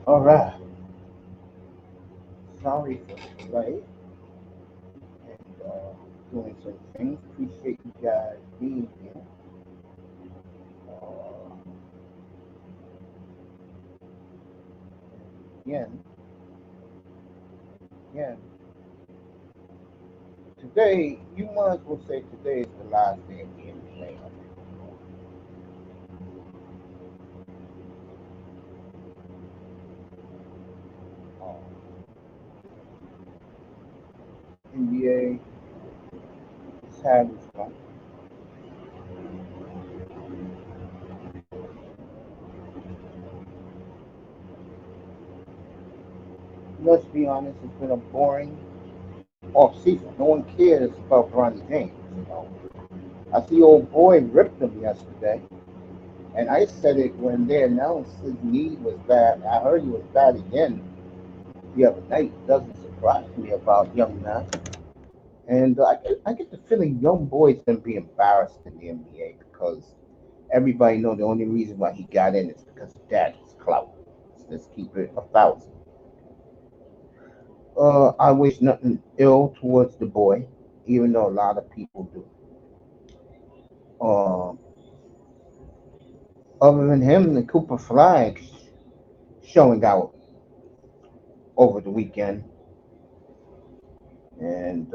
All right. Sorry for the delay and doing some things. Appreciate you guys being here. Uh, again, again. Today, you might as well say today is the last day of the NBA. Uh, NBA has had its fun. Let's be honest, it's been a boring off season. No one cares about Bronny James. You know, I see old boy ripped him yesterday. And I said it when they announced his knee was bad. I heard he was bad again the other night. Doesn't surprise me about young man. And I get the feeling young boy's gonna be embarrassed in the NBA because everybody know the only reason why he got in is because of daddy's clout. Let's keep it 1,000. I wish nothing ill towards the boy, even though a lot of people do. Uh, Other than him, the Cooper Flag showing out over the weekend. And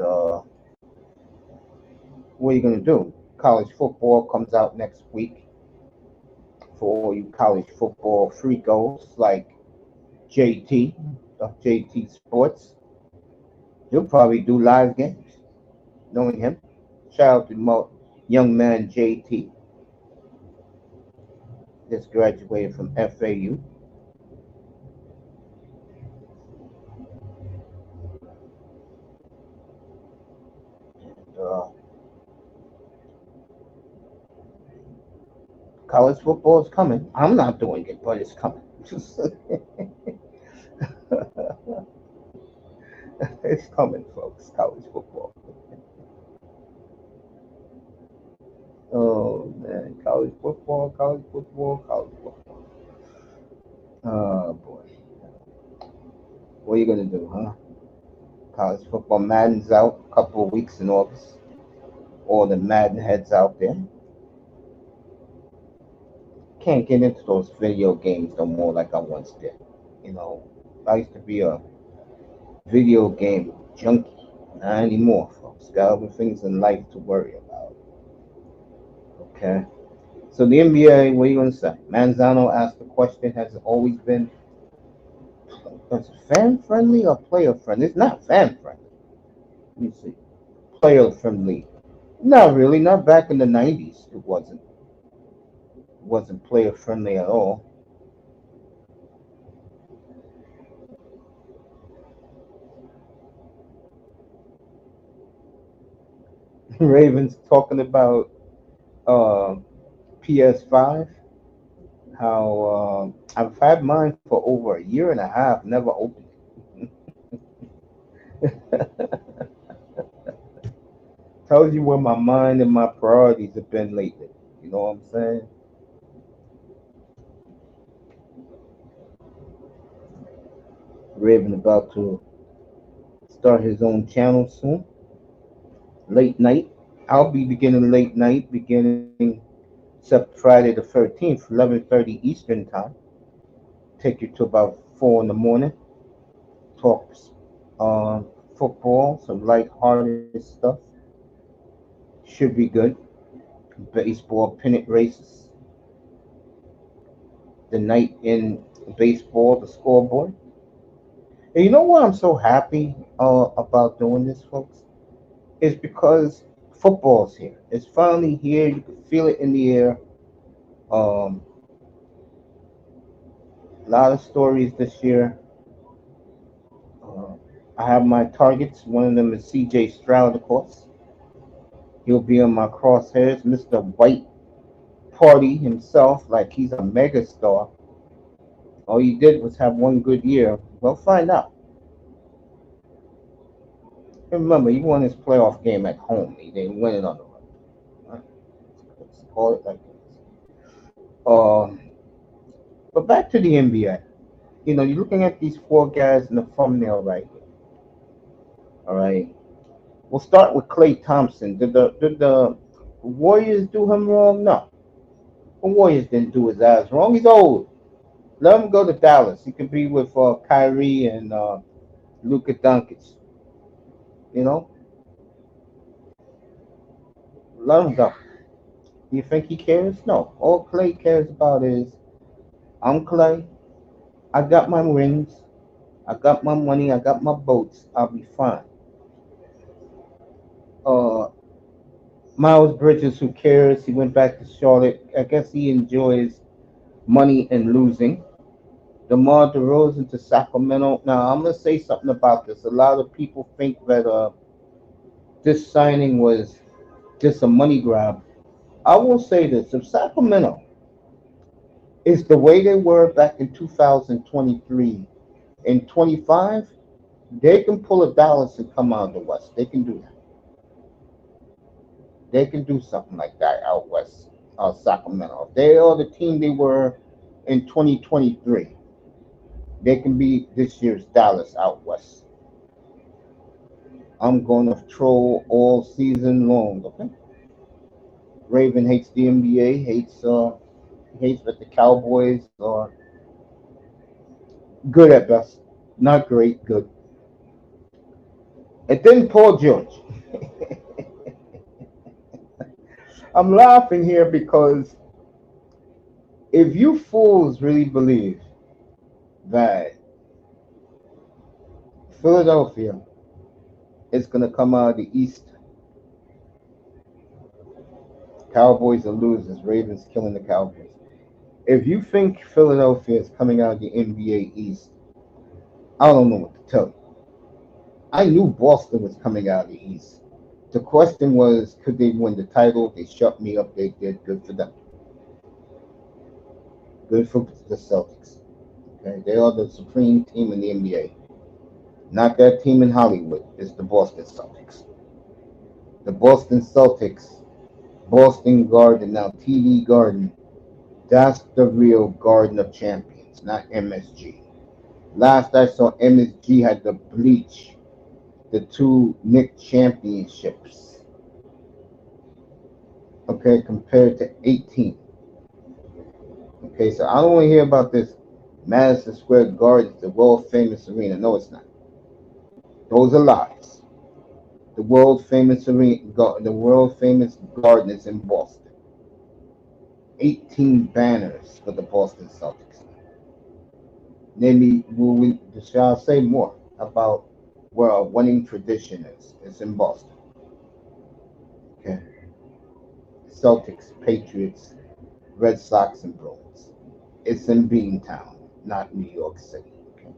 what are you going to do? College football comes out next week for all you college football freakos like JT of JT Sports. He'll probably do live games, knowing him. Shout out to young man JT, just graduated from FAU. Uh, College football is coming. I'm not doing it, but it's coming. It's coming, folks. College football. Oh man, college football, college football, college football. Oh boy, what are you gonna do, huh? College football Madden's out a couple of weeks in August. All the Madden heads out there can't get into those video games no more like I once did. You know, I used to be a video game junkie. Not anymore, folks. Got other things in life to worry about. Okay. So the NBA, what are you gonna say? Manzano asked the question: has it always been fan friendly or player friendly? It's not fan friendly. Let me see. Player friendly. Not really. Not back in the '90s. It wasn't player friendly at all. Ravens talking about uh, PS5. How I've had mine for over a year and a half. Never opened it. Tells you where my mind and my priorities have been lately. You know what I'm saying? Raven about to start his own channel soon. Late night. I'll be beginning late night, beginning except Friday the 13th, 11:30 Eastern time. Take you to about 4 in the morning. Talk uh, football, some light-hearted stuff. Should be good. Baseball pennant races. The night in baseball, the scoreboard. And you know why I'm so happy about doing this, folks? Is because football's here. It's finally here. You can feel it in the air. Um, a lot of stories this year. Uh, I have my targets. One of them is C.J. Stroud, of course. He'll be on my crosshairs. Mr. White Party himself, like he's a megastar. All he did was have one good year. We'll find out. And remember, he won his playoff game at home. He didn't win it on the road. Right? Let's call it like this. Uh, but back to the NBA. You're looking at these four guys in the thumbnail right here. All right. We'll start with Clay Thompson. Did the Warriors do him wrong? No. The Warriors didn't do his ass wrong. He's old. Let him go to Dallas. He could be with Kyrie and Luka Doncic. You know, let him go. You think he cares? No. All Clay cares about is I'm Clay. I got my rings. I got my money. I got my boats. I'll be fine. Uh, Miles Bridges, who cares? He went back to Charlotte. I guess he enjoys money and losing. DeMar DeRozan to Sacramento. Now I'm gonna say something about this. A lot of people think that this signing was just a money grab. I will say this: if Sacramento is the way they were back in 2023 and 25, they can pull a Dallas and come out of the West. They can do that. They can do something like that out West, Sacramento. If they are the team they were in 2023, they can be this year's Dallas out West. I'm going to troll all season long. Okay. Raven hates the NBA, hates that the Cowboys are good at best, not great, good. And then Paul George. I'm laughing here because if you fools really believe that Philadelphia is going to come out of the East, Cowboys are losers, Ravens killing the Cowboys. If you think Philadelphia is coming out of the NBA East, I don't know what to tell you. I knew Boston was coming out of the East. The question was, could they win the title? They shut me up. They did. Good for them. Good for the Celtics. Okay, they are the supreme team in the NBA. Not that team in Hollywood. It's the Boston Celtics. The Boston Celtics, Boston Garden, now TD Garden. That's the real Garden of Champions, not MSG. Last I saw, MSG had to bleach the two Nick championships. Okay, compared to 18. Okay, so I don't want to hear about this Madison Square Garden, the world famous arena. No, it's not. Those are lies. The world famous arena, the world famous garden is in Boston. 18 banners for the Boston Celtics. Maybe shall I say more about where a winning tradition is? It's in Boston. Okay. Celtics, Patriots, Red Sox, and Bruins. It's in Beantown, not New York City. Okay.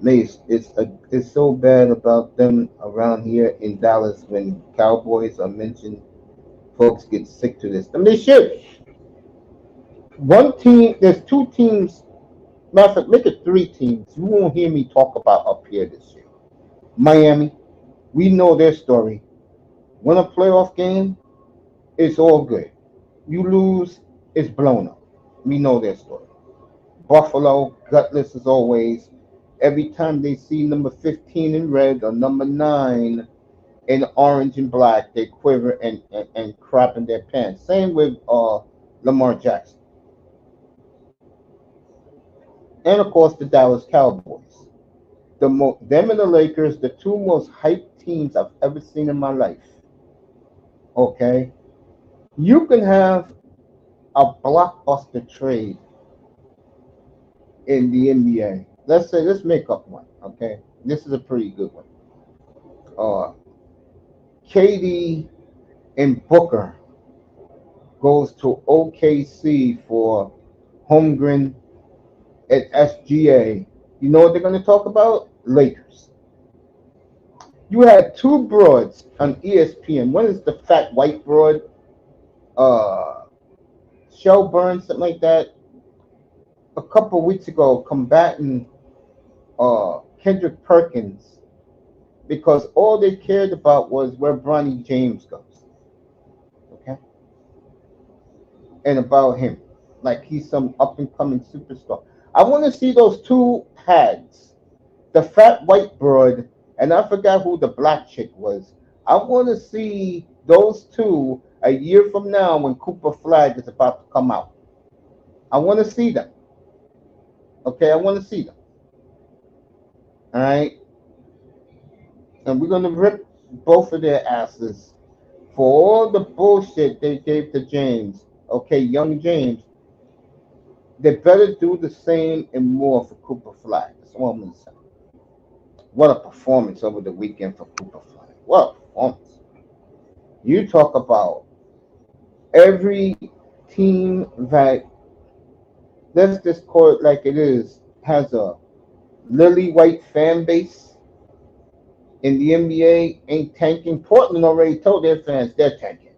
Mace, it's so bad about them around here in Dallas when Cowboys are mentioned. Folks get sick to this. I mean, they should. One team, there's two teams. Matter of fact, make it three teams. You won't hear me talk about up here this year. Miami, we know their story. Win a playoff game, it's all good. You lose, it's blown up. We know their story. Buffalo, gutless as always. Every time they see number 15 in red or number 9 in orange and black, they quiver and crap in their pants. Same with Lamar Jackson. And of course, the Dallas Cowboys. Them and the Lakers, the two most hyped teams I've ever seen in my life. Okay? You can have a blockbuster trade in the NBA. Let's make up one. Okay? This is a pretty good one. Uh, KD and Booker goes to OKC for Holmgren at SGA. You know what they're going to talk about? Lakers. You had two broads on ESPN. One is the fat white broad, uh, Shelburne, something like that. A couple of weeks ago, combating Kendrick Perkins because all they cared about was where Bronny James goes. Okay? And about him. Like he's some up and coming superstar. I want to see those two hags, the fat white broad, and I forgot who the black chick was. I want to see those two a year from now when Cooper Flag is about to come out. I want to see them. Okay, I want to see them. All right, and we're gonna rip both of their asses for all the bullshit they gave to James. Okay, young James. They better do the same and more for Cooper Flag. That's all I'm gonna say. What a performance over the weekend for Cooper Flag. What a performance. You talk about every team that, let's just call it like it is, has a lily white fan base in the NBA ain't tanking. Portland already told their fans they're tanking.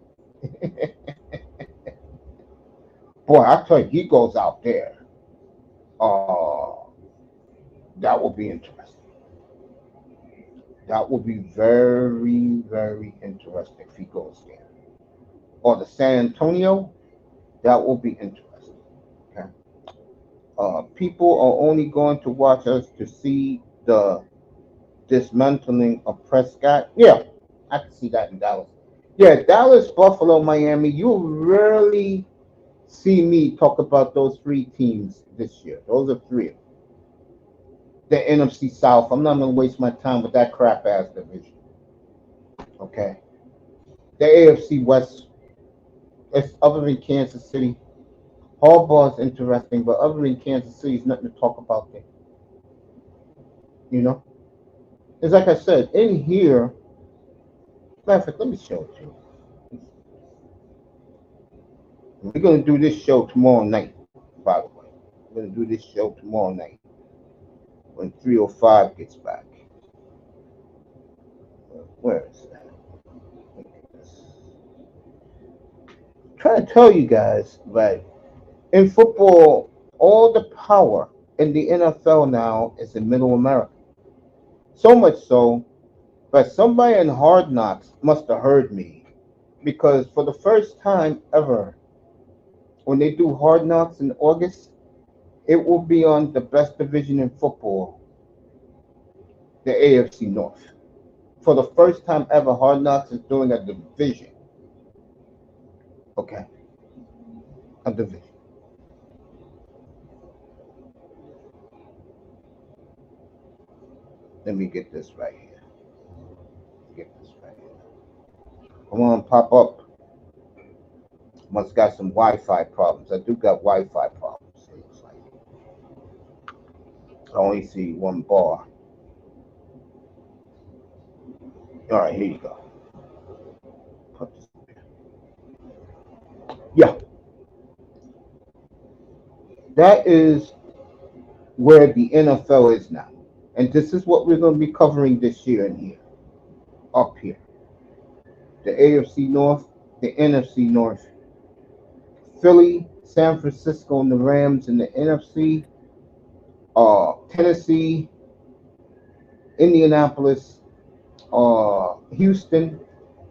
Boy, I tell you, he goes out there. Uh, that will be interesting. That will be very, very interesting if he goes there. Or the San Antonio, that will be interesting. Okay. People are only going to watch us to see the dismantling of Prescott. Yeah, I can see that in Dallas. Yeah, Dallas, Buffalo, Miami. You rarely see me talk about those three teams this year. Those are three. The NFC South. I'm not going to waste my time with that crap ass division. Okay. The AFC West. It's other than Kansas City. Harbaugh's interesting, but other than Kansas City, there's nothing to talk about there. You know? It's like I said, in here, matter of fact, let me show it to you. We're going to do this show tomorrow night, by the way. We're going to do this show tomorrow night when 305 gets back. Where is that? I'm trying to tell you guys, right? In football, all the power in the NFL now is in Middle America. So much so that somebody in Hard Knocks must have heard me, because for the first time ever, when they do Hard Knocks in August, it will be on the best division in football, the AFC North. For the first time ever, Hard Knocks is doing a division. Okay, a division. Let me get this right here. Get this right here. Come on, pop up. Must got some Wi-Fi problems. I do got Wi-Fi problems. It's like I only see one bar. All right, here you go. Put this up here. Yeah, that is where the NFL is now, and this is what we're going to be covering this year in here, up here. The AFC North, the NFC North, Philly, San Francisco, and the Rams in the NFC, Tennessee, Indianapolis, Houston,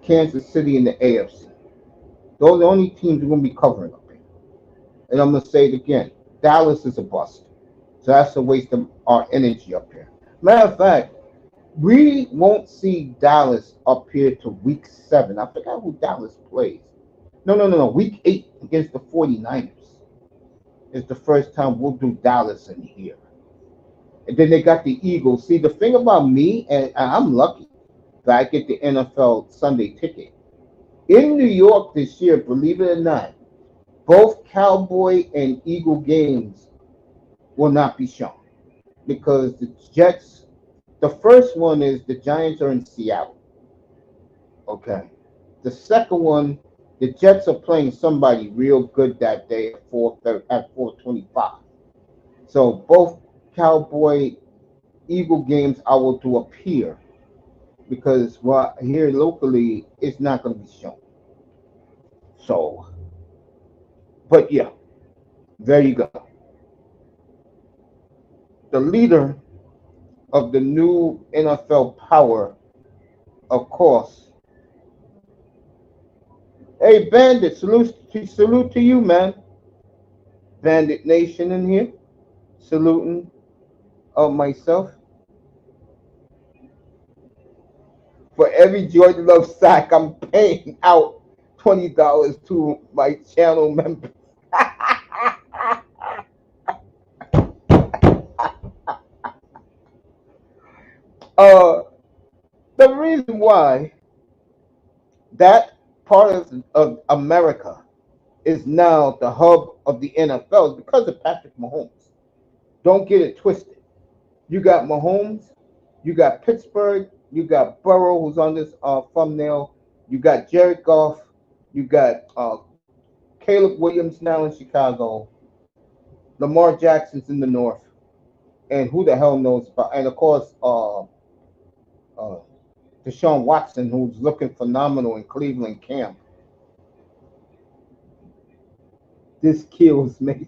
Kansas City in the AFC. Those are the only teams we're going to be covering up here. And I'm going to say it again. Dallas is a bust. So that's a waste of our energy up here. Matter of fact, we won't see Dallas up here to week 7. I forgot who Dallas plays. No. Week 8 against the 49ers is the first time we'll do Dallas in here. And then they got the Eagles. See, the thing about me, and I'm lucky that I get the NFL Sunday ticket. In New York this year, believe it or not, both Cowboy and Eagle games will not be shown because the Jets, the first one is the Giants are in Seattle. Okay. The second one, the Jets are playing somebody real good that day at 4:25. So both Cowboy Eagle games I will do up here because here locally it's not going to be shown. So, but yeah, there you go. The leader of the new NFL power, of course. Hey, Bandit, salute to you, man. Bandit Nation in here. saluting of myself. For every Jordan Love sack, I'm paying out $20 to my channel members. uh, the reason why that part of America is now the hub of the NFL is because of Patrick Mahomes. Don't get it twisted. You got Mahomes, you got Pittsburgh, you got Burrow, who's on this thumbnail, you got Jared Goff, you got Caleb Williams now in Chicago, Lamar Jackson's in the North, and who the hell knows about, and of course, uh, Deshaun Watson, who's looking phenomenal in Cleveland camp. This kills me.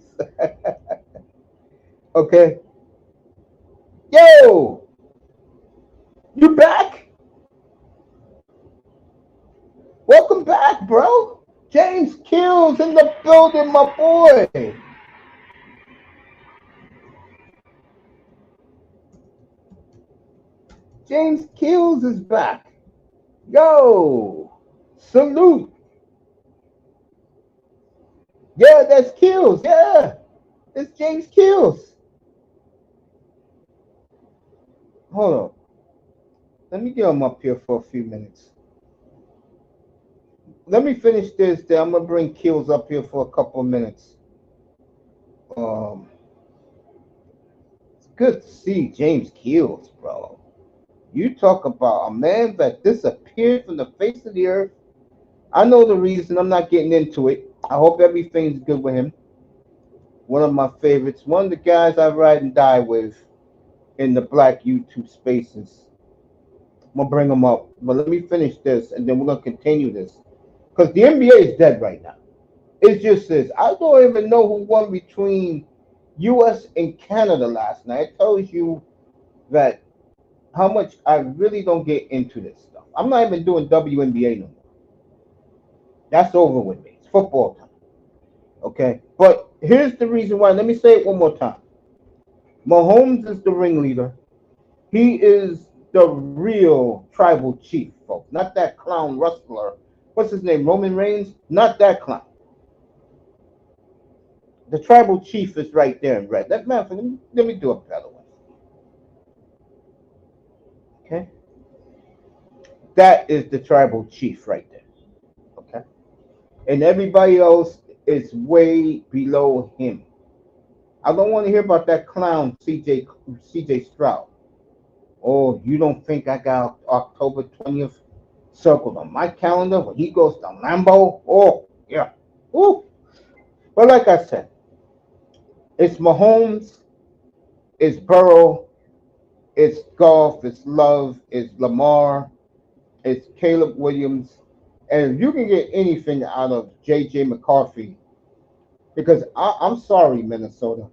Okay. Yo, you back? Welcome back, bro. James Kills in the building, my boy. James Kills is back. Yo, salute. Yeah, that's Kills. Yeah, it's James Kills. Hold on. Let me get him up here for a few minutes. Let me finish this. Then I'm gonna bring Kills up here for a couple of minutes. It's good to see James Kills, bro. You talk about a man that disappeared from the face of the earth. I know the reason. I'm not getting into it. I hope everything's good with him. One of my favorites. One of the guys I ride and die with in the black YouTube spaces. I'm gonna bring him up. But let me finish this, and then we're gonna continue this. Because the NBA is dead right now. It just says I don't even know who won between U.S. and Canada last night. It tells you that how much I really don't get into this stuff. I'm not even doing WNBA no more. That's over with me. It's football time. Okay? But here's the reason why. Let me say it one more time. Mahomes is the ringleader. He is the real tribal chief, folks. Not that clown wrestler. What's his name? Roman Reigns? Not that clown. The tribal chief is right there in red. That man, let me do a better one. Okay? That is the tribal chief right there. Okay? And everybody else is way below him. I don't want to hear about that clown CJ Stroud. Oh, you don't think I got October 20th circled on my calendar when he goes to Lambeau? Oh, yeah. Ooh. But like I said, it's Mahomes, it's Burrow, it's Goff, it's Love, it's Lamar, it's Caleb Williams. And if you can get anything out of J.J. McCarthy, because I'm sorry, Minnesota.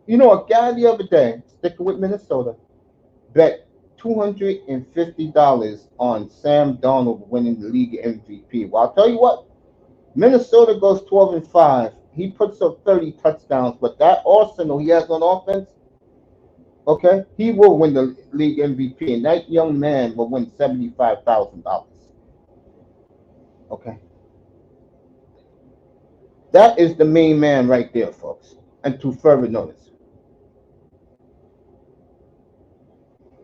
You know, a guy the other day, sticking with Minnesota, bet $250 on Sam Darnold winning the league MVP. Well, I'll tell you what, Minnesota goes 12-5. He puts up 30 touchdowns, but that arsenal he has on offense, okay, he will win the league MVP, and that young man will win $75,000. Okay, that is the main man right there, folks. And to further notice,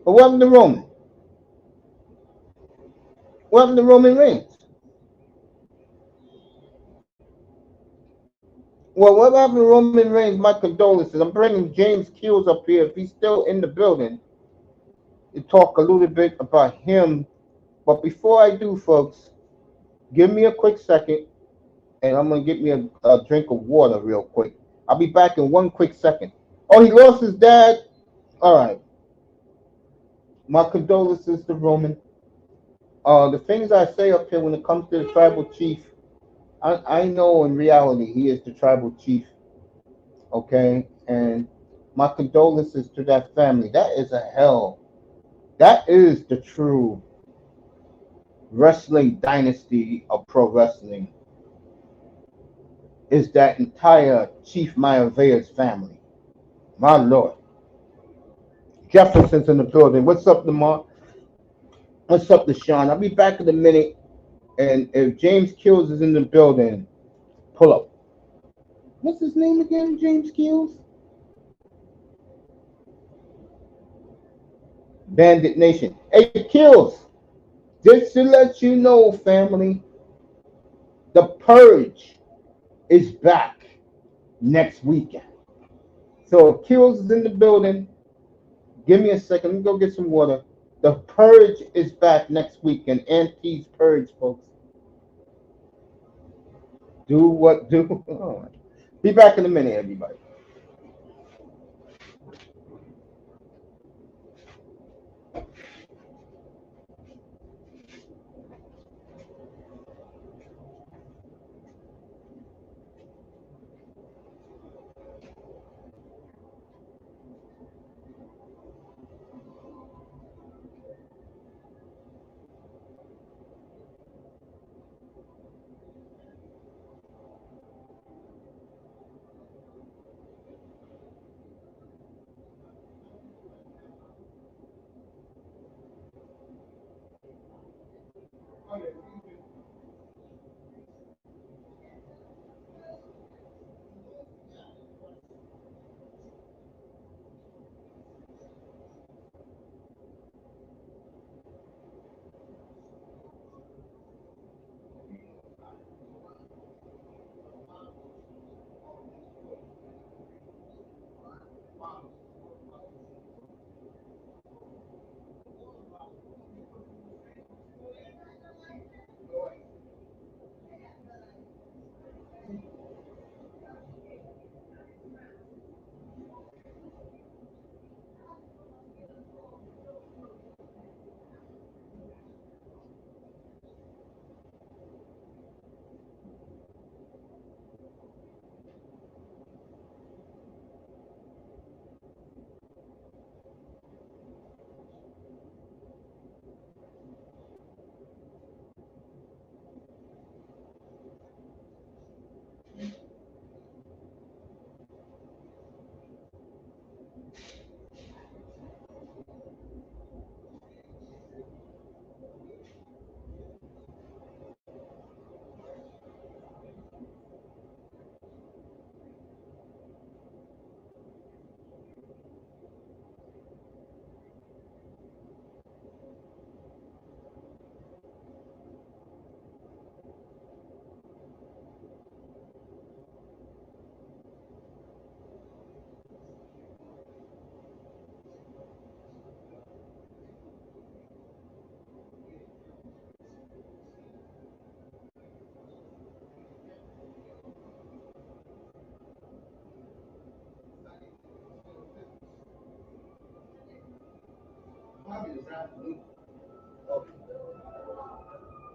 but what happened to Roman? What happened to Roman Reigns? Well, what happened to Roman Reigns? My condolences. I'm bringing James Kills up here if he's still in the building to talk a little bit about him. But before I do, folks, give me a quick second, and I'm gonna get me a drink of water real quick. I'll be back in one quick second. Oh, he lost his dad. All right. My condolences to Roman. The things I say up here when it comes to the tribal chief, I know in reality he is the tribal chief. Okay, and my condolences to that family. That is a hell. That is the true wrestling dynasty of pro wrestling. Is that entire Chief Mayavea's family. My Lord. Jefferson's in the building. What's up, Lamar? What's up, Deshaun? I'll be back in a minute. And if James Kills is in the building, pull up. What's his name again, James Kills? Bandit Nation. Hey, Kills, just to let you know, family, the Purge is back next weekend. So if Kills is in the building, give me a second. Let me go get some water. The Purge is back next weekend. Auntie's Purge, folks. Do what do. All right. Be back in a minute, everybody.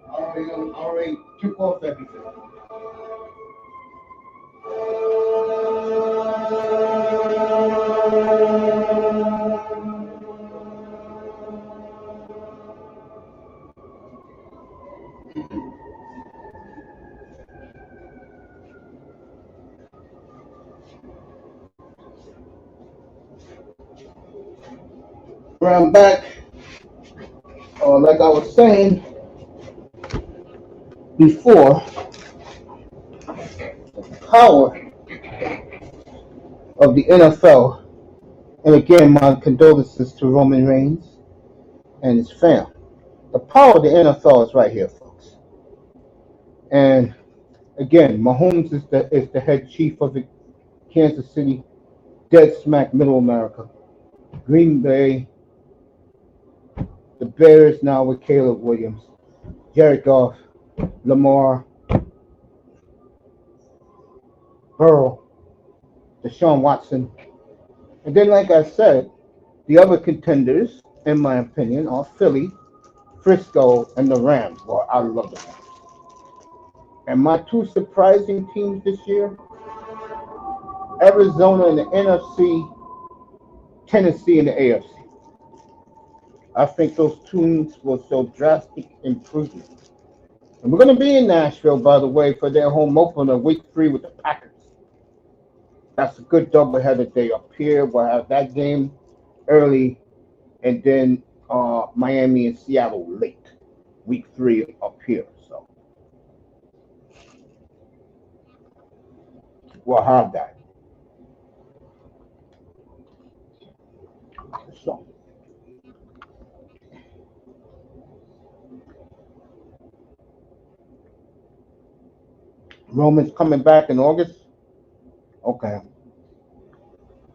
I already took off everything. I'm back. Like I was saying before, power of the NFL. And again, my condolences to Roman Reigns and his fam. The power of the NFL is right here, folks. And again, Mahomes is the head chief of the Kansas City, dead smack middle America. Green Bay, the Bears now with Caleb Williams, Jared Goff, Lamar, Burrow, Deshaun Watson. And then, like I said, the other contenders, in my opinion, are Philly, Frisco, and the Rams. Well, I love the Rams. And my two surprising teams this year, Arizona in the NFC, Tennessee in the AFC. I think those teams will show drastic improvement. And we're going to be in Nashville, by the way, for their home opener, week 3 with the Packers. That's a good doubleheader day up here. We'll have that game early, and then Miami and Seattle late, week 3 up here. So we'll have that. So Romans coming back in August. Okay,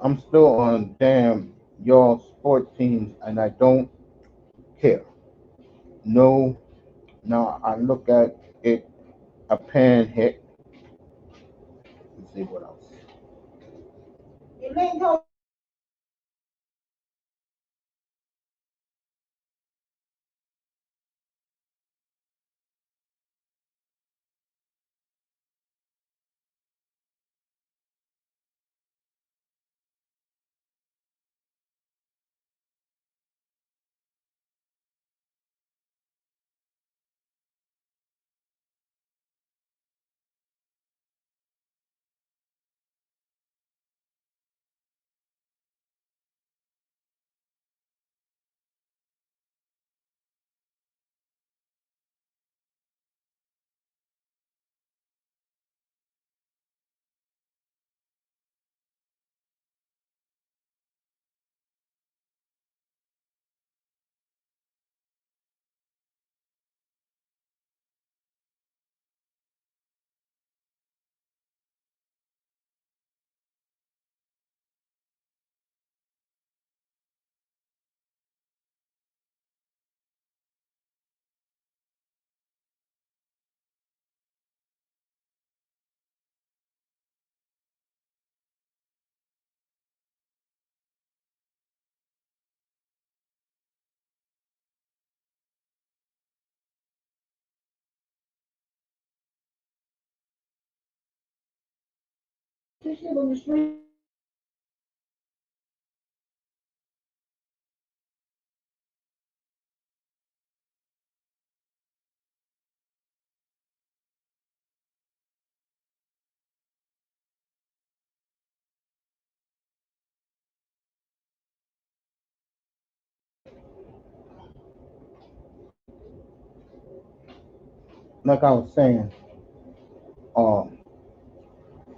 I'm still on damn y'all sport teams, and I don't care. No, now I look at it a pan hit. Let's see what else. Like I was saying, um,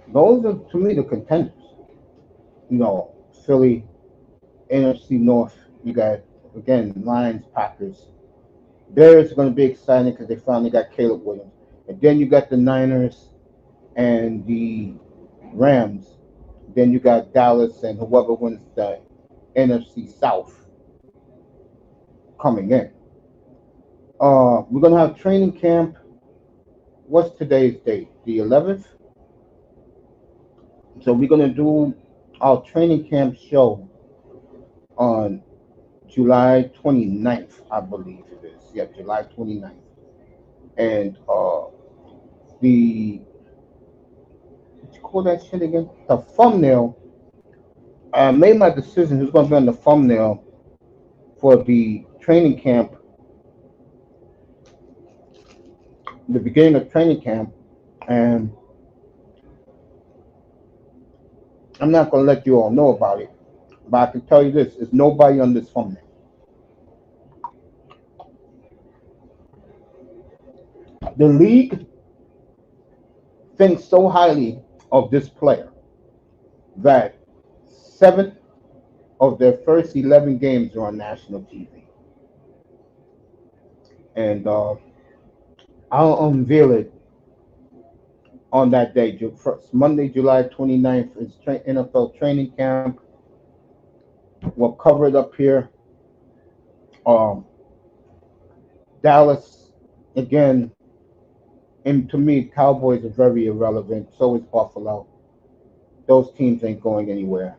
those are to me the contenders. You know, Philly, NFC North. You got again Lions, Packers. Bears going to be exciting because they finally got Caleb Williams, and then you got the Niners and the Rams. Then you got Dallas and whoever wins the NFC South coming in. We're gonna have training camp. What's today's date? The 11th. So we're gonna do our training camp show on July 29th, I believe it is. Yeah, July 29th. And the what you call that shit again? The thumbnail. I made my decision who's gonna be on the thumbnail for the training camp, the beginning of training camp, and I'm not gonna let you all know about it. But I can tell you this: there's nobody on this thumbnail. The league thinks so highly of this player that 7 of their first 11 games are on national TV. And I'll unveil it on that day. Monday, July 29th is NFL training camp. We'll cover it up here. Um, Dallas, again, and to me, Cowboys are very irrelevant. So is Buffalo. Those teams ain't going anywhere.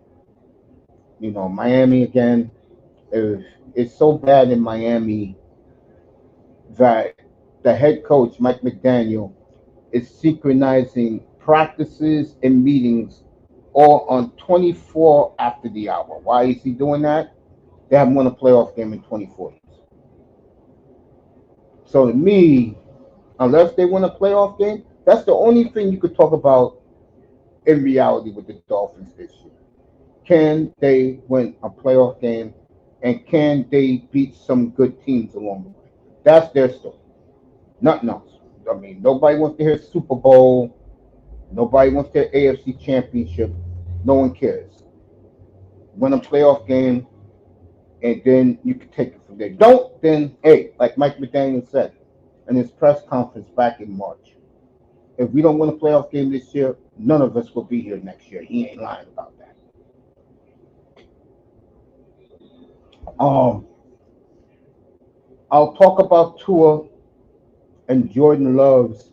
You know, Miami, again, it's so bad in Miami that the head coach, Mike McDaniel, is synchronizing practices and meetings all on 24 after the hour. Why is he doing that? They haven't won a playoff game in 24 years. So to me, unless they win a playoff game, that's the only thing you could talk about in reality with the Dolphins this year. Can they win a playoff game, and can they beat some good teams along the way? That's their story. Nothing else. I mean, nobody wants to hear Super Bowl. Nobody wants their AFC Championship. No one cares. Win a playoff game, and then you can take it from there. Don't, then, hey, like Mike McDaniel said in his press conference back in March, if we don't win a playoff game this year, none of us will be here next year. He ain't lying about that. Um, I'll talk about Tua and Jordan Love's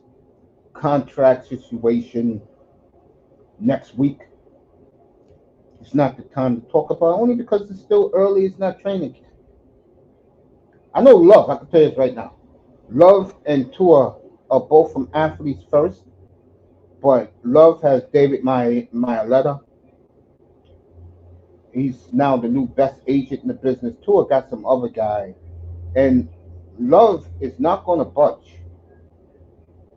contract situation next week. It's not the time to talk about it, only because it's still early. It's not training camp. I know Love. I can tell you this right now. Love and Tua are both from athletes first, but Love has David Mailata. He's now the new best agent in the business. Tua got some other guy, and Love is not going to budge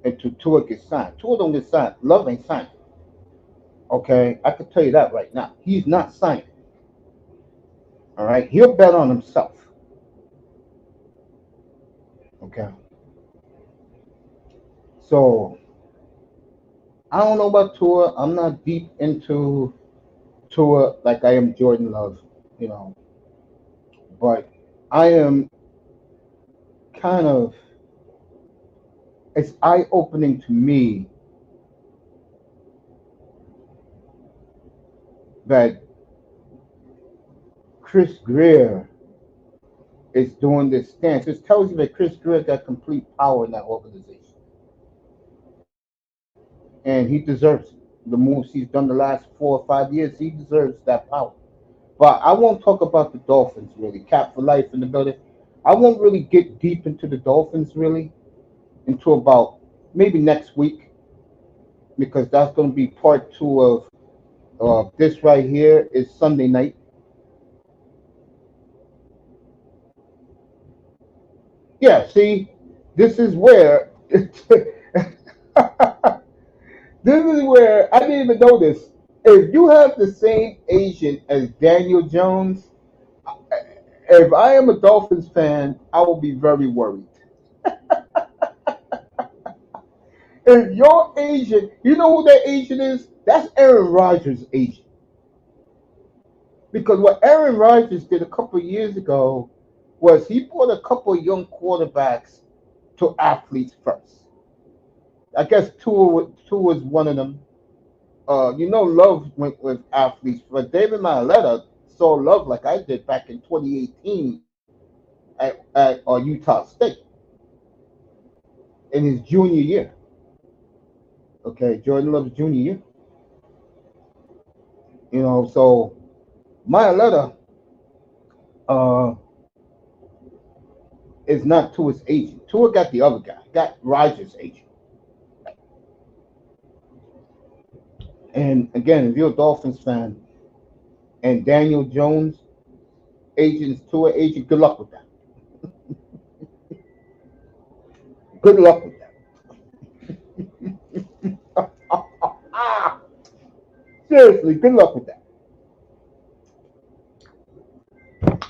until Tua gets signed. Tua don't get signed. Love ain't signed. Okay, I can tell you that right now. He's not signing. All right, he'll bet on himself. Okay, so I don't know about Tua. I'm not deep into Tua like I am Jordan Love, you know, but I am kind of. It's eye opening to me that Chris Greer is doing this stance. It tells you that Chris Greer got complete power in that organization, and he deserves it. The moves he's done the last 4 or 5 years. He deserves that power. But I won't talk about the Dolphins really. Cap for life in the building. I won't really get deep into the Dolphins really until about maybe next week, because that's going to be part two of this right here is Sunday night. Yeah, see, this is where this is where I didn't even know this. If you have the same agent as Daniel Jones, if I am a Dolphins fan, I will be very worried. If your agent, you know who that agent is? That's Aaron Rodgers' agent. Because what Aaron Rodgers did a couple of years ago was he brought a couple of young quarterbacks to athletes first. I guess two was one of them. Love went with athletes, but David Mailata saw Love like I did back in 2018 at Utah State in his junior year. Okay, Jordan Love's junior year. So Mailata uh, is not Tua's agent. Tua got the other guy, got Rogers' agent. And again, if you're a Dolphins fan and Daniel Jones agent is Tua agent, good luck with that. Good luck with that. Seriously, good luck with that.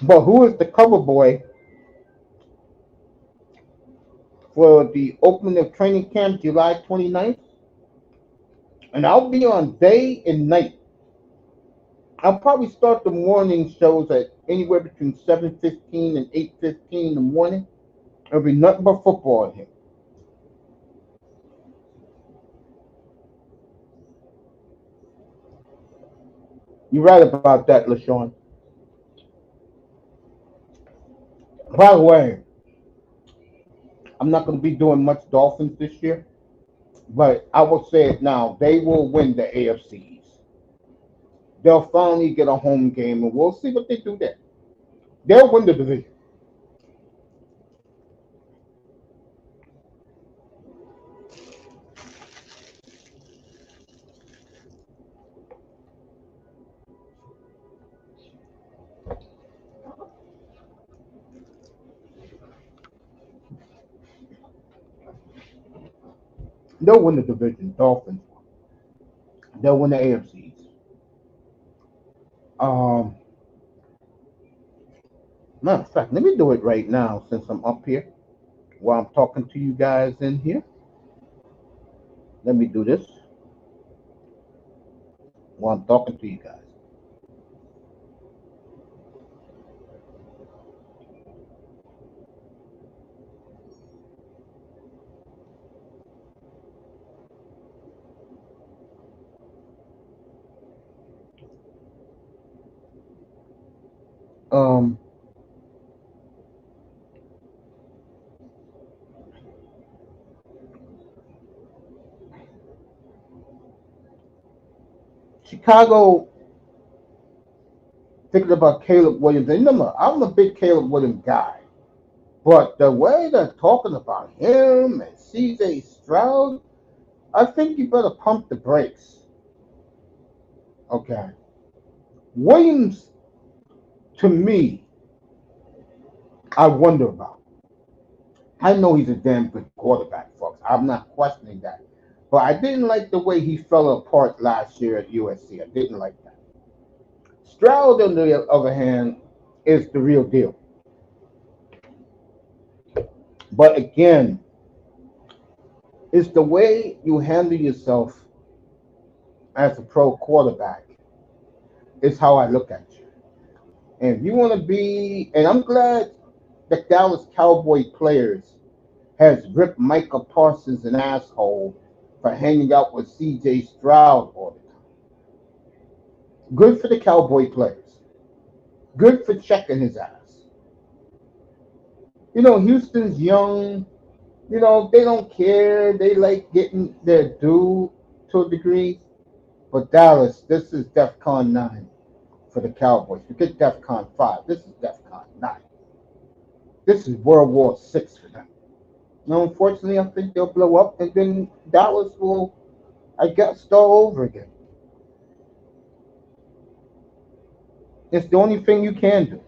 But who is the cover boy for the opening of training camp July 29th? And I'll be on day and night. I'll probably start the morning shows at anywhere between 7:15 and 8:15 in the morning. It'll be nothing but football in here. You're right about that, LaShawn. By the way, I'm not going to be doing much Dolphins this year, but I will say it now. They will win the AFCs. They'll finally get a home game, and we'll see what they do there. They'll win the division. They'll win the division. Dolphins. They'll win the AFCs. Um, Matter of fact, let me do it right now since I'm up here while I'm talking to you guys in here. Let me do this while I'm talking to you guys. Um, Chicago, thinking about Caleb Williams. And remember, I'm a big Caleb Williams guy. But the way they're talking about him and CJ Stroud, I think you better pump the brakes. Okay. Williams, to me, I wonder about. I know he's a damn good quarterback, folks. I'm not questioning that. But I didn't like the way he fell apart last year at USC. I didn't like that. Stroud, on the other hand, is the real deal. But again, it's the way you handle yourself as a pro quarterback is how I look at you. And if you want to be, and I'm glad the Dallas Cowboy players has ripped Micah Parsons an asshole for hanging out with C.J. Stroud all the time. Good for the Cowboy players. Good for checking his ass. You know, Houston's young. You know, they don't care. They like getting their due to a degree. But Dallas, this is DEFCON 9 for the Cowboys. Forget DEFCON 5. This is DEFCON 9. This is World War 6 for them. Now, unfortunately, I think they'll blow up, and then Dallas will, I guess, start over again. It's the only thing you can do.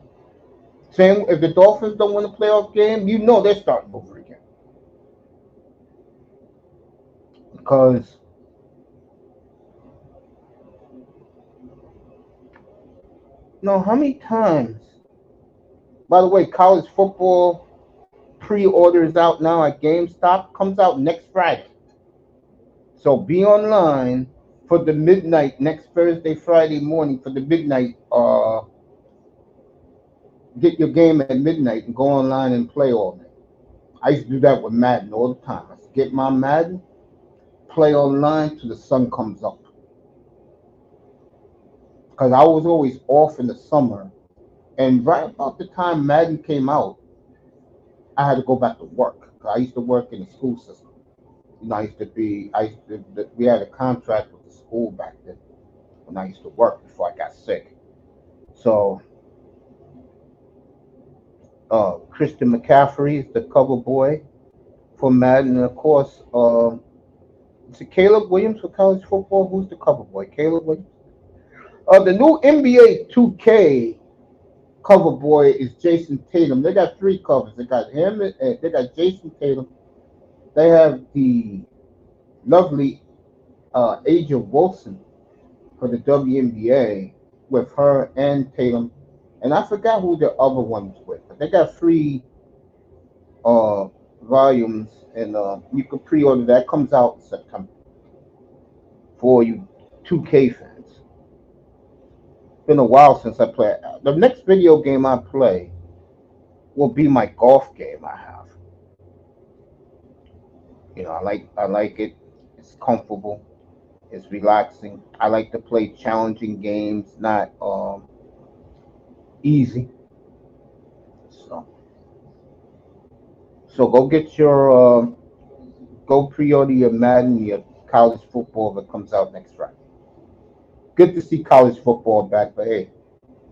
Same if the Dolphins don't win a playoff game, you know they're starting over again. Because how many times? By the way, college football pre-order is out now at GameStop. Comes out next Friday. So be online for the midnight next Thursday, Friday morning for the midnight. Get your game at midnight and go online and play all night. I used to do that with Madden all the time. I used to get my Madden, play online till the sun comes up. Because I was always off in the summer. And right about the time Madden came out, I had to go back to work. I used to work in the school system. We had a contract with the school back then when I used to work before I got sick. So, Christian McCaffrey is the cover boy for Madden. And of course, is it Caleb Williams for college football? Who's the cover boy? Caleb Williams? The new NBA 2K cover boy is Jason Tatum. They got three covers. They got him. They got Jason Tatum. They have the lovely Aja Wilson for the WNBA with her and Tatum. And I forgot who the other one's with. But they got three volumes, and you can pre-order that. Comes out in September for you 2K fans. Been a while since I played. The next video game I play will be my golf game I have. I like it. It's comfortable. It's relaxing. I like to play challenging games, not easy. So, go get your go pre-order your Madden, your college football that comes out next Friday. Good to see college football back, but hey,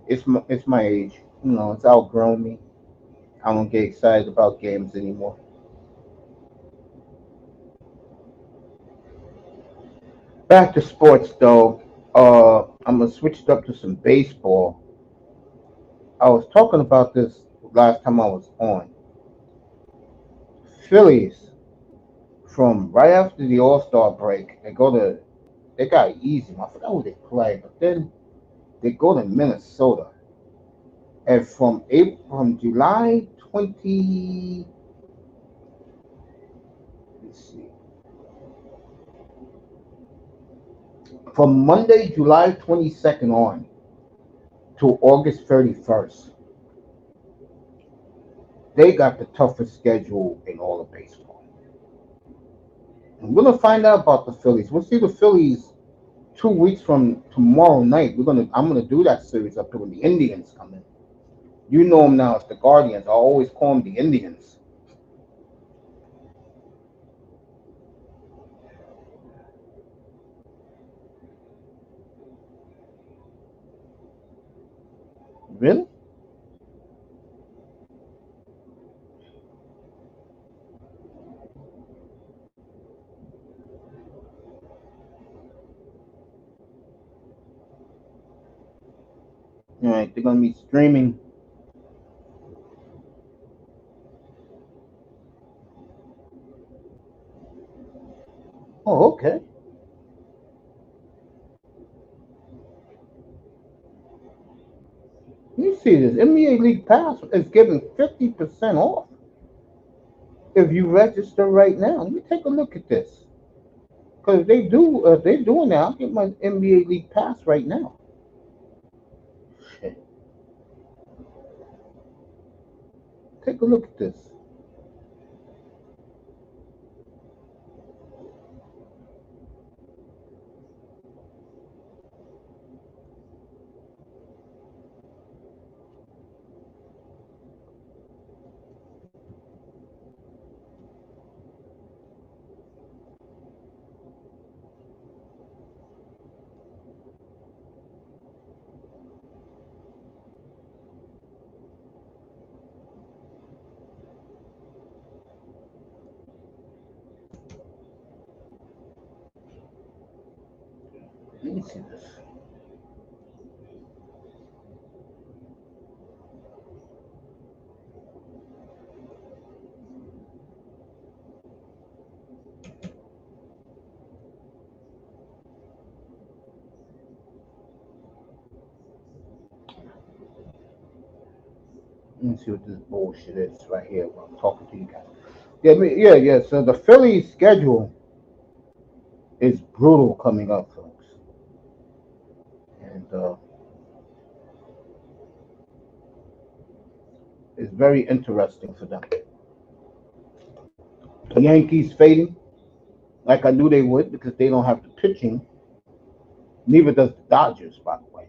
it's my age. It's outgrown me. I don't get excited about games anymore. Back to sports though. I'm gonna switch it up to some baseball. I was talking about this last time I was on. Phillies, from right after the All-Star break, they go to They got easy. I forgot who they play, but then they go to Minnesota, and from July 20, let's see, from Monday, July 22nd on to August 31st, they got the toughest schedule in all of baseball. And we're gonna find out about the Phillies. We'll see the Phillies 2 weeks from tomorrow night. I'm gonna do that series up here when the Indians come in. You know them now as the Guardians. I always call them the Indians. Really? All right, they're gonna be streaming. Oh, okay. You see this NBA League Pass is giving 50% off if you register right now. Let me take a look at this because they're doing that. I'll get my NBA League Pass right now. Shit. Take a look at this. Let me see this. Let me see what this bullshit is right here while I'm talking to you guys. Yeah. So the Phillies schedule is brutal coming up, folks, and it's very interesting for them. The Yankees fading, like I knew they would, because they don't have the pitching. Neither does the Dodgers, by the way.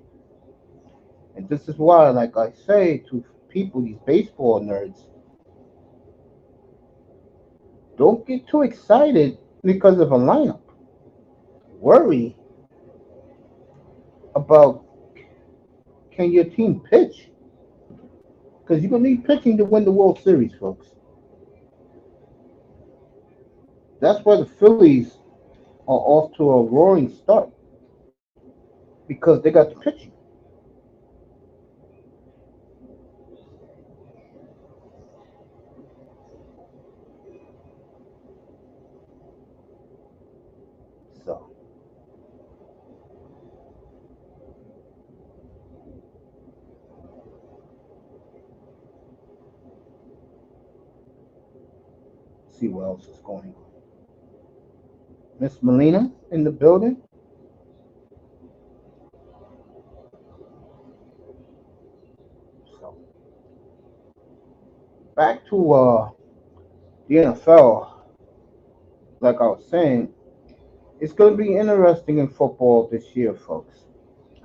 And this is why, like I say to people, these baseball nerds, don't get too excited because of a lineup. Worry about can your team pitch? Because you're gonna need pitching to win the World Series, folks. That's why the Phillies are off to a roaring start because they got the pitching. So see what else is going on. Miss Melina in the building. So back to the NFL. Like I was saying, it's going to be interesting in football this year, folks.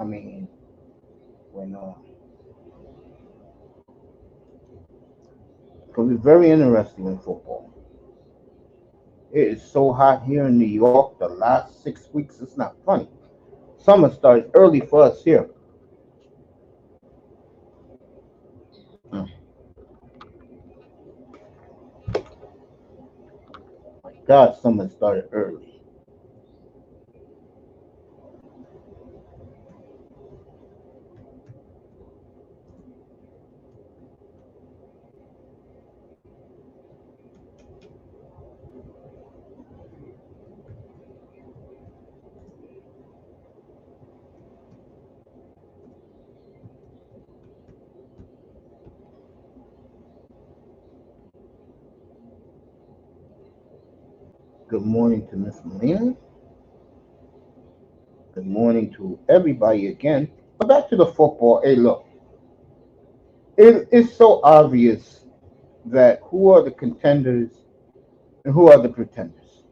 I mean, when it's going to be very interesting in football. It is so hot here in New York. The last 6 weeks, it's not funny. Summer started early for us here. Mm. My God, summer started early. Good morning to Miss Melina. Good morning to everybody again. But back to the football. Hey, look, it's so obvious that who are the contenders and who are the pretenders.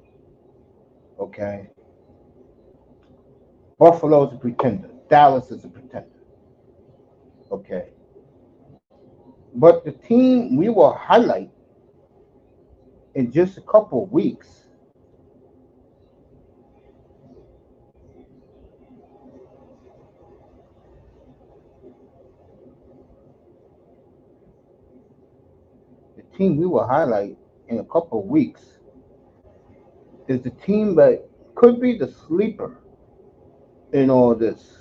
Okay, Buffalo is a pretender. Dallas is a pretender. Okay, but the team we will highlight in just a couple of weeks the team we will highlight in a couple of weeks is the team that could be the sleeper in all this.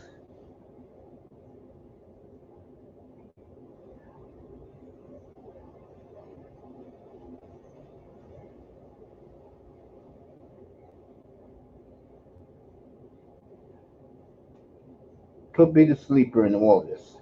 Could be the sleeper in all this.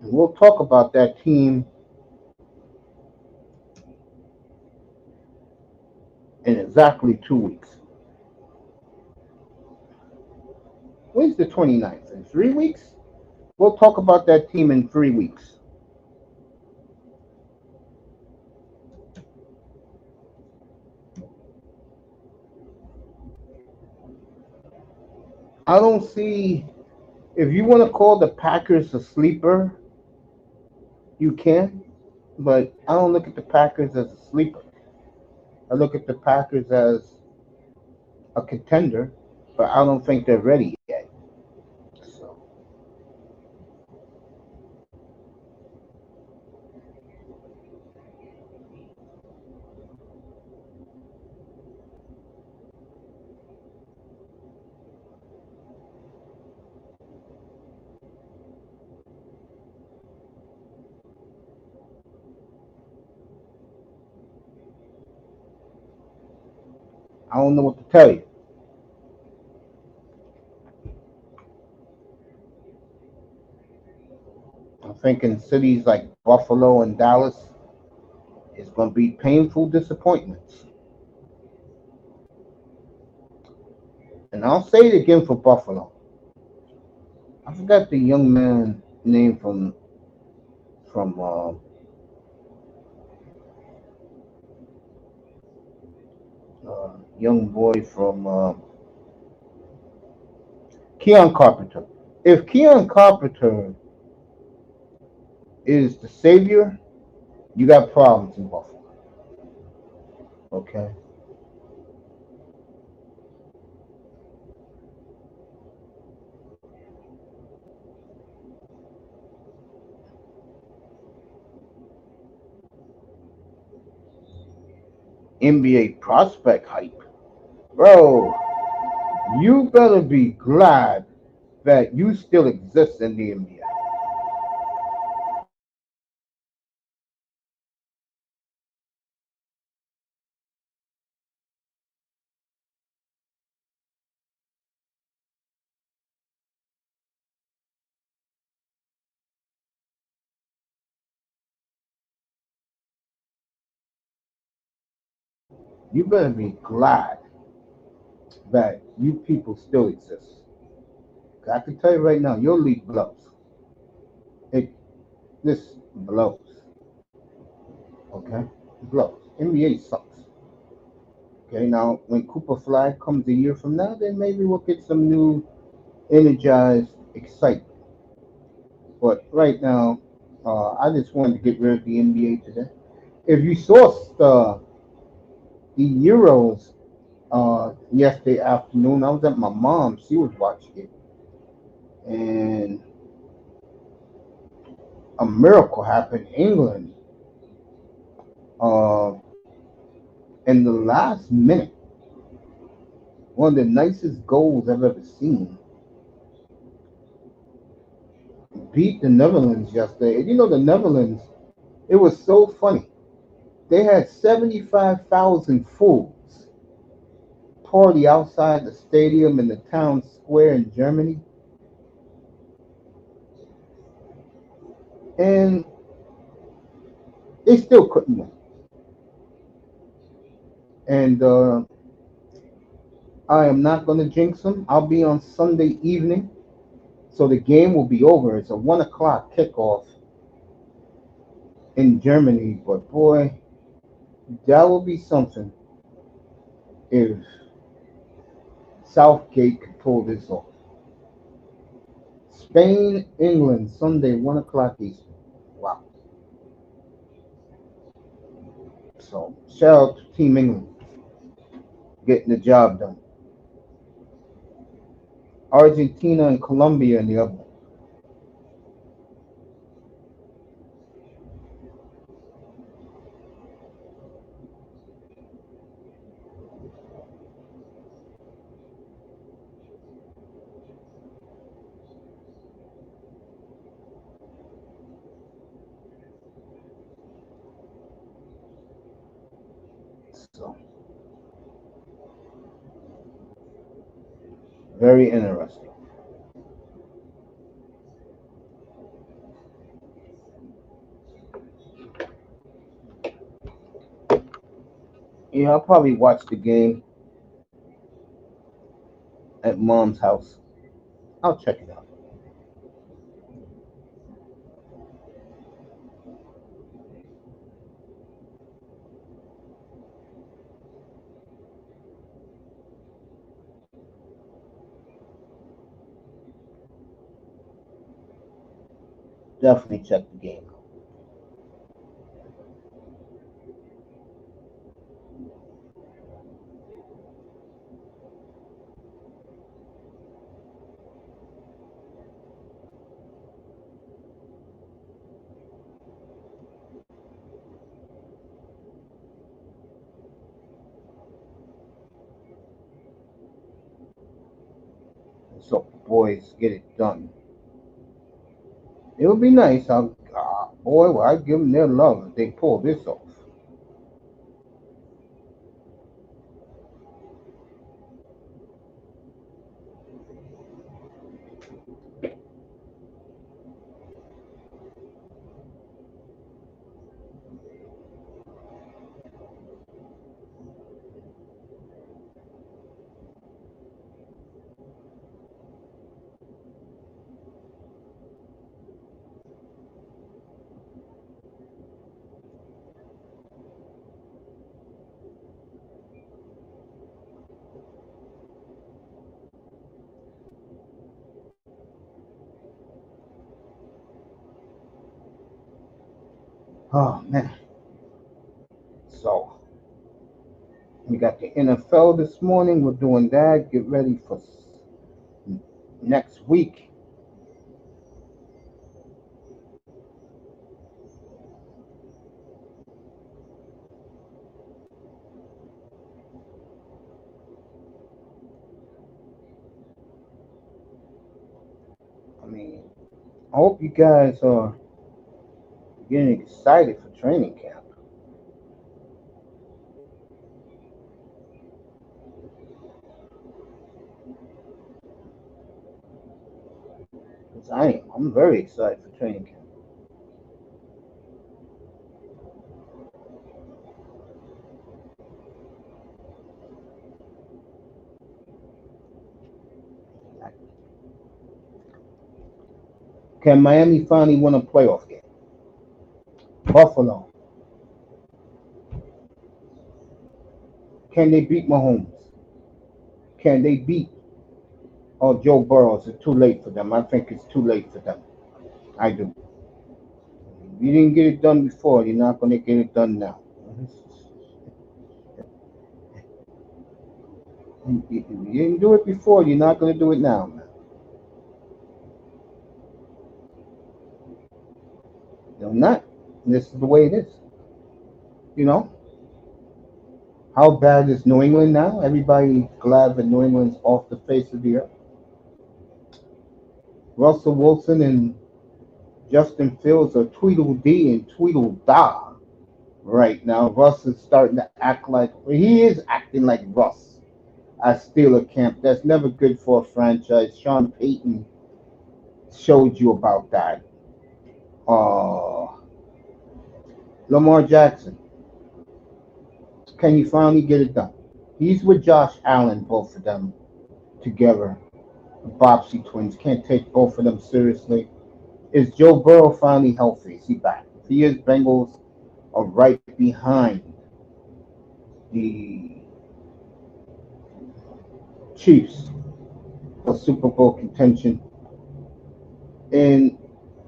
And we'll talk about that team in exactly 2 weeks. When's the 29th? In 3 weeks? We'll talk about that team in 3 weeks. I don't see, if you want to call the Packers a sleeper, you can, but I don't look at the Packers as a sleeper. I look at the Packers as a contender, but I don't think they're ready yet. So I don't know what to tell you. I think in cities like Buffalo and Dallas, it's going to be painful disappointments. And I'll say it again for Buffalo. I forgot the young man name from young boy from Keon Carpenter. If Keon Carpenter is the savior, you got problems in Buffalo. Okay, NBA prospect hype, bro. You better be glad that you still exist in the NBA. You better be glad that you people still exist. I can tell you right now, your league blows. It this blows. Okay, it blows. NBA sucks. Okay, now when Cooper Flag comes a year from now, then maybe we'll get some new energized excitement. But right now, I just wanted to get rid of the NBA today. If you saw the Euros yesterday afternoon, I was at my mom's. She was watching it, and a miracle happened in England. Uh, in the last minute, one of the nicest goals I've ever seen. Beat the Netherlands yesterday. And you know the Netherlands, it was so funny. They had 75,000 fools party outside the stadium in the town square in Germany. And they still couldn't win. And I am not going to jinx them. I'll be on Sunday evening. So the game will be over. It's a 1 o'clock kickoff in Germany. But boy, that will be something if Southgate could pull this off. Spain, England, Sunday, 1 o'clock Eastern. Wow. So shout out to Team England getting the job done. Argentina and Colombia in the other one. So very interesting. Yeah, I'll probably watch the game at Mom's house. I'll check it out. Definitely check the game out. So boys, get it done. It would be nice. Boy, well, I give them their love if they pull this off. Oh man. So we got the NFL this morning. We're doing that. Get ready for next week. I mean, I hope you guys are getting excited for training camp. Because I am. I'm very excited for training camp. Can Miami finally win a playoff game? Buffalo. Can they beat Mahomes? Can they beat Joe Burrow? Is it too late for them? I think it's too late for them. I do. You didn't get it done before. You're not going to get it done now. You didn't do it before. You're not going to do it now, man. not. This is the way it is. You know, how bad is New England now? Everybody's glad that New England's off the face of the earth. Russell Wilson and Justin Fields are Tweedledee and Tweedledum right now. Russ is starting to act like he is acting like Russ at Steeler camp. That's never good for a franchise. Sean Payton showed you about that. Uh, Lamar Jackson, can he finally get it done? He's with Josh Allen, both of them together. The Bobbsey twins can't take both of them seriously. Is Joe Burrow finally healthy? Is he back? If he is, Bengals are right behind the Chiefs for Super Bowl contention. And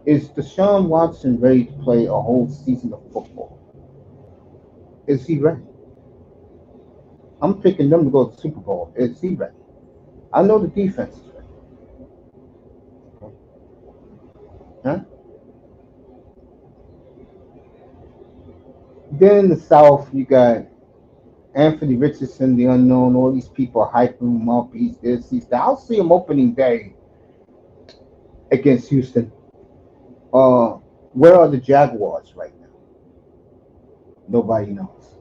is Deshaun Watson ready to play a whole season of football? Is he ready? I'm picking them to go to the Super Bowl. Is he ready? I know the defense is ready. Huh? Then in the South, you got Anthony Richardson, the unknown. All these people hyping him up. He's this, he's that. I'll see him opening day against Houston. Where are the Jaguars right now? Nobody knows.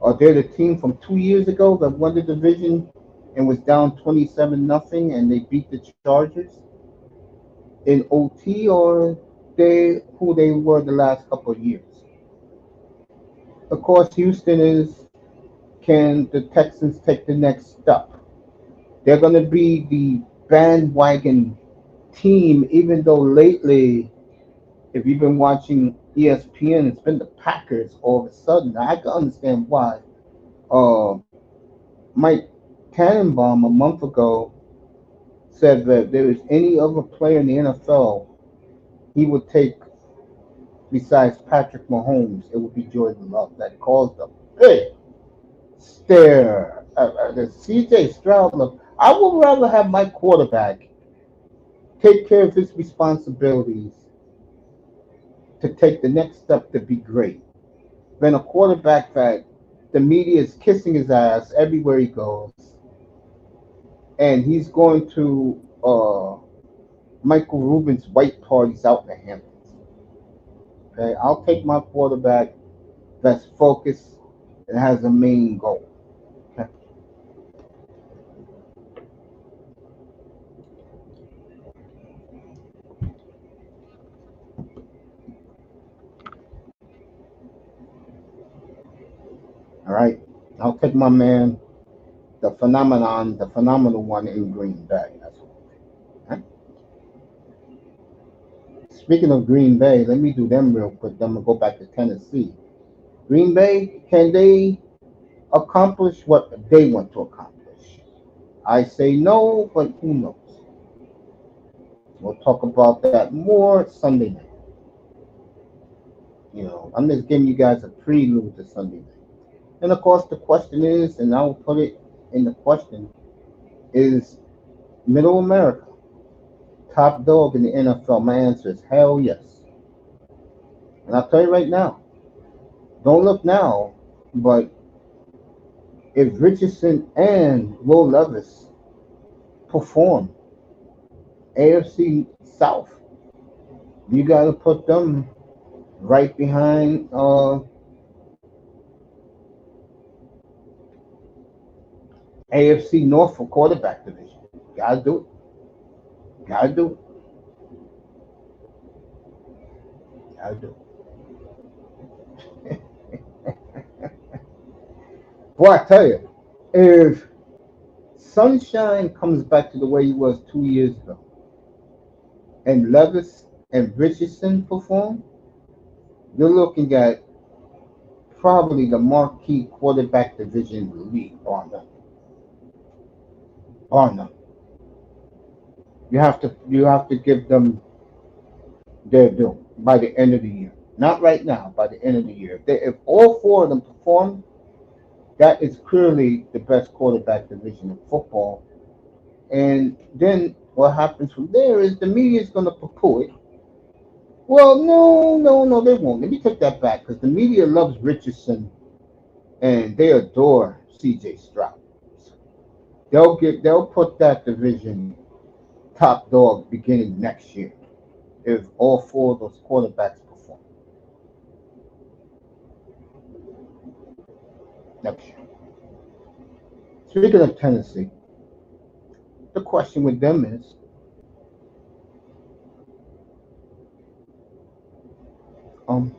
Are they the team from 2 years ago that won the division and was down 27-0 and they beat the Chargers in OT, or they who they were the last couple of years? Of course, Houston is, can the Texans take the next step? They're going to be the bandwagon team, even though lately, if you've been watching ESPN, it's been the Packers all of a sudden. I can understand why. Uh, Mike Tannenbaum a month ago said that if there is any other player in the NFL he would take besides Patrick Mahomes, it would be Jordan Love. That caused a big stare. The CJ Stroud look. I would rather have my quarterback take care of his responsibilities to take the next step to be great than a quarterback that the media is kissing his ass everywhere he goes, and he's going to Michael Rubin's white parties out in the Hamptons. Okay, I'll take my quarterback that's focused and has a main goal. Okay. All right. I'll take my man, the phenomenal one in Green Bay. That's all. Okay. Speaking of Green Bay, let me do them real quick. Then I'm gonna go back to Tennessee. Green Bay, can they accomplish what they want to accomplish? I say no, but who knows? We'll talk about that more Sunday night. I'm just giving you guys a prelude to Sunday night. And of course, the question is, and I'll put it in the question, is Middle America top dog in the NFL? My answer is hell yes. And I'll tell you right now, don't look now, but if Richardson and Will Levis perform AFC South, you got to put them right behind AFC North for quarterback division. Gotta do it. Gotta do it. Gotta do it. Boy, I tell you, if Sunshine comes back to the way he was 2 years ago, and Levis and Richardson perform, you're looking at probably the marquee quarterback division in the league, bar none. Bar none. You have to give them their due by the end of the year. Not right now, by the end of the year. If all four of them perform, that is clearly the best quarterback division in football. And then what happens from there is the media is going to poo-poo it. Well, no, no, no, they won't. Let me take that back because the media loves Richardson and they adore C.J. Stroud. They'll put that division top dog beginning next year if all four of those quarterbacks perform next year. Speaking of Tennessee, the question with them is, um,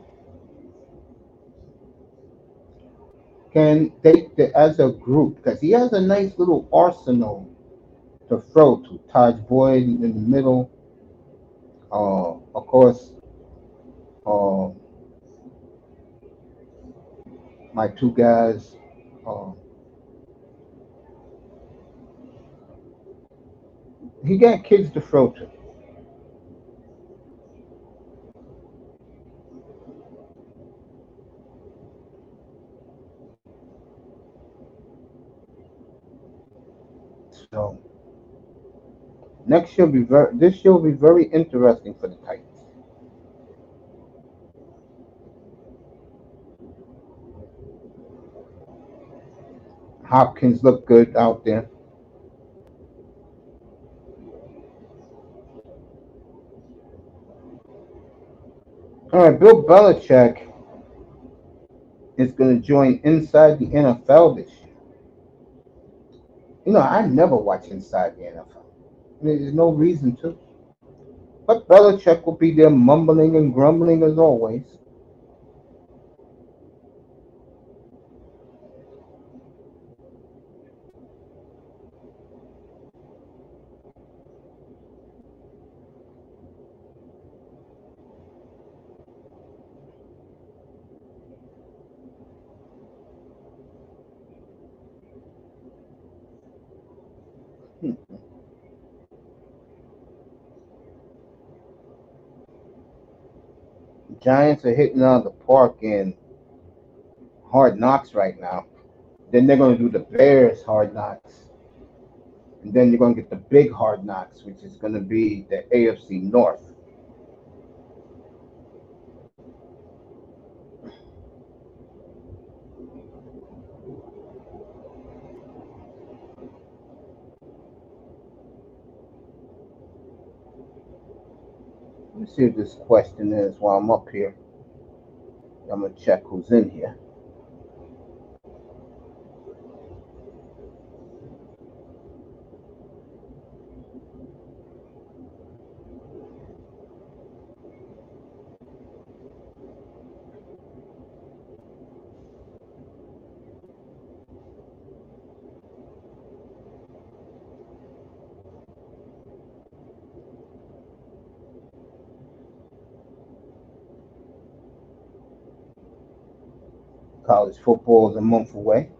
can they as a group, because he has a nice little arsenal to throw to. Taj Boyd in the middle, of course, uh, my two guys. Uh, he got kids to throw to. So next year will be very. This year will be very interesting for the Titans. Hopkins looked good out there. All right, Bill Belichick is going to join Inside the NFL this year. You know, I never watch Inside the NFL. There's no reason to. But Belichick will be there mumbling and grumbling as always. Hmm. Giants are hitting out of the park in Hard Knocks right now. Then they're going to do the Bears Hard Knocks. And then you're going to get the big Hard Knocks, which is going to be the AFC North. Let me see if this question is while I'm up here. I'm going to check who's in here. College football is a month away.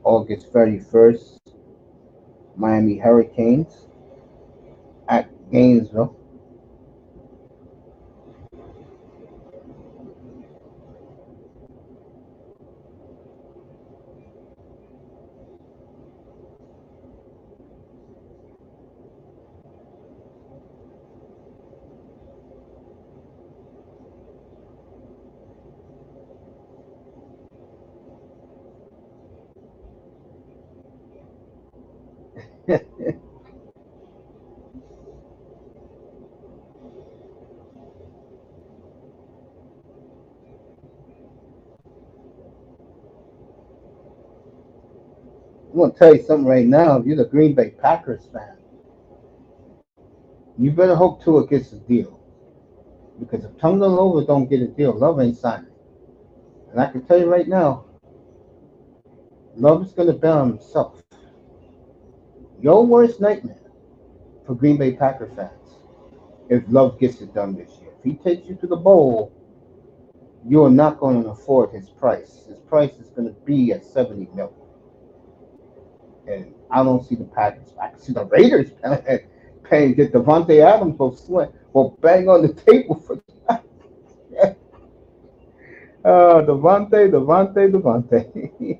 August 31st, Miami Hurricanes at Gainesville. I'm gonna tell you something right now. If you're the Green Bay Packers fan, you better hope Tua gets a deal. Because if Tonga don't get a deal, Love ain't signing. And I can tell you right now, Love is gonna bet on himself. Your worst nightmare for Green Bay Packer fans if Love gets it done this year. If he takes you to the bowl, you are not going to afford his price. His price is going to be at 70 million. And I don't see the Packers. I can see the Raiders paying. Get Devontae Adams will bang on the table for that. Devontae.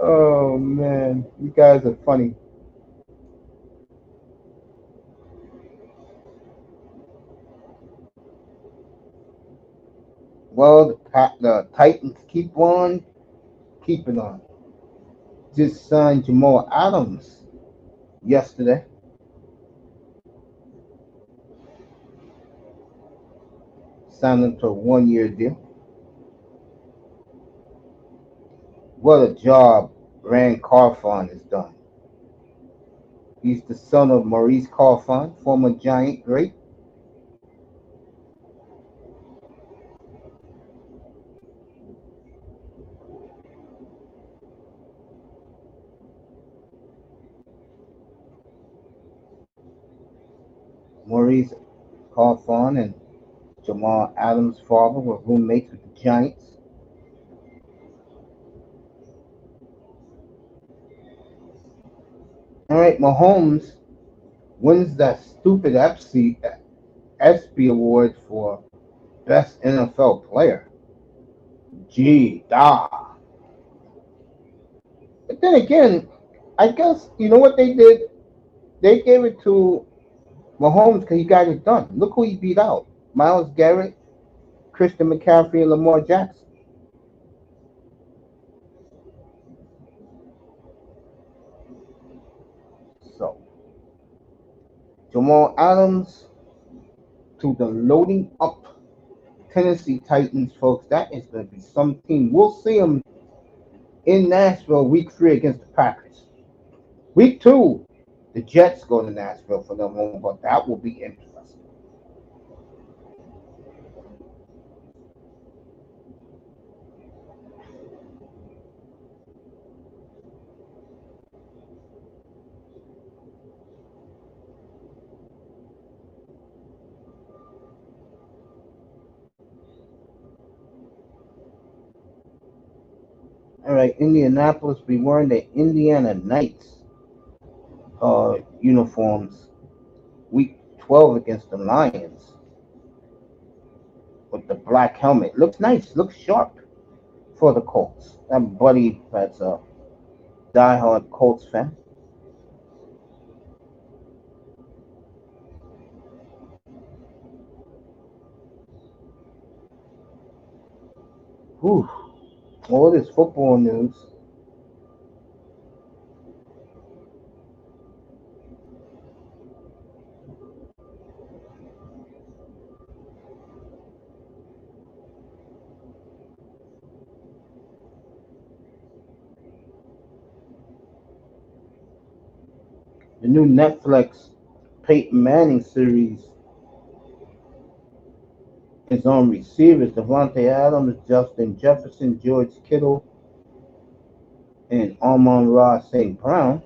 Oh man, you guys are funny. Well, the Titans keep on keeping on. Just signed Jamal Adams yesterday. Signed him to a 1 year deal. What a job Rand Carfon has done. He's the son of Maurice Carfon, former Giant great. Maurice Carfon and Jamal Adams' father were roommates with the Giants. All right, Mahomes wins that stupid ESPY award for best NFL player. Gee, da. But then again, I guess you know what they did. They gave it to Mahomes because he got it done. Look who he beat out: Miles Garrett, Christian McCaffrey, and Lamar Jackson. So Jamal Adams to the loading up Tennessee Titans, folks. That is going to be some team. We'll see them in Nashville week 3 against the Packers. Week 2, the Jets go to Nashville for their home, but that will be interesting. All right, Indianapolis be wearing the Indiana Knights uniforms week 12 against the Lions with the black helmet. Looks nice, looks sharp for the Colts. That buddy that's a diehard Colts fan. Whew. All this football news. The new Netflix Peyton Manning series is on receivers. Devontae Adams, Justin Jefferson, George Kittle, and Amon-Ra St. Brown.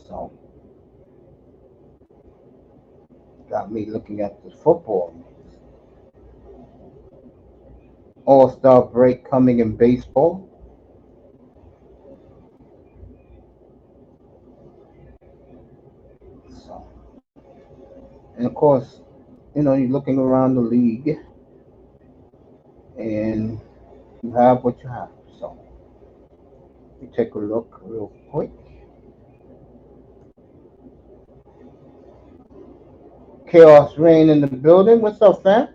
So, got me looking at the football. All-Star break coming in baseball. So, and of course, you're looking around the league and you have what you have. So, let me take a look real quick. Chaos Rain in the building. What's up, fam?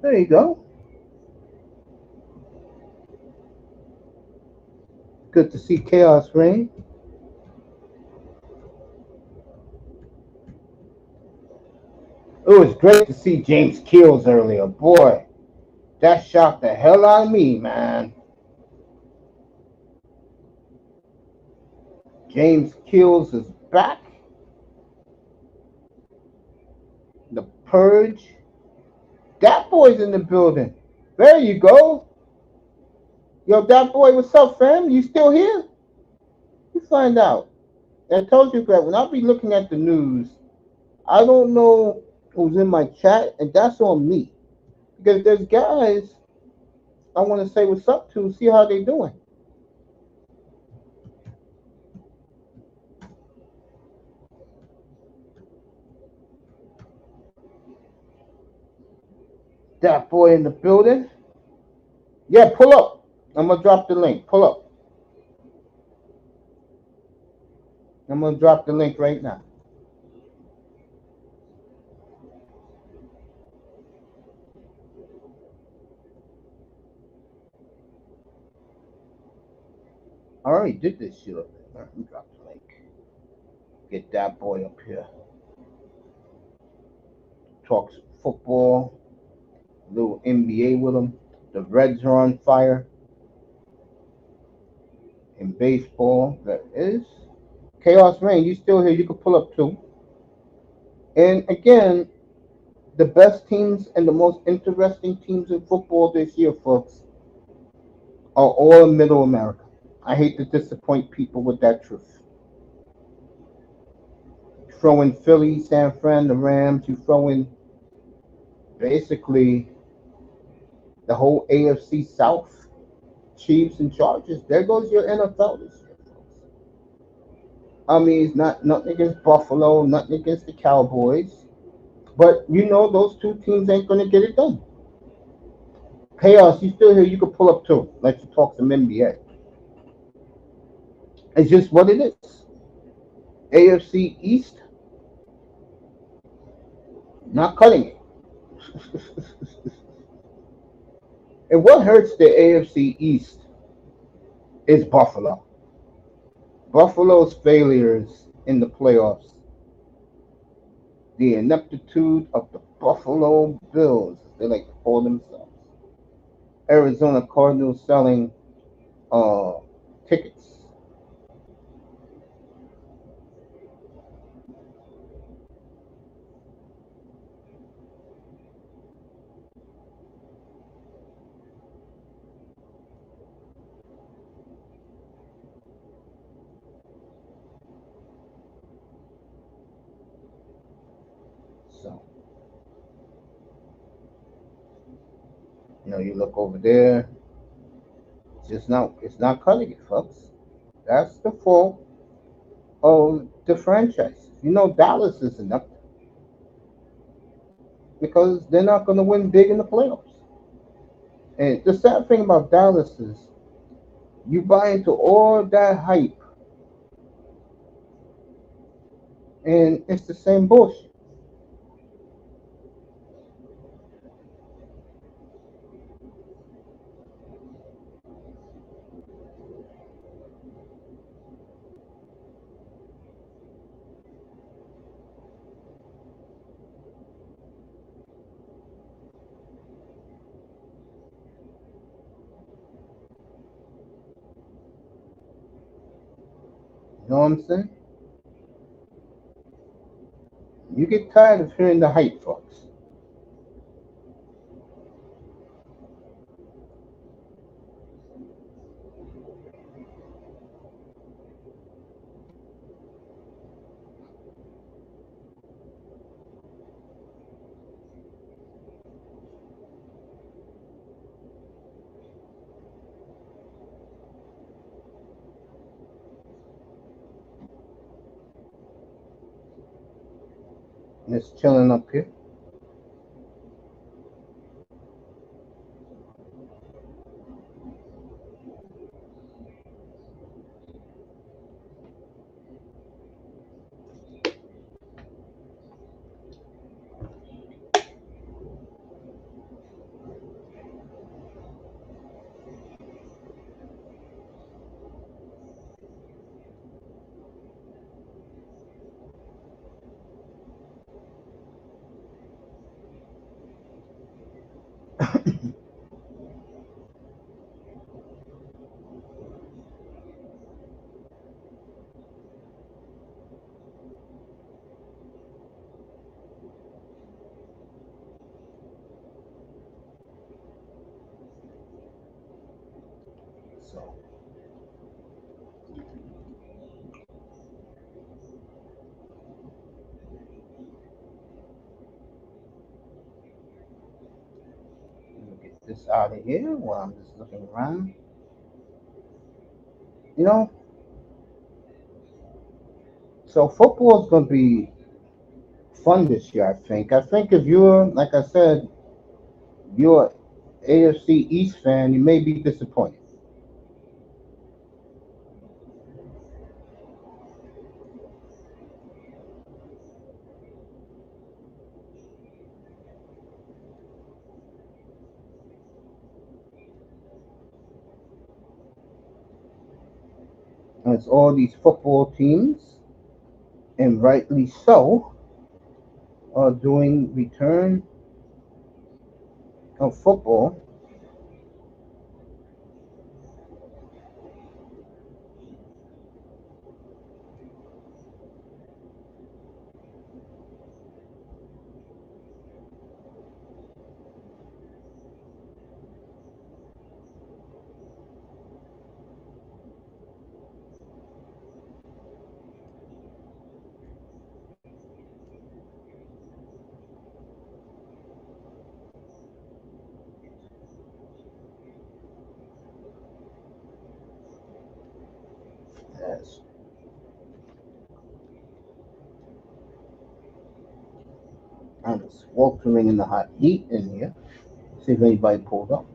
There you go. Good to see Chaos Rain. It was great to see James Keels earlier. Boy, that shocked the hell out of me, man. James Keels is back. The Purge. Dat Boy's in the building. There you go. Yo, Dat Boy, what's up, fam? You still here? You find out. I told you that when I be looking at the news, I don't know who's in my chat, and that's on me. Because there's guys I want to say what's up to, see how they doing. Dat Boy in the building. Yeah, pull up. I'm gonna drop the link. Pull up. I'm gonna drop the link right now. I already did this shit up there. Let me drop the link. Get Dat Boy up here. Talks football, a little NBA with him. The Reds are on fire. In baseball, that is. Chaos Rain, you still here? You can pull up too. And again, the best teams and the most interesting teams in football this year, folks, are all in Middle America. I hate to disappoint people with that truth. You throw in Philly, San Fran, the Rams. You throw in basically the whole AFC South, Chiefs and Chargers. There goes your NFL this year, folks. I mean, it's not nothing against Buffalo, nothing against the Cowboys, but you know those two teams ain't gonna get it done. Chaos, you still here? You can pull up too. Let you talk some NBA. It's just what it is. AFC East, not cutting it. And what hurts the AFC East is Buffalo. Buffalo's failures in the playoffs, the ineptitude of the Buffalo Bills, they like to call themselves. Arizona Cardinals selling uh, tickets. So, you look over there, it's not cutting it, folks. That's the fault of the franchise. Dallas isn't up because they're not going to win big in the playoffs. And the sad thing about Dallas is you buy into all that hype, and it's the same bullshit. You know what I'm saying? You get tired of hearing the hype, folks. And it's chilling up here. So let me get this out of here while I'm just looking around. You know, so football is going to be fun this year. I think. I think if you're, like I said, you're AFC East fan, you may be disappointed. And it's all these football teams, and rightly so, are doing return of football. Yes. I'm just sweltering in the hot heat in here. See if anybody pulled up.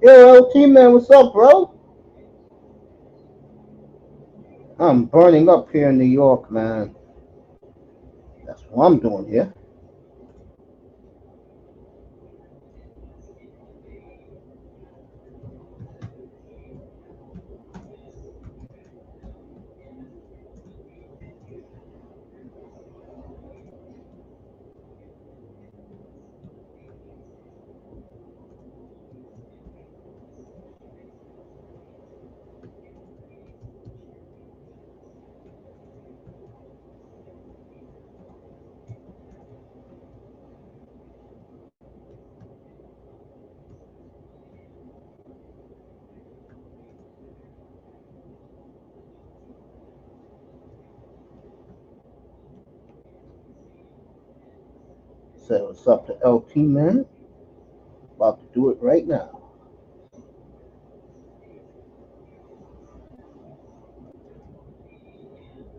Yo, T man, what's up, bro? I'm burning up here in New York, man. That's what I'm doing here. Say what's up to LT, man. About to do it right now.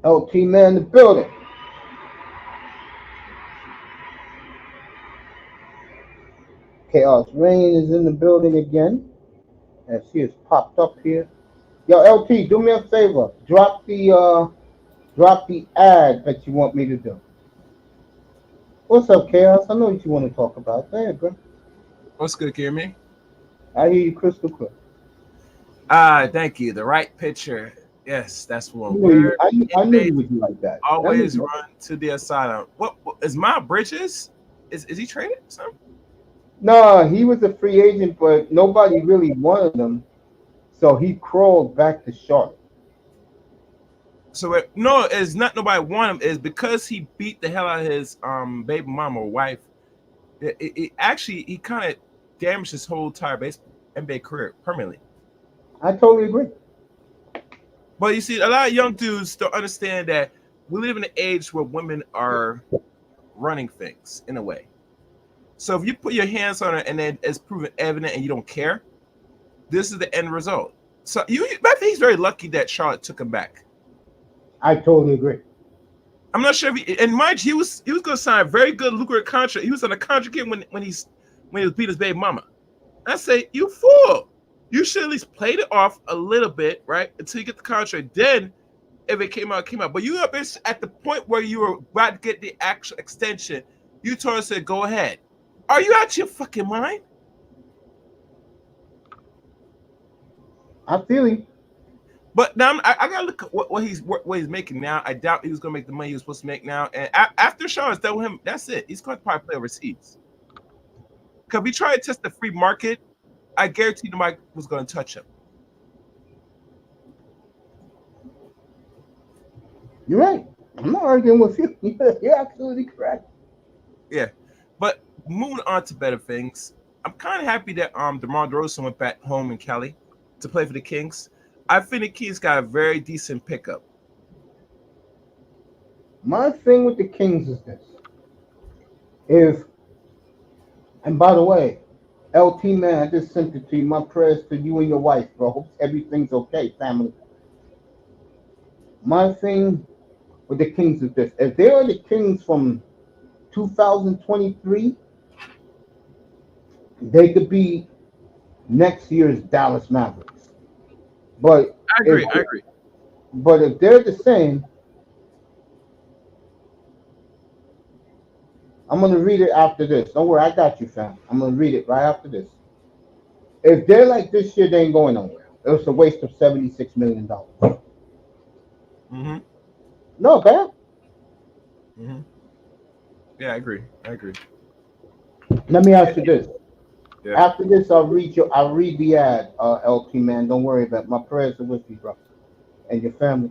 LT, man, in the building. Chaos Rain is in the building again. And she has popped up here. Yo, LT, do me a favor. Drop the ad that you want me to do. What's up, Chaos? I know what you want to talk about. Go ahead, bro. What's good, hear me? I hear you crystal clear. Thank you. The right picture. Yes, that's one You, word. I knew you Inmates would do like that. always run to the asylum. What is my Bridges? Is he traded? Son? No, he was a free agent, but nobody really wanted him, so he crawled back to Charlotte. So no, it's not nobody want him. Is because he beat the hell out of his baby mama or wife. It actually he kind of damaged his whole entire baseball NBA career permanently. I totally agree. But you see, a lot of young dudes don't understand that we live in an age where women are running things in a way. So if you put your hands on it and then it's proven evident and you don't care, this is the end result. So I think he's very lucky that Charlotte took him back. I totally agree. I'm not sure if and mind you, he was going to sign a very good lucrative contract. He was on a contract when he was beat his baby mama. I say, you fool! You should at least played it off a little bit, right, until you get the contract. Then, if it came out, it came out. But you up at the point where you were about to get the actual extension. You told us to go ahead. Are you out your fucking mind? I feel you. But now I gotta look at what he's making now. I doubt he was gonna make the money he was supposed to make now. And after Shaw is done with him, that's it. He's going to probably play overseas. Because we try to test the free market, I guarantee nobody was going to touch him. You're right. I'm not arguing with you. You're absolutely correct. Yeah, but moving on to better things. I'm kind of happy that DeMar DeRozan went back home in Cali to play for the Kings. I think the Kings got a very decent pickup. My thing with the Kings is this: if, and by the way, LT man, I just sent it to you. My prayers to you and your wife, bro. Hope everything's okay, family. My thing with the Kings is this: if they are the Kings from 2023, they could be next year's Dallas Mavericks. But I if agree. I agree. but if they're the same, I'm gonna read it after this. Don't worry, I got you, fam. I'm gonna read it right after this. If they're like this year, they ain't going nowhere. It was a waste of $76 million. Mm-hmm. No, fam. Mm-hmm. Yeah, I agree. I agree. Let me ask you this. Yeah. After this, I'll read the ad, LP man. Don't worry about it. My prayers are with you, bro, and your family.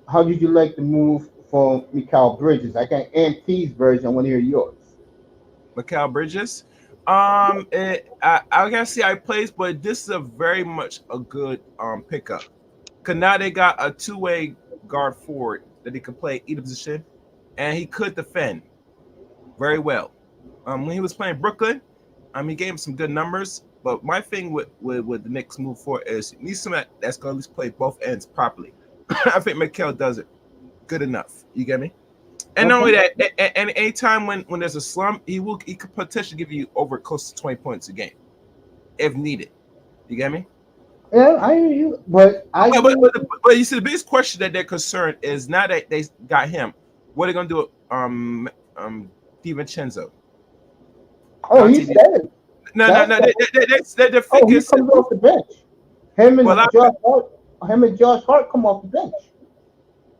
How did you like the move for Mikal Bridges? I got Aunt T's version. I want to hear yours. Mikal Bridges. I gotta see how he plays, but this is a very much a good pickup. Cause now they got a two-way guard forward that he could play either position, and he could defend very well. When he was playing Brooklyn, he gave him some good numbers. But my thing with the Knicks move forward is you need someone that's gonna at least play both ends properly. I think Mikal does it good enough. You get me? And not only Okay. that, and anytime when there's a slump, he could potentially give you over close to 20 points a game if needed. You get me? Yeah, I hear you, but I But, but, think but, but you see, the biggest question that they're concerned is now that they got him, what are they gonna do with DiVincenzo? oh, he Dante, said it. no. They're Oh, thinking he comes simple. off the bench. Well, Him and Josh Hart come off the bench.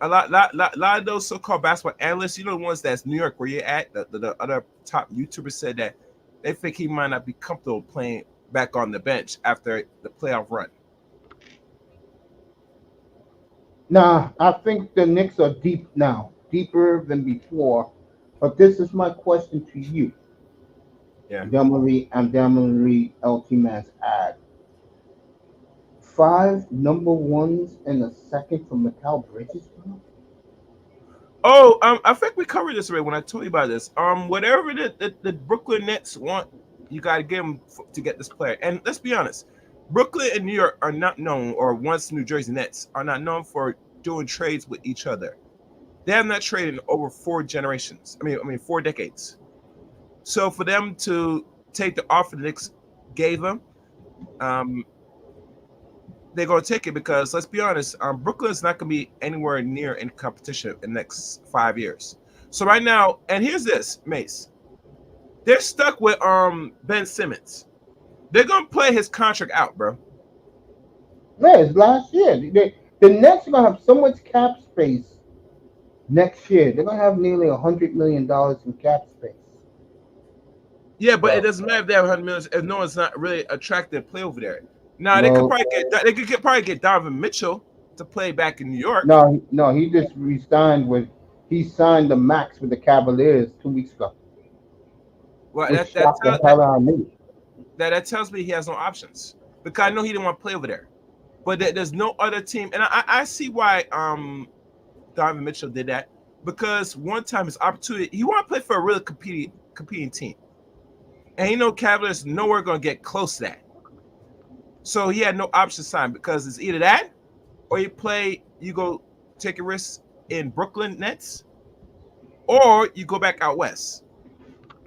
a lot of those so-called basketball analysts, the ones that's New York where you're at, the other top YouTubers said that they think he might not be comfortable playing back on the bench after the playoff run. Nah, I think the Knicks are deep now, deeper than before. But this is my question to you. Yeah. I'm gonna read LT Man's ad. 5 number 1s and a second for Mikal Bridges, bro. Oh, I think we covered this already when I told you about this. Whatever the Brooklyn Nets want, you got to give them to get this player. And let's be honest, Brooklyn and New York are not known, or once New Jersey Nets are not known for doing trades with each other. They have not traded in over 4 generations. I mean 4 decades. So for them to take the offer the Knicks gave them, um, they're going to take it because let's be honest, Brooklyn's not going to be anywhere near in competition in the next 5 years. So right now, and here's this, Mace, they're stuck with Ben Simmons. They're going to play his contract out, bro. Yeah, it's last year. The Nets are gonna have so much cap space next year. They're gonna have nearly $100 million in cap space. Yeah, but it Bro, doesn't matter if they have 100 million if no one's not really attracted to play over there. Now no, they could probably get Donovan Mitchell to play back in New York. no. He just re-signed with. He signed the max with the Cavaliers 2 weeks ago, Well, which shocked the hell out of me. that tells me he has no options because I know he didn't want to play over there. But there's no other team, and I see why Donovan Mitchell did that because one time his opportunity he wanted to play for a really competing team, and he know Cavaliers nowhere going to get close to that. So he had no option to sign because it's either that or you go take a risk in Brooklyn Nets, or you go back out west,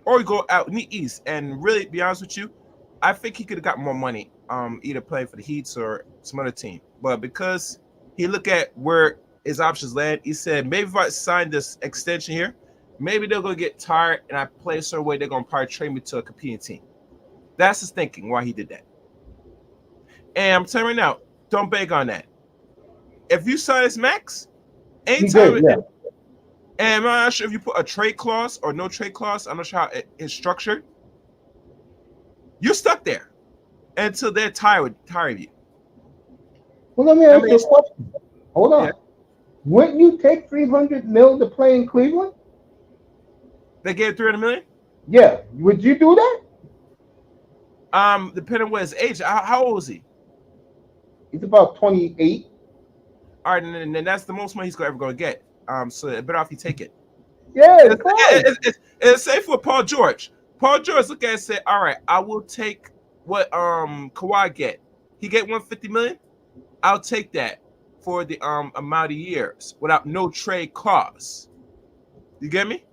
or you go out in the east. And really, be honest with you, I think he could have got more money, either playing for the Heats or some other team. But because he looked at where his options land, he said maybe if I sign this extension here, maybe they're gonna get tired and I play a certain way, they're gonna probably trade me to a competing team. That's his thinking why he did that. And I'm telling you right now, don't beg on that. If you sign his max, He anytime, did, yeah. and I'm not sure if you put a trade clause or no trade clause, I'm not sure how it is structured. You're stuck there until they're tired of you. Well, let me I ask mean, you a question. Hold yeah, on. Wouldn't you take 300 mil to play in Cleveland? they gave 300 million. Yeah, would you do that? Depending on what his age. How old is he? It's about 28. All right, and then that's the most money he's ever going to get. So it better off you take it. Yeah, It's, it's fine. it's safe for Paul George. Paul George look at it and say, all right, I will take what Kawhi get. He get 150 million. I'll take that for the amount of years without no trade clause. You get me?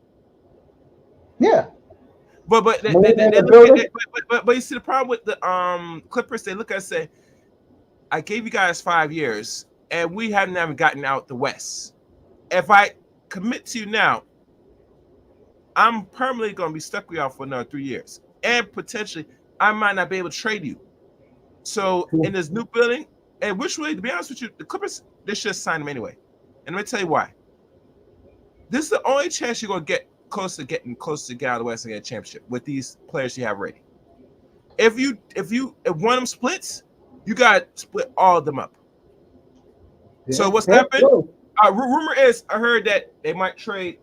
Yeah. But Money in they the look at building? it, but you see the problem with the Clippers. They look at it and say, I gave you guys 5 years and we haven't even gotten out the West. If I commit to you now, I'm permanently going to be stuck with y'all for another 3 years, and potentially I might not be able to trade you. So in this new building, and which way, to be honest with you, the Clippers, they should sign him anyway. And let me tell you why. This is the only chance you're going to get close to getting close to get out of the West and get a championship with these players you have ready. If one of them splits, you got to split all of them up. Yeah, So what's that's happened? true. Rumor is I heard that they might trade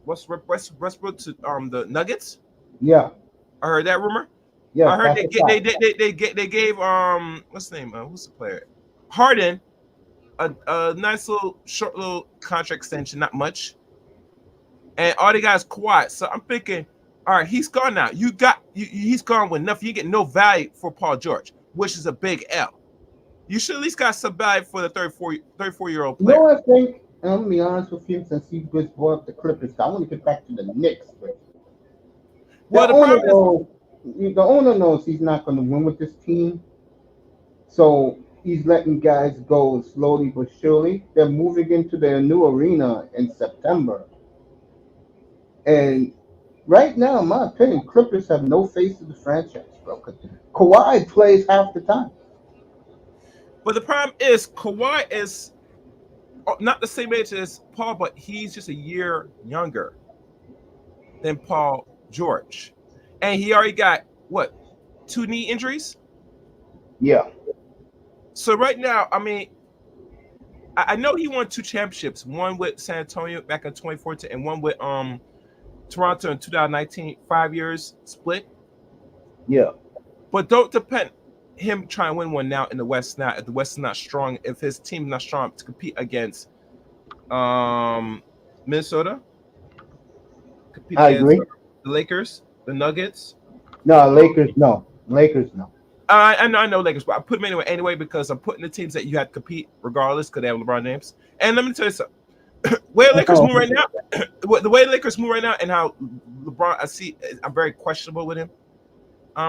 Westbrook to the Nuggets. Yeah. I heard that rumor. I Yes, heard that's a fact. they gave what's the name? Who's the player? Harden a nice little short little contract extension, not much. And all they got is Kawhi. So I'm thinking, all right, he's gone now. He's gone with nothing. You get no value for Paul George, which is a big L. You should at least got some value for the 34-year-old You know player. what I think? And I'm gonna be honest with you, since he just brought up the Clippers, I want to get back to the Knicks. But Well, the problem is, the owner knows he's not going to win with this team, so he's letting guys go slowly but surely. They're moving into their new arena in September, and right now, in my opinion, Clippers have no face to the franchise, bro. 'Cause Kawhi plays half the time. Kawhi is not the same age as Paul, but he's just a year younger than Paul George, and he already got what 2 knee injuries. Yeah, So right now, I mean, I know he won 2 championships, one with San Antonio back in 2014, and one with Toronto in 2019. 5 years split, yeah. but don't depend him trying to win one now in the West. Now, if the West is not strong, if his team is not strong to compete against Minnesota, compete I against agree. the Lakers, the Nuggets. No, Lakers, no. Lakers, no. I know Lakers, but I put them anyway because I'm putting the teams that you have to compete regardless because they have LeBron James. And let me tell you something. Where Lakers move right now, the way Lakers move right now, and how LeBron, I'm very questionable with him.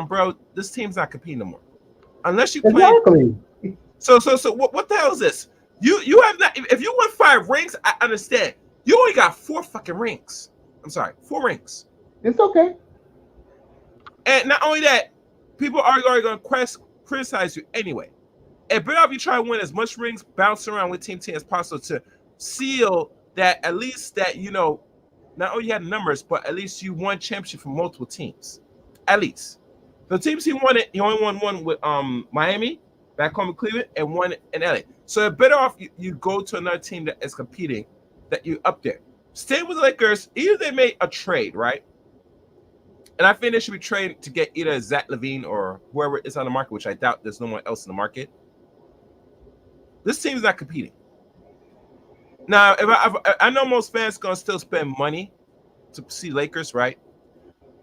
Bro, this team's not competing no more unless you play. Exactly. So what the hell is this? You have not. If you won 5 rings, I understand. You only got 4 fucking rings. I'm sorry, 4 rings. It's okay. And not only that, people are going to criticize you anyway. It better if you try to win as much rings, bounce around with Team 10 as possible to seal that at least that not only you had numbers, but at least you won championship from multiple teams. At least the teams he won it, he only won one with Miami, back home in Cleveland, and one in LA. So it better off you go to another team that is competing, that you up there. Stay with the Lakers. Either they made a trade, right? And I think they should be trading to get either Zach LaVine or whoever is on the market, which I doubt there's no one else in the market. This team's not competing. Now, I know most fans gonna still spend money to see Lakers, right?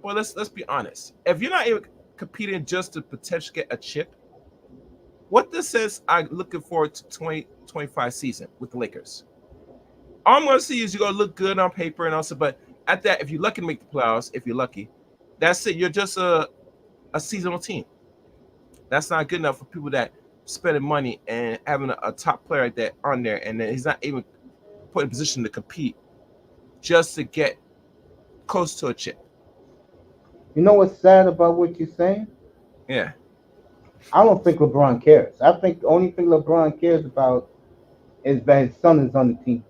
Well, let's be honest. If you're not even competing just to potentially get a chip, what this says, I'm looking forward to 2025 season with the Lakers. All I'm gonna see is you're gonna look good on paper and also, but at that, if you're lucky to make the playoffs, if you're lucky, that's it. You're just a seasonal team. That's not good enough for people that spending money and having a top player like that on there, and then he's not even put in position to compete just to get close to a chip. You know what's sad about what you're saying? Yeah. I don't think LeBron cares. I think the only thing LeBron cares about is that his son is on the team.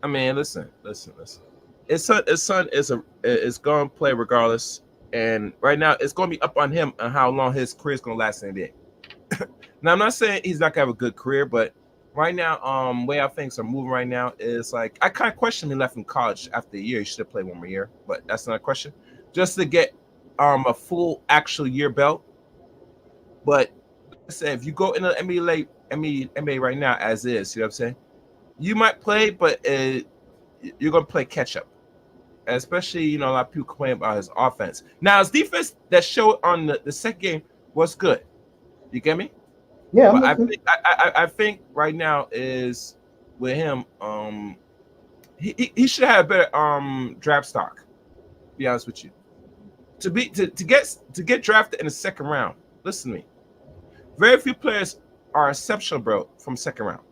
I mean, listen. His son is going to play regardless, and right now it's going to be up on him on how long his career is going to last in the NBA. Now, I'm not saying he's not going to have a good career, but right now, way how things are moving right now is like I kind of question him left in college after a year. He should have played one more year, but that's not a question. just to get a full actual year belt. But like I said, if you go in the NBA right now as is, you know what I'm saying? You might play, but you're gonna play catch up. Especially, a lot of people complain about his offense. Now his defense that showed on the second game was good. You get me? Yeah, I'm But listening. I think right now is with him, he should have a better draft stock. To be honest with you, to get drafted in the second round. Listen to me. Very few players are exceptional, bro, from second round.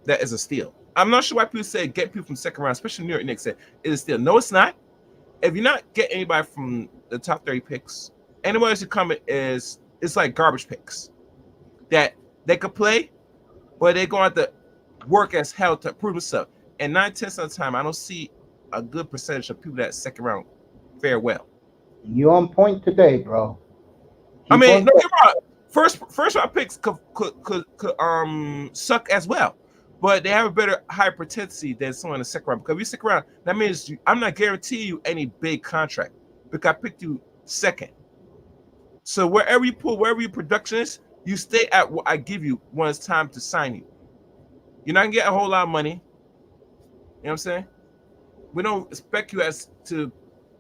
That is a steal. I'm not sure why people say get people from second round, especially New York Knicks say it is a steal. No, it's not. If you're not getting anybody from the top 30 picks, anybody else who come is it's like garbage picks that they could play, but they're going to have to work as hell to prove themselves. And 9/10 of the time, I don't see a good percentage of people that second round fare well. You on point today, bro. I Keep mean, on. don't get me wrong. First round picks could suck as well, but they have a better high potency than someone in the second round. Because if you second round, that means I'm not guaranteeing you any big contract because I picked you second. So wherever your production is, you stay at what I give you when it's time to sign you. You're not gonna get a whole lot of money. You know what I'm saying? We don't expect you as to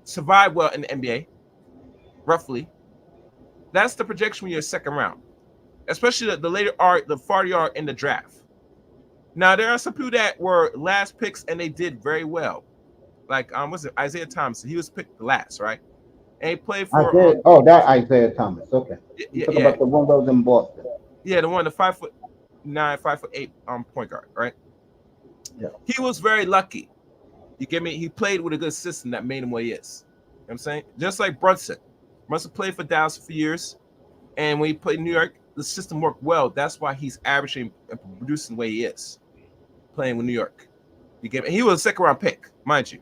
survive well in the NBA, roughly. That's the projection when you're second round, especially the later art, the farther you are in the draft. Now there are some people that were last picks and they did very well. Like was it Isaiah Thomas? He was picked last, right? And he played for Isaiah. Oh, that Isaiah Thomas. Okay. You yeah, talk yeah, about the one that was in Boston. yeah, the one, the 5'9", 5'8" point guard, right? Yeah. He was very lucky. You get me? He played with a good system that made him what he is. You know what I'm saying? Just like Brunson. Brunson played for Dallas for years. And when he played in New York, the system worked well. That's why he's averaging and producing the way he is, playing with New York. You get me? He was a second round pick, mind you.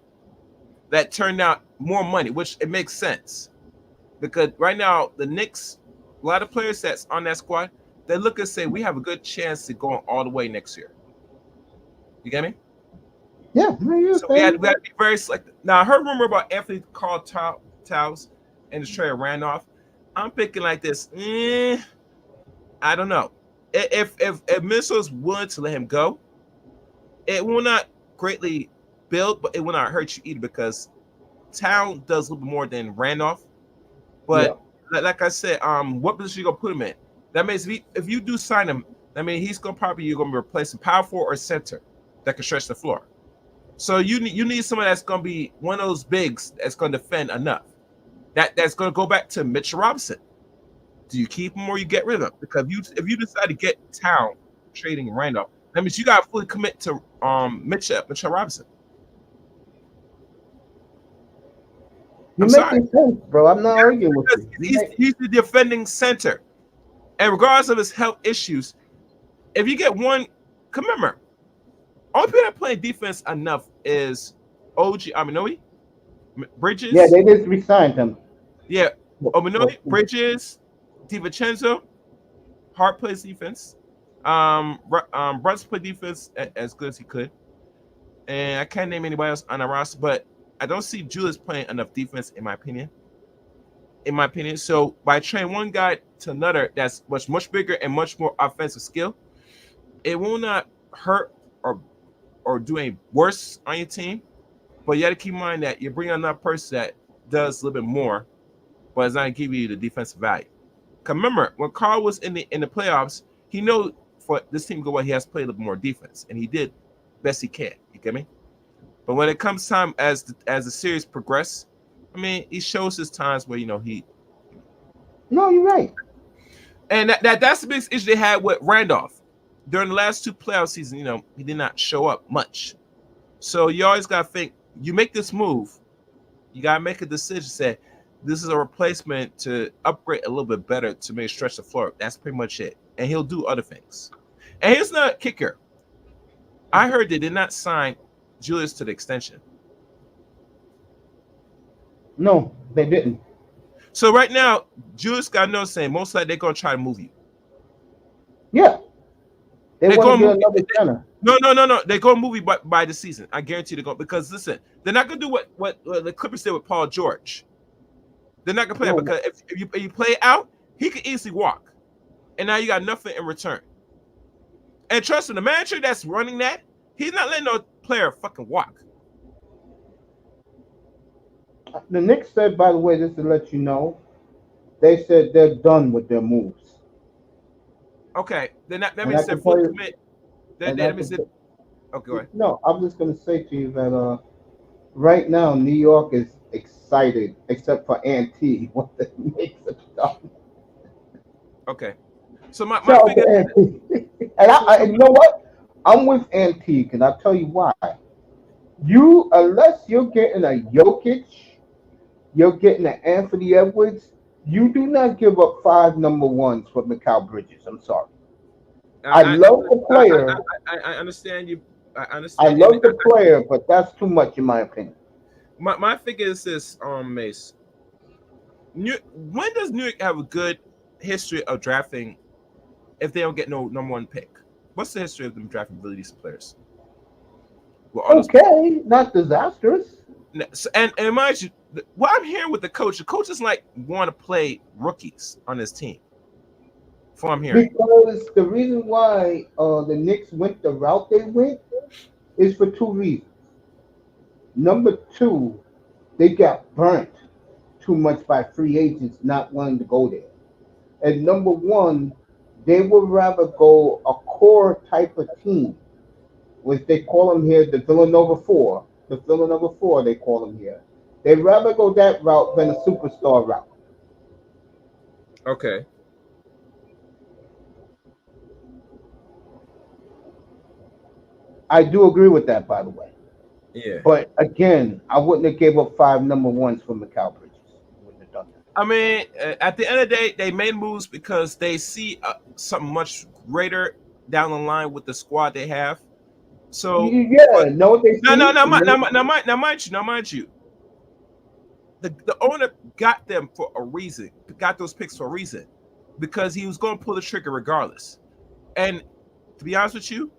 That turned out more money, which it makes sense. Because right now, the Knicks, a lot of players that's on that squad, they look and say, we have a good chance to go all the way next year. You get me? Yeah. So we had to be very selective. Now, I heard a rumor about Anthony Carl Towns and the trade Randolph. I'm thinking like this. I don't know. If Minnesota's willing to let him go, it will not greatly build, but it will not hurt you either because Town does a little bit more than Randolph. But like I said, what position you gonna put him in? That means if you do sign him, I mean you're gonna be replacing power forward or center that can stretch the floor. So you need someone that's gonna be one of those bigs that's gonna defend enough. That's gonna go back to Mitchell Robinson. Do you keep him or you get rid of him? Because if you decide to get Town trading Randolph, that means you gotta fully commit to Mitchell Robinson. You're making sense, bro. I'm not arguing with you. He's the defending center. And regardless of his health issues, if you get one, remember, only people that play defense enough is OG Anunoby, Bridges. Yeah, they just resigned him. Yeah, Anunoby, Bridges, DiVincenzo, Hart plays defense. Brunson played defense as good as he could. And I can't name anybody else on our roster, but I don't see Julius playing enough defense, in my opinion. So by trading one guy to another that's much bigger and much more offensive skill, it will not hurt or do any worse on your team. But you got to keep in mind that you're bringing another person that does a little bit more, but it's not going to give you the defensive value. Because remember, when Carl was in the playoffs, he knew for this team to go well, he has to play a little bit more defense, and he did best he can. You get me? But when it comes time as the series progress, I mean, he shows his times where he. No, you're right. And that's the biggest issue they had with Randolph during the last two playoff seasons. He did not show up much. So you always got to think. You make this move, you got to make a decision. Say this is a replacement to upgrade a little bit better to maybe stretch the floor. That's pretty much it. And he'll do other things. And here's the kicker. I heard they did not sign Julius to the extension. No, they didn't. So right now, Julius got no saying most likely they're gonna try to move you. Yeah. They want to get another center. No. They're gonna move you by the season. I guarantee they're going because listen, they're not gonna do what the Clippers did with Paul George. They're not gonna play it because if you play it out, he could easily walk, and now you got nothing in return. And trust me, the manager that's running that, he's not letting no player fucking walk. The Knicks said, by the way, just to let you know, they said they're done with their moves. Okay, then that And means I they're can full tell you, commit. and That I means can that. Okay, go ahead. no, I'm just gonna say to you that right now New York is excited, except for Auntie, what the Knicks have done. Okay, so my Shout out figure. to Antique. And you know what? I'm with Antique, and I'll tell you why. Unless you're getting a Jokic, you're getting an Anthony Edwards, you do not give up 5 number 1s for Mikal Bridges. I'm sorry. I I love the player. I understand you. I I understand. And love the player, but that's too much in my opinion. my figure is this, Mace. When does New York have a good history of drafting if they don't get no number 1 pick? What's the history of them drafting really decent players? Well, Okay, not disastrous. and mind you, what I'm hearing with the coach is like want to play rookies on his team. From what I'm hearing, Because the reason why the Knicks went the route they went is for 2 reasons. Number two, they got burnt too much by free agents not wanting to go there. And number one, they would rather go a core type of team, which they call them here the Villanova Four. The Villanova Four, they call them here. They'd rather go that route than a superstar route. okay, I do agree with that, by the way. yeah. But again, I wouldn't have gave up 5 number 1s for Mikal Bridges. Wouldn't have done that. I mean, at the end of the day, they made moves because they see something much greater down the line with the squad they have. So, Yeah, but know what they no, no, see? no, mind you, the owner got them for a reason, got those picks for a reason, because he was going to pull the trigger regardless. And to be honest with you,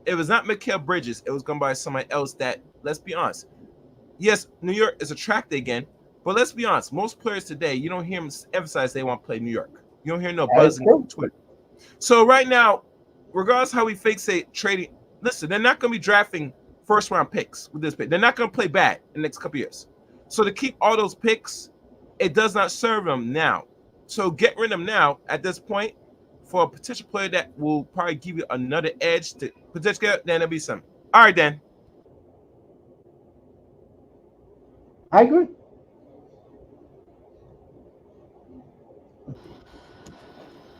it was not Mikal Bridges. It was going by somebody else that, let's be honest. Yes, New York is attracted again, but let's be honest. Most players today, you don't hear them emphasize they want to play New York. You don't hear no buzzing on Twitter. So right now, regardless how we fixate trading, listen, they're not going to be drafting first-round picks with this pick. They're not going to play bad in the next couple years. So to keep all those picks, it does not serve them now. So get rid of them now at this point for a potential player that will probably give you another edge to potentially get, then it'll be some. All right, then. I agree.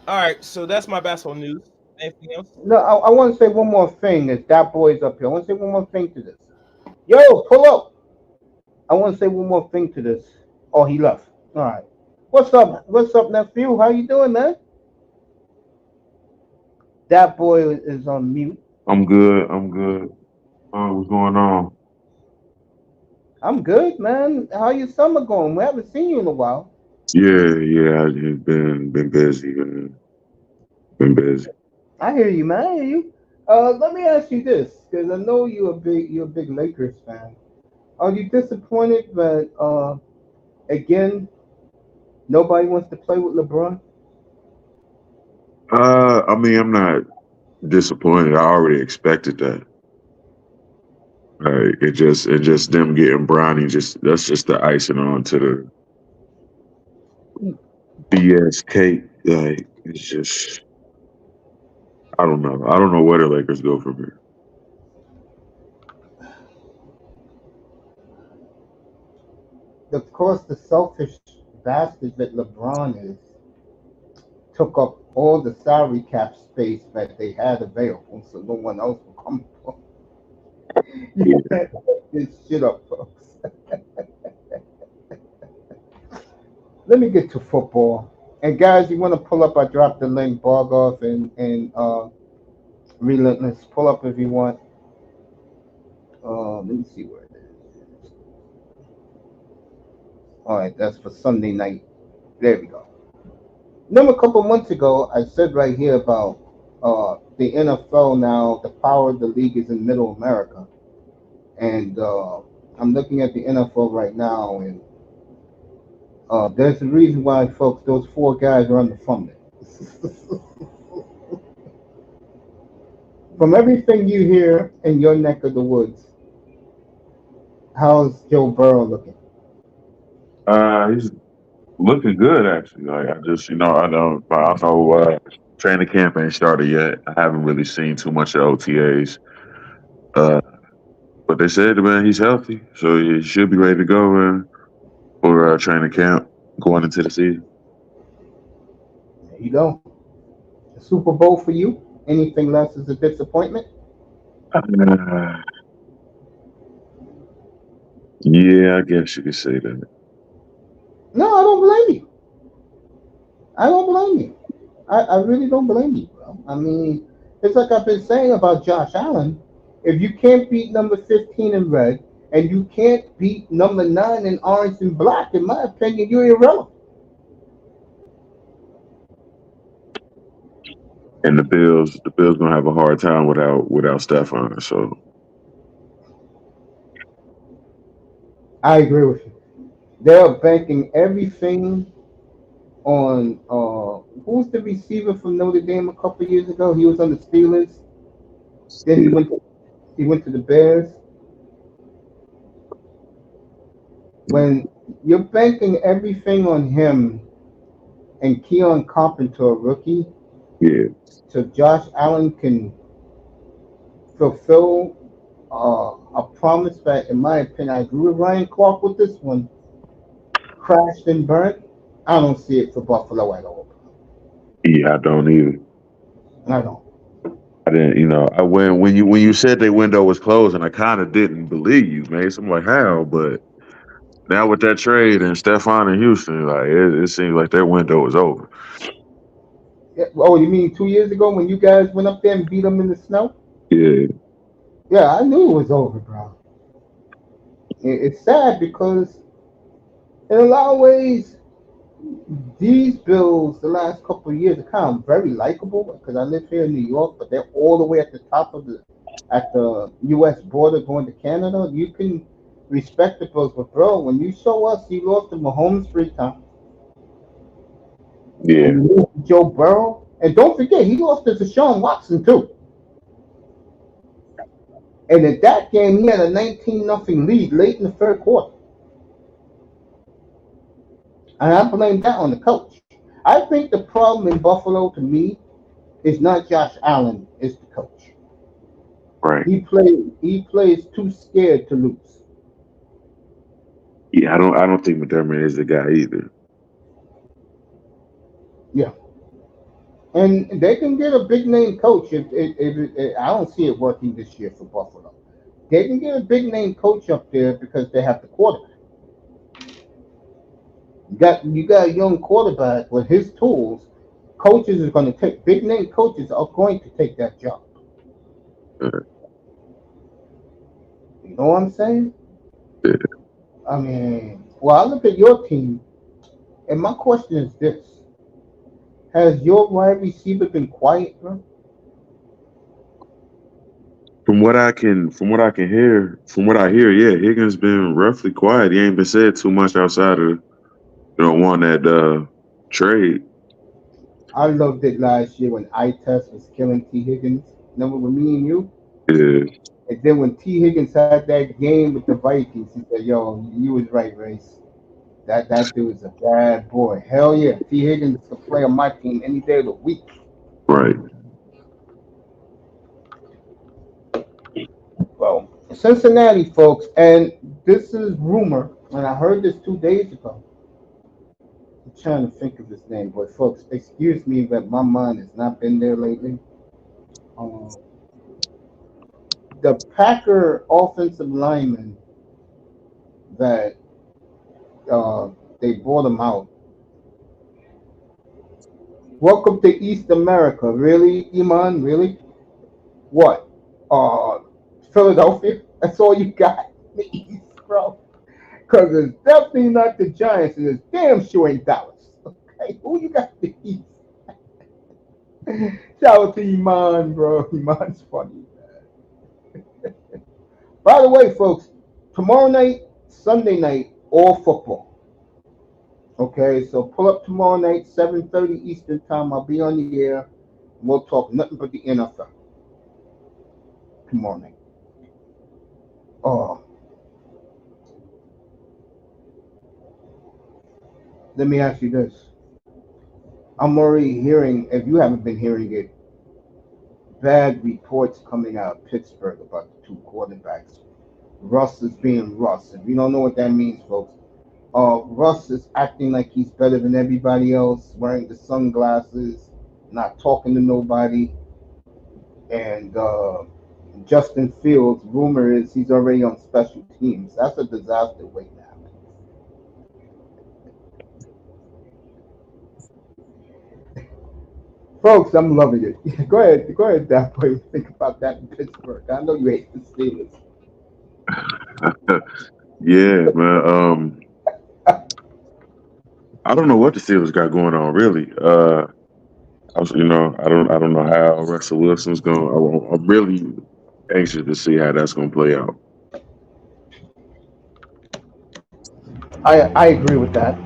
All right, so that's my basketball news. Anything else? No, I want to say one more thing. As that boy's up here, I want to say one more thing to this. Yo, pull up. I want to say one more thing to this. Oh, he left. All right. What's up? What's up, nephew? How you doing, man? That boy is on mute. I'm good. I'm good. What's going on? I'm good, man. How your summer going? We haven't seen you in a while. Yeah. I just been busy, man. Been busy. I hear you, man. I hear you. Let me ask you this, because I know you're a big Lakers fan. Are you disappointed that again nobody wants to play with LeBron? I mean, I'm not disappointed. I already expected that. It just them getting Bronny. That's just the icing on to the BS cake. Like it's just, I don't know. I don't know where the Lakers go from here. Of course, the selfish bastard that LeBron is took up all the salary cap space that they had available, so no one else will come. You Yeah. can't fuck this shit up, folks. Let me get to football. And guys, you want to pull up? I dropped the link. Bargoff and Relentless. Pull up if you want. Let me see where it is. All right, that's for Sunday night. There we go. Remember a couple months ago, I said right here about the NFL now, the power of the league is in Middle America. And I'm looking at the NFL right now, and There's a reason why, folks, those four guys are underfunded. From everything you hear in your neck of the woods, how's Joe Burrow looking? He's looking good actually. Like I just, I know training camp ain't started yet. I haven't really seen too much of OTAs. Uh, but they said, man, he's healthy, so he should be ready to go for training camp going into the season. There you go. A Super Bowl for you? Anything less is a disappointment? Uh, yeah, I guess you could say that. No, I don't blame you. I don't blame you. I really don't blame you, bro. I mean, it's like I've been saying about Josh Allen. If you can't beat number 15 in red and you can't beat number 9 in orange and black, in my opinion, you're irrelevant. And the Bills gonna have a hard time without Stephon. So I agree with you. They're banking everything on who's the receiver from Notre Dame a couple years ago? He was on the Steelers. Then he went to the Bears. When you're banking everything on him and Keon Carpenter, a rookie, yeah, so Josh Allen can fulfill a promise that, in my opinion, I agree with Ryan Clark with this one, crashed and burnt. I don't see it for Buffalo at all. I don't either. I don't. I didn't, I when you said their window was closing, I kind of didn't believe you, man. So I'm like, how? But now with that trade and Stephon in Houston, like it seems like their window is over. Yeah, oh, you mean 2 years ago when you guys went up there and beat them in the snow? Yeah, Yeah, I knew it was over, bro. It's sad because, in a lot of ways, these Bills, the last couple of years, are kind of very likable because I live here in New York, but they're all the way at the top of at the U.S. border going to Canada. You can respect the Bills, but bro, when you show us you lost to Mahomes 3 times yeah, and you lost to Joe Burrow, and don't forget he lost to Deshaun Watson too. And in that game, he had a 19-0 lead late in the third quarter, and I blame that on the coach. I think the problem in Buffalo, to me, is not Josh Allen, it's the coach. right. He plays too scared to lose. Yeah, I don't think McDermott is the guy either. Yeah, and they can get a big name coach. If I don't see it working this year for Buffalo. They can get a big name coach up there because they have the quarterback. You got a young quarterback with his tools. Coaches are going to take big name coaches are going to take that job. Uh, You know what I'm saying? yeah. I mean, well, I look at your team, and my question is this: has your wide receiver been quiet, bro? From what I hear, yeah, Higgins been roughly quiet. He ain't been said too much outside of one that trade. I loved it last year when Test was killing T. Higgins. Remember with me and you? Yeah, And then when T. Higgins had that game with the Vikings, he said, "Yo, you was right, Race. That dude's a bad boy. Hell yeah, T. Higgins can play on my team any day of the week." right. Well, Cincinnati, folks, and this is rumor, and I heard this 2 days ago. I'm trying to think of his name, but folks, excuse me that my mind has not been there lately. Um, the Packer offensive lineman that they bought him out. Welcome to East America, really, Iman? Really? What? Uh, Philadelphia? That's all you got in the East, bro. Because it's definitely not the Giants, and it's damn sure ain't Dallas. Okay, who you got in the East? Shout out to Iman, bro. Iman's funny. By the way, folks, tomorrow night, Sunday night, all football. Okay, so pull up tomorrow night, 7:30 Eastern time. I'll be on the air. We'll talk nothing but the NFL tomorrow night. Oh, let me ask you this. I'm already hearing, if you haven't been hearing it, bad reports coming out of Pittsburgh about the two quarterbacks. Russ is being Russ. If you don't know what that means, folks, Russ is acting like he's better than everybody else, wearing the sunglasses, not talking to nobody, and Justin Fields, rumor is he's already on special teams. That's a disaster waiting to happen. Folks, I'm loving it. Go ahead, that boy. Think about that in Pittsburgh. I know you hate the Steelers. Yeah, man. I don't know what the Steelers got going on, really. I don't know how Russell Wilson's going. I'm really anxious to see how that's going to play out. I agree with that.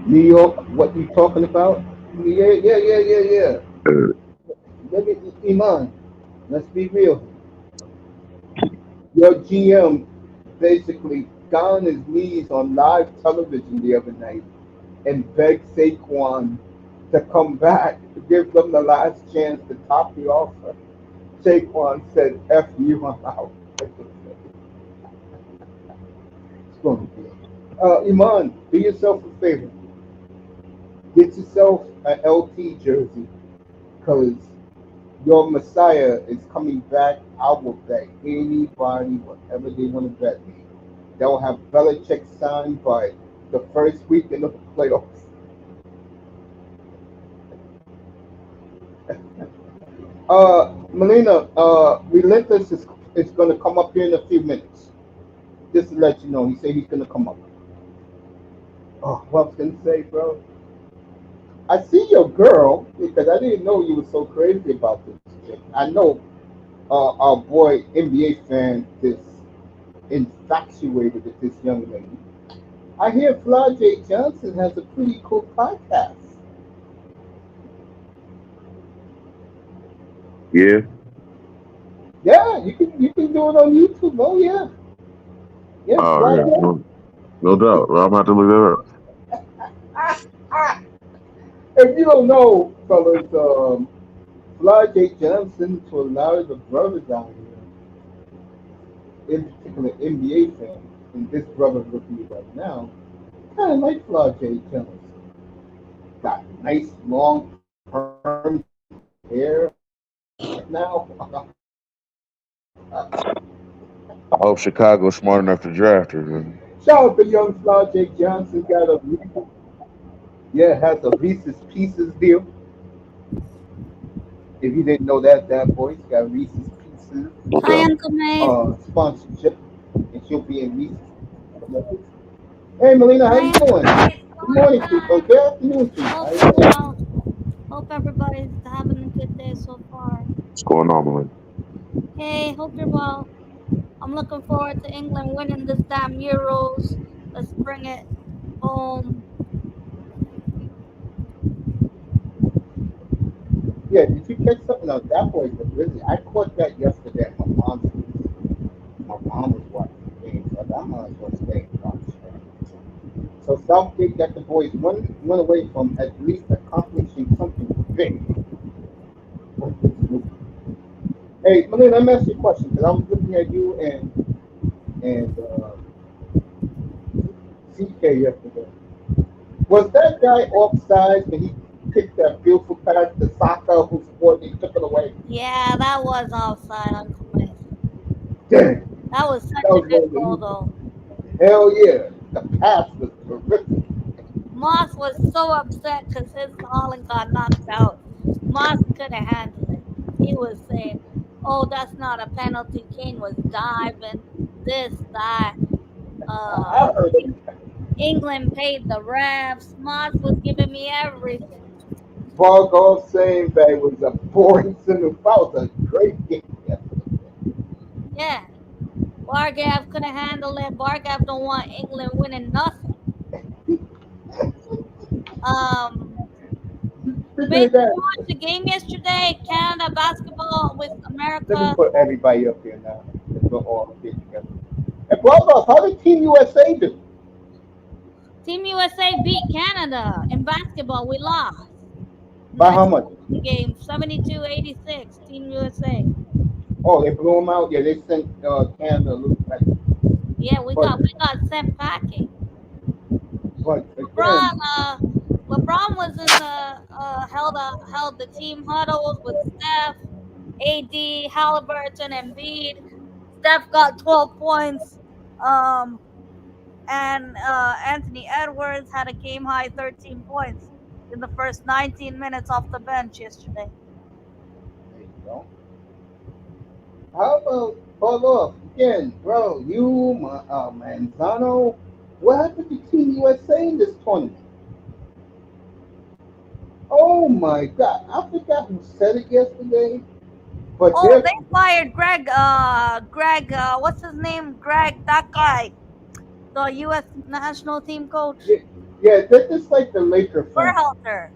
New York, what you talking about? Yeah. Uh, Look at Iman. Let's be real. Your GM basically got on his knees on live television the other night and begged Saquon to come back to give them the last chance to top the offer. Saquon said, F you, I'm out. It's going to be. Iman, do yourself a favor. Get yourself an LT jersey because your Messiah is coming back. I will bet anybody whatever they want to bet me. They'll have Belichick signed by the first week in the playoffs. Melina, Relentless is going to come up here in a few minutes. Just to let you know, he said he's going to come up. Oh, what I was going to say, bro. I see your girl because I didn't know you were so crazy about this chick. I know our boy NBA fan is infatuated with this young lady. I hear Fly J Johnson has a pretty cool podcast. yeah. Yeah, you can do it on YouTube. Oh yeah, yeah, Oh Fly yeah. J. No doubt. Well, I'm about to look that up. Ah, if you don't know, fellas, Fly J Johnson to a lot of the brothers out here, in particular NBA fans, and this brother with me right now, kind of like Fly J Johnson. Got nice long perm hair now. I hope Chicago's smart enough to draft her. Man. Shout out to young Fly J Johnson. Got a yeah, has a Reese's Pieces deal. If you didn't know that, that boy's got Reese's Pieces No Hi, doubt. Uncle May. sponsorship, and she'll be in Reese's. Commercials. Hey, Melina, how you Hi, doing? Uncle May. Good morning to you. Oh, good afternoon to you. How Hope you you're doing? well. Hope everybody's having a good day so far. What's going on, Melanie? Hey, hope you're well. I'm looking forward to England winning this damn Euros. Let's bring it home. Yeah, did you catch something else? That boy's a busy. I caught that yesterday at my mom's house. My mom was watching the game, so I might as well stay and watch that. So Southgate got the boys one away from at least accomplishing something big. Hey, Melina, let me ask you a question because I was looking at you and CK yesterday. Was that guy offside when he kicked that beautiful pass to Saka who scored and he took it away? Yeah, that was offside, Uncle May. Damn, That was such that a was good one of goal, the though. hell yeah. The pass was terrific. Moss was so upset because his Holland got knocked out. Moss couldn't handle it. He was saying, "Oh, that's not a penalty." Kane was diving, this, that. Uh, I heard him. England paid the refs. Moss was giving me everything. Vargol saying that it was a boring single foul. It was a great game. Yeah, Bargav couldn't handle it. Bargav don't want England winning nothing. Speaking Mitch, of did that, you watch the game yesterday? Canada basketball with let me America. put everybody up here now. Let's go all get together. And brother, how did Team USA do? Team USA beat Canada in basketball. We lost in the By how much? regulation game, 72-86. Team USA. Oh, they blew them out. Yeah, they sent Canada a little back. Yeah, we But got sent packing. but LeBron, again, LeBron was in the held the team huddles with Steph, AD, Halliburton, and Embiid. Steph got 12 points. Um, and Anthony Edwards had a game high 13 points in the first 19 minutes off the bench yesterday. there you go. How about hold off again, bro? You, Manzano. What happened to Team USA in this tournament? Oh my God, I forgot who said it yesterday, but Oh, they're they fired Greg. What's his name? Greg, that guy, the U.S. national team coach, yeah, yeah, this is like the Laker fan. Berhalter.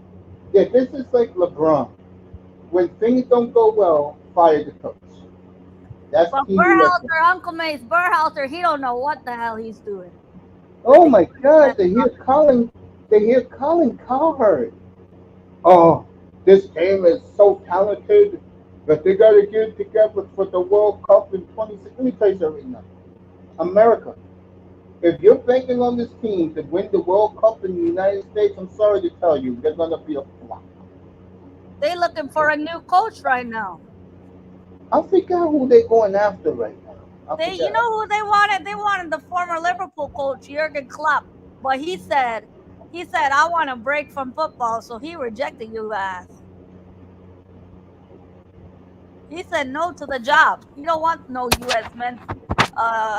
Yeah, this is like LeBron. When things don't go well, fire the coach. That's But Team USA. Berhalter, Uncle Mace Berhalter, he don't know what the hell he's doing with Oh the my U.S. God, they hear Colin Cowherd. Oh, this team is so talented that they got to get together for the World Cup in 26. Let me tell you something now. America, if you're banking on this team to win the World Cup in the United States, I'm sorry to tell you, they're going to be a flop. They looking for a new coach right now. I forgot who they're going after right now. I You forgot. know who they wanted? They wanted the former Liverpool coach Jurgen Klopp, but he said I want a break from football, so he rejected you guys. He said no to the job. He don't want no U.S. men's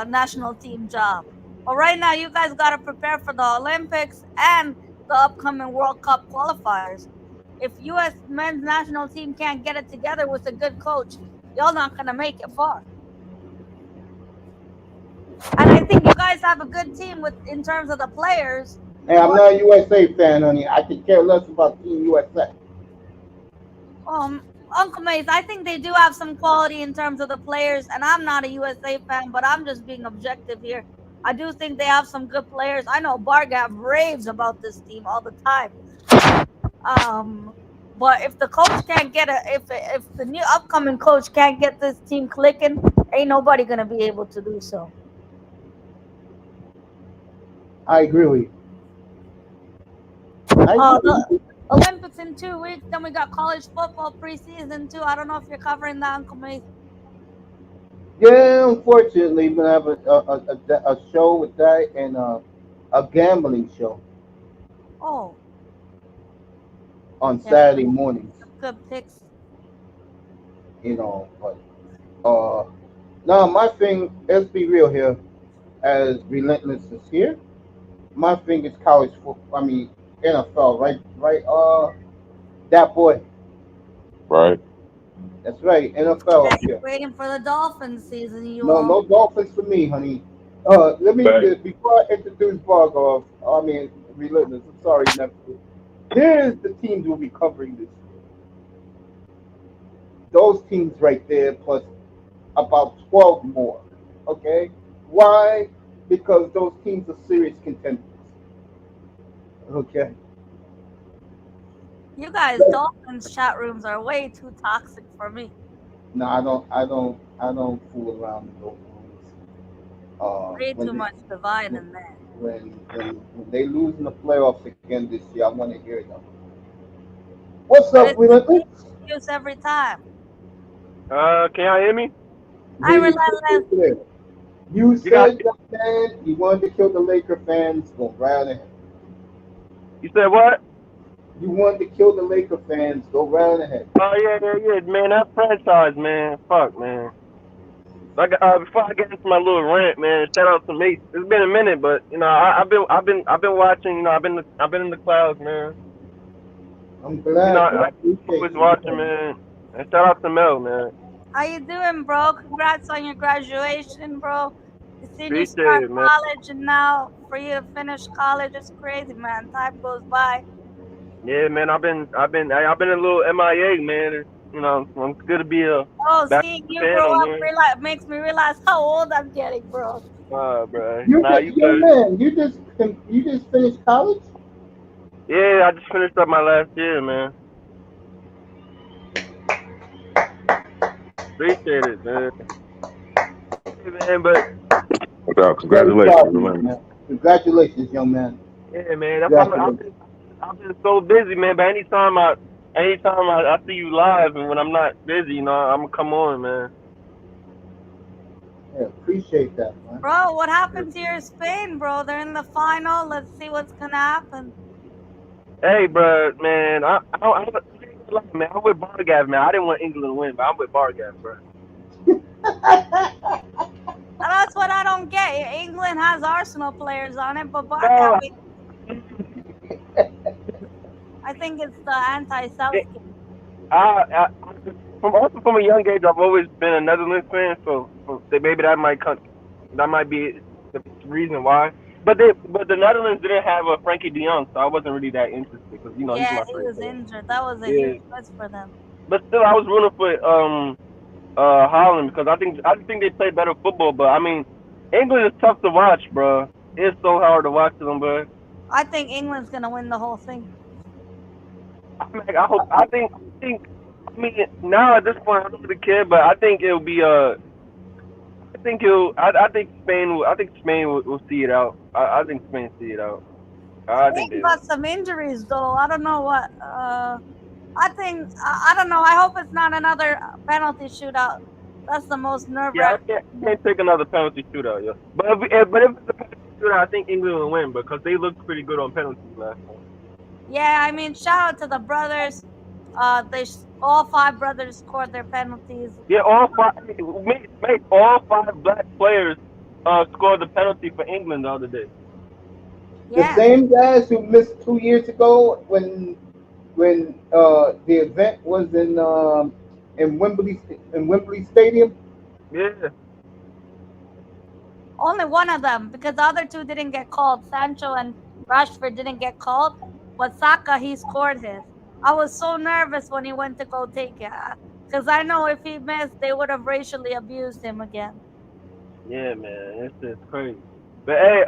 national team job. But right now, you guys got to prepare for the Olympics and the upcoming World Cup qualifiers. If U.S. men's national team can't get it together with a good coach, y'all not gonna make it far. And I think you guys have a good team with in terms of the players. Hey, I'm But not a USA fan, honey. I could care less about Team USA. Uncle Mace, I think they do have some quality in terms of the players, and I'm not a USA fan, but I'm just being objective here. I do think they have some good players. I know Bargav raves about this team all the time. But if the coach can't get if the new upcoming coach can't get this team clicking, ain't nobody gonna be able to do so. I agree with you. I agree with The you. Olympics in 2 weeks. Then we got college football preseason too. I don't know if you're covering that, Uncle Mace. Yeah, unfortunately, we're gonna have a show with that and a gambling show Oh, on yeah, Saturday mornings. some good picks. But no, my thing. Let's be real here. As relentless as here, my thing is college football. I mean NFL. Right, right. That boy. Right. That's right. NFL Yeah, up here. waiting for the Dolphins season, you No, all. no Dolphins for me, honey. Let me Right. before I introduce Bargov. I mean, relentless. I'm sorry, Nephew. Here's the teams we'll be covering this year. Those teams right there, plus about 12 more. Okay? Why? Because those teams are serious contenders. Okay? You guys, So, Dolphins chat rooms are way too toxic for me. no, I don't fool around in those rooms. Way When too they much divide in there. when they lose in the playoffs again this year, I want to hear them. What's But up, it's the relentless? same excuse every time. Can y'all hear me? I Hear you crystal relentless. clear. You You got said that, man, you wanted to kill the Laker fans. Go right ahead. you said what? You wanted to kill the Laker fans. Go right ahead. Oh yeah, man. That franchise, man. Fuck, man. Like before I get into my little rant, man. Shout out to me. It's been a minute, but I've been watching. I've been in the clouds, man. I'm You know, glad. I I appreciate was you. watching, man. And shout out to Mel, man. How you doing, bro? Congrats on your graduation, bro. You seen you Appreciate start it, man. college, and now for you to finish college, it's crazy, man. Time goes by. Yeah, man. I've been a little MIA, man. You know, it's good to be a Oh, back seeing to you grow channel, up man. makes me realize how old I'm getting, bro. Bro. You Nah, just, you young good. man, you just finished college? Yeah, I just finished up my last year, man. Appreciate it, man. Hey, man, but Without Very proud congratulations, of you, man. man. Congratulations, young man. yeah, man. That's why Congratulations. I've been so busy, man. But anytime I see you live, and when I'm not busy, you know, I'm gonna come on, man. Yeah, appreciate that, man. Bro, what happened to your Spain, bro? They're in the final. Let's see what's gonna happen. Hey, bro, man. Man, I'm with Bargav, man. I didn't want England to win, but I'm with Bargav, bro. That's what I don't get. England has Arsenal players on it, but No, I think it's the anti-South game. I from a young age, I've always been a Netherlands fan, so maybe that might be the reason why. But the Netherlands didn't have a Frankie De Jong, so I wasn't really that interested because he's Yeah, my he favorite was player. injured. That was a Yeah, huge miss for them. but still, I was rooting for Holland because I think they play better football. But I mean, England is tough to watch, bro. It's so hard to watch them, bro. I think England's gonna win the whole thing. I hope. I mean, now at this point, I don't really care, but I think it'll be I think Spain will. I think Spain will see it out. I think Spain see it out. I think Spain they will. got some injuries though. I don't know what. I think I don't know. I hope it's not another penalty shootout. That's the most Yeah, I nerve-wracking. can't take another penalty shootout. Yeah, but if it's a penalty shootout, I think England will win because they looked pretty good on penalties last time. Yeah, I mean, shout out to the brothers. All 5 brothers scored their penalties. Yeah, all 5. All 5 black players scored the penalty for England the other day. The same guys who missed 2 years ago when the event was in Wembley Stadium. Yeah. Only one of them, because the other 2 didn't get called. Sancho and Rashford didn't get called, but Saka, he scored his. I was so nervous when he went to go take it, because I know if he missed, they would have racially abused him again. Yeah, man, it's just crazy. But hey,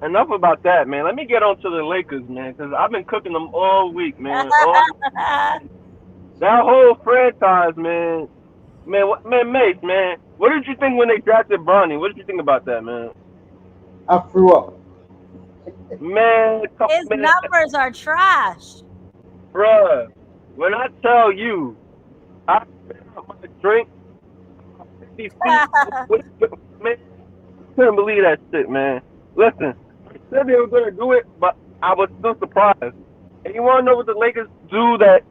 enough about that, man. Let me get on to the Lakers, man, because I've been cooking them all week, man. That whole franchise, man. Mace, man. What did you think when they drafted Bronny? What did you think about that, man? I threw up. Man, his numbers are trash. Bruh, when I tell you, I spit out my drink, 50 feet, man, couldn't believe that shit, man. Listen, I said they were going to do it, but I was still surprised. And you want to know what the Lakers do that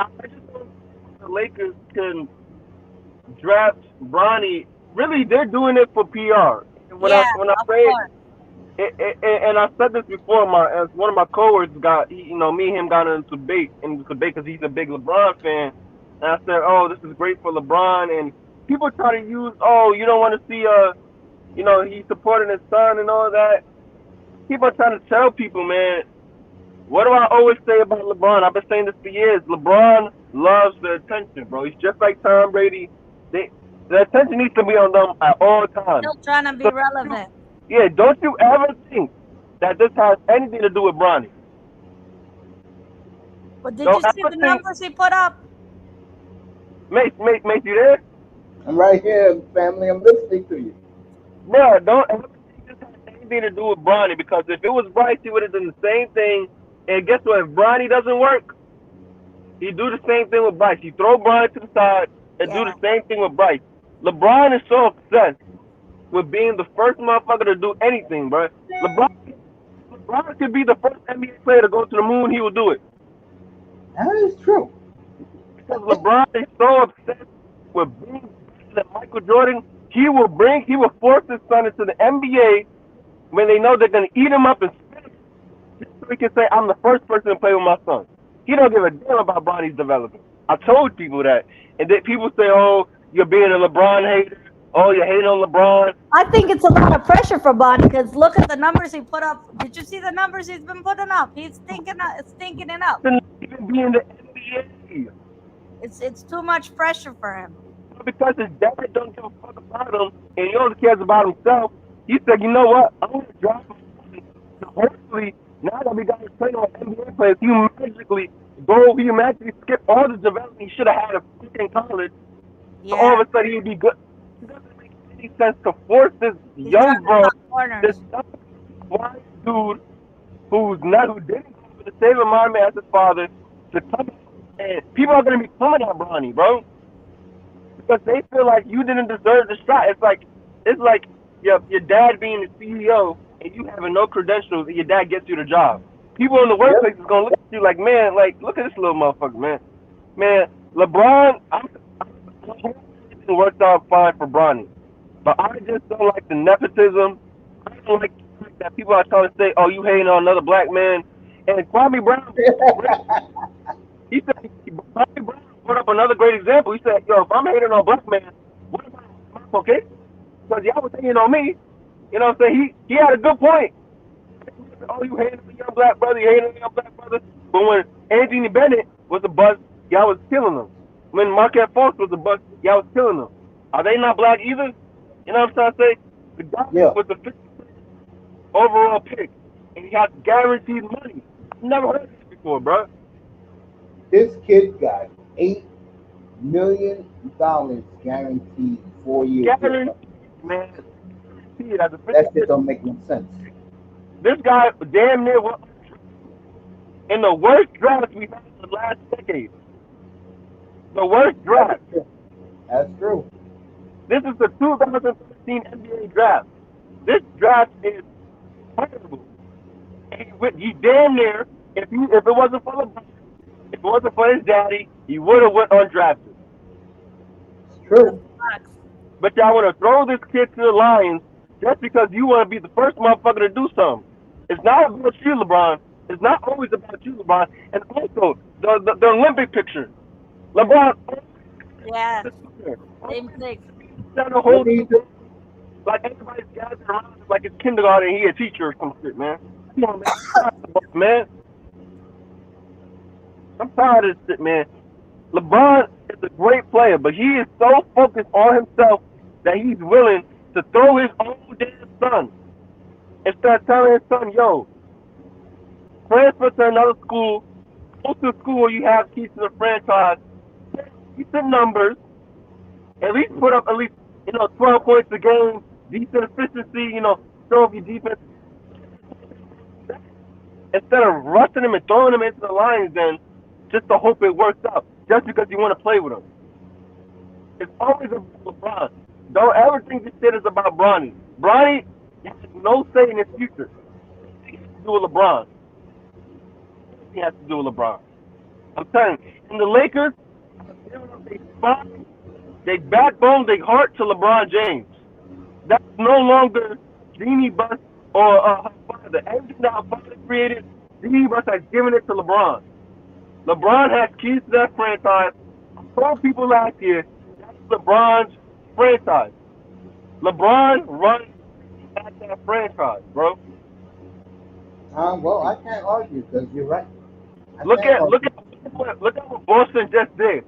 I just don't think the Lakers can draft Bronny. Really, they're doing it for PR. When I say and I said this before, as one of my coworkers me and him got into debate because he's a big LeBron fan. And I said, oh, this is great for LeBron. And people try to use, oh, you don't want to see, he's supporting his son and all that. People are trying to tell people, man, what do I always say about LeBron? I've been saying this for years. LeBron loves the attention, bro. He's just like Tom Brady. The attention needs to be on them at all times. Still trying to be relevant. Yeah, don't you ever think that this has anything to do with Bronny? But did you see the numbers he put up? Mace, you there? I'm right here, family. I'm listening to you. Bro, don't ever think this has anything to do with Bronny, because if it was Bryce, he would have done the same thing. And guess what? If Bronny doesn't work, he do the same thing with Bryce. He throw Bronny to the side and do the same thing with Bryce. LeBron is so obsessed with being the first motherfucker to do anything, bro. LeBron could be the first NBA player to go to the moon. He will do it. That is true. Because LeBron is so obsessed with being better than Michael Jordan, he will force his son into the NBA when they know they're gonna eat him up and spit him, just so he can say, I'm the first person to play with my son. He don't give a damn about Bronny's development. I told people that. And then people say, oh, you're being a LeBron hater. oh, you're hating on LeBron. I think it's a lot of pressure for Bonnie because look at the numbers he put up. Did you see the numbers he's been putting up? He's stinking it up. Shouldn't even be in the NBA. It's too much pressure for him. Because his dad don't give a fuck about him and he only cares about himself, he said, you know what? I'm going to drop my money. So hopefully, now that we got his playing on NBA players, you magically skip all the development he should have had in college. Yeah. So all of a sudden, he'd be good. It doesn't make any sense to force this young bro, this white dude who didn't go for the same environment as his father, to come and people are going to be coming at Bronny, bro. Because they feel like you didn't deserve the shot. It's like your dad being the CEO and you having no credentials and your dad gets you the job. People in the workplace is gonna look at you like, man, like look at this little motherfucker, man. Man, LeBron, everything worked out fine for Bronny, but I just don't like the nepotism. I don't like that people are trying to say, oh, you hating on another black man. And Kwame Brown, he said, Kwame Brown put up another great example. He said, yo, if I'm hating on a black man, what about okay? Because y'all was hating on me. You know what I'm saying? He had a good point. Oh, you hating on your black brother, you hating on your black brother. But when Anthony Bennett was a bust, y'all was killing him. When Marquette Fultz was a bust, y'all was killing them. Are they not black either? You know what I'm trying to say? The guy was the 50th overall pick, and he has guaranteed money. I've never heard of this before, bro. This kid got $8 million guaranteed 4 years. Guaranteed, man. That shit don't make no sense. This guy damn near was in the worst draft we've had in the last decade. The worst draft. That's true. This is the 2013 NBA draft. This draft is terrible. He damn near, if it wasn't for LeBron, if it wasn't for his daddy, he would have went undrafted. It's true. But y'all want to throw this kid to the Lions just because you want to be the first motherfucker to do something. It's not about you, LeBron. It's not always about you, LeBron. And also, the Olympic picture. LeBron. Yeah. Same thing. Like everybody's gathered around like it's kindergarten and he a teacher or some shit, man. Come on, man. I'm tired of this shit, man. LeBron is a great player, but he is so focused on himself that he's willing to throw his own damn son instead of telling his son, yo, transfer to another school, go to a school where you have keys to the franchise, keep the numbers, at least put up 12 points a game, decent efficiency, show off your defense. Instead of rushing him and throwing him into the Lions then just to hope it works out, just because you want to play with him. It's always about LeBron. Don't ever think this shit is about Bronny. Bronny has no say in his future. He has to do with LeBron. He has to do with LeBron. I'm telling you, and the Lakers, they backbone their heart to LeBron James. That's no longer Jeannie Buss or her father. Everything that her father created, Jeannie Buss has given it to LeBron. LeBron has keys to that franchise. I told people last year, that's LeBron's franchise. LeBron runs at that franchise, bro. Well, I can't argue because you're right. Look at what Boston just did.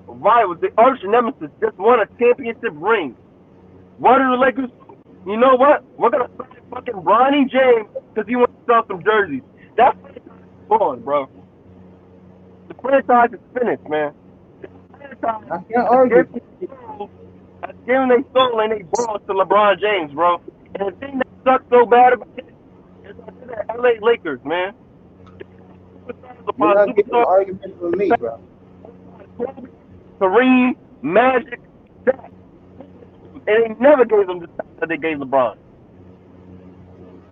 Rivals, the arch nemesis, just won a championship ring. What are the Lakers? You know what? We're gonna sign fucking Bronny James because he wants to sell some jerseys. That franchise is gone, bro. The franchise is finished, man. The franchise I can't argue. has given their soul and they balls to LeBron James, bro. And the thing that sucks so bad about it is the LA Lakers, man. You're not getting an argument from me, bro. Kareem, Magic, Shaq. And they never gave them the time that they gave LeBron.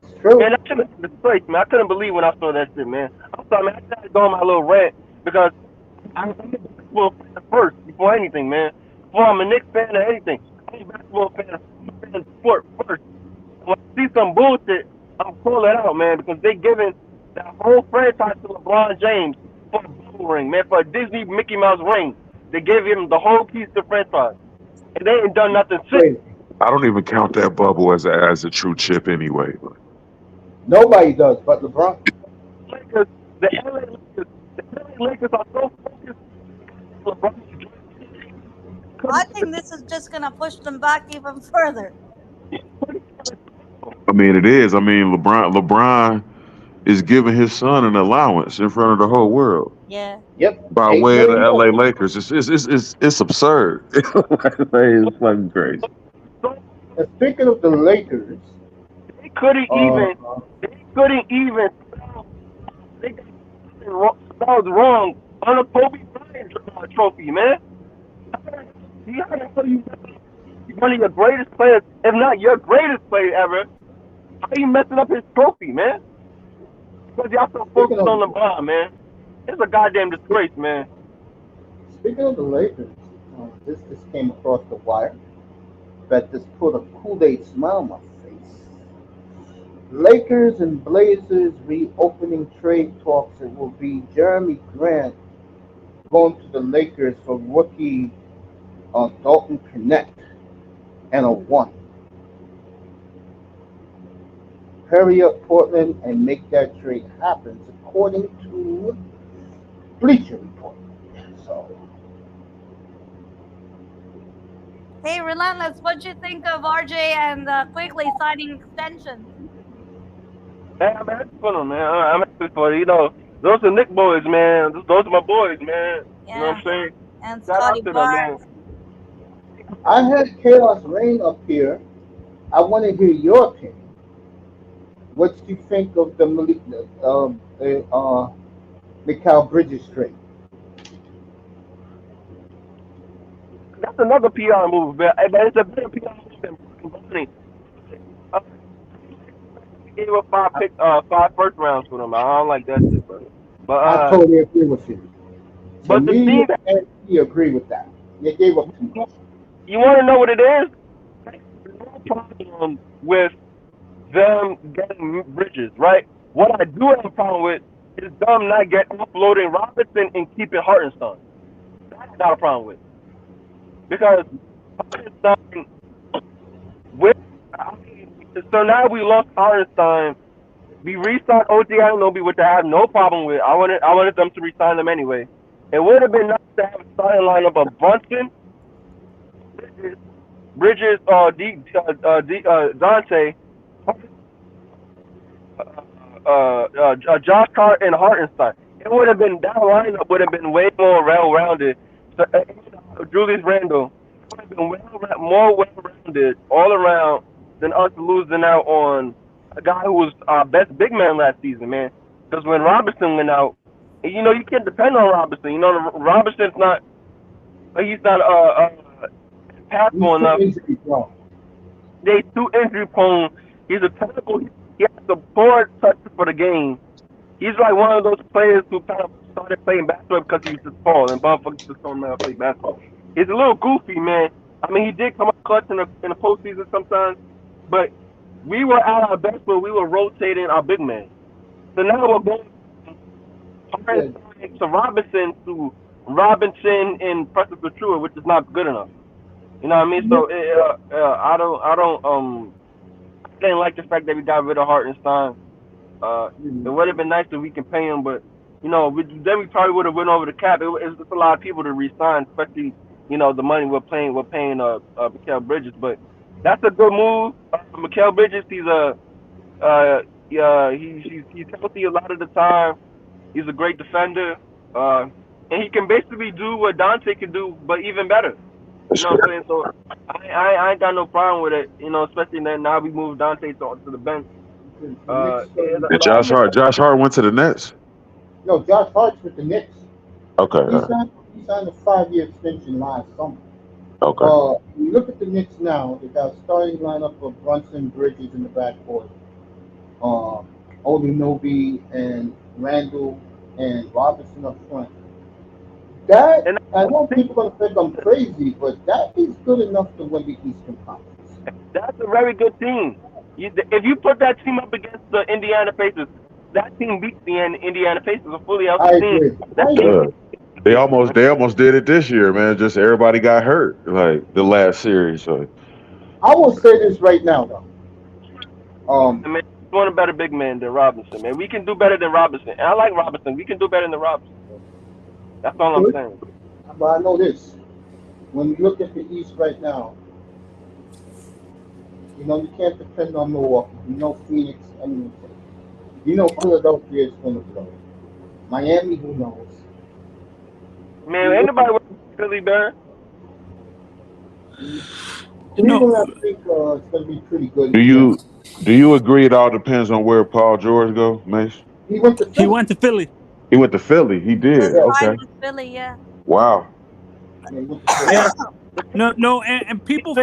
It's true. Man, I shouldn't have displaced, man. I couldn't believe when I saw that shit, man. I'm sorry, man. I had to go on my little rant because I'm a basketball fan first before anything, man. Before I'm a Knicks fan or anything. I'm a basketball fan of sport first. When I see some bullshit, I'm calling it out, man, because they giving that whole franchise to LeBron James for a bubble ring, man, for a Disney Mickey Mouse ring. They gave him the whole keys to the franchise. and they ain't done nothing since. Crazy. I don't even count that bubble as a true chip anyway. Nobody does but LeBron. Lakers, the LA Lakers are so focused on LeBron. I think this is just gonna push them back even further. I mean, it is. I mean, LeBron is giving his son an allowance in front of the whole world Yeah. Yep. by $8 way of the million. LA Lakers. It's absurd. It's fucking crazy. And speaking of the Lakers, They couldn't even. They got spelled wrong on a Kobe Bryant trophy, man. How the hell you one of your greatest players, if not your greatest player ever? How you messing up his trophy, man? Because y'all so focused on LeBron, man. It's a goddamn disgrace, man. speaking of the Lakers, this just came across the wire. That just put a Kool-Aid smile on my face. Lakers and Blazers reopening trade talks. It will be Jeremy Grant going to the Lakers for rookie Dalton Connect and a 1. Hurry up, Portland, and make that trade happen, according to Bleacher Report. So, Hey, Relentless, what'd you think of RJ and Quigley signing extensions? Man, I'm happy for them, man. I'm happy for it. You know, those are Nick boys, man. Those are my boys, man. Yeah. You know what I'm saying? And Shout out Scotty to them, Barnes. man. I had Chaos Reign up here. I want to hear your opinion. What do you think of the Mikal Bridges trade? That's another PR move, man. But it's a better PR move than Brooklyn. He gave up 5 first rounds for them. I don't like that shit, bro. But I totally agree with you. So but the me thing, and he agree with that. You gave up too much. you want to know what it is? There's no problem with them getting Bridges, right? What I do have a problem with is them not offloading Robinson and keeping Hartenstein. That's not a problem with. Because Hartenstein, so now we lost Hartenstein. We re-signed OG Anunoby, which I have no problem with. I wanted them to re-sign them anyway. It would have been nice to have a starting lineup of Brunson, Bridges, Dante, Josh Hart, and Hartenstein. It would have been, that lineup would have been way more well-rounded. So, Julius Randle would have been more well-rounded all around than us losing out on a guy who was our best big man last season, man. Because when Robinson went out, you know, you can't depend on Robinson. You know, Robinson's not, he's not passable enough. He's too injury prone. He's a terrible, he has the poor touch for the game. He's like one of those players who kind of started playing basketball because he was just tall and motherfuckers just don't know how to play basketball. He's a little goofy, man. I mean, he did come up clutch in the postseason sometimes, but we were at our best when we were rotating our big man. So now we're going to Robinson and Preston Couture, which is not good enough. You know what I mean? So I didn't like the fact that we got rid of Hartenstein. It would have been nice if we can pay him, but you know, then we probably would have went over the cap. It's just a lot of people to re-sign, especially the money we're paying Mikal Bridges. But that's a good move. Mikal Bridges, he's healthy a lot of the time. He's a great defender, and he can basically do what Dante can do, but even better. You know what I'm saying? So I ain't got no problem with it. Especially that now we moved Dante to the bench. And Josh Hart went to the Nets. No, Josh Hart's with the Knicks. Okay. He signed a 5-year extension last summer. Okay. You look at the Knicks now. They got a starting lineup of Brunson, Bridges in the backcourt, Anunoby and Randle and Robinson up front. That, I know people are going to think I'm crazy, but that is good enough to win the Eastern Conference. That's a very good team. If you put that team up against the Indiana Pacers, that team beats the Indiana Pacers, a fully healthy team. They almost did it this year, man. Just everybody got hurt, like the last series. So I will say this right now, though. I mean, we want a better big man than Robinson, man. We can do better than Robinson. And I like Robinson. We can do better than Robinson. That's all I'm saying. But I know this. When you look at the East right now, you know you can't depend on Milwaukee. You know Phoenix. I mean, you know Philadelphia is going to blow. Miami, who knows? Man, ain't nobody with Philly, man. Cleveland, I think it's going to be pretty good. do you agree it all depends on where Paul George go, Mace? He went to Philly. He went to Philly. He went to Philly. He did. Fine Okay. with Philly, yeah. Wow. Yeah. No, and people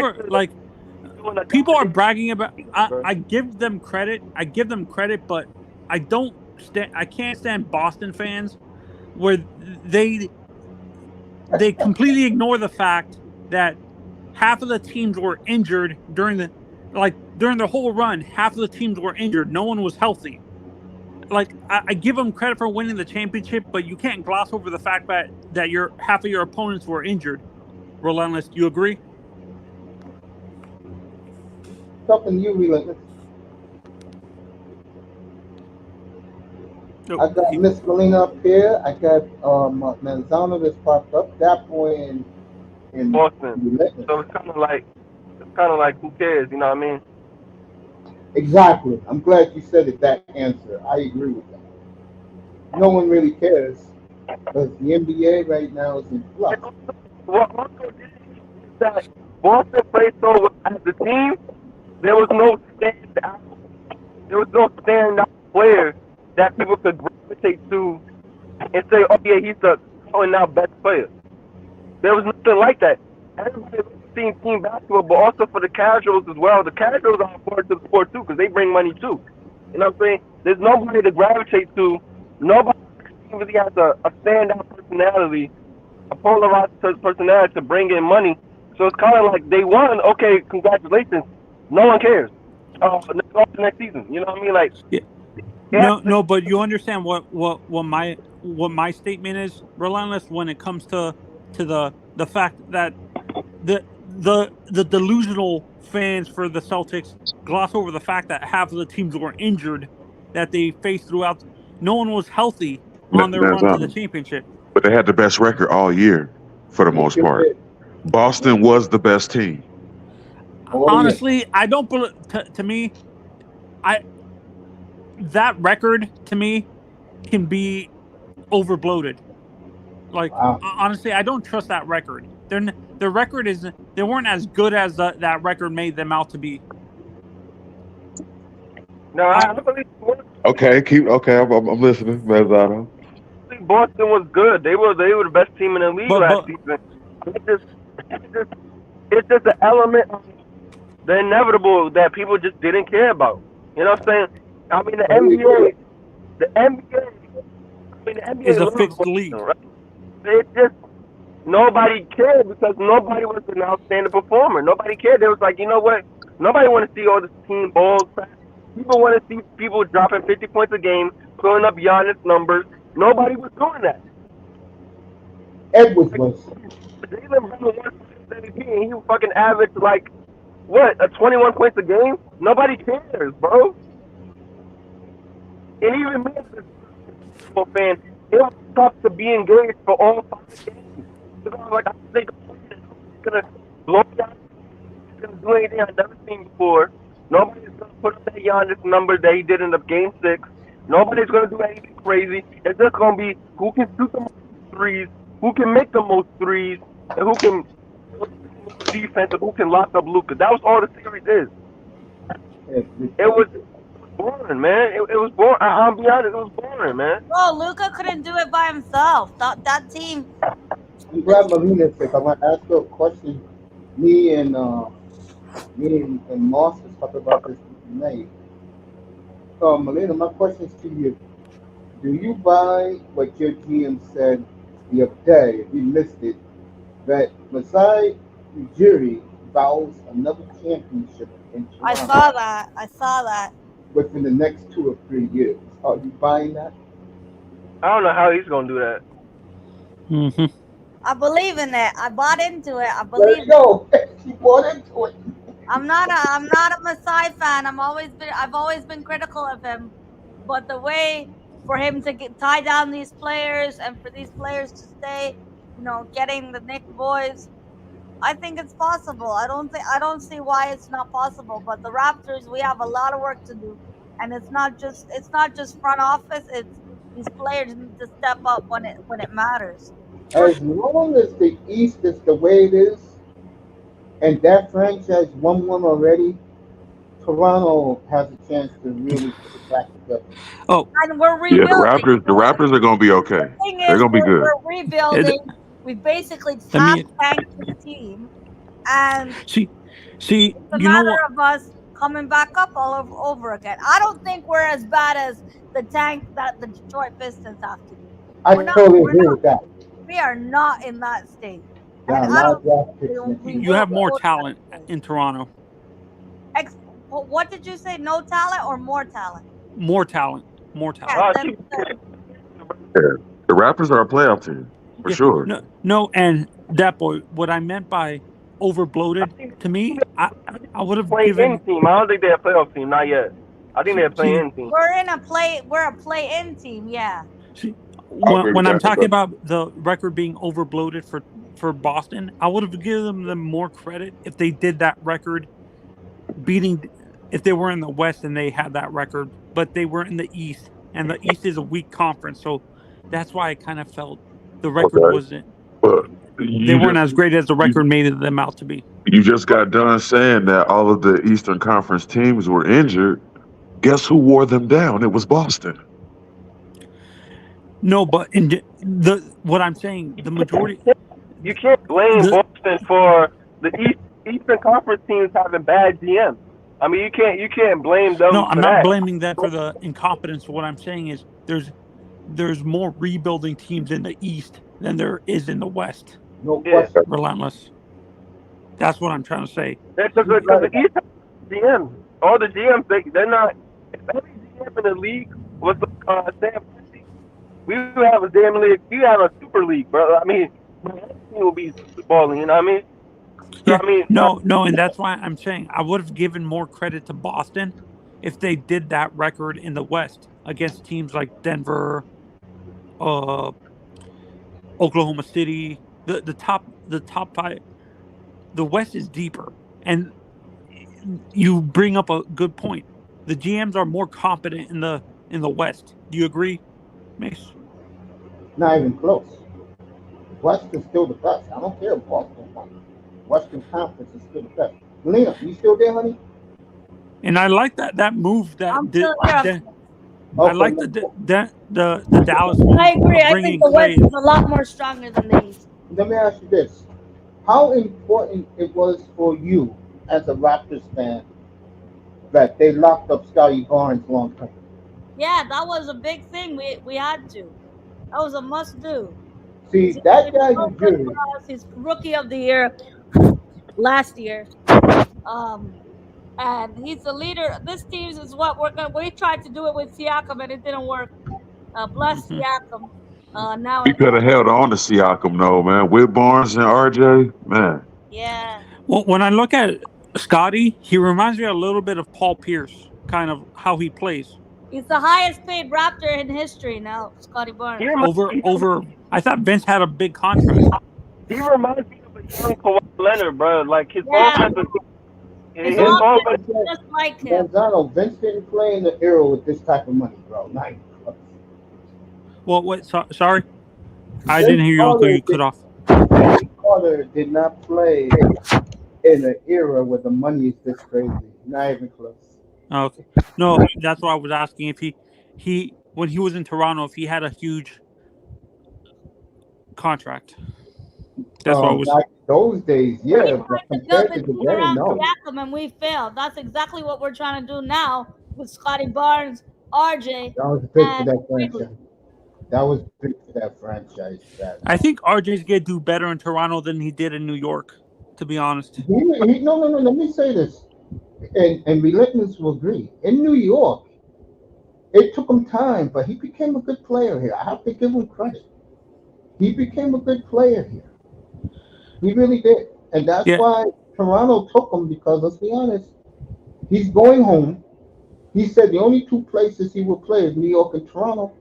people are bragging about. I give them credit. But I can't stand Boston fans where they completely ignore the fact that half of the teams were injured during the whole run. Half of the teams were injured. No one was healthy. Like I give them credit for winning the championship, but you can't gloss over the fact that half of your opponents were injured. Relentless, you agree? Something you relentless. No. I got Miss Molina up here. I got Manzano that's popped up. That boy in Boston. Relentless. So it's kind of like who cares? You know what I mean? Exactly. I'm glad you said it. That answer. I agree with that. No one really cares because the NBA right now is in flux. What also did is that Boston played so well as a team. There was no standout player that people could gravitate to and say, "Oh yeah, he's the now best player." There was nothing like that. Everybody was seeing team basketball, but also for the casuals as well. The casuals are important to the sport too because they bring money too. You know what I'm saying? There's nobody to gravitate to. Nobody really has a standout personality, a polarized personality to bring in money. So it's kind of like they won. Okay, congratulations. No one cares. Next season. You know what I mean? Like, yeah. No, but you understand what my statement is, Relentless, when it comes to the fact that the delusional fans for the Celtics gloss over the fact that half of the teams were injured that they faced throughout. No one was healthy on their run to the championship. But they had the best record all year for the most part. Boston was the best team. Honestly, I don't believe. To me, that record to me can be overbloated. Like honestly, I don't trust that record. Their record is they weren't as good as that record made them out to be. No, I believe. Okay, I'm listening, Mazzano. Boston was good. They were the best team in the league last season. It's just an element of the inevitable that people just didn't care about. You know what I'm saying? I mean, the NBA is a fixed league. Right? It's just nobody cared because nobody was an outstanding performer. Nobody cared. They was like, you know what? Nobody want to see all this team balls. People want to see people dropping 50 points a game, pulling up Giannis numbers. Nobody was doing that. Edwards was. Jalen Brown was 117 and he fucking averaged like, what, 21 points a game? Nobody cares, bro. And even me as a basketball fan, it was tough to be engaged for all 5 games. Because I was like, I think he's going to blow down. He's going to do anything I've never seen before. Nobody's going to put up that Giannis number that he did in the game 6. Nobody's going to do anything crazy. It's just going to be who can shoot the most threes, who can make the most threes, and who can defense, and who can lock up Luka. That was all the series is. It was boring, man. It was boring. I'll be honest, it was boring, man. Bro, Luka couldn't do it by himself. That team. I'm glad Molina's sick. I want to ask you a question. Me and Moss was talking about this tonight. So, Molina, my question is to you. Do you buy what your GM said the other day, if you missed it, that Masai Ujiri vows another championship in Toronto I saw that. within the next 2 or 3 years? Are you buying that? I don't know how he's going to do that. Mm-hmm. I believe in it. I bought into it. I There believe. you go. She bought into it. I'm not a Masai fan. I've always been critical of him, but the way for him to tie down these players and for these players to stay, getting the Nick boys, I think it's possible. I don't see why it's not possible. But the Raptors, we have a lot of work to do, and it's not just front office. It's these players need to step up when it matters. As long as the East is the way it is, and that franchise won one already, Toronto has a chance to really put it back together. Oh, And we're Yeah, rebuilding. the Raptors are gonna be okay. The thing They're is, gonna be good. we're rebuilding. We basically Let me- tanked the team, and see, it's a you know matter what? of us coming back up all over again. I don't think we're as bad as the tank that the Detroit Pistons have to do. I We're not- totally we're agree not- with that. We are not in that state. Got a And I lot don't of draft picks think next we year. You have more talent in Toronto. What did you say? No talent or more talent? More talent. More talent. Oh, Then- The Raptors are a playoff team for Yeah, sure. No, and that boy, what I meant by overbloated, to me, I would have play-in given. team. I don't think they're a playoff team. Not yet. I think they're a play-in team. We're a play-in team. Yeah. See, agree when with I'm that, talking but- about the record being overbloated for Boston, I would have given them more credit if they did that record beating. If they were in the West and they had that record, but they were in the East, and the East is a weak conference, so that's why I kind of felt the record Okay. wasn't. But They weren't as great as the record made them out to be. You just got done saying that all of the Eastern Conference teams were injured. Guess who wore them down? It was Boston. No, but what I'm saying, the majority. You can't blame The- Boston for the Eastern Conference teams having bad GMs. I mean, you can't blame them. No, for I'm not that. blaming that for the incompetence. What I'm saying is there's more rebuilding teams in the East than there is in the West. No Yeah. question. Relentless. That's what I'm trying to say. Because the East has GMs, all the GMs, they're not. If every GM in the league was Sam Presti, we would have a damn league. We have a super league, bro. I mean, it will be balling. You know what I mean? So, Yeah, I mean, no, and that's why I'm saying I would have given more credit to Boston if they did that record in the West against teams like Denver, Oklahoma City, the top five. The West is deeper, and you bring up a good point. The GMs are more competent in the West. Do you agree, Mace? Not even close. West is still the best. I don't care if Boston won. Western Conference is still the best. Lena, you still there, honey? And I like that move that I'm did. still here. I like the Dallas move. I agree. of I bringing think the Clay. West is a lot more stronger than the East. Let me ask you this. How important it was for you as a Raptors fan that they locked up Scotty Barnes long term? Yeah, that was a big thing. We had to. That was a must do. See, that guy you do, He's rookie of the year last year. And he's the leader. This team is what we tried to do it with Siakam and it didn't work. Bless Siakam. Now We could have held on to Siakam, though, man. With Barnes and RJ, man. yeah. Well, when I look at Scotty, he reminds me a little bit of Paul Pierce, kind of how he plays. He's the highest paid Raptor in history now, Scotty Barnes. Over. I thought Vince had a big contract. he reminds me of a young Kawhi Leonard, bro. Like his Yeah. offense. His His offense offense. is just like him. Gonzalo, Vince didn't play in the era with this type of money, bro. Not even close. Well, wait, sorry, I didn't hear you until you cut off. Vince Carter did not play in an era where the money is this crazy. Not even close. Okay, no, that's why I was asking if he when he was in Toronto, if he had a huge contract. That's what I was. Like those days, We yeah, tried but to build compared the to team today, around no. Siakam and we failed. That's exactly what we're trying to do now with Scotty Barnes, RJ. That was big for And that franchise. That was big for that franchise. I think RJ's gonna do better in Toronto than he did in New York. To be honest. No. Let me say this, and Relentless will agree. In New York, it took him time, but he became a good player here. I have to give him credit. he became a good player here. He really did. And that's Yeah. why Toronto took him because, let's be honest, he's going home. He said the only two places he will play is New York and Toronto.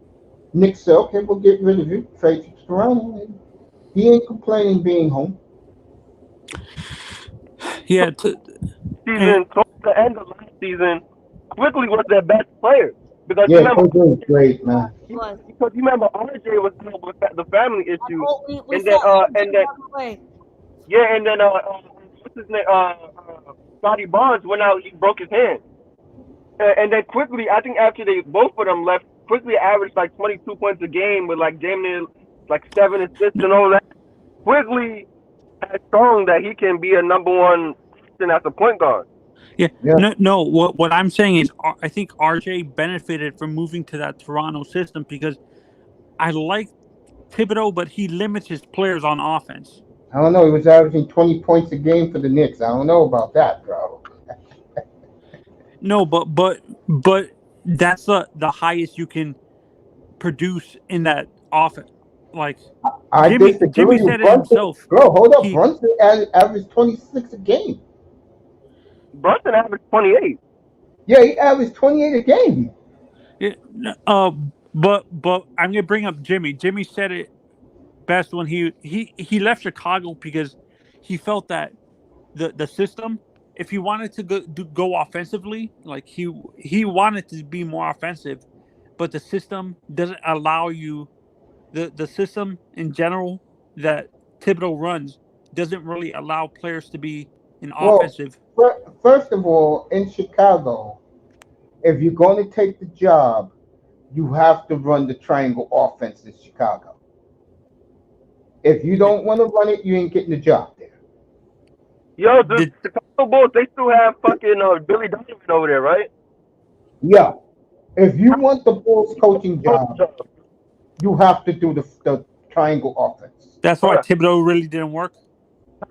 Nick said, okay, we'll get rid of you, trade you to Toronto. And he ain't complaining being home. Yeah. Season towards the end of last season, Quickly was their best player because Yeah, remember, Quigley was great, man. Was. because you remember RJ was dealing with the family And issue, we and then saw and then away. yeah, and then what's his name? Scotty Barnes went out, he broke his hand, and then Quickly, I think after they both of them left, Quickly averaged like 22 points a game with like damn near like 7 assists and all that. Quickly has shown that he can be a number one person as a point guard. Yeah. Yeah. No. What I'm saying is, I think RJ benefited from moving to that Toronto system because I like Thibodeau, but he limits his players on offense. I don't know. He was averaging 20 points a game for the Knicks. I don't know about that, bro. No, but that's the highest you can produce in that offense. Like I Jimmy disagree with said it Brunson. himself. Bro, hold up. He- Brunson averaged 26 a game. Brunson averaged 28. Yeah, he averaged 28 a game. Yeah, but I'm gonna bring up Jimmy. Jimmy said it best when he left Chicago because he felt that the system, if he wanted to go offensively, like he wanted to be more offensive, but the system doesn't allow you. The system in general that Thibodeau runs doesn't really allow players to be an Well, offensive. first of all, in Chicago, if you're going to take the job, you have to run the triangle offense in Chicago. If you don't want to run it, you ain't getting the job there. Yo, the Did- Chicago Bulls, they still have fucking Billy Donovan over there, right? Yeah. If you want the Bulls coaching job, you have to do the triangle offense. That's why Correct. Thibodeau really didn't work.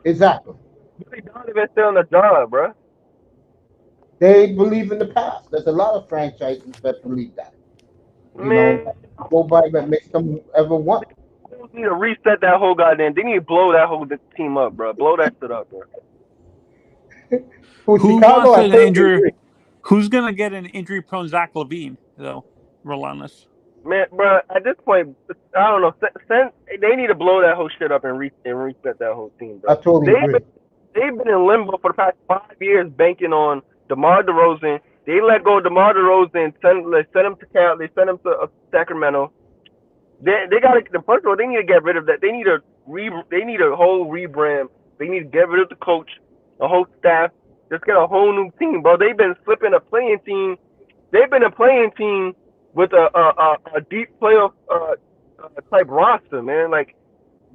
Exactly. Billy Donovan's still on the job, bro. They believe in the past. There's a lot of franchises that believe that. You Man, know, nobody that makes them ever want. Bulls need to reset that whole goddamn. They need to blow that whole team up, bro. Blow that shit up, bro. For Who Chicago, wants I an totally injury? agree. Who's gonna get an injury-prone Zach LaVine though? Relentless. Man, bro, at this point, I don't know. They need to blow that whole shit up and reset that whole team, I bro. totally agree. They've been in limbo for the past 5 years, banking on DeMar DeRozan. They let go of DeMar DeRozan, send him to Cal. They sent him to Sacramento. They got to. First of all, they need to get rid of that. They need a whole rebrand. They need to get rid of the coach, the whole staff. Just get a whole new team, bro. They've been slipping a playing team. They've been a playing team with a deep playoff type roster, man. Like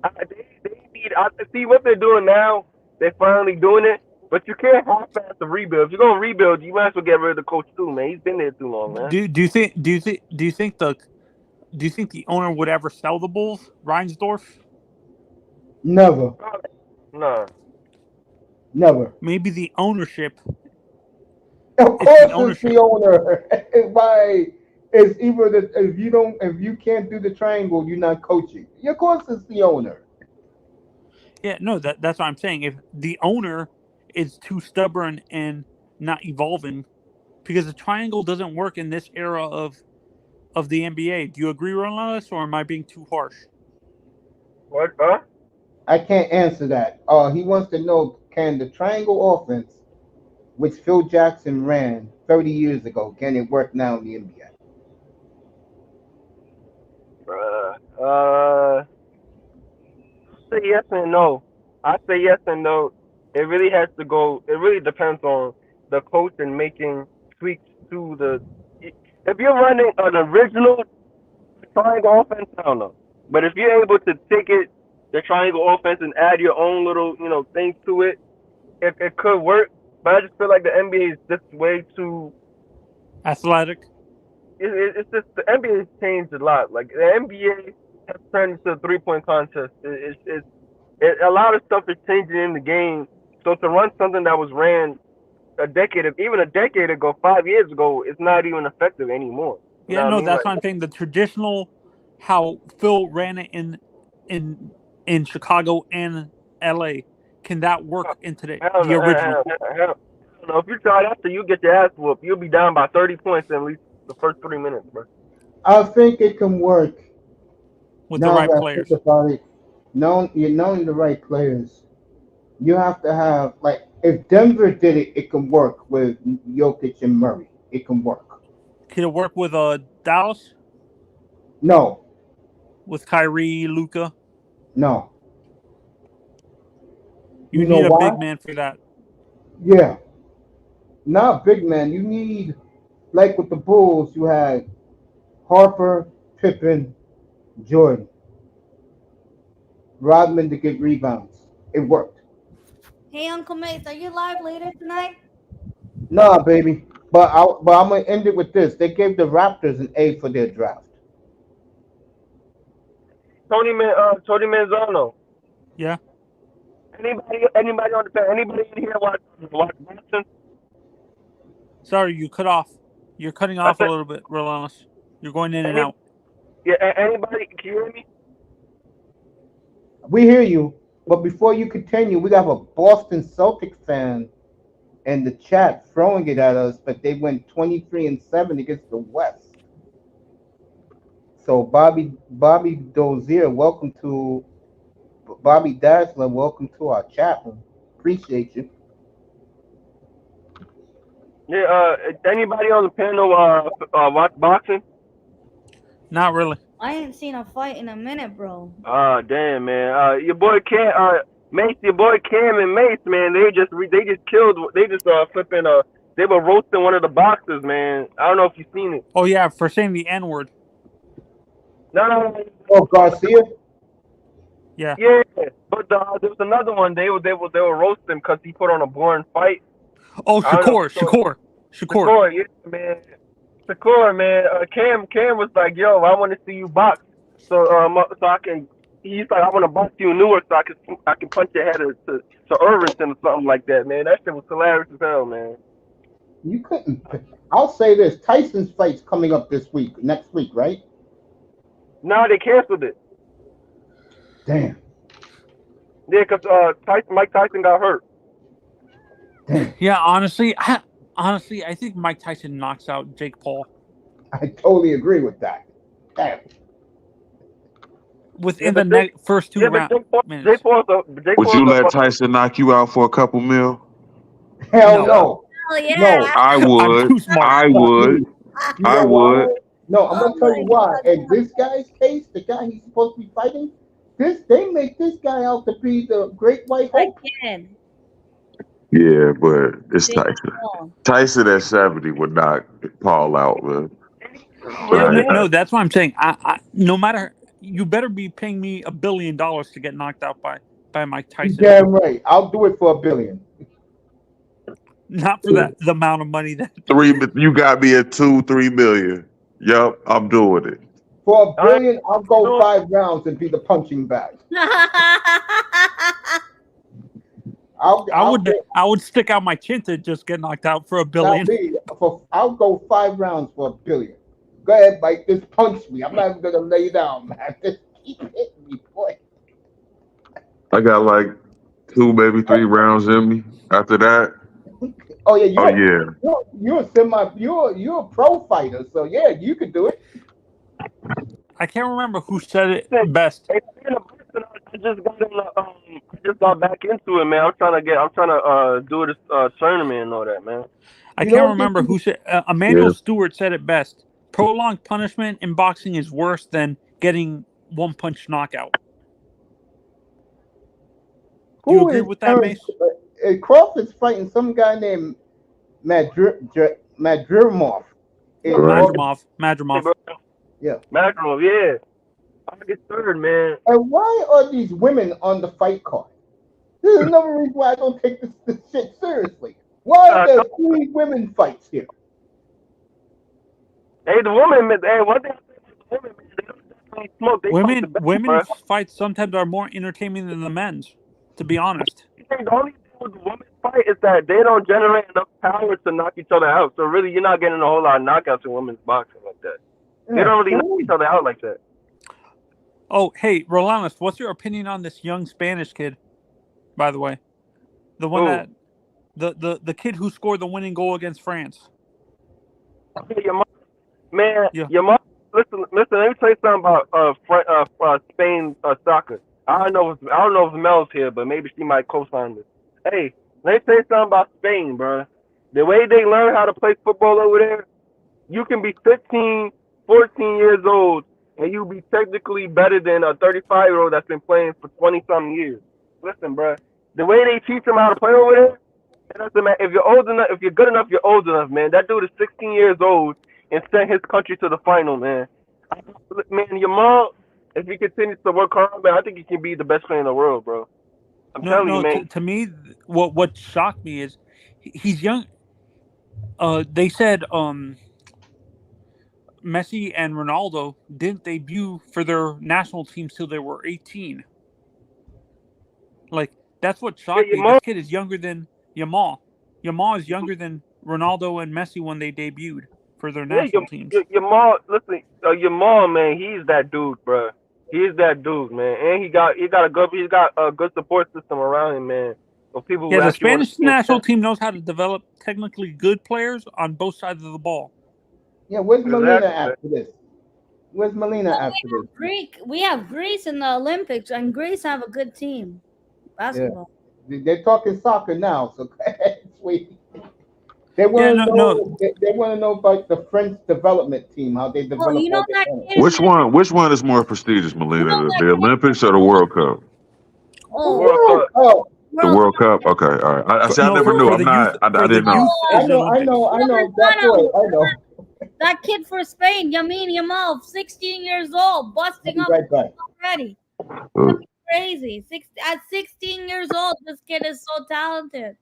they need. I see what they're doing now. They're finally doing it, but you can't half-ass the rebuild. If you're gonna rebuild, you might as well get rid of the coach too, man. He's been there too long, man. Do you think the owner would ever sell the Bulls, Reinsdorf? Never. Nah. Never. Maybe the ownership. Of It's course, the it's ownership. the owner. Why? It's either if you can't do the triangle, you're not coaching. Of course, it's the owner. Yeah, no, that's what I'm saying. If the owner is too stubborn and not evolving, because the triangle doesn't work in this era of the NBA. Do you agree, Ronaldo, or am I being too harsh? What? Huh? I can't answer that. He wants to know, can the triangle offense, which Phil Jackson ran 30 years ago, can it work now in the NBA? Say yes and no. I say yes and no. It really has to go. It really depends on the coach and making tweaks to the. If you're running an original triangle offense, I don't know. But if you're able to take it, the triangle offense, and add your own little, things to it, it could work. But I just feel like the NBA is just way too Athletic. It's just the NBA has changed a lot. Like the NBA has turned into a 3-point contest. A lot of stuff is changing in the game. So to run something that was ran even a decade ago, 5 years ago, it's not even effective anymore. Yeah, no, that's what I'm saying. The traditional, how Phil ran it in in Chicago and LA. Can that work into the original? Hell no. If you try that, you get your ass whooped. You'll be down by 30 points in at least the first 3 minutes, bro. I think it can work With the right players. About it, knowing the right players, you have to have like if Denver did it, it can work with Jokic and Murray. It can work. Can it work with Dallas? No. With Kyrie, Luka? No. You need a big man for that. Yeah. Not big man. You need, like with the Bulls, you had Harper, Pippen, Jordan, Rodman to get rebounds. It worked. Hey, Uncle Mace, are you live later tonight? Nah, baby. But I'm gonna end it with this. They gave the Raptors an A for their draft. Tony Manzano. Yeah. Anybody on the panel? Anybody in here watch Boston? Sorry, you cut off. You're cutting off a little bit, Relentless. You're going in and out. Yeah, anybody? Can you hear me? We hear you, but before you continue, we have a Boston Celtics fan in the chat throwing it at us, but they went 23-7 against the West. So Bobby Dozier, welcome to Bobby Dazzler, welcome to our chat room. Appreciate you. Yeah, anybody on the panel watch boxing? Not really. I ain't seen a fight in a minute, bro. Damn, man. Your boy Cam, Mace, your boy Cam and Mace, man. They just flipping. They were roasting one of the boxers, man. I don't know if you've seen it. Oh yeah, for saying the N word. No. Oh, Garcia. Yeah. Yeah, but there was another one. They were roasting because he put on a boring fight. Oh, Shakur. Yeah, man. Shakur, man. Cam was like, "Yo, I want to see you box, so I can." He's like, "I want to box you in Newark, so I can punch your head to Irvington or something like that." Man, that shit was hilarious as hell, man. You couldn't. I'll say this: Tyson's fight's coming up next week, right? No, they canceled it. Damn. Yeah, because Mike Tyson got hurt. Damn. Yeah, honestly, I think Mike Tyson knocks out Jake Paul. I totally agree with that. Damn. Within the first 2 rounds. Would you let Tyson knock you out for a couple mil? Hell no. Hell yeah. No. I would. I would. I would. No, I'm gonna tell you why. In this guy's case, the guy he's supposed to be fighting, they make this guy out to be the great white hope. Again. Yeah, but it's Tyson. Tyson at 70 would knock Paul out, man. No, that's what I'm saying. I no matter, you better be paying me $1 billion to get knocked out by Mike Tyson. Damn right. I'll do it for $1 billion. Not for the amount of money that. You got me at 2-3 million. Yup, I'm doing it. For $1 billion, I'll go 5 rounds and be the punching bag. I would stick out my chin to just get knocked out for $1 billion. I'll go 5 rounds for $1 billion. Go ahead, Mike. Just punch me. I'm not even gonna lay down, man. Just keep hitting me, boy. I got like 2, maybe 3 rounds in me. After that. Oh yeah. You're a pro fighter, so yeah, you could do it. I can't remember who said it best. I just got back into it, man. I'm trying to do this tournament and all that, man. I can't remember who said. Emmanuel Stewart said it best. Prolonged punishment in boxing is worse than getting one-punch knockout. Do you agree with that, Mace? Crawford's fighting some guy named Madrimov. Madrimov. Yeah. Madrimov, yeah. August 3rd, man. And why are these women on the fight card? This is another reason why I don't take this shit seriously. Why are there 3 women fights here? Hey, the women, hey, one thing I say about the women, they smoke. Women's fights sometimes are more entertaining than the men's, to be honest. The only thing with the women's fight is that they don't generate enough power to knock each other out. So really, you're not getting a whole lot of knockouts in women's boxing like that. They don't really knock each other out like that. Oh, hey, Rolanus, what's your opinion on this young Spanish kid? By the way, the one that the kid who scored the winning goal against France. Your mom, man, Yeah. your mom. Listen. Let me tell you something about Spain soccer. I don't know if Mel's here, but maybe she might co-sign this. Hey, let me tell you something about Spain, bro. The way they learn how to play football over there, you can be 15, 14 years old, and you'll be technically better than a 35-year-old that's been playing for 20-something years. Listen, bro. The way they teach them how to play over there, it doesn't matter. If you're old enough, if you're good enough, you're old enough, man. That dude is 16 years old and sent his country to the final, man. Man, your mom, if he continues to work hard, man, I think he can be the best player in the world, bro. I'm telling you, man. To me, what shocked me is he's young. They said Messi and Ronaldo didn't debut for their national teams till they were 18. Like, that's what shocked me. This kid is younger than Yamal. Yamal is younger than Ronaldo and Messi when they debuted for their national teams. Yamal, listen, Yamal, man, he's that dude, bro. He's that dude, man, and he got a good support system around him, man. For people who the Spanish national team knows how to develop technically good players on both sides of the ball. Yeah, where's Molina after this? Where's Molina after this? We have Greece in the Olympics, and Greece have a good team. Basketball. Yeah. They're talking soccer now, so sweet. They want to know. They want to know about the French development team, how they develop. Oh, you know Which one is more prestigious, Molina? The Olympics or the World Cup? Oh, World Cup. The World Cup. Okay, all right. I never knew. I didn't know. I know. That boy. I know. That kid for Spain, Yamal, 16 years old, busting up already. Crazy. At 16 years old, this kid is so talented.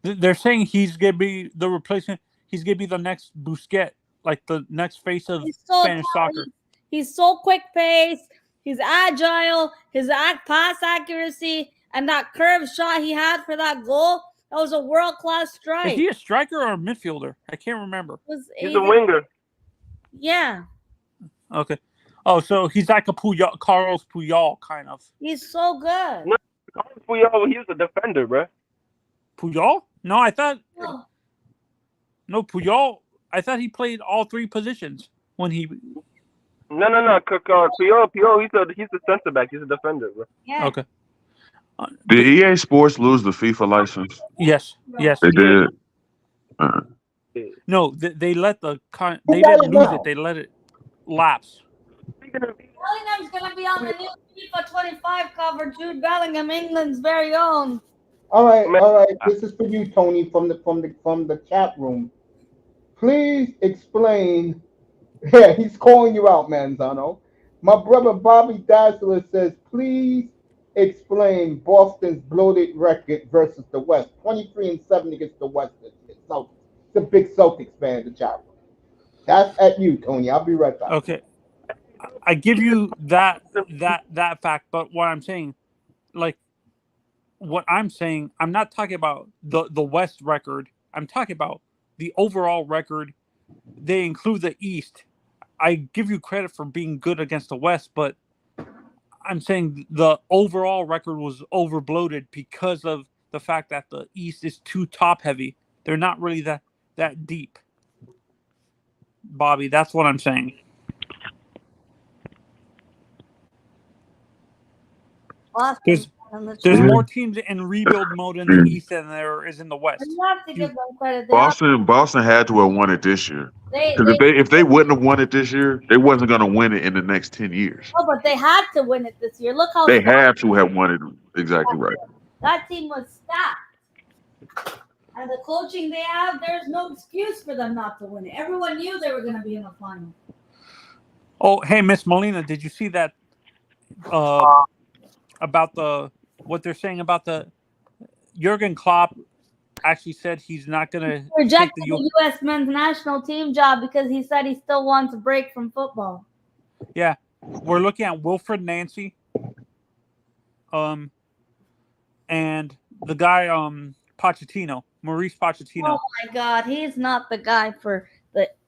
They're saying he's gonna be the replacement. He's gonna be the next Busquets, like the next face of Spanish soccer. He's so quick paced. He's agile. His pass accuracy and that curved shot he had for that goal. That was a world-class strike. Is he a striker or a midfielder? I can't remember. He's a winger. Yeah. Okay. Oh, so he's like a Carlos Puyol kind of. He's so good. No, Carlos Puyol, he's a defender, bro. Puyol? No, I thought. No, Puyol. I thought he played all three positions when he. No. Puyol, he's a center back. He's a defender, bro. Yeah. Okay. Did EA Sports lose the FIFA license? Yes. They did. No, they let they didn't lose it. They let it lapse. Bellingham's gonna be on the new FIFA 25 cover. Jude Bellingham, England's very own. All right. This is for you, Tony, from the chat room. Please explain. Yeah, he's calling you out, Manzano. My brother Bobby Dazzler says, please explain Boston's bloated record versus the West. 23-7 against the West. Celtics. It's a big Celtics fan in the chat room. That's at you, Tony. I'll be right back. Okay. I give you that fact, but what I'm saying, I'm not talking about the West record. I'm talking about the overall record. They include the East. I give you credit for being good against the West, but I'm saying the overall record was overbloated because of the fact that the East is too top heavy. They're not really that deep. Bobby, that's what I'm saying. There's more teams in rebuild mode in the East than there is in the West. You have to give them credit. Boston had to have won it this year. Because if they wouldn't have won it this year, they wasn't going to win it in the next 10 years. Oh, but they had to win it this year. Look how they had to have won it. Exactly right. That team was stacked. And the coaching they have, there's no excuse for them not to win it. Everyone knew they were going to be in the final. Oh, hey, Miss Molina, did you see that about what they're saying about the Jurgen Klopp actually said he's not going to reject the U.S. men's national team job because he said he still wants a break from football. Yeah, we're looking at Wilfred Nancy, and the guy Pochettino, Maurice Pochettino. Oh my God, he's not the guy for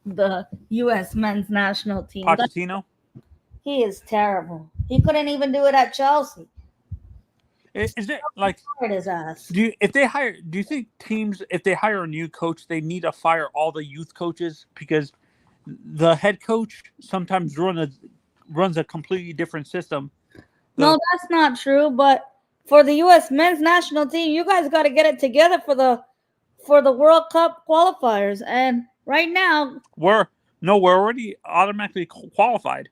the U.S. men's national team. Pochettino. He is terrible. He couldn't even do it at Chelsea. Is it like Fired his ass. do you think teams, if they hire a new coach, they need to fire all the youth coaches because the head coach sometimes runs a completely different system? No, that's not true. But for the U.S. men's national team, you guys got to get it together for the World Cup qualifiers. And right now, we're already automatically qualified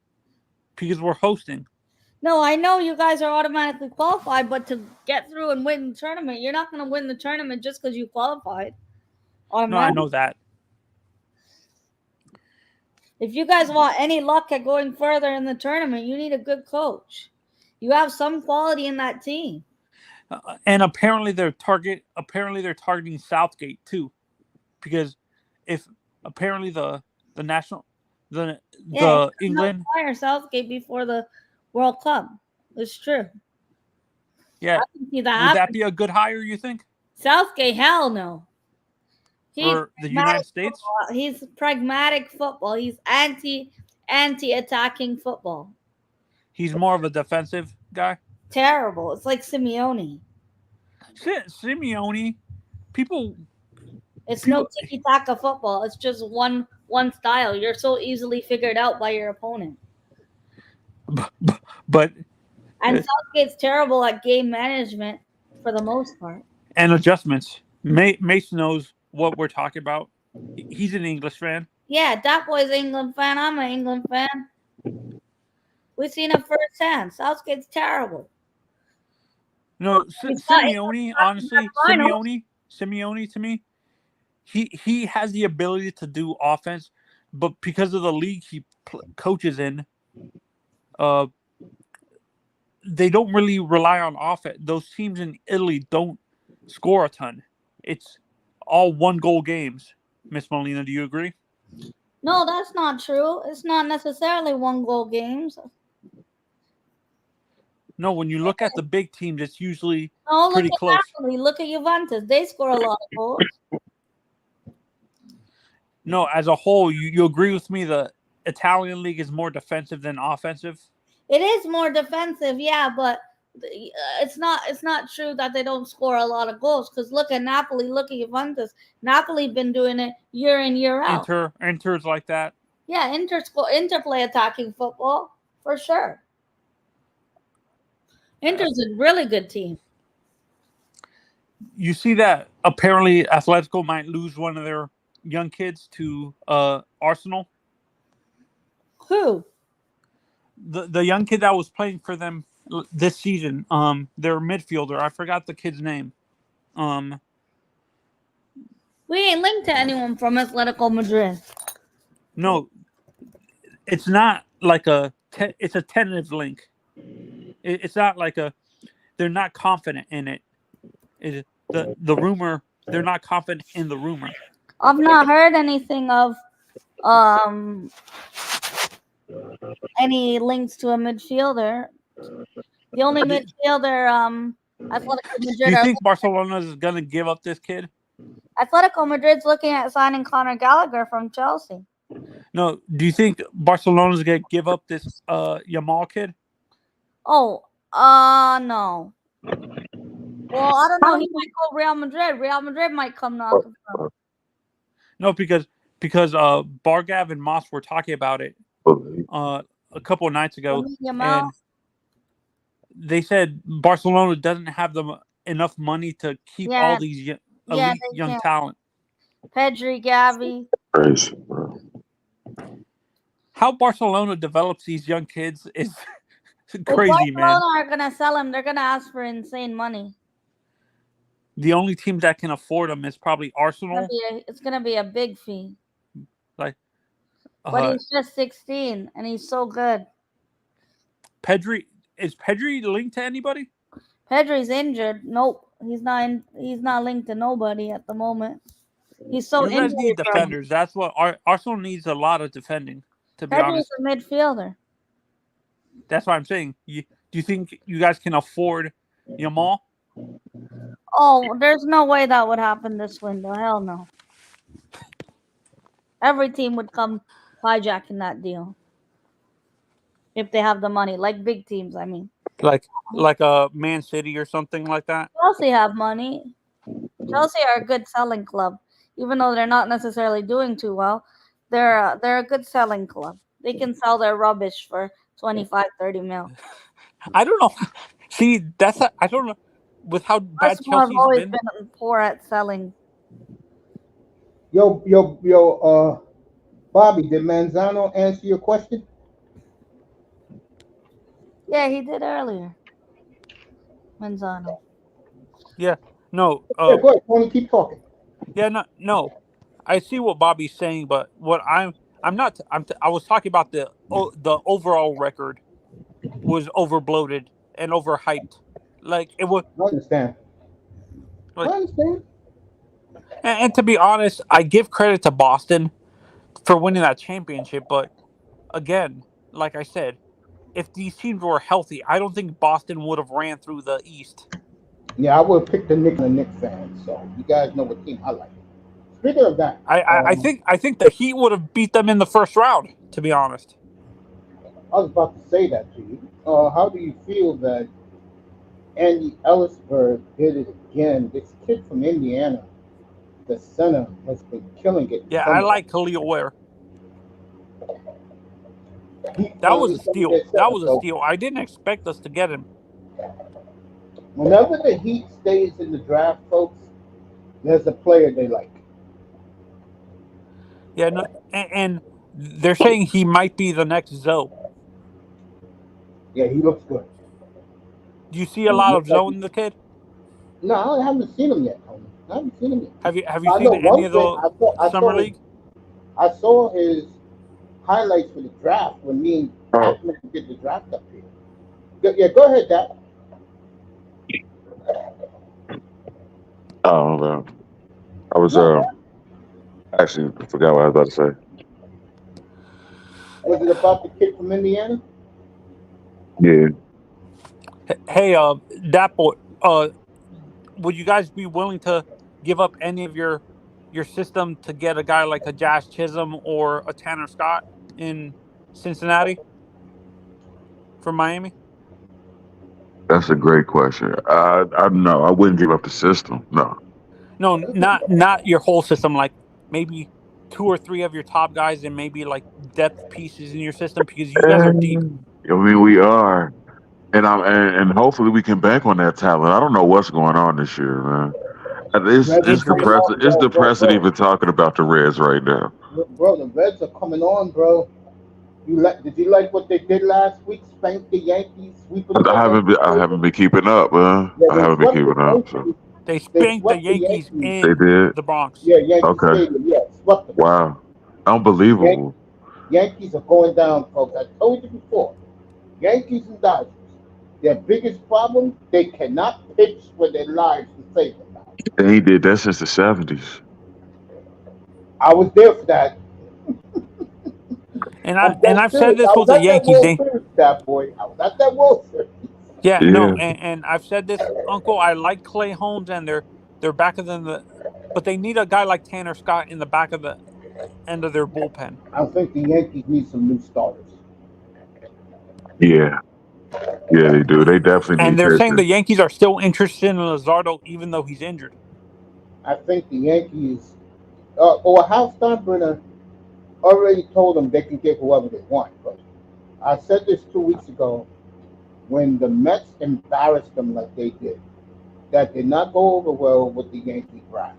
because we're hosting. no, I know you guys are automatically qualified, but to get through and win the tournament, you're not going to win the tournament just because you qualified. No, I know that. If you guys want any luck at going further in the tournament, you need a good coach. You have some quality in that team. And apparently they're targeting Southgate too, because if apparently the England fire Southgate before the World Cup. It's true. Yeah, I can see that would happen. that be a good hire? You think? Southgate, hell no. For the United States, football. He's pragmatic football. He's anti-attacking football. He's more of a defensive guy. Terrible. It's like Simeone. Simeone, people. It's no tiki-taka football. It's just one style. You're so easily figured out by your opponent. But Southgate's terrible at game management for the most part. And adjustments. Mace knows what we're talking about. He's an English fan. Yeah, that boy's an England fan. I'm an England fan. We've seen it firsthand. Southgate's terrible. No, Simeone, honestly, Simeone to me, he has the ability to do offense, but because of the league he coaches in, they don't really rely on offense. Those teams in Italy don't score a ton. It's all 1-goal games. Miss Molina, do you agree? No, that's not true. It's not necessarily 1-goal games. No, when you look at the big teams, it's usually look pretty at close. Napoli. Look at Juventus. They score a lot of goals. No, as a whole, you agree with me the Italian league is more defensive than offensive? It is more defensive, yeah, but it's not true that they don't score a lot of goals. Because look at Napoli, look at Juventus. Napoli been doing it year in, year out. Inter's like that. Yeah, Inter play attacking football for sure. Inter's a really good team. You see that apparently Atletico might lose one of their young kids to Arsenal. Who? The young kid that was playing for them this season. Their midfielder. I forgot the kid's name. We ain't linked to anyone from Atletico Madrid. No, it's not like it's a tentative link. It's not like they're not confident in it. The rumor, they're not confident in the rumor. I've not heard anything of any links to a midfielder. The only midfielder Atletico Madrid. Do you think Barcelona is going to give up this kid? Atletico Madrid's looking at signing Conor Gallagher from Chelsea. No, do you think Barcelona's going to give up this Yamal kid? Oh, no. Well, I don't know. He might go Real Madrid. Real Madrid might come knock him down. No, because Bargav and Moss were talking about it a couple of nights ago, and they said Barcelona doesn't have enough money to keep all these elite young talent. Pedri, Gavi. Crazy, bro. How Barcelona develops these young kids is crazy, man. Barcelona are gonna sell him. They're gonna ask for insane money. The only team that can afford him is probably Arsenal. It's gonna be a big fee. But he's just 16 and he's so good. Is Pedri linked to anybody? Pedri's injured. Nope, he's not linked to nobody at the moment. He's so injured. You guys need defenders. That's what Arsenal needs, a lot of defending. To be honest, Pedri's a midfielder. That's what I'm saying. Do you think you guys can afford Yamal? Oh, there's no way that would happen this window. Hell no. Every team would come hijacking that deal. if they have the money, like big teams. I mean, like a Man City or something like that. Chelsea have money. Chelsea are a good selling club, even though they're not necessarily doing too well. They're a good selling club. They can sell their rubbish for 25, 30 mil. I don't know. See, I don't know with how bad Arsenal have Chelsea's always been. been poor at selling. Yo, Bobby, did Manzano answer your question? Yeah, he did earlier. Manzano. Yeah, no, Yeah, go ahead, Tony, keep talking. yeah, no. I see what Bobby's saying, but what I'm not. I was talking about the overall record was overbloated and overhyped. Like it was I understand. I like, understand. and to be honest, I give credit to Boston for winning that championship. But again, like I said, if these teams were healthy, I don't think Boston would have ran through the East. Yeah, I would have picked the Knicks fan, so you guys know what team I like. Speaking of that, I think the Heat would have beat them in the first round. To be honest, I was about to say that to you. How do you feel that Andy Ellisberg did it again? This kid from Indiana, the center, has been killing it. yeah, I like Khalil Ware. That was a steal. That was a steal. I didn't expect us to get him. Whenever the Heat stays in the draft, folks, there's a player they like. Yeah, no, and they're saying he might be the next Zoe. Yeah, he looks good. Do you see a lot of Zoe in the kid? No, I haven't seen him yet, Tony. I haven't seen him yet. Have you I seen know any one of thing. the summer league? I saw his highlights for the draft when me and Pac-Man did the draft up here. Yeah, go ahead, Dad. Oh, no. I was actually forgot what I was about to say. Was it about the kid from Indiana? Yeah. Hey, that boy. Would you guys be willing to give up any of your system to get a guy like a Josh Chisholm or a Tanner Scott in Cincinnati from Miami? That's a great question. I no, I wouldn't give up the system. No. No, not your whole system. Like maybe 2 or 3 of your top guys, and maybe like depth pieces in your system because you guys are deep. I mean, we are, and hopefully we can bank on that talent. I don't know what's going on this year, man. It's depressing. It's depressing even talking about the Reds right now. Bro, the Reds are coming on, bro. Did you like what they did last week? Spank the Yankees, sweep them. I haven't been keeping up, man. I haven't been keeping up. So. They spanked the Yankees in They did. the Bronx. Yeah, Yankee Stadium. Yeah, swept them. Wow, unbelievable. Yankees are going down, folks. I told you before. Yankees and Dodgers. Their biggest problem, they cannot pitch for their lives to save them. And he did that since the 70s. I was there for that. And I've said this with the Yankees. That boy, I was at that World Series. Yeah, no, and I've said this, Uncle. I like Clay Holmes, and they're back of but they need a guy like Tanner Scott in the back of the end of their bullpen. I think the Yankees need some new starters. Yeah, they do. They definitely need. And they're saying the Yankees are still interested in Luzardo, even though he's injured. I think the Yankees, or Hal Steinbrenner, already told them they can get whoever they want. But I said this 2 weeks ago. When the Mets embarrassed them like they did, that did not go over well with the Yankee brass.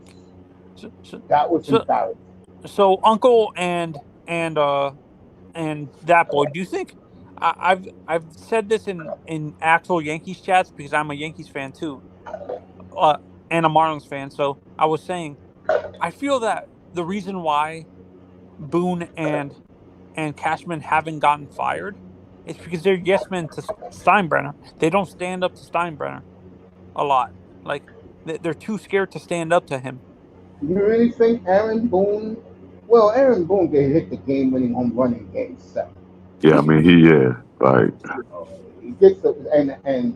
That was embarrassing. So, Uncle and that boy, do you think I've said this in actual Yankees chats because I'm a Yankees fan too, and a Marlins fan. So I was saying, I feel that the reason why Boone and Cashman haven't gotten fired. It's because they're yes men to Steinbrenner. They don't stand up to Steinbrenner a lot. Like, they're too scared to stand up to him. You really think Aaron Boone? Well, Aaron Boone did hit the game-winning home run in Game 7. Yeah, I mean, he gets and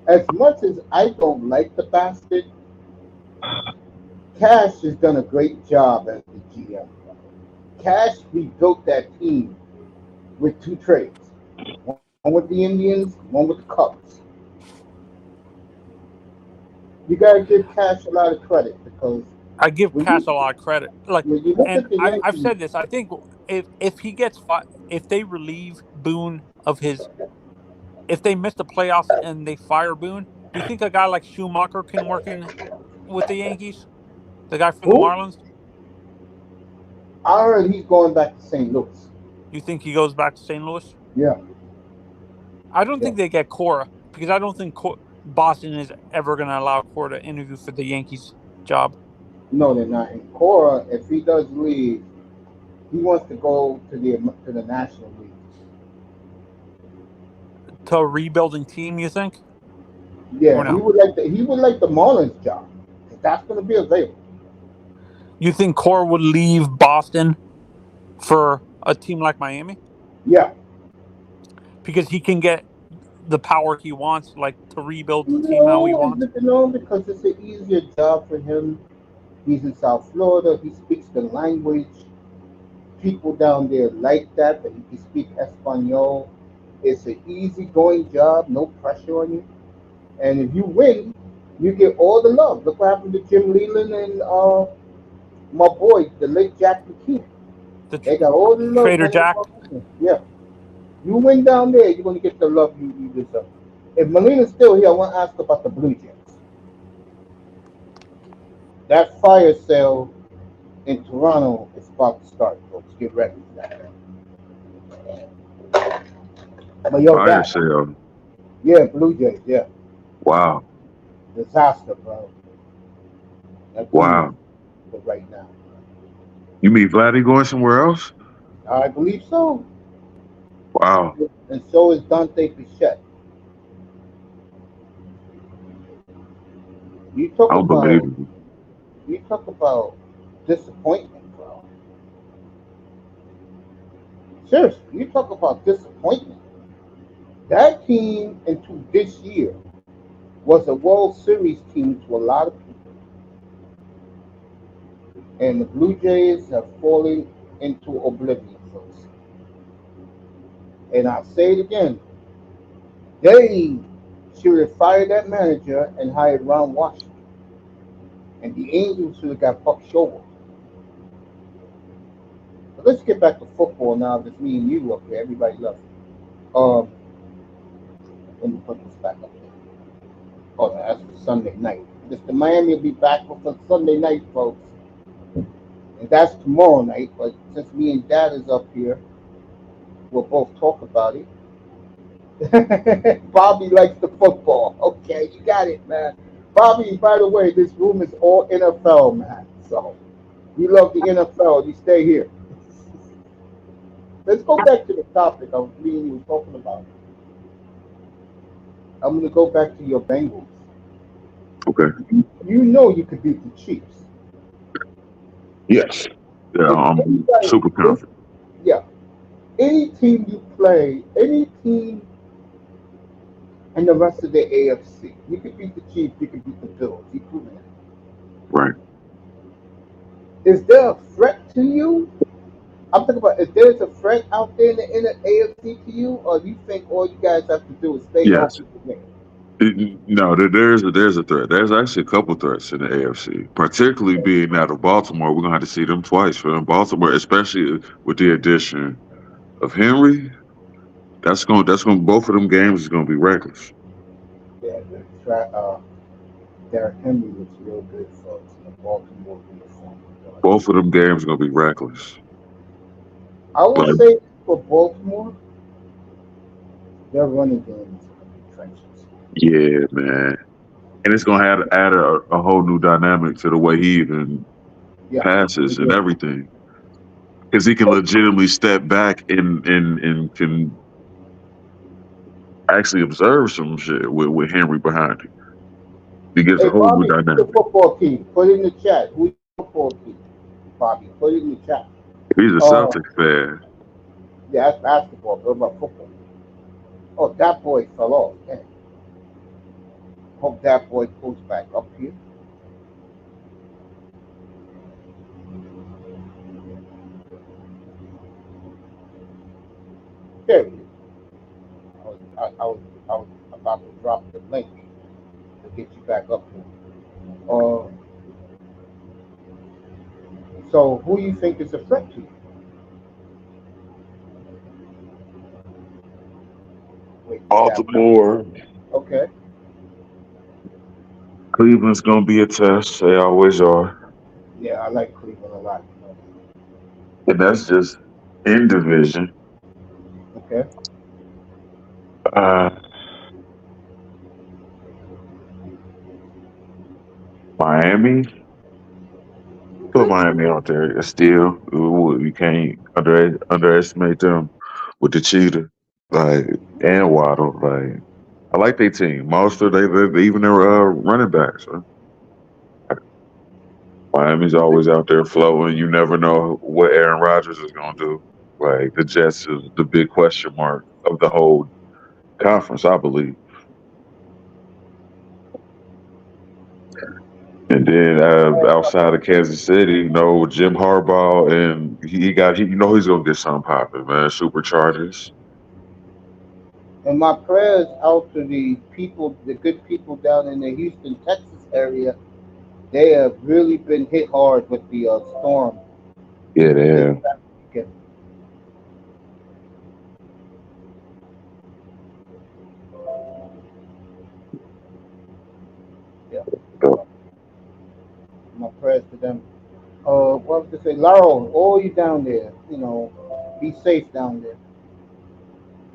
as much as I don't like the bastard, Cash has done a great job as the GM. Cash rebuilt that team with 2 trades. One with the Indians, one with the Cubs. You gotta give Cash a lot of credit because I give when Cash a lot of credit. Like, you look and at the I've Yankees, said this. I think if he gets if they relieve Boone of his, if they miss the playoffs and they fire Boone, do you think a guy like Schumacher can work in with the Yankees? The guy from the who Marlins. I heard he's going back to St. Louis. You think he goes back to St. Louis? Yeah, I don't yeah. think they get Cora because I don't think Boston is ever going to allow Cora to interview for the Yankees job. No, they're not. And Cora, if he does leave, he wants to go to the National League. To a rebuilding team, you think? Or Yeah, no? he would like the Marlins job. That's going to be available. You think Cora would leave Boston for a team like Miami? Yeah. Because he can get the power he wants, like to rebuild the team how he No, wants? no, because it's an easier job for him. He's in South Florida. He speaks the language. People down there like that he can speak Espanol. It's an easygoing job, no pressure on you. And if you win, you get all the love. Look what happened to Jim Leland and my boy, the late Jack McKeon. They got all the love. Trader Jack. Yeah. You win down there, you're going to get the love you deserve. If Molina's still here, I want to ask about the Blue Jays. That fire sale in Toronto is about to start, folks. Get ready for that. But yo, Fire that, sale. yeah, Blue Jays, yeah. Wow. Disaster, bro. That team Wow. is good right now. You mean Vladdy going somewhere else? I believe so. Wow. And so is Dante Bichette. You talk about Unbelievable. you talk about disappointment, bro. Seriously, you talk about disappointment. That team into this year was a World Series team to a lot of people. And the Blue Jays have fallen into oblivion, folks. And I'll say it again. They should have fired that manager and hired Ron Washington. And the Angels should have got Buck Showalter. But let's get back to football now. Just me and you up here. Everybody loves it. Let me put this back up there. Oh, no, that's for Sunday night. Mr. Miami will be back for Sunday night, folks. And that's tomorrow night. But since me and Dad is up here, we'll both talk about it. Bobby likes the football. Okay, you got it, man. Bobby, by the way, this room is all NFL, man. So you love the NFL, you stay here. Let's go back to the topic I was me and you were talking about. I'm going to go back to your Bengals. Okay. You know you could beat the Chiefs. Yes. Yeah, I'm super confident. Yeah. Any team you play, any team in the rest of the AFC, you could beat the Chiefs, you could beat the Bills. You've proven it. Right. Is there a threat to you? I'm talking about if there's a threat out there in the AFC to you, or you think all you guys have to do is stay Yes. healthy to win? No, there's a threat. There's actually a couple threats in the AFC, particularly being out of Baltimore. We're gonna have to see them twice for them. Baltimore, especially with the addition of Henry. That's going both of them games is gonna be reckless. Yeah, Derrick Henry looks real good, folks, in the Baltimore uniform. Both of them games are gonna be reckless. I will But say for Baltimore, their running game is going to be trenches. yeah, man, and it's gonna have to add a whole new dynamic to the way he even Yeah. passes and everything, because he can legitimately step back and can actually observe some shit with Henry behind him. He gives Hey, a whole new Bobby, who's your dynamic. football team? Put it in the chat. Who's your football team? Bobby, put it in the chat. He's a Uh, Celtics fan. yeah, that's basketball. What about football? Oh, that boy fell off. Man. Hope that boy pulls back up here. There he is. I was I was about to drop the link to get you back up here. Uh, so who you think is a threat to you? Wait, you got Baltimore, okay. Cleveland's gonna be a test. They always are, Yeah, I like Cleveland a lot. and that's just in division. Okay. Uh, Miami, put Okay. Miami out there. Still, you can't underestimate them with the cheetah, like and Waddle. Like I like their team. Most of they even their running backs. Huh? Miami's always out there floating. You never know what Aaron Rodgers is gonna do. Like the Jets is the big question mark of the whole conference, I believe. And then outside of Kansas City, Jim Harbaugh, and he's gonna get something popping, man. Superchargers. And my prayers out to the people, the good people down in the Houston, Texas area. They have really been hit hard with the storm Yeah, they this have. past weekend. Yeah. So, My prayers to them. What was to say, Laurel, all you down there, be safe down there.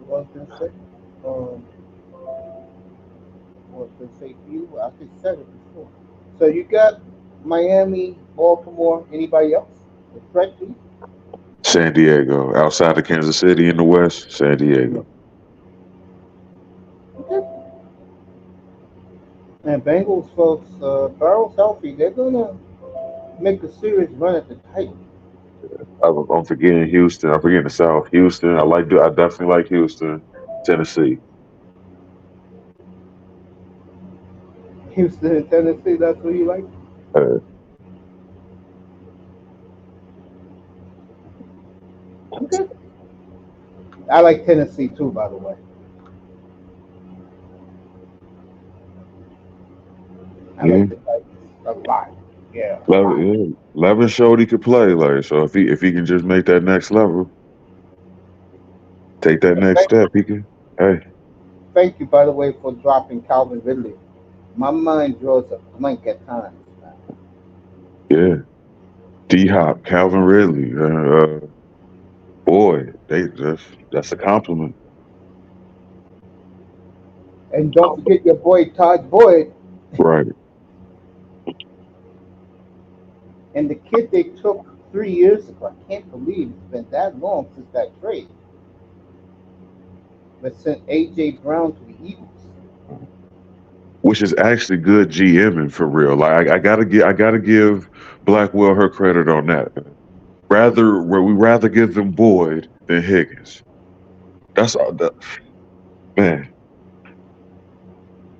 What was to say? Um, what was to say to you? I just said it before. So you got Miami, Baltimore. Anybody else? The threat to you? San Diego, outside of Kansas City in the West, San Yeah. Diego. Okay. And Bengals folks, Burrow's healthy. They're gonna make a serious run at the title. I'm forgetting Houston. I'm forgetting the South. Houston. I definitely like Houston. Tennessee. Houston and Tennessee. That's what you like. Uh, Okay. I like Tennessee too, by the way. I yeah. like the Titans a lot. Yeah, a Levin, lot. yeah. Levin showed he could play. Like so, if he can just make that next level, take that And next step, he can. Hey, thank you, by the way, for dropping Calvin Ridley. My mind draws a blank at times. Man. yeah. D Hop, Calvin Ridley. Boy, that's a compliment. And don't forget your boy Todd Boyd Right. and the kid they took 3 years ago. I can't believe it's been that long since that trade. But sent AJ Brown to the Eagles. Which is actually good GMing for real. Like I gotta give Blackwell her credit on that. We rather give them Boyd than Higgins. That's all. Man.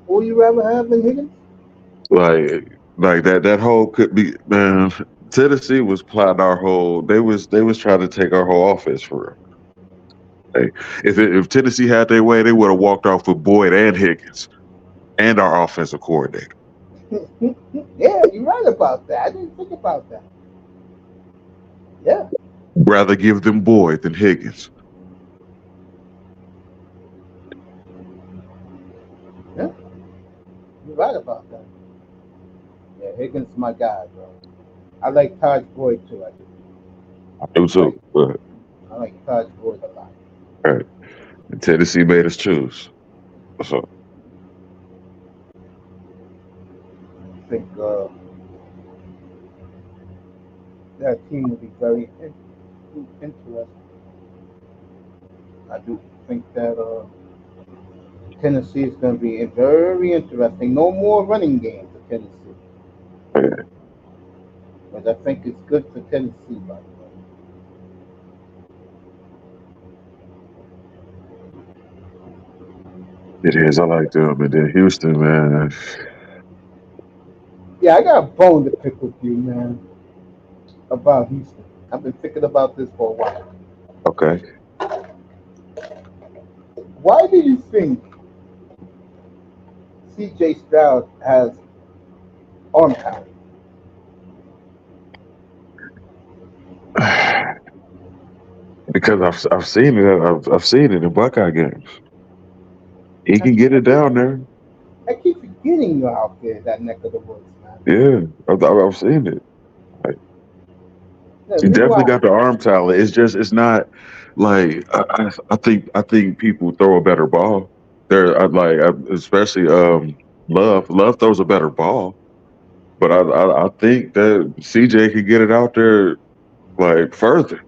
Who you rather have in Higgins? Like that whole could be man. Tennessee was plotting our whole. They was trying to take our whole offense for real. Like, if Tennessee had their way, they would have walked off with Boyd and Higgins and our offensive coordinator. Yeah, you're right about that. I didn't think about that. Yeah, Rather give them Boyd than Higgins. yeah, you're right about that. Yeah, Higgins is my guy, bro. I like Todd Boyd too. I do I like too. But I like Todd Boyd a lot. right. And Tennessee made us choose. So I think that team will be very interesting. I do think that Tennessee is going to be very interesting. No more running game for Tennessee, yeah, but I think it's good for Tennessee, by the way. it is. I like them. And then Houston, man. Yeah, I got a bone to pick with you, man, about Houston. I've been thinking about this for a while. Okay. Why do you think C.J. Stroud has arm talent? Because I've seen it. I've seen it in Buckeye games. He can get it down there. I keep forgetting you're out there, that neck of the woods, man. Yeah, I've seen it. Yeah, He definitely meanwhile, got the arm talent. It's not like I think people throw a better ball. Especially Love throws a better ball, but I think that CJ could get it out there like further.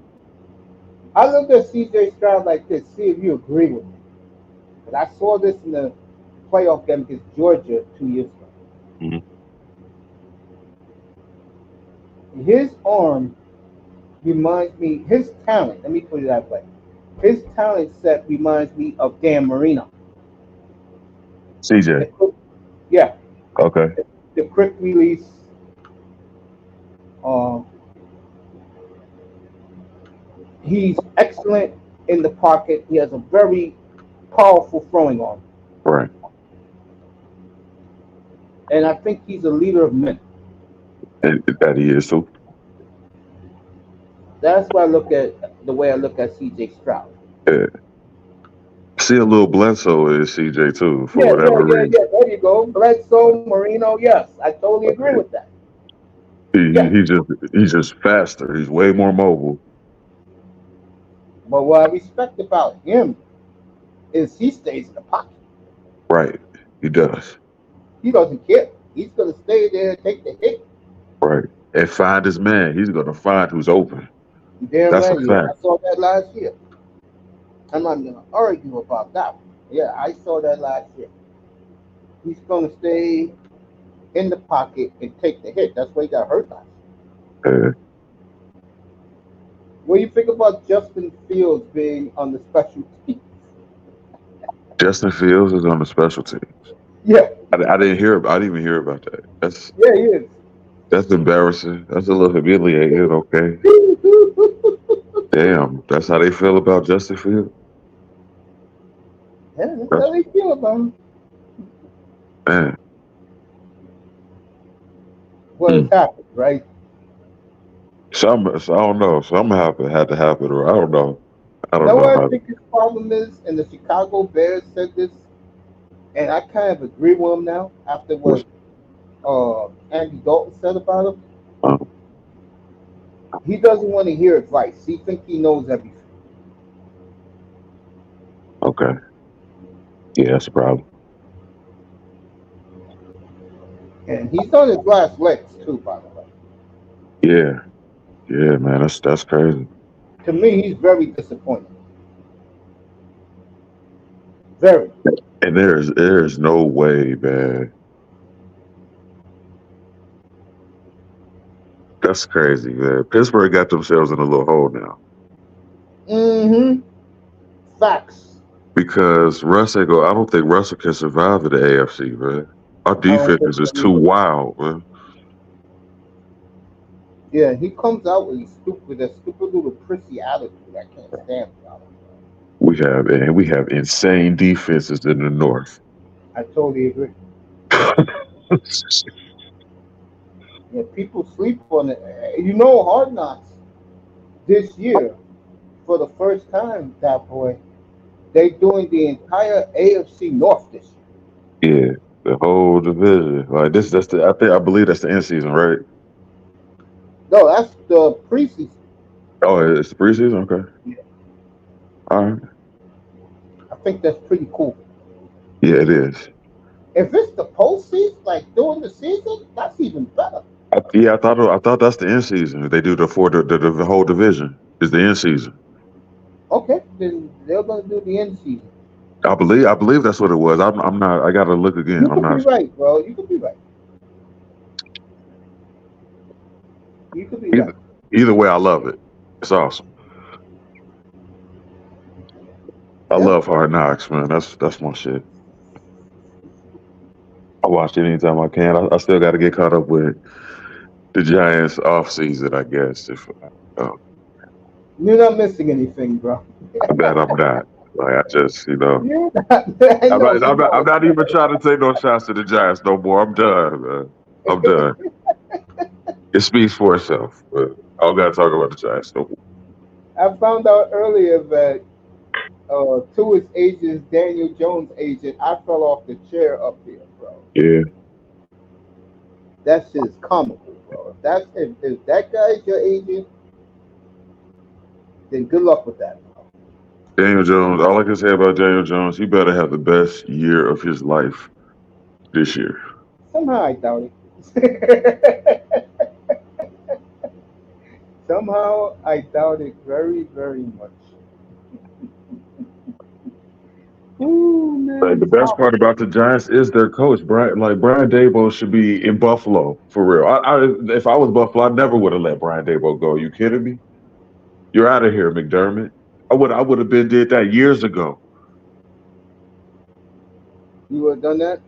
I look at C.J. Stroud like this. See if you agree with me. But I saw this in the playoff game against Georgia 2 years ago. Mhm. His arm reminds me, his talent, let me put it that way. His talent set reminds me of Dan Marino. CJ, Yeah, okay, the quick release. Um, he's excellent in the pocket. He has a very powerful throwing arm. right. And I think he's a leader of men. And that he is too. That's why I look at the way I look at C.J. Stroud. Yeah. See a little Bledsoe is CJ too for Yeah, whatever reason. There you go. Bledsoe, Marino, yes. I totally agree with that. Yeah. He's just faster. He's way more mobile. But what I respect about him is he stays in the pocket. Right. He does. He doesn't care. He's going to stay there, take the hit. Right. And find his man. He's gonna find who's open. Damn That's a right. Yeah, I fact. saw that last year. I'm not going to argue about that. Yeah, I saw that last year. He's going to stay in the pocket and take the hit. That's why he got hurt last year. Uh, What do you think about Justin Fields being on the special team? Justin Fields is on the special teams. Yeah, I didn't even hear about that. yeah, he is. That's embarrassing. That's a little humiliating. Okay. Damn. That's how they feel about Justin Fields. Yeah, that's how they feel about him. Man. What has happened, right? So I don't know. Something had to happen, or I don't know. I You don't know know what I how. think his problem is? And the Chicago Bears said this, and I kind of agree with him now after what Andy Dalton said about him. Uh, He doesn't want to hear advice. He thinks he knows everything. okay. Yeah, that's a problem. And he's on his last legs, too, by the way. Yeah. Yeah, man. That's crazy. To me, he's very disappointed. Very. And there's no way, man. That's crazy, man. Pittsburgh got themselves in a little hole now Mm-hmm. Facts. because I don't think Russell can survive in the AFC, man. Our I don't defense think is just so too either. wild, man. Yeah, he comes out with a stupid little prissy attitude. I can't stand it. We have insane defenses in the North. I totally agree. Yeah, people sleep on it. You know, Hard Knocks this year, for the first time, that boy, they doing the entire AFC North this year. Yeah, the whole division. Like I believe that's the end season, right? No, that's the preseason. Oh, it's the preseason? Okay. Yeah. All right. I think that's pretty cool. Yeah, it is. If it's the postseason, like during the season, that's even better. I thought that's the end season. They do the whole division is the end season. Okay, then they're gonna do the end season. I believe that's what it was. I'm not. I gotta look again. You I'm could be not. right, bro. You could be right. You could be right. Either way, I love it. It's awesome. I Yeah. love Hard Knocks, man. That's my shit. I watch it anytime I can. I still got to get caught up with the Giants off season, I guess. If You're not missing anything, bro. that I'm not. Like I just, You're not, I know, you I'm know not even trying to take no shots to the Giants no more. I'm done, man. I'm done. It speaks for itself. But I don't gotta talk about the Giants no more. I found out earlier that Tua's agent, Daniel Jones' agent, I fell off the chair up here, bro. Yeah, That shit is comical, bro. If that guy's your agent, then good luck with that, bro. Daniel Jones. All I can say about Daniel Jones, he better have the best year of his life this year. Somehow I doubt it. Somehow I doubt it very, very much. Ooh, Like man, the best part about the Giants is their coach, Brian. Like Brian Dabo should be in Buffalo for real. If I was Buffalo, I never would have let Brian Dabo go. You kidding me? You're out of here, McDermott. I would have been did that years ago. you would have done that?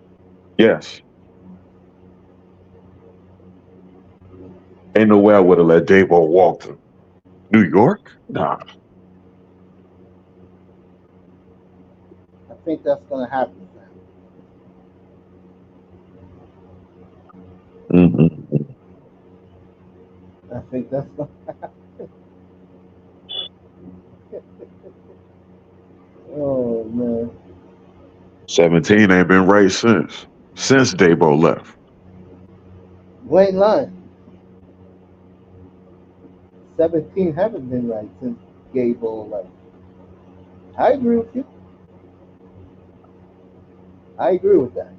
Yes. Ain't no way I would have let Dabo walk to New York. Nah. I think that's gonna happen, man. Mm-mm. I think that's gonna. Oh man, 17 ain't been right since Dabo left. Wayne line. 17 haven't been right since Gable left. I agree with you. I agree with that.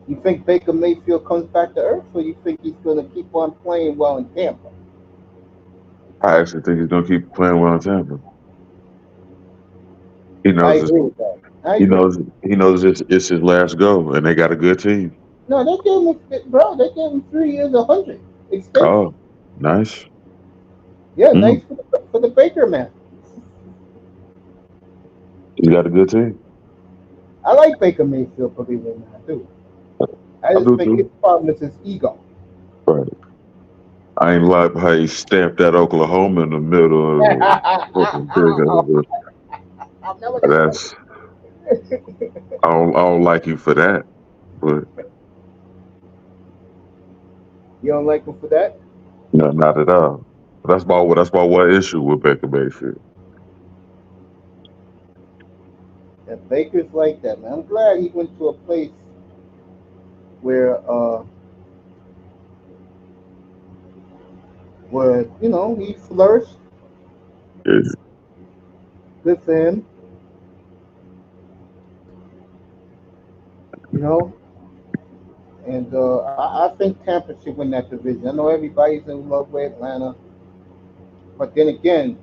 You think Baker Mayfield comes back to earth, or you think he's gonna keep on playing well in Tampa? I actually think he's gonna keep playing well in Tampa. He I knows this. agree with that. I He agree. knows. He knows it's his last go, and they got a good team. No, they gave him, bro. They gave him 3 years, 100 extension. Oh, nice. Yeah, Mm. nice for the Baker man. He's got a good team. I like Baker Mayfield, believe it or not, too. I I just do think his too. problem is his ego. Right. I ain't like how he stamped that Oklahoma in the middle of fucking big. I'll never get that. That's I don't like him for that, but You don't like him for that? no, not at all. That's my one issue with Baker Mayfield. Yeah, Baker's like that, man. I'm glad he went to a place where where he flourished. Yeah. Good for him. You know, and I think Tampa should win that division. I know everybody's in love with Atlanta, but then again,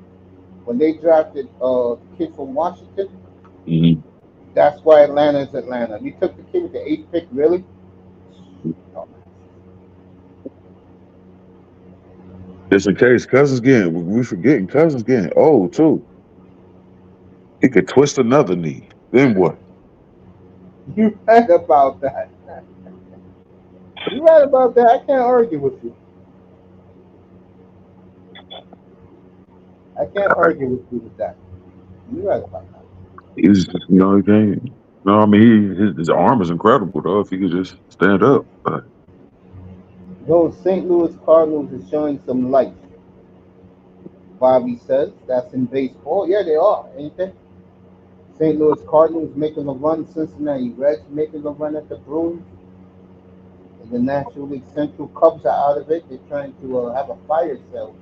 when they drafted kid from Washington, Mhm. that's why Atlanta is Atlanta. You took the kid with the 8th pick, really? Oh, Just in case Cousins getting, we forgetting Cousins getting old too. He could twist another knee. Then what? you're right about that. You're right about that. I can't argue with you. I can't argue with you with that. You're right about that. He's he can't. No, I mean his arm is incredible though. If he could just stand up. Those St. Louis Cardinals are showing some life. Bobby says that's in baseball. Yeah, they are, ain't they? St. Louis Cardinals making a run. Cincinnati Reds making a run at the Bruins. And the National League Central Cubs are out of it. They're trying to have a fire sale.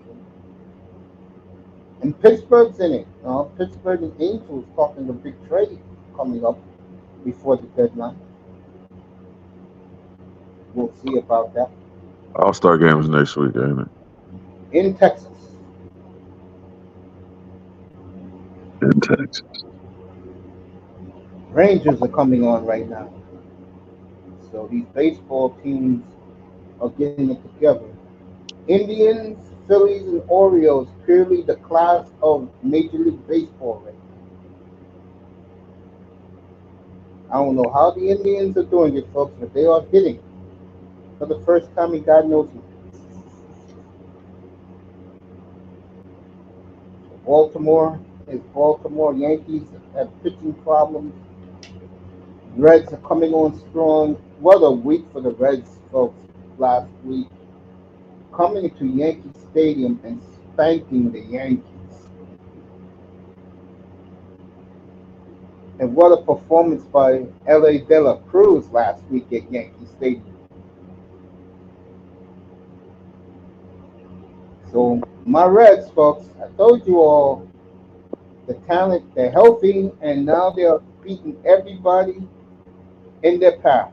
And Pittsburgh's in it. Pittsburgh and Angels talking a big trade coming up before the deadline. We'll see about that. All-Star games next week, ain't it? In Texas, In Texas. Rangers are coming on right now. So these baseball teams are getting it together. Indians, Phillies, and Orioles purely the class of Major League Baseball right now. I don't know how the Indians are doing it, folks, but they are hitting for the first time in God knows when. Baltimore is Baltimore. Yankees have pitching problems. Reds are coming on strong. What a week for the Reds, folks, last week. Coming to Yankee Stadium and spanking the Yankees. And what a performance by L.A. De La Cruz last week at Yankee Stadium. So, my Reds, folks, I told you all the talent, they're healthy, and now they're beating everybody in their path.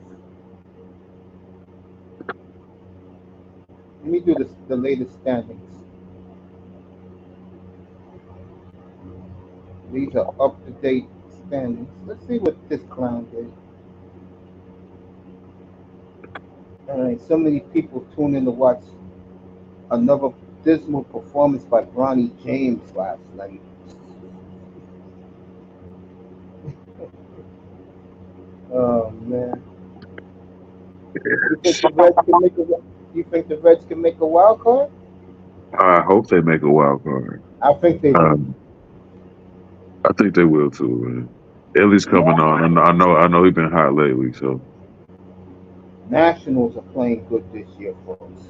Let me do the latest standings. These are up-to-date standings. Let's see what this clown did. All right, so many people tune in to watch another dismal performance by Bronny James last night. Oh man! You think the Reds can make a? You think the Reds can make a wild card? I hope they make a wild card. I think they will. I think they will too, man. Ellie's coming on. I know he's been hot lately, so Nationals are playing good this year, folks.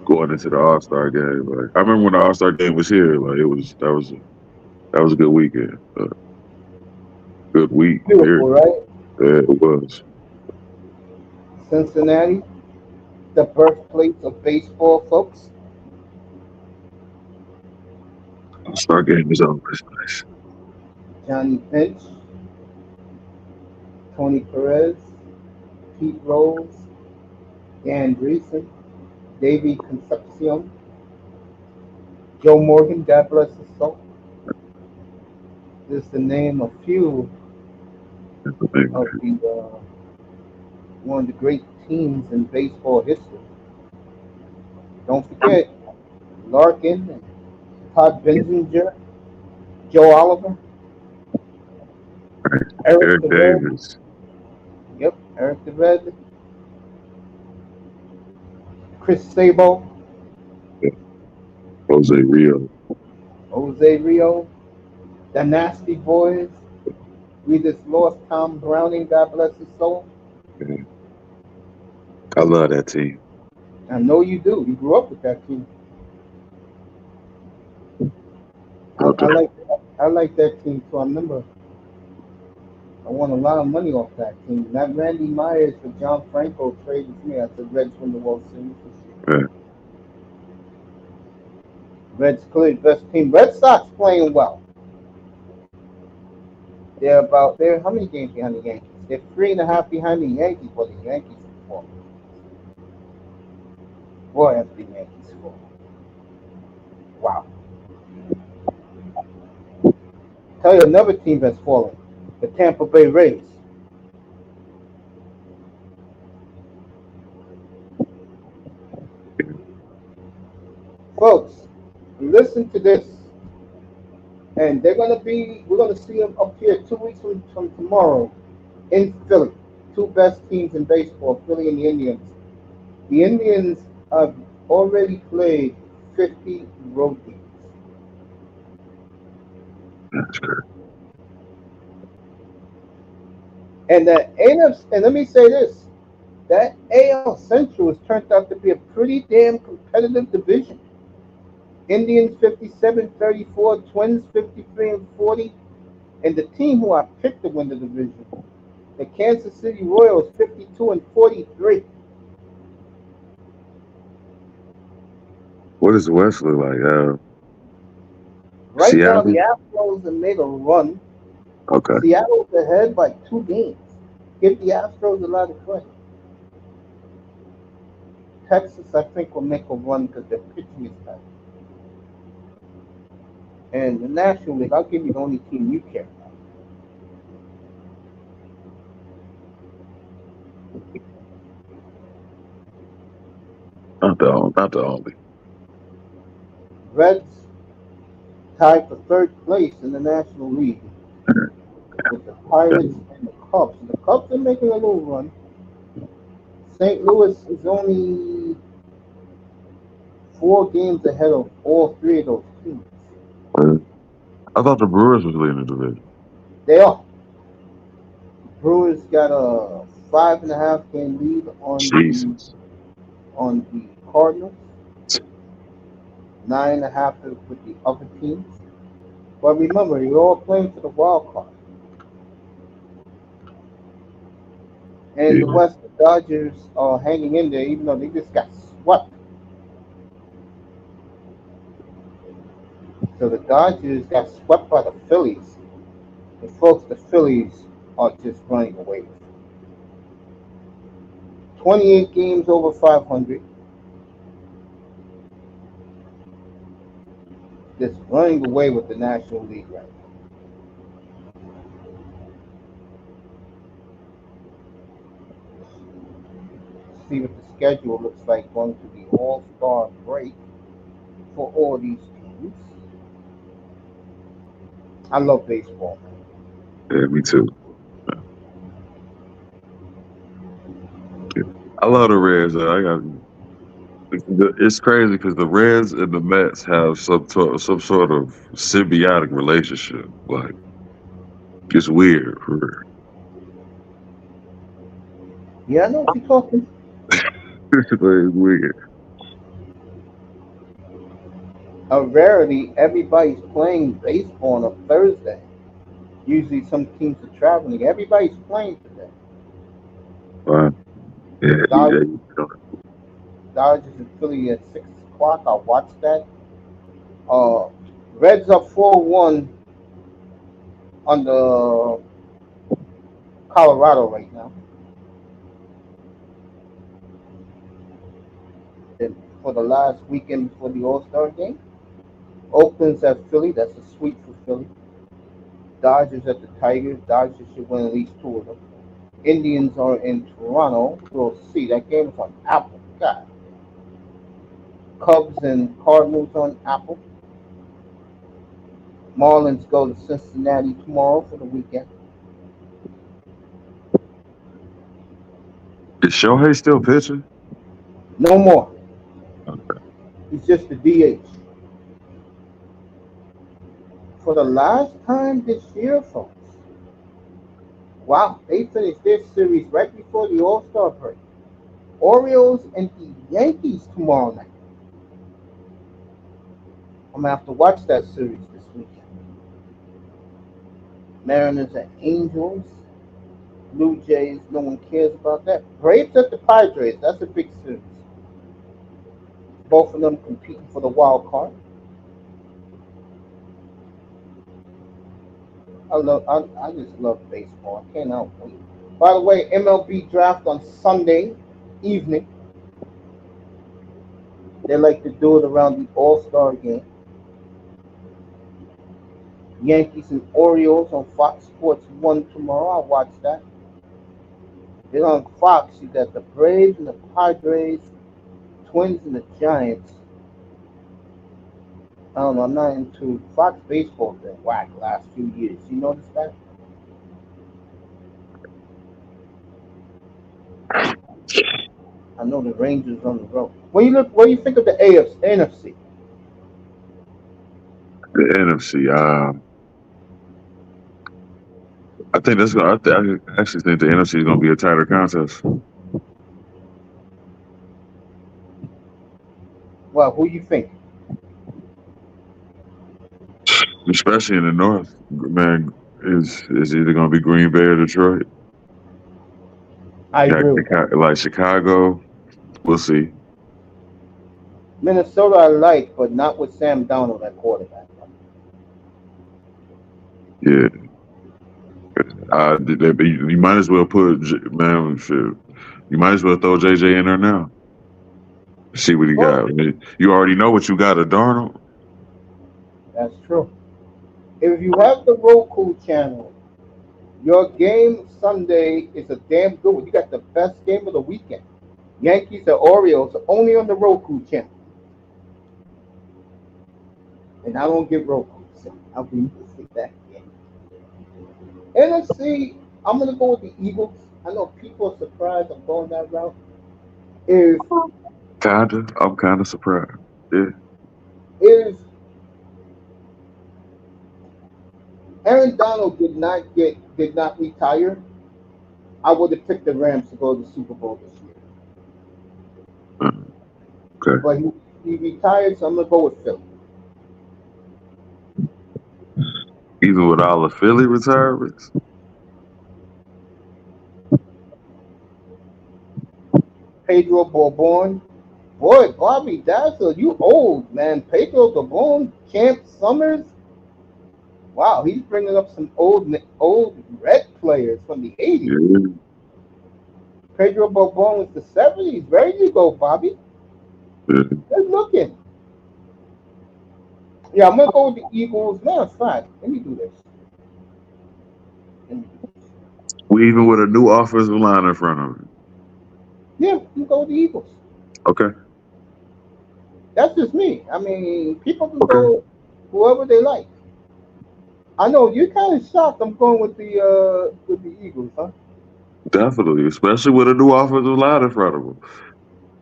going into the All-Star game. Like I remember when the All-Star game was here, like that was a good weekend. Good week. Beautiful, period. right? Yeah, it was. Cincinnati, the birthplace of baseball, folks. All-Star game is always nice. Johnny Bench, Tony Perez, Pete Rose, Dan Dreesen, Davey Concepcion, Joe Morgan, God bless his soul. Just to name a few of the one of the great teams in baseball history. Don't forget Larkin, Todd Benzinger, Joe Oliver, Eric Davis. Yep, Eric the Red, Chris Sabo, Jose Rio, the Nasty Boys. We just lost Tom Browning, God bless his soul. Yeah. I love that team. I know you do. You grew up with that team. I like that team too. I remember I won a lot of money off that team. That Randy Myers for John Franco trade with me. I said Reds win the World Series this year. Yeah. Reds clearly best team. Red Sox playing well. They're how many games behind the Yankees? They're 3.5 behind the Yankees. Well, the Yankees fall. Boy, that's the Yankees fall. Wow. Tell you another team that's fallen. The Tampa Bay Rays. Folks, listen to this. And we're going to see them up here 2 weeks from tomorrow in Philly. Two best teams in baseball, Philly and the Indians. The Indians have already played 50 road games. That's good. And and let me say this, that AL Central has turned out to be a pretty damn competitive division. Indians 57-34, Twins 53-40, and the team who I picked to win the division, the Kansas City Royals 52-43. What does the West look like? Right Seattle? now, the Astros have made a run. Okay. Seattle's ahead by 2 games. Give the Astros a lot of credit. Texas, I think, will make a run because their pitching is better. And the National League, I'll give you the only team you care about. Not the only. Reds tied for 3rd place in the National League with the Pirates and the Cubs. And the Cubs are making a little run. St. Louis is only 4 games ahead of all 3 of those teams. Uh, I thought the Brewers was leading the division. They are. Brewers got a 5.5 game lead Jesus. on the Cardinals. 9.5 with the other teams. But remember, you're all playing for the wild card. And the Yeah. West, the Dodgers are hanging in there, even though they just got swept. So the Dodgers got swept by the Phillies. And folks, the Phillies are just running away. 28 games over 500. Just running away with the National League right now. See what the schedule looks like going to the All-Star break for all these teams. I love baseball. Yeah, me too. I love the Reds. I got. It's crazy because the Reds and the Mets have some sort of symbiotic relationship. Like it's weird. For real. Yeah, I know what you're talking. It's weird. A rarity, everybody's playing baseball on a Thursday. Usually some teams are traveling. Everybody's playing today. Yeah, Dodgers, yeah. Dodgers and Philly at 6 o'clock. I'll watch that. Uh, Reds up 4-1 on the Colorado right now. Then for the last weekend before the All-Star game, Oakland's at Philly. That's a sweep for Philly. Dodgers at the Tigers. Dodgers should win at least 2 of them. Indians are in Toronto. We'll see. That game is on Apple. God. Cubs and Cardinals on Apple. Marlins go to Cincinnati tomorrow for the weekend. Is Shohei still pitching? No more. He's just the DH. For the last time this year, folks. Wow, they finished their series right before the All-Star break. Orioles and the Yankees tomorrow night. I'm going to have to watch that series this weekend. Mariners and Angels. Blue Jays, no one cares about that. Braves at the Padres, that's a big series. Both of them competing for the wild card. I just love baseball. I cannot wait. By the way, MLB draft on Sunday evening. They like to do it around the All-Star game. Yankees and Orioles on Fox Sports 1 tomorrow. I'll watch that. Then on Fox, you got the Braves and the Padres, Twins and the Giants. I don't know. I'm not into Fox baseball. Been whack last few years. You notice that? I know the Rangers on the road. When you look, what do you think of the AFC, NFC? The NFC. I think that's gonna. I actually think the NFC is gonna be a tighter contest. Well, who you think? Especially in the North, man, is either gonna be Green Bay or Detroit. I agree with that. Like Chicago, we'll see. Minnesota I like, but not with Sam Darnold at quarterback. Yeah. You might as well man. Shit, you might as well throw JJ in there now. See what he got. I mean, you already know what you got at Darnold. That's true. If you have the Roku channel, your game Sunday is a damn good one. You got the best game of the weekend. Yankees and Orioles are only on the Roku channel. And I don't get Roku, so I'll be missing that game. NFC, I'm going to go with the Eagles. I know people are surprised I'm going that route. I'm kind of surprised. Yeah. If Aaron Donald did not retire, I would have picked the Rams to go to the Super Bowl this year. Uh, okay. But he retired, so I'm gonna go with Philly. Even with all the Philly retirements. Pedro Bourbon. Boy, Bobby Dazzle, you old, man. Pedro Bourbon, Champ Summers. Wow, he's bringing up some old red players from the 80s. Yeah. Pedro Bourbon was the 70s. There you go, Bobby. Yeah. Good looking. Yeah, I'm going to go with the Eagles. No, it's fine. Let me do this. Let me do this. We even with a new offensive line in front of him. Yeah, I'm going to go with the Eagles. Okay. That's just me. I mean, people can Okay. go whoever they like. I know you're kind of shocked. I'm going with the Eagles, huh? Definitely, especially with a new offensive line in front of him.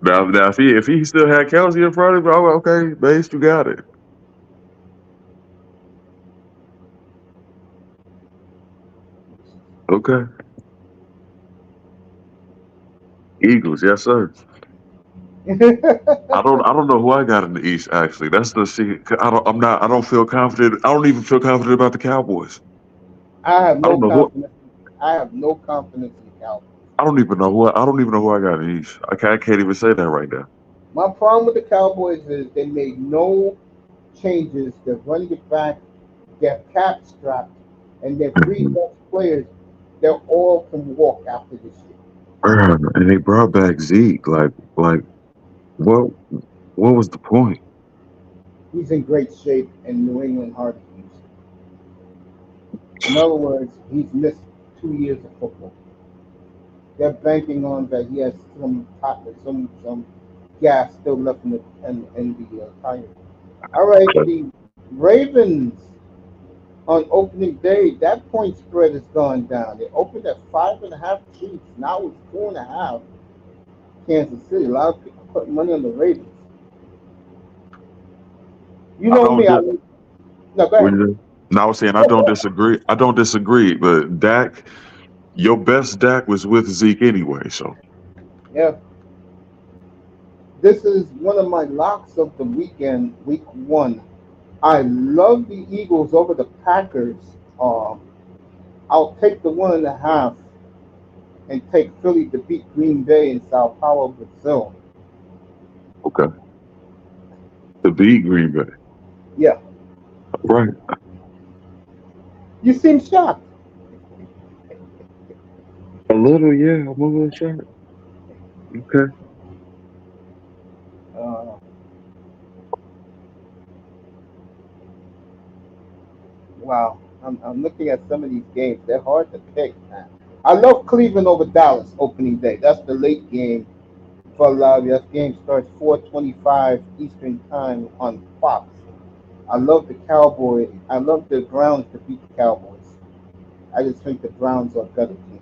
Now if he still had Kelsey in front of him, I'm like, okay, base, you got it. Okay. Eagles, yes, sir. I don't know who I got in the East actually. That's the see. I don't feel confident. I don't even feel confident about the Cowboys. I have I no don't know who. confidence. I have no confidence in the Cowboys. I don't even know who I got in the East. I can't even say that right now. My problem with the Cowboys is they made no changes. They're running it back. They're cap strapped, and their three Mhm. best players, they're all can walk after this year. And they brought back Zeke. Like what? What was the point? He's in great shape, and New England hardly used him. In other words, he's missed 2 years of football. They're banking on that he has some gas still left in the tire. All right, the Ravens on opening day, that point spread has gone down. They opened at 5.5 Chiefs. Now it's 4.5 Kansas City. A lot of people put money on the Ravens. You I know don't. me. No, go ahead. No, I was saying I don't disagree. I don't disagree, but Dak, your best Dak was with Zeke anyway. So Yeah, this is one of my locks of the weekend, week one. I love the Eagles over the Packers. Um, I'll take the 1.5 and take Philly to beat Green Bay in Sao Paulo, Brazil. okay, to beat Green Bay, Yeah, right? you seem shocked. A little, yeah. I'm a little shocked. Okay. Uh, wow, I'm looking at some of these games. They're hard to pick, man. I love Cleveland over Dallas opening day. That's the late game for a lot of you. That game starts 4:25 Eastern time on Fox. I love the Cowboys. I love the Browns to beat the Cowboys. I just think the Browns are a better team.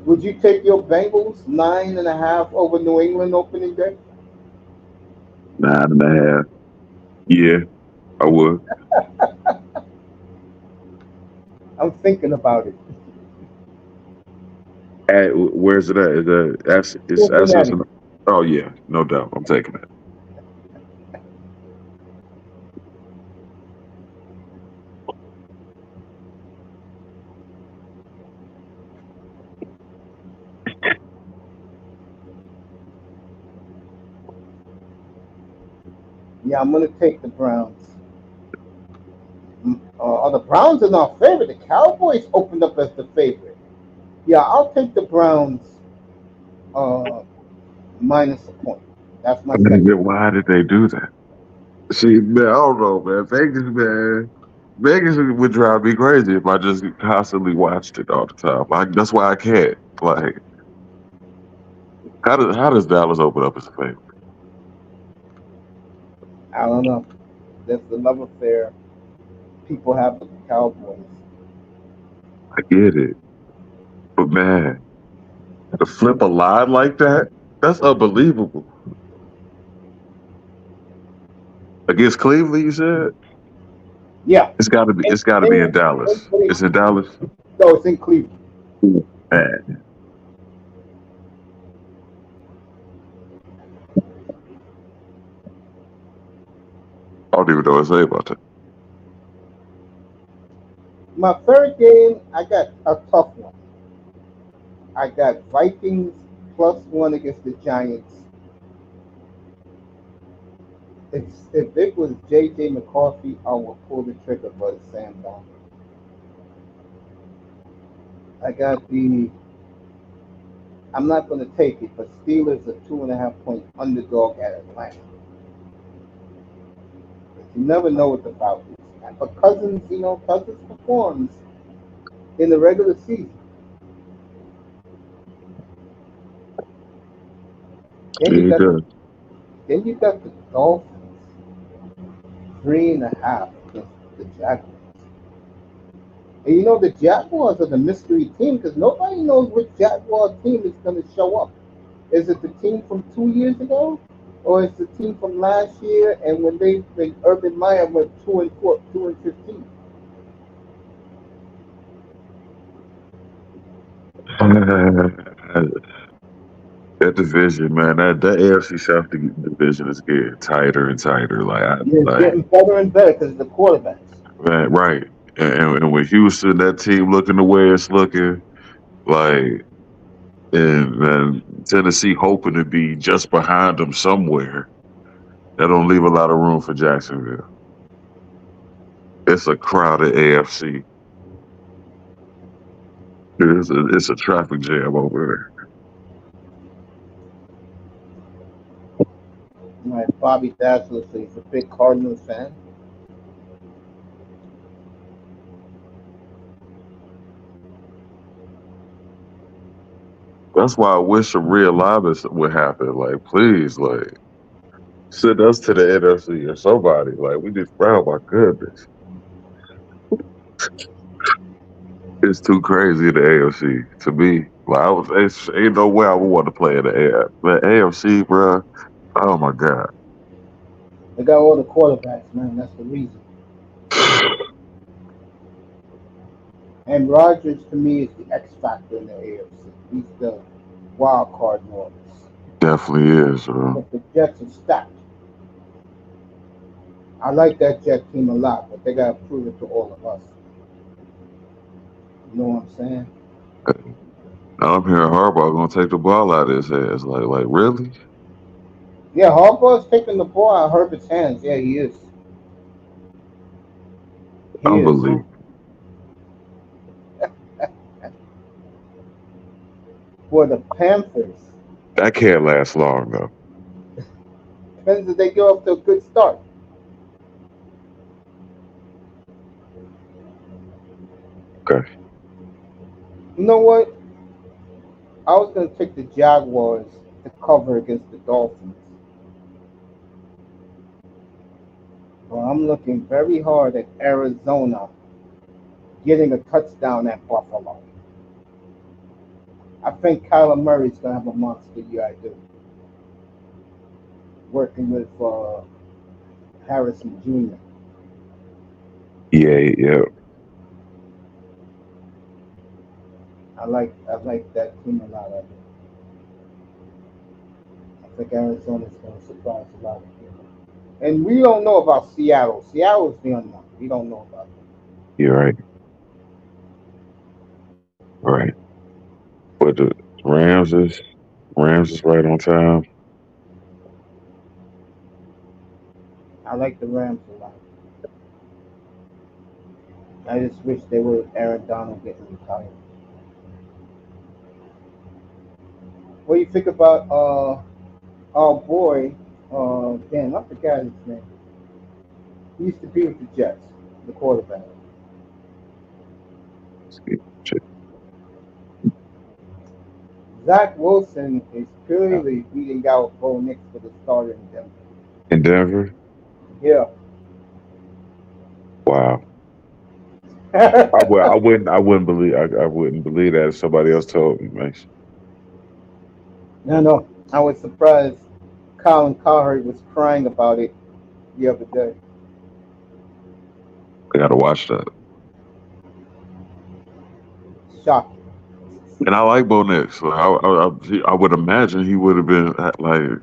Would you take your Bengals 9.5 over New England opening day? 9.5. Yeah, I would. I'm thinking about it. Where's it at? Is that it's Cincinnati. oh yeah, no doubt. I'm taking it. Yeah, I'm gonna take the Browns. The Browns are not favorite. The Cowboys opened up as the favorite. Yeah, I'll take the Browns uh, minus a point. That's my I mean, second. why did they do that? See, man, I don't know, man. Vegas would drive me crazy if I just constantly watched it all the time. That's why I can't. Like, how does Dallas open up as a favorite? I don't know. That's the love affair people have with the Cowboys. I get it, but man, to flip a line like that. That's unbelievable. Against Cleveland, you said? Yeah. It's got to be. It's got to be in Dallas. It's in Dallas. No, it's in Cleveland. Man, I don't even know what to say about that. My third game, I got a tough one. I got Vikings +1 against the Giants. If it was J.J. McCarthy, I would pull the trigger, but it's Sam Darnold. I got the. I'm not going to take it, but Steelers a 2.5 point underdog at Atlanta. You never know what the Falcons. But Cousins, Cousins performs in the regular season. Then Yeah, you he got does. then you got the Dolphins 3.5 against the Jaguars. And the Jaguars are the mystery team because nobody knows which Jaguar team is going to show up. Is it the team from 2 years ago, or is the team from last year? And when Urban Meyer went 2-4, 2-15. That division, man, that AFC South division is getting tighter and tighter. It's getting better and better because of the quarterbacks. Man, right. And with Houston, that team looking the way it's looking, like, and Tennessee hoping to be just behind them somewhere, that don't leave a lot of room for Jacksonville. It's a crowded AFC. It's a traffic jam over My Bobby Dazzler says he's a big Cardinals fan. there. That's why I wish a realignment would happen. Like, please, like, send us to the NFC or somebody. Like, we just, oh my goodness. It's too crazy in the AFC to me. Like, ain't no way I would want to play in the AFC, bro. Oh my god. They got all the quarterbacks, man. That's the reason. And Rodgers, to me, is the X factor in the AFC. He's the wild card Norris. Definitely is, bro. But the Jets are stacked. I like that Jet team a lot, but they got to prove it to all of us. You know what I'm saying? Now I'm hearing Harbaugh gonna take the ball out of his hands. Like really? Yeah, Harbaugh's taking the ball out of Herbert's hands. Yeah, he is. He is. Unbelievable. For the Panthers, That can't last long though. depends if they get off to a good start. Okay. You know what? I was going to take the Jaguars to cover against the Dolphins. But I'm looking very hard at Arizona getting a touchdown at Buffalo. I think Kyler Murray's going to have a monster year, I do. Working with Harrison Jr. Yeah. I like that team a lot. I think Arizona's going to surprise a lot of people. And we don't know about Seattle. Seattle's the unknown. We don't know about them. You're right. Right. But the Rams is right on time. I like the Rams a lot. I just wish they would Aaron Donald getting retired. What do you think about our boy? Damn, I forgot his name. He used to be with the Jets, the quarterback. Zach Wilson is clearly beating out Bo Nix for the starter in Denver. In Denver? Yeah. Wow. I wouldn't believe that if somebody else told me, man. No. I was surprised Colin Cowherd was crying about it the other day. I gotta watch that. Shocking. And I like Bo Nix. So I would imagine he would have been like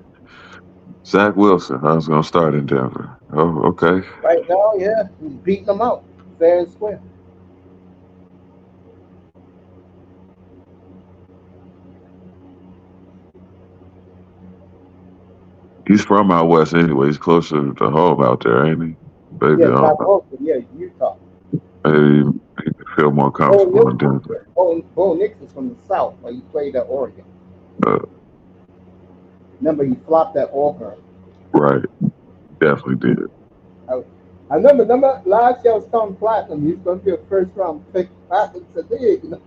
Zach Wilson. I was gonna start in Denver. Oh, okay. Right now, yeah, he's beating them out fair and square. He's from out west anyway. He's closer to home out there, ain't he? Maybe Yeah, I don't Zach know. Wilson, yeah, Utah. Maybe he could feel more Bo comfortable Nix, in Denver. Bo Nix is from the South, but he played at Oregon. Uh, Remember, he flopped at Auburn. right. Definitely did. I, I remember last year I was telling Platinum he's going to be a first round pick. Platinum said, "Hey, you know."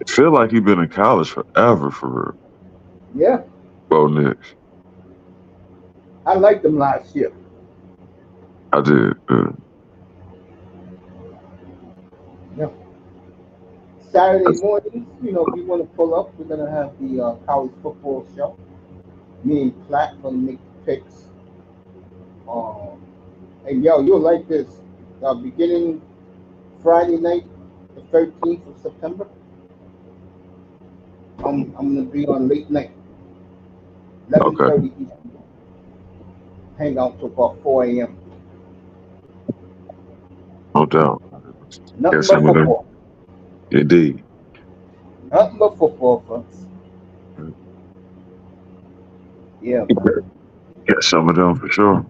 I feel like he's been in college forever for real. Yeah, Bo Nix. I liked him last year. I did. Yeah. Saturday mornings, we want to pull up. We're going to have the college football show. Me and Platt going to make the picks. And yo, you'll like this. Beginning Friday night, the 13th of September, I'm gonna be on late night, Okay. 11:30 Eastern. Hang out till about 4 a.m. No doubt. Nothing Guess but some of them. football. Indeed. Nothing but football, folks. Yeah, man. Get some of them for sure.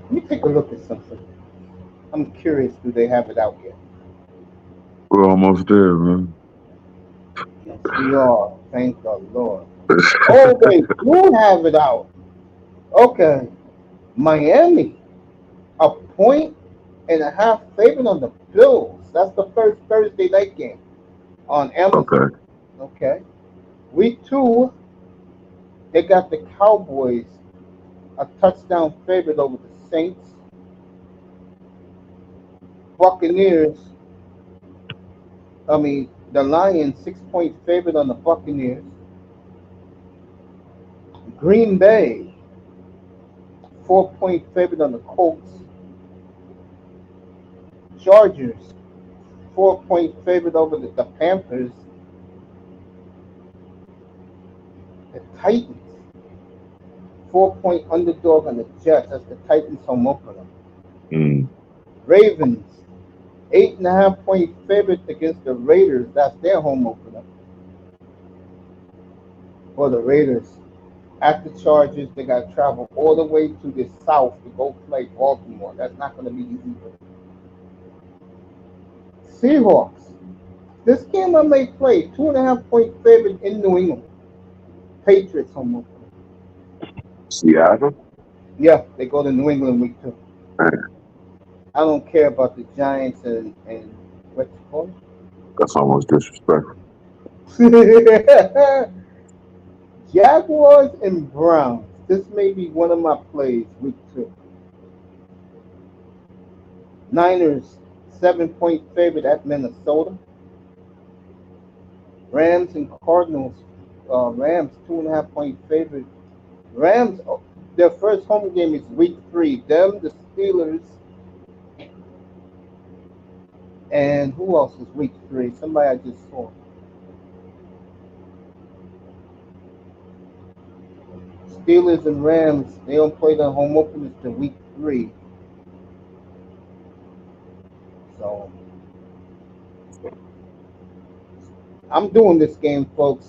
Let me take a look at something. I'm curious, do they have it out yet? We're almost there, man. Yes, we are. Thank the Lord. Oh, they do have it out. Okay. Miami, a point and a half favorite on the Bills. That's the first Thursday night game on Amazon. Okay. Okay. Week 2, they got the Cowboys a touchdown favorite over the Saints. Buccaneers, the Lions 6-point favorite on the Buccaneers. Green Bay 4-point favorite on the Colts. Chargers 4-point favorite over the Panthers. The Titans 4-point underdog on the Jets. That's the Titans home opener. Ravens 8.5-point favorite against the Raiders. That's their home opener. For the Raiders, at the Chargers, they got to travel all the way to the south to go play Baltimore. That's not going to be easy. Seahawks. This game I may play 2.5-point favorite in New England. Patriots home opener. Seattle? Yeah, they go to New England week 2. I don't care about the Giants and what you call it? That's almost disrespectful. Jaguars and Browns. This may be one of my plays week 2. Niners 7-point favorite at Minnesota. Rams and Cardinals. Rams 2.5-point favorite. Rams, their first home game is week 3. Them, the Steelers, and who else is week 3? Somebody I just saw. Steelers and Rams, they don't play their home openers till week 3. So I'm doing this game, folks.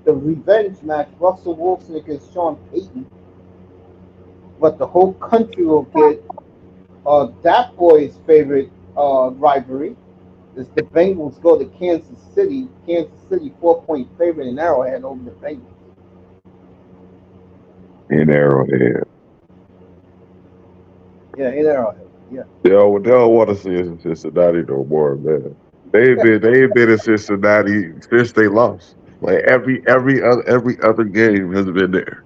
The revenge match, Russell Wilson against Sean Payton. But the whole country will get that boy's favorite rivalry. Is the Bengals go to Kansas City. Kansas City 4-point favorite in Arrowhead over the Bengals. In Arrowhead. Yeah, in Arrowhead. Yeah. They don't want to see us in Cincinnati no more, man. They've been in Cincinnati since they lost. Like every other game has been there.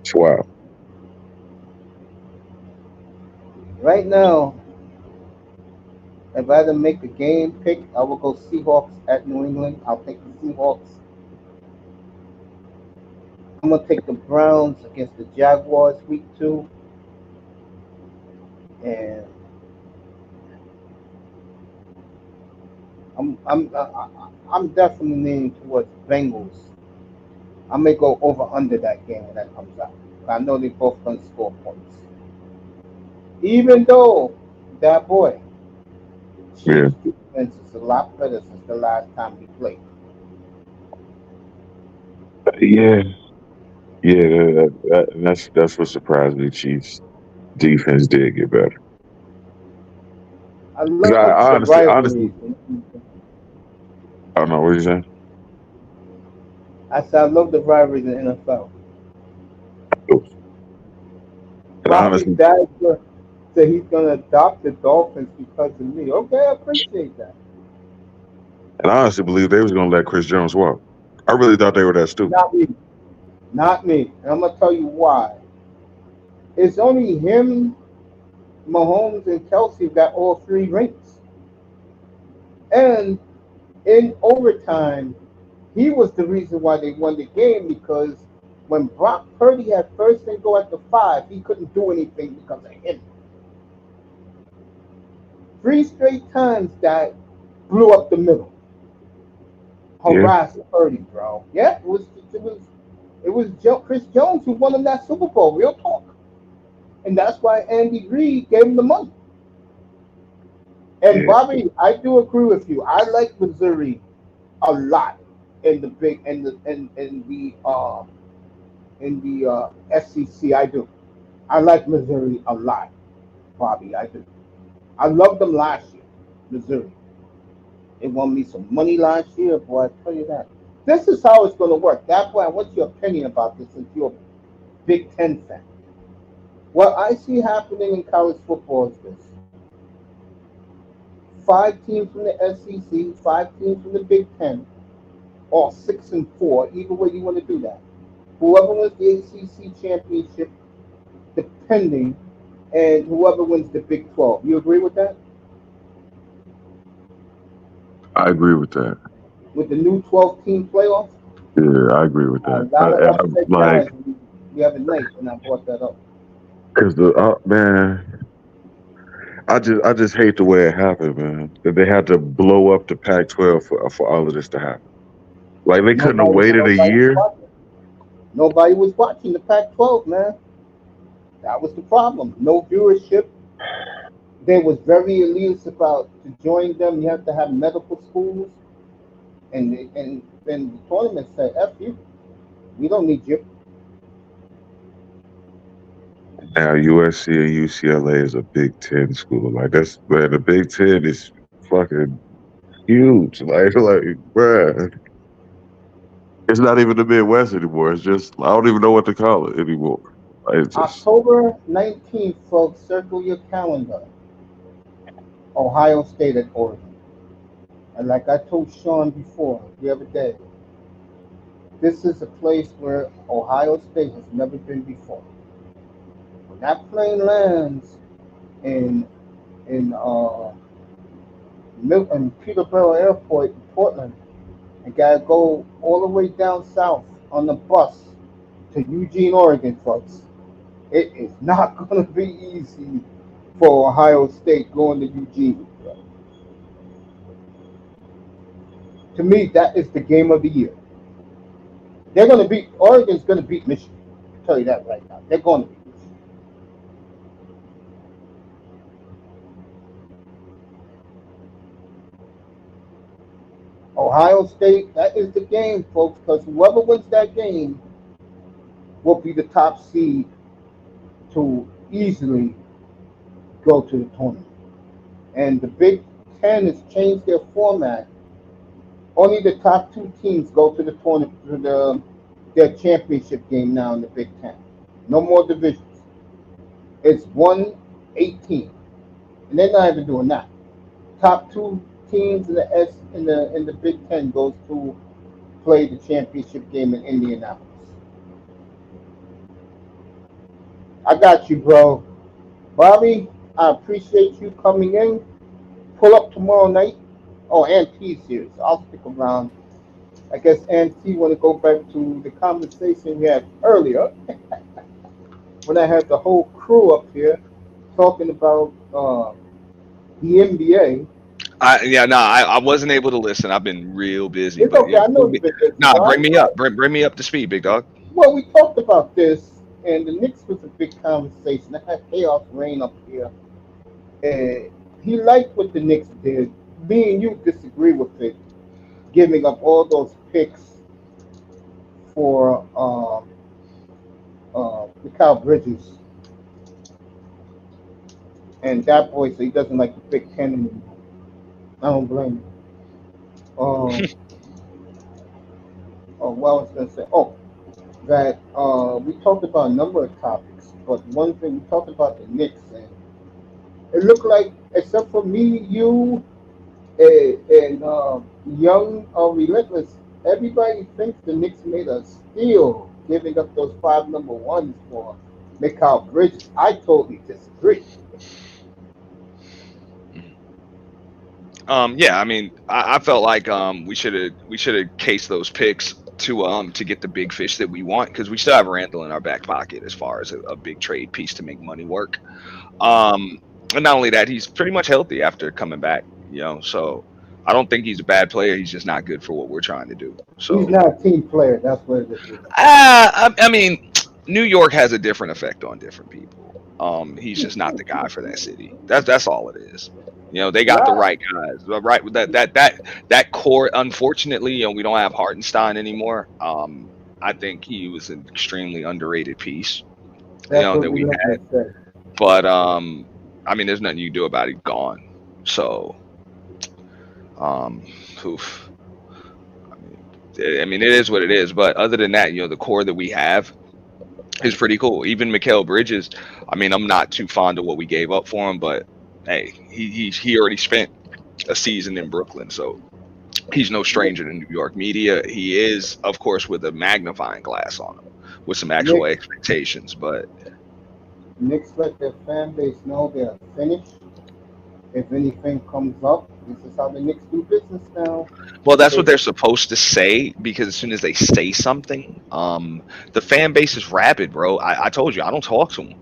It's wild. Right now, If I had to make a game pick, I would go Seahawks at New England. I'll take the Seahawks. I'm gonna take the Browns against the Jaguars week 2, and I'm definitely leaning towards Bengals. I may go over under that game when that comes out. I know they both gonna score points. Even though that boy, Yeah, Chiefs defense is a lot better since the last time we played. yeah, yeah. That's what surprised me. Chiefs defense did get better. I 'Cause love the honestly, rivalries. I don't know what you saying. I said I love the rivalries in the NFL. And Bobby's honestly, dad said he's gonna adopt the Dolphins because of me. Okay, I appreciate that. and I honestly believe they was gonna let Chris Jones walk. I really thought they were that stupid. Not me. Not me. And I'm gonna tell you why. It's only him, Mahomes, and Kelsey got all 3 rings. And in overtime, he was the reason why they won the game because when Brock Purdy had first and goal at the 5, he couldn't do anything because of him. 3 straight times that blew up the middle. Yeah, Harassed Purdy, bro. Yeah, it was Chris Jones who won him that Super Bowl. Real talk. And that's why Andy Reid gave him the money. And yeah. Bobby, I do agree with you. I like Missouri a lot in the big in the SEC. I do. I like Missouri a lot, Bobby. I do. I loved them last year, Missouri. They won me some money last year, boy. I tell you that. This is how it's going to work. That's why I want your opinion about this since you're a Big Ten fan. What I see happening in college football is this: 5 teams from the SEC, 5 teams from the Big Ten, or 6 and 4. Either way you want to do that. Whoever wins the ACC championship, depending, and whoever wins the Big 12. You agree with that? I agree with that. With the new 12-team playoff? Yeah, I agree with A that. lot of And I'm upset like, guys. We have a night, and I brought that up. cause the man, I just hate the way it happened, man. That they had to blow up the Pac-12 for all of this to happen. Like they couldn't have Nobody, waited a nobody was year. watching. Nobody was watching the Pac-12, man. That was the problem. No viewership. They was very elitist about to join them. You have to have medical schools, and the tournament said, "F you. We don't need you." Now USC and UCLA is a Big Ten school. Like that's man, the Big Ten is fucking huge. Like, bruh. It's not even the Midwest anymore. It's just I don't even know what to call it anymore. Like, it's just October 19th, folks. Circle your calendar. Ohio State at Oregon. And like I told Sean before the other day, this is a place where Ohio State has never been before. When that plane lands in in Peterborough Airport in Portland, and gotta go all the way down south on the bus to Eugene, Oregon, folks. It is not going to be easy for Ohio State going to Eugene. To me, that is the game of the year. They're going to beat Oregon's going to beat Michigan. I'll tell you that right now. They're going to beat Michigan. Ohio State, that is the game, folks, because whoever wins that game will be the top seed to easily go to the tournament. And the Big Ten has changed their format. Only the top 2 teams go to the tournament to their championship game now in the Big Ten. No more divisions. It's 1-18, and they're not even doing that. Top 2 teams in the Big Ten goes to play the championship game in Indianapolis. I got you, bro. Bobby, I appreciate you coming in. pull up tomorrow night? Oh, Auntie's here, so I'll stick around. I guess Auntie want to go back to the conversation we had earlier when I had the whole crew up here talking about the NBA. I wasn't able to listen. I've been real busy, It's but okay. I know you've been busy. nah, So bring me up. Bring me up to speed, big dog. well, we talked about this, and the Knicks was a big conversation. I had chaos reign up here, and he liked what the Knicks did. Me and you disagree with it, giving up all those picks for Mikal Bridges, and that boy said he doesn't like the Big Ten anymore. I don't blame him. What I was going to say, that we talked about a number of topics, but one thing we talked about the Knicks, and it looked like, except for me, you, and Young Relentless, everybody thinks the Knicks made a steal giving up those 5 number ones for Mikal Bridges. I totally disagree. Yeah, I mean, I felt like we should have cased those picks to get the big fish that we want, because we still have Randall in our back pocket as far as a big trade piece to make money work. And not only that, he's pretty much healthy after coming back, so I don't think he's a bad player. He's just not good for what we're trying to do. So He's not a team player. That's what it is. I mean, New York has a different effect on different people. He's just not the guy for that city. That's all it is. They got the right guys, right? That core. Unfortunately, we don't have Hartenstein anymore. I think he was an extremely underrated piece, that we had. But I mean, there's nothing you can do about it. Gone. So, oof. I mean, it is what it is. But other than that, the core that we have is pretty cool. Even Mikal Bridges. I mean, I'm not too fond of what we gave up for him, but hey, he already spent a season in Brooklyn, so he's no stranger to New York media. He is, of course, with a magnifying glass on him, with some actual expectations. But Knicks let their fan base know they're finished. If anything comes up, this is how the Knicks do business now. Well, that's what they're supposed to say, because as soon as they say something, the fan base is rabid, bro. I told you, I don't talk to them.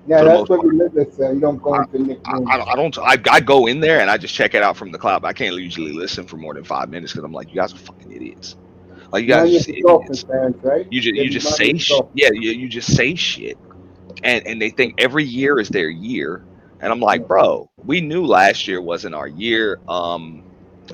Yeah, that's what Relentless said. You don't go into Knicks. I go in there and I just check it out from the cloud. I can't usually listen for more than 5 minutes because I'm like, you guys are fucking idiots. Like, you guys are just idiots. Fans, right? You just say shit. Yeah, you just say shit, and they think every year is their year. And I'm like, bro, we knew last year wasn't our year.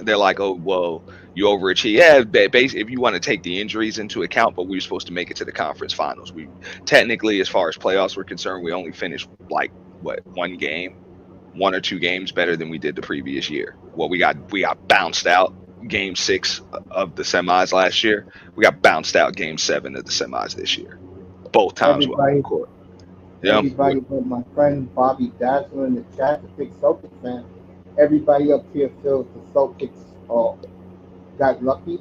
They're like, oh, well, you overachieved. Yeah, basically, if you want to take the injuries into account, but we were supposed to make it to the conference finals. We technically, as far as playoffs were concerned, we only finished like one or two games better than we did the previous year. Well, we got bounced out game 6 of the semis last year. We got bounced out game 7 of the semis this year. Both times we're on the court. Everybody but my friend Bobby Dazzler in the chat, the big Celtics fan. Everybody up here feels the Celtics got lucky,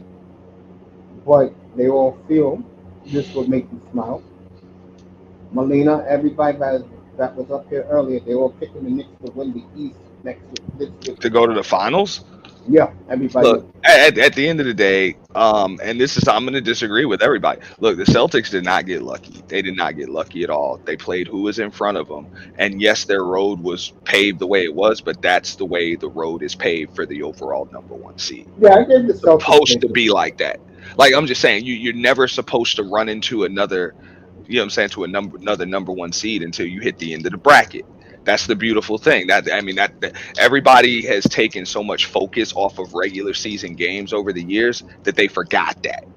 but they all feel this will make you smile. Melina, everybody that was up here earlier, they all picking the Knicks to win the East next year. To go to the finals? Yeah, everybody. Look, at the end of the day, and this is, I'm going to disagree with everybody. Look, the Celtics did not get lucky. They did not get lucky at all. They played who was in front of them. And yes, their road was paved the way it was, but that's the way the road is paved for the overall #1 seed. Yeah, I gave the Celtics. Supposed to be like that. Like, I'm just saying, you're never supposed to run into another, to another #1 seed until you hit the end of the bracket. That's the beautiful thing. That everybody has taken so much focus off of regular season games over the years that they forgot that.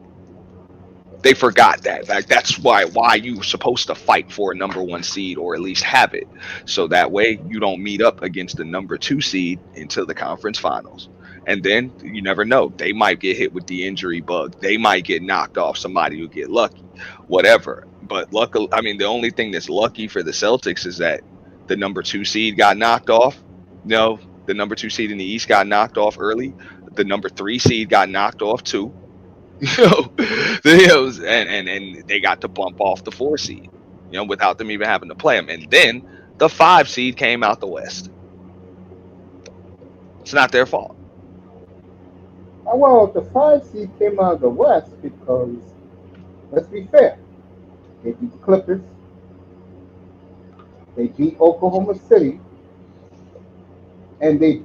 They forgot that. Like, that's why you're supposed to fight for a #1 seed, or at least have it, so that way you don't meet up against the #2 seed until the conference finals. And then you never know. They might get hit with the injury bug. They might get knocked off. Somebody will get lucky. Whatever. But luckily, the only thing that's lucky for the Celtics is that the &2 seed got knocked off. The #2 seed in the East got knocked off early. The #3 seed got knocked off too. And they got to bump off the 4 seed, without them even having to play them. And then the 5 seed came out the West. It's not their fault. Well, the 5 seed came out of the West because, let's be fair, they beat the Clippers, they beat Oklahoma City, and they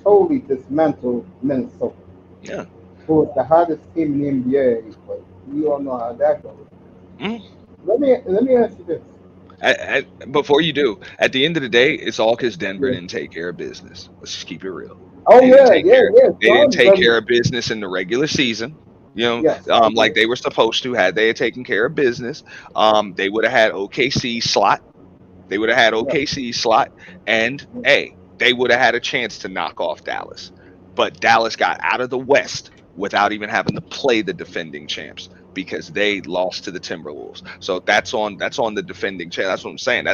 totally dismantled Minnesota. Yeah. Who was the hottest team in the NBA, but we all know how that goes. Mhm. Let me ask you this. Before you do, at the end of the day, it's all because Denver Yeah. didn't take care of business. Let's just keep it real. Oh They didn't yeah, take yeah, care. yeah. They didn't take John, care of business in the regular season. You know, yes. like they were supposed to. Had they had taken care of business, they would have had OKC slot. They would have had OKC slot, and they would have had a chance to knock off Dallas. But Dallas got out of the West without even having to play the defending champs because they lost to the Timberwolves. So that's on the defending champ. That's what I'm saying.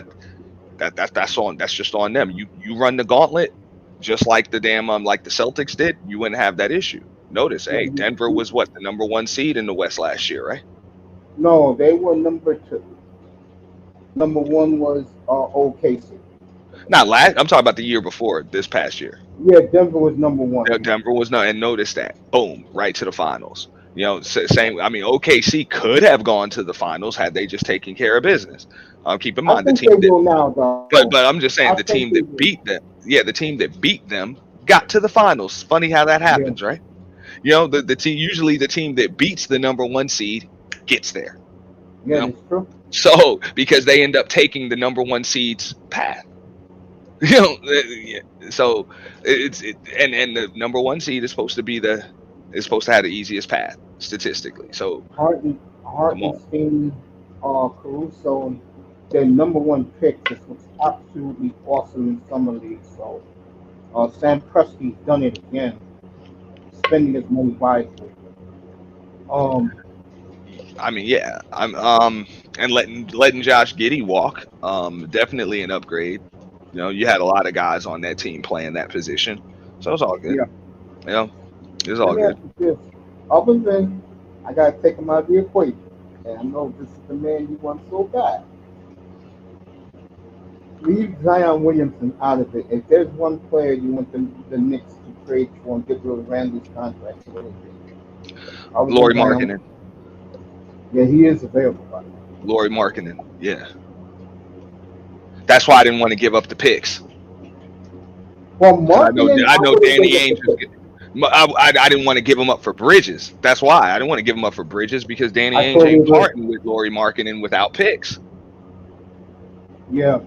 That's just on them. You run the gauntlet just like the damn like the Celtics did, you wouldn't have that issue. Notice, hey, Denver was what, the number 1 seed in the West last year, right? No, they were number 2. Number 1 was OKC. Not last. I'm talking about the year before, this past year. Yeah, Denver was number 1. Denver was not, and notice that, boom, right to the finals. You know, same. I mean, OKC could have gone to the finals had they just taken care of business. Keep in mind I the think team they will that, now, though. but I'm just saying I the think team they that will. beat them. Yeah, the team that beat them got to the finals. Funny how that happens, right? You know, the team, usually the team that beats the number 1 seed gets there. Yeah, You know? that's true. So because they end up taking the number 1 seed's path. You know, so and the number 1 seed is supposed to have the easiest path statistically. So Hartenstein, Caruso, their number 1 pick just looks absolutely awesome in summer league. So Sam Presti's done it again, spending his money wisely. I mean, yeah, I'm and letting Josh Giddey walk, definitely an upgrade. You know, you had a lot of guys on that team playing that position, so it's all good. Yeah. You know, it's all Let me good. ask you this. Other than I gotta take him out of the equation, and I know this is the man you want so bad. Leave Zion Williamson out of it. If there's one player you want the Knicks to trade for and get rid of Randall's contract, what would it be? Lauri Markkanen. Yeah, he is available. By the way. Lauri Markkanen. Yeah. That's why I didn't want to give up the picks. Well, I know Markkanen, Danny Ainge. I didn't want to give him up for Bridges. That's why I didn't want to give him up for Bridges because Danny Ainge ain't parting with Lauri Markkanen without picks. Yeah,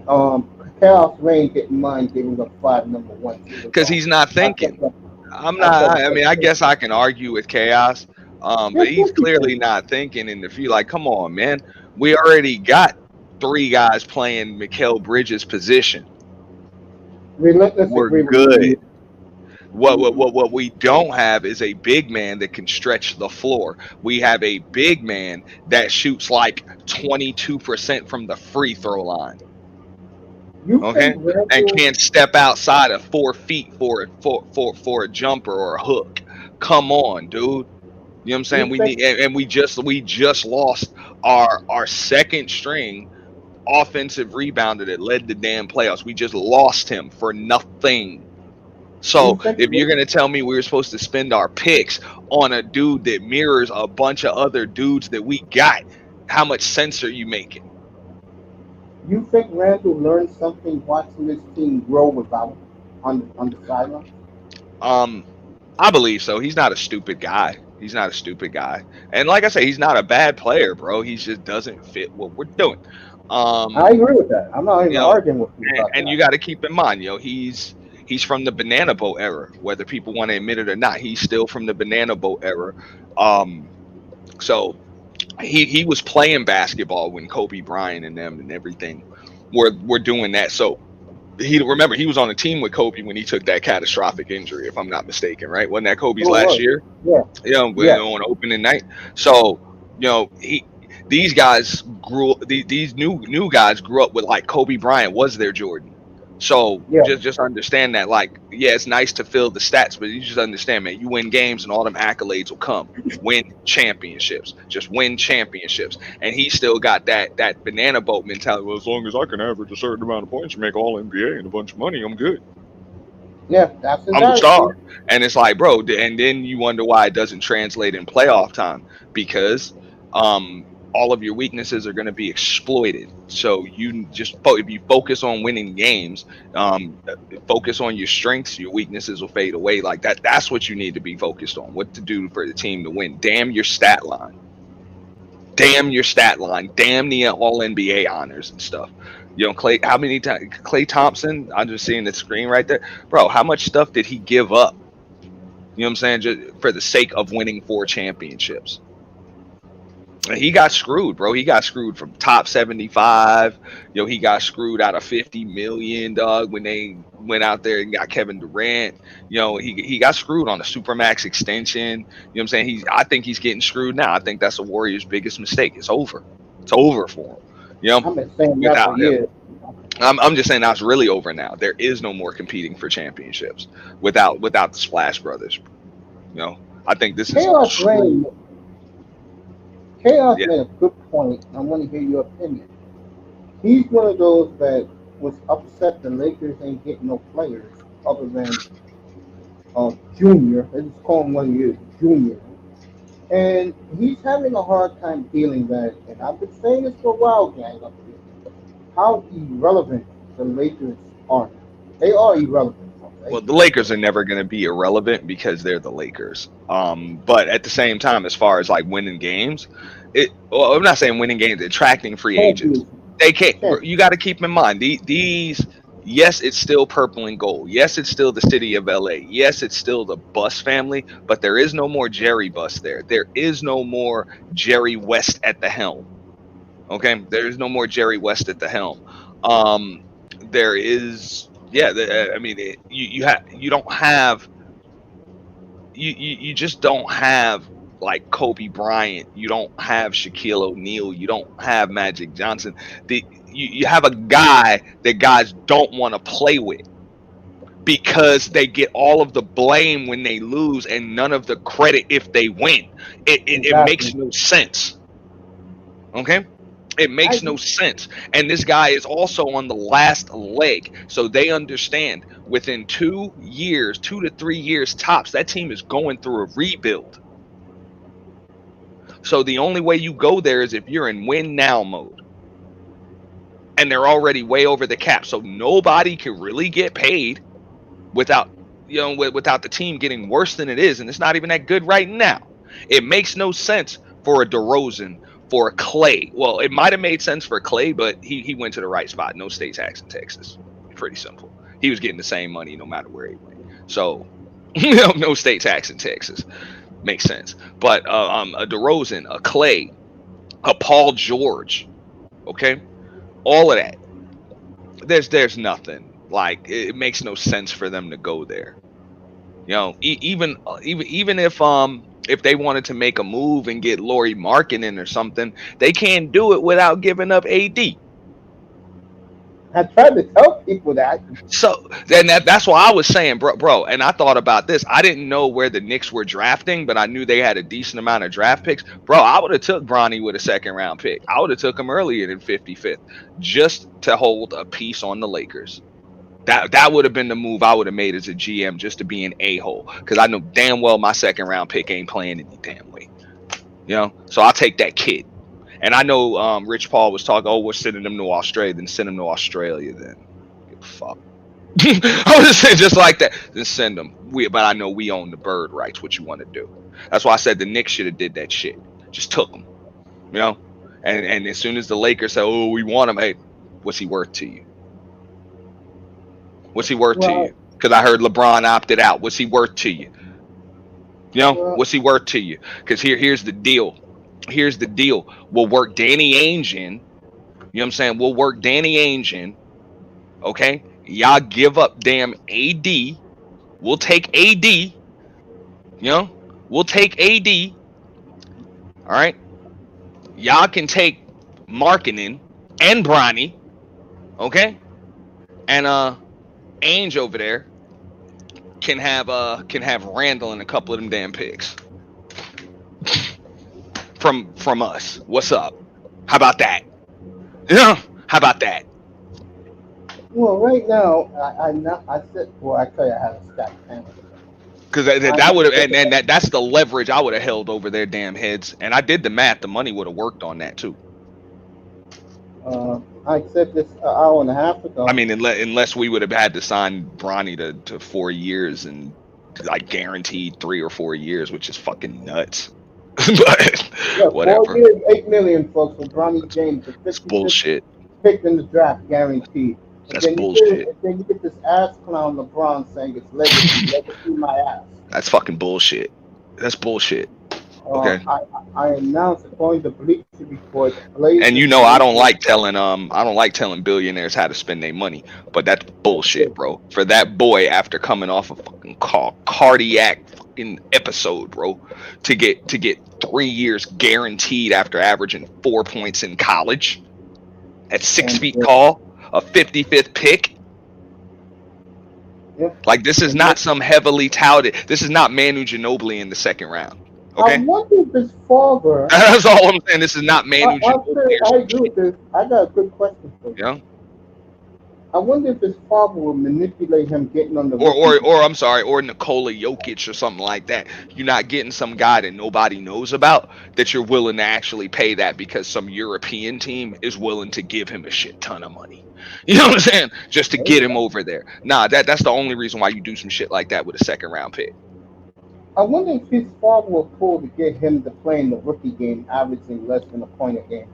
Chaos Reign didn't mind giving up 5 number 1s because he's not thinking. I'm not. I mean, I guess I can argue with Chaos, but he's clearly not thinking in the few. Like, come on, man, we already got 3 guys playing Mikal Bridges' position. We're good. What we don't have is a big man that can stretch the floor. We have a big man that shoots like 22% from the free throw line. Okay, and can't step outside of 4 feet for a jumper or a hook. Come on, dude. You know what I'm saying? We just lost our second string offensive rebounder that led the damn playoffs. We just lost him for nothing. So if you're gonna tell me we were supposed to spend our picks on a dude that mirrors a bunch of other dudes that we got, how much sense are you making? You think Randall learned something watching this team grow without on the sideline? I believe so. He's not a stupid guy. And like I say, he's not a bad player, bro. He just doesn't fit what we're doing. I agree with that. I'm not even arguing with you about and that. you got to keep in mind, he's from the banana boat era, whether people want to admit it or not. He's still from the banana boat era. So he was playing basketball when Kobe Bryant and them and everything were doing that. So he was on a team with Kobe when he took that catastrophic injury, if I'm not mistaken, right? Wasn't that Kobe's last year? Yeah. On opening night. So, these guys these new guys grew up with, like, Kobe Bryant was their Jordan. So just understand that, like, yeah, it's nice to fill the stats, but you just understand, man, you win games and all them accolades will come. Win championships. Just win championships. And he still got that banana boat mentality. Well, as long as I can average a certain amount of points and make all NBA and a bunch of money, I'm good. Yeah, that's his I'm the attitude. star. And it's like, bro, and then you wonder why it doesn't translate in playoff time because all of your weaknesses are going to be exploited. So you just if you focus on winning games, focus on your strengths, your weaknesses will fade away. Like that. That's what you need to be focused on. What to do for the team to win. Damn your stat line. Damn your stat line. Damn the All NBA honors and stuff. You know, Clay. How many times Clay Thompson? I'm just seeing the screen right there, bro. How much stuff did he give up? You know what I'm saying? Just for the sake of winning 4 championships. And he got screwed, bro. He got screwed from top 75. You know, he got screwed out of 50 million, dog, when they went out there and got Kevin Durant. You know, he got screwed on a supermax extension. You know what I'm saying? I think he's getting screwed now. I think that's the Warriors' biggest mistake. It's over. It's over for him. You know, I've been saying that without for him. years. I'm just saying that's really over now. There is no more competing for championships without the Splash Brothers. You know, I think this is Chaos true. Yeah. made a good point. I want to hear your opinion. He's one of those that was upset the Lakers ain't getting no players other than Junior. Let's just call him one year, Junior. And he's having a hard time feeling that, and I've been saying this for a while, gang, up here, how irrelevant the Lakers are. They are irrelevant. Okay? Well, the Lakers are never going to be irrelevant because they're the Lakers. But at the same time, as far as like winning games, I'm not saying winning games, attracting free agents. They can't. You got to keep in mind these. Yes, it's still purple and gold. Yes, it's still the city of LA. Yes, it's still the Bus family, but there is no more Jerry Bus there. There is no more Jerry West at the helm. Okay, there is no more Jerry West at the helm. There is, yeah. I mean, you don't have, you just don't have like Kobe Bryant. You don't have Shaquille O'Neal. You don't have Magic Johnson. You have a guy that guys don't want to play with because they get all of the blame when they lose and none of the credit if they win. It makes no sense. Okay? It makes no sense. And this guy is also on the last leg. So they understand within 2 years, 2 to 3 years tops, that team is going through a rebuild. So the only way you go there is if you're in win now mode. And they're already way over the cap. So nobody can really get paid without the team getting worse than it is. And it's not even that good right now. It makes no sense for a DeRozan, for a Clay. Well, it might have made sense for Clay, but he went to the right spot. No state tax in Texas. Pretty simple. He was getting the same money no matter where he went. So, no state tax in Texas. Makes sense. But a DeRozan, a Clay, a Paul George, okay? All of that. There's nothing. Like, it makes no sense for them to go there. You know, even if they wanted to make a move and get Lauri Markkanen or something, they can't do it without giving up AD. I tried to tell people that. So then that's why I was saying, bro. And I thought about this. I didn't know where the Knicks were drafting, but I knew they had a decent amount of draft picks. Bro, I would have took Bronny with a 2nd round pick. I would have took him earlier than 55th, just to hold a piece on the Lakers. That would have been the move I would have made as a GM, just to be an a-hole, because I know damn well my 2nd round pick ain't playing any damn way. You know, so I'll take that kid. And I know Rich Paul was talking, we're sending them to Australia. Then send them to Australia then. Give a fuck. I was just saying just like that. Then send them. But I know we own the bird rights, what you want to do. That's why I said the Knicks should have did that shit. Just took them. You know? And as soon as the Lakers say, we want him, hey, what's he worth to you? What's he worth to you? Because I heard LeBron opted out. What's he worth to you? You know? What's he worth to you? Because here's the deal. Here's the deal. We'll work Danny Ainge in. You know what I'm saying? We'll work Danny Ainge in. Okay? Y'all give up damn AD. We'll take AD. You know? We'll take AD. All right? Y'all can take Markkanen and Bronny. Okay? And Ainge over there can have Randall and a couple of them damn picks. From us. What's up? How about that? Yeah, how about that? Well, right now, I said, well, I tell you, I had a stacked family. Because I that would have, and that's the leverage I would have held over their damn heads. And I did the math; the money would have worked on that too. I said this an hour and a half I ago. mean, unless we would have had to sign Bronny to 4 years and like guaranteed 3 or 4 years, which is fucking nuts. But Yeah, whatever. 4 years, 8 million, folks, for Bronny James, the It's 55th bullshit. pick in the draft, guaranteed. And That's then bullshit. then you get this ass clown LeBron saying it's legacy, legacy my ass. That's fucking bullshit. That's bullshit. Okay. I announced according to Bleacher Report, Blazers. And you know I don't like telling billionaires how to spend their money, but that's bullshit, bro. For that boy after coming off a fucking cardiac fucking episode, bro, to get 3 years guaranteed after averaging 4 points in college at 6 feet tall, a 55th pick. Yeah. Like this is not some heavily touted. This is not Manu Ginobili in the second round. Okay. I wonder if his father. That's all I'm saying. This is not Manu Ginobili. I agree with this. I got a good question for you. Yeah. I wonder if his father will manipulate him getting on the or I'm sorry, or Nikola Jokic or something like that. You're not getting some guy that nobody knows about that you're willing to actually pay that because some European team is willing to give him a shit ton of money. You know what I'm saying? Just to get him over there. Nah, that's the only reason why you do some shit like that with a second round pick. I wonder if his father will pull to get him to play in the rookie game, averaging less than a point a game.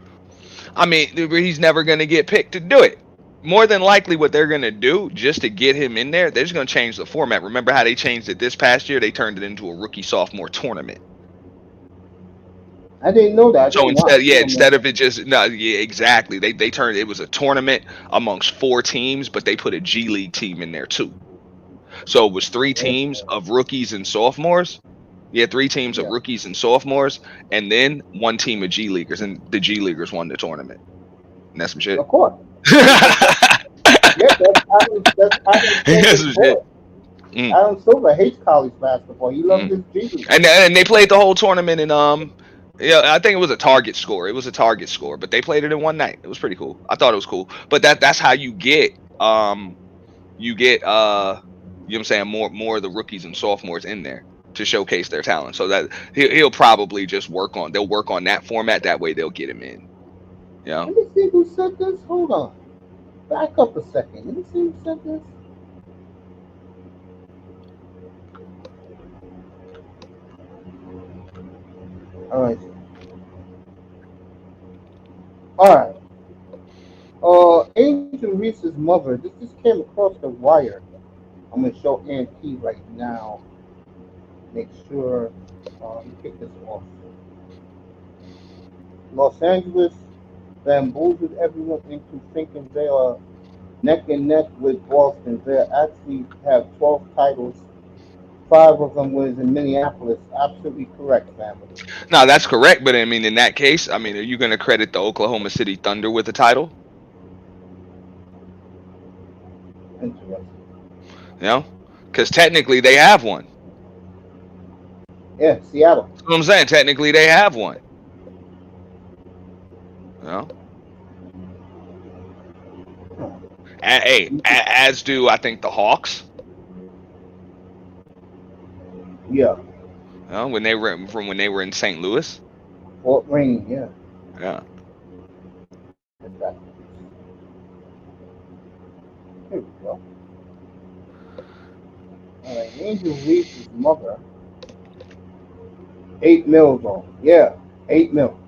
I mean, he's never going to get picked to do it. More than likely what they're going to do just to get him in there, they're just going to change the format. Remember how they changed it this past year? They turned it into a rookie-sophomore tournament. I didn't know that. So instead of it just, exactly. They turned, it was a tournament amongst 4 teams, but they put a G League team in there too. So it was 3 teams of rookies and sophomores. Yeah, 3 teams of rookies and sophomores, and then 1 team of G Leaguers, and the G Leaguers won the tournament. And that's some shit. Of course. That's some shit. Adam Silver hates college basketball. He loves his G League. And they played the whole tournament in I think it was a target score. It was a target score, but they played it in one night. It was pretty cool. I thought it was cool. But that's how you get you know what I'm saying, more of the rookies and sophomores in there to showcase their talent. So that he'll probably just work on that format. That way they'll get him in. Yeah. Let me see who said this. Hold on. Back up a second. Let me see who said this. All right. Angel Reese's mother. This just came across the wire. I'm gonna show Auntie right now. Make sure you pick this off. Los Angeles bamboozled everyone into thinking they are neck and neck with Boston. They actually have 12 titles. 5 of them was in Minneapolis. Absolutely correct, family. No, that's correct. But I mean, in that case, I mean, are you going to credit the Oklahoma City Thunder with the title? Interesting. You know, because technically they have one. Yeah, Seattle. That's what I'm saying. Technically they have one. You know? As do I think the Hawks. Yeah. You know, when they were in St. Louis. Fort Wayne, yeah. Yeah. Exactly. Here we go. All right, Angel Reese's mother. 8 mil though. Yeah, 8 mil.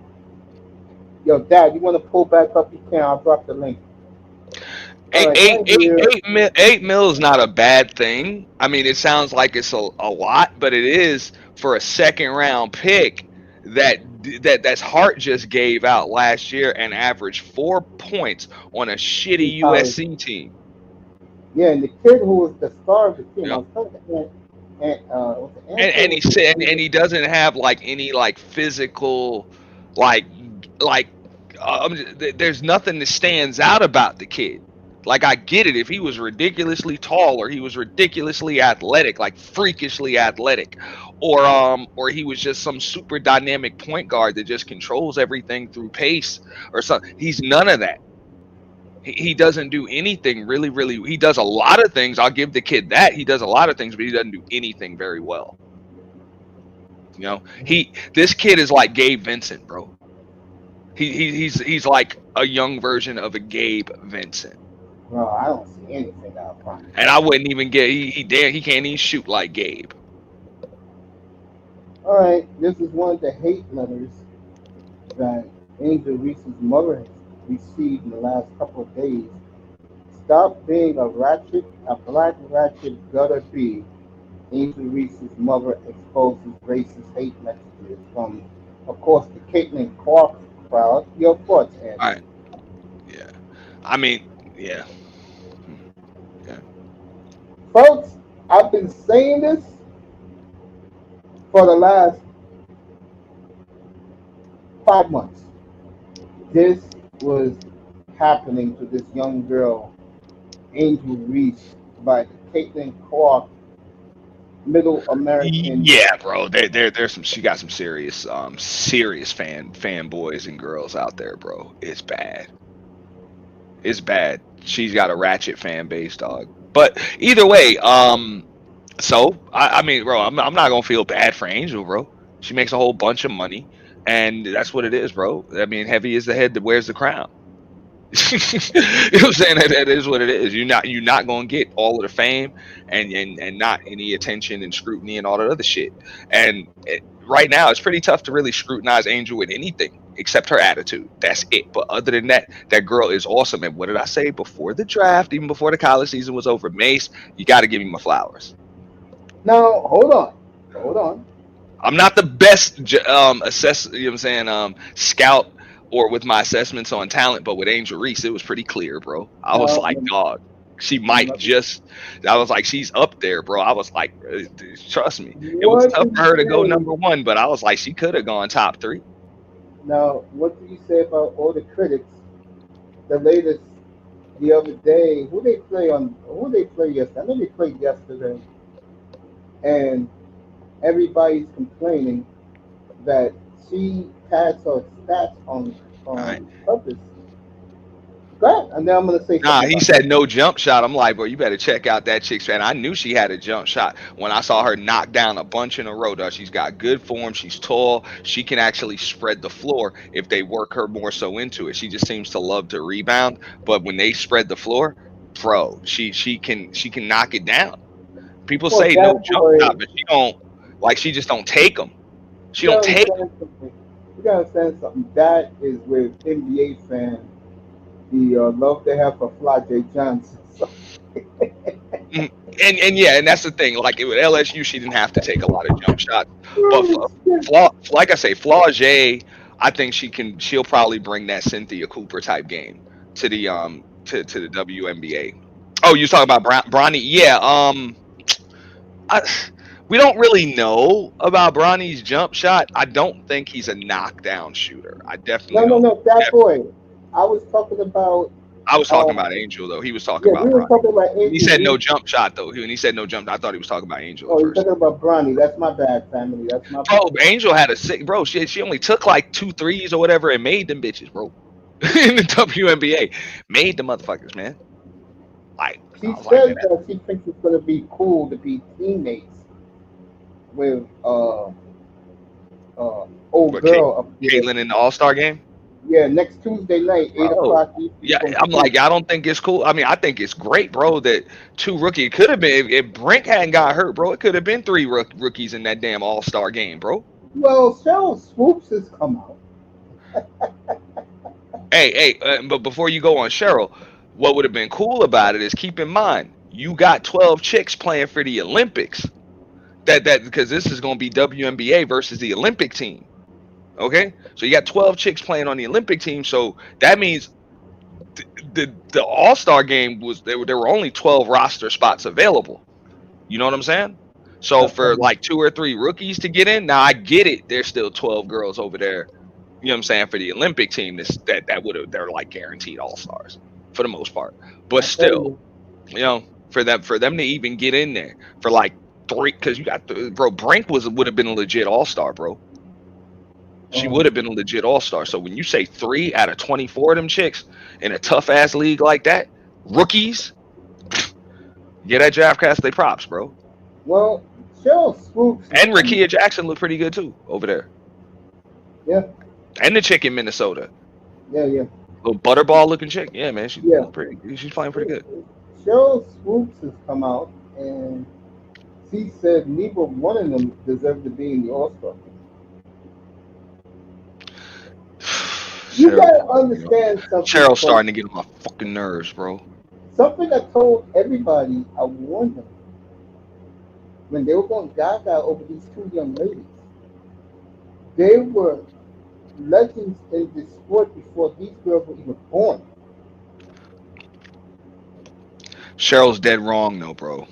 Yo, Dad, you want to pull back up? You can. I'll drop the link. 8 mil is not a bad thing. I mean, it sounds like it's a lot, but it is for a second round pick that's Hart just gave out last year and averaged 4 points on a shitty USC team. Yeah, and the kid who was the star of the team, yep. And he said, and he doesn't have like any like physical, there's nothing that stands out about the kid. Like, I get it if he was ridiculously tall or he was ridiculously athletic, like freakishly athletic, or he was just some super dynamic point guard that just controls everything through pace or something. He's none of that. He doesn't do anything really. He does a lot of things. I'll give the kid that. He does a lot of things, but he doesn't do anything very well. You know, this kid is like Gabe Vincent, bro. He's like a young version of a Gabe Vincent. Bro, I don't see anything out front. And I wouldn't even get he can't even shoot like Gabe. All right, this is one of the hate letters that Angel Reese's mother has received in the last couple of days. Stop being a black ratchet gutter bee. Angel Reese's mother exposes racist hate messages from, of course, the Caitlin Clark crowd. Your thoughts, Andy? All right. Yeah. I mean, yeah. Yeah. Folks, I've been saying this for the last 5 months. This was happening to this young girl, Angel Reese, by the Caitlin Clark Middle American. Yeah, bro. There's some. She got some serious fanboys and girls out there, bro. It's bad. It's bad. She's got a ratchet fan base, dog. But either way, so I mean, bro, I'm not gonna feel bad for Angel, bro. She makes a whole bunch of money, and that's what it is, bro. I mean, heavy is the head that wears the crown. You know what I'm saying? That is what it is. You're not gonna get all of the fame and not any attention and scrutiny and all that other shit. And right now, it's pretty tough to really scrutinize Angel with anything except her attitude. That's it. But other than that, that girl is awesome. And what did I say before the draft, even before the college season was over? Mace, you got to give me my flowers. Now, hold on. I'm not the best assess. You know what I'm saying? Scout. Or with my assessments on talent, but with Angel Reese, it was pretty clear, bro. I was like, dog, she might just. I was like, she's up there, bro. I was like, trust me, it was tough for her to go number one, but I was like, she could have gone top 3. Now, what do you say about all the critics? The latest, the other day, who they play yesterday? I know they played yesterday, and everybody's complaining that she pads her stats on purpose. Go ahead, and then I'm gonna say. Nah, he said no jump shot. I'm like, bro, you better check out that chick's fan. I knew she had a jump shot when I saw her knock down a bunch in a row. Though she's got good form, she's tall, she can actually spread the floor if they work her more so into it. She just seems to love to rebound, but when they spread the floor, bro, she can knock it down. People say no jump shot, but she don't like. She just don't take them. She don't take them. You gotta understand something. That is with NBA fans, the love they have for Fly J. Johnson. And that's the thing. Like with LSU, she didn't have to take a lot of jump shots. But like I say, Flaw J, I think she'll probably bring that Cynthia Cooper type game to the to the WNBA. Oh, you talking about Bronny? Yeah. We don't really know about Bronny's jump shot. I don't think he's a knockdown shooter. I definitely no. That boy. I was talking about Angel though. He was talking about Bronny. He said no jump shot though. He said no jump. I thought he was talking about Angel. Oh, he's talking about Bronny. That's my bad, family. That's my bad. Angel had a sick bro. She only took like 2 threes or whatever and made them bitches, bro. In the WNBA, made the motherfuckers, man. Like she says that she thinks it's gonna be cool to be teammates with old girl up here. Caitlin in the All-Star game. Yeah, next Tuesday night, 8 o'clock. Yeah, I'm like, I don't think it's cool. I mean, I think it's great, bro, that 2 rookies. It could have been if Brink hadn't got hurt, bro. It could have been 3 rookies in that damn All-Star game, bro. Well, Cheryl Swoops has come out. Hey, but before you go on Cheryl, what would have been cool about it is keep in mind you got 12 chicks playing for the Olympics. That because this is going to be WNBA versus the Olympic team. Okay, so you got 12 chicks playing on the Olympic team, so that means the All-Star game was there were only 12 roster spots available. You know what I'm saying? So for like 2 or 3 rookies to get in, now I get it. There's still 12 girls over there. You know what I'm saying? For the Olympic team, they're like guaranteed All-Stars for the most part. But still, you know, for them to even get in there for like 3, because you got bro, Brink would have been a legit All-Star, bro. She would have been a legit all-star. So when you say 3 out of 24 of them chicks in a tough-ass league like that, rookies, get that draft cast they props, bro. Well, Cheryl Swoops. And Rakia Jackson looked pretty good too over there. Yeah. And the chick in Minnesota. Yeah. Little butterball looking chick. Yeah, man. She's playing pretty good. Cheryl Swoops has come out and she said neither one of them deserve to be in the All-Star game. You gotta understand something. Cheryl's starting to get on my fucking nerves, bro. Something I told everybody, I warned them. When they were going gaga over these 2 young ladies, they were legends in the sport before these girls were even born. Cheryl's dead wrong though, bro.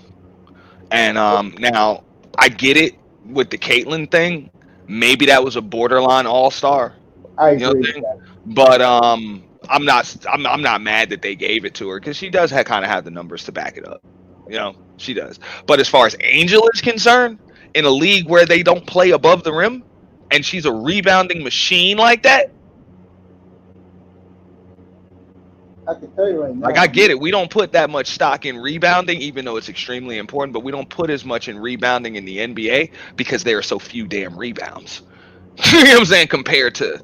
And now I get it with the Caitlyn thing. Maybe that was a borderline all-star. I agree with that. But I'm not mad that they gave it to her because she does kind of have the numbers to back it up. You know, she does. But as far as Angel is concerned, in a league where they don't play above the rim, and she's a rebounding machine like that, I can tell you right now. like I get it. We don't put that much stock in rebounding, even though it's extremely important. But we don't put as much in rebounding in the NBA because there are so few damn rebounds. You know what I'm saying? Compared to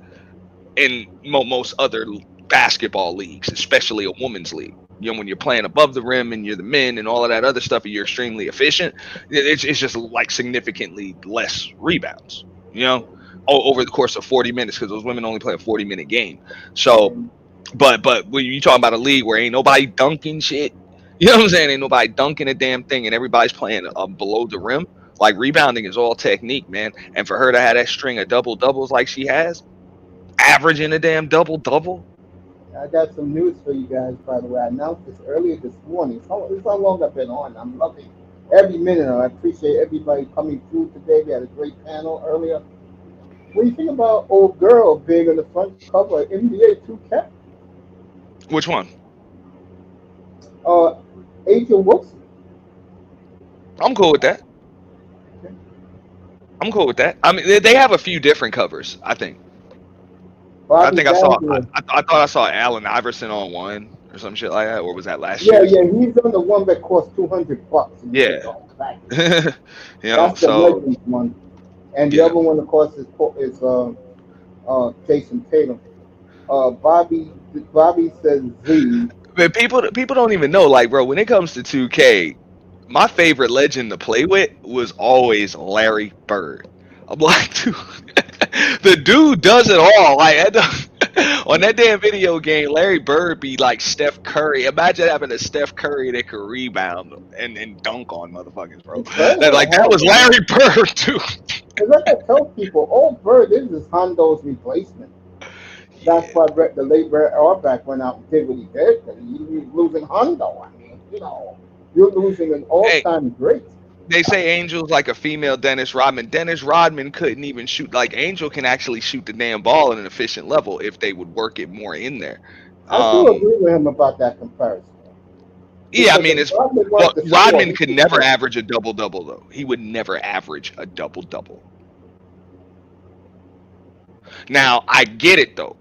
in most other basketball leagues, especially a women's league. You know, when you're playing above the rim and you're the men and all of that other stuff, and you're extremely efficient, it's just like significantly less rebounds, you know, over the course of 40 minutes because those women only play a 40-minute game. So, but when you talking about a league where ain't nobody dunking shit, you know what I'm saying? Ain't nobody dunking a damn thing and everybody's playing below the rim. Like rebounding is all technique, man. And for her to have that string of double-doubles like she has, averaging a damn double-double. I got some news for you guys, by the way. I announced this earlier this morning. It's how long I've been on. I'm loving every minute. I appreciate everybody coming through today. We had a great panel earlier. What do you think about old girl being on the front cover of NBA 2K? Which one? Angel Wilson. I'm cool with that. I'm cool with that. I mean, they have a few different covers, I think. I thought I saw Allen Iverson on one or some shit like that, or was that last year? Yeah, he's on the one that cost $200. Yeah. You know, that's the Legends one, and the other one, of course, is Jason Tatum. Bobby says Z. But people don't even know, like, bro, when it comes to 2K, my favorite legend to play with was always Larry Bird. I'm like, dude, the dude does it all. Like on that damn video game, Larry Bird be like Steph Curry. Imagine having a Steph Curry that could rebound and dunk on motherfuckers, bro. That was Larry Bird, too. Like I tell people, old Bird is Hondo's replacement. That's why the late Brett Auerbach went out and did what he did. He was losing Hondo. I mean, you know, you're losing an all-time great. They say Angel's like a female Dennis Rodman. Dennis Rodman couldn't even shoot. Like, Angel can actually shoot the damn ball at an efficient level if they would work it more in there. I do agree with him about that comparison. Yeah, I mean, Rodman could never average a double-double, though. He would never average a double-double. Now, I get it, though.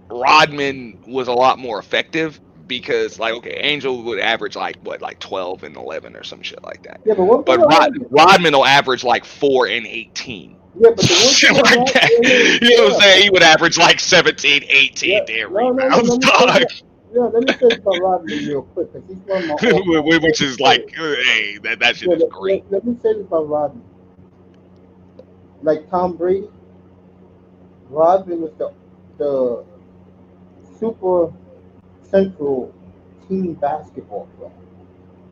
Rodman was a lot more effective. Because, like, okay, Angel would average, like 12 and 11 or some shit like that. Yeah, but Rodman will average, like, 4 and 18. Yeah, but the shit like that. You know what I'm saying? He would average, like, 17, 18 damn rebounds. Let me say about Rodman real quick, because he's one of my which is like, hey, that shit is great. Let me say this about Rodman. Like Tom Brady, Rodman was the super central team basketball player.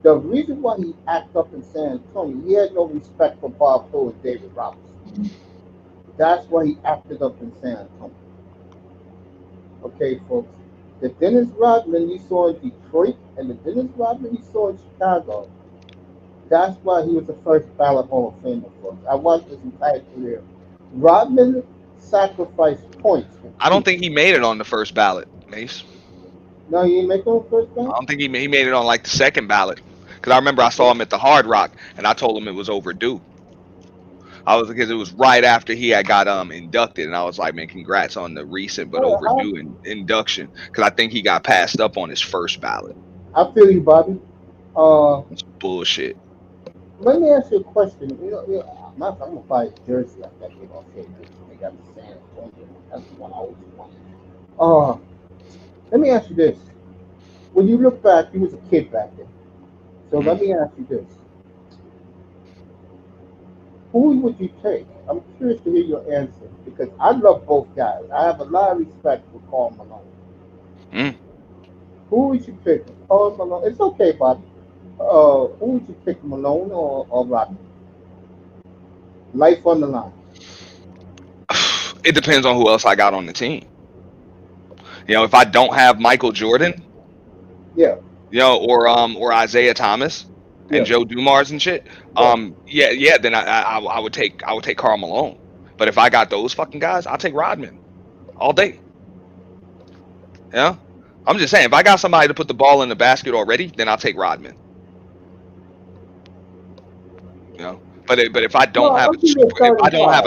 The reason why he acted up in San Antonio, he had no respect for Bob Hill and David Robinson. That's why he acted up in San Antonio. Okay, folks. The Dennis Rodman you saw in Detroit and the Dennis Rodman you saw in Chicago, that's why he was the first ballot Hall of Famer, folks. I watched his entire career. Rodman sacrificed points. I don't think he made it on the first ballot, Mace. No, he didn't make it on the first ballot? I don't think he made it on, like, the second ballot. Because I remember I saw him at the Hard Rock, and I told him it was overdue. I was because it was right after he had got inducted, and I was like, man, congrats on the recent but overdue induction, because I think he got passed up on his first ballot. I feel you, Bobby. It's bullshit. Let me ask you a question. I'm gonna buy a jersey like that big off here. They got the San Antonio. That's the one I always wanted. Uh, let me ask you this. When you look back, you was a kid back then. So let me ask you this. Who would you take? I'm curious to hear your answer because I love both guys. I have a lot of respect for Karl Malone. Mm. Who would you pick? Karl Malone. It's okay, Bobby. Who would you pick, Malone or Rodman? Life on the line. It depends on who else I got on the team. You know, if I don't have Michael Jordan, Yeah. you know, or Isaiah Thomas and Yeah. Joe Dumars and shit, then I would take Karl Malone. But if I got those fucking guys, I'll take Rodman all day. Yeah, I'm just saying, if I got somebody to put the ball in the basket already, then I'll take Rodman. You know, but if I don't have a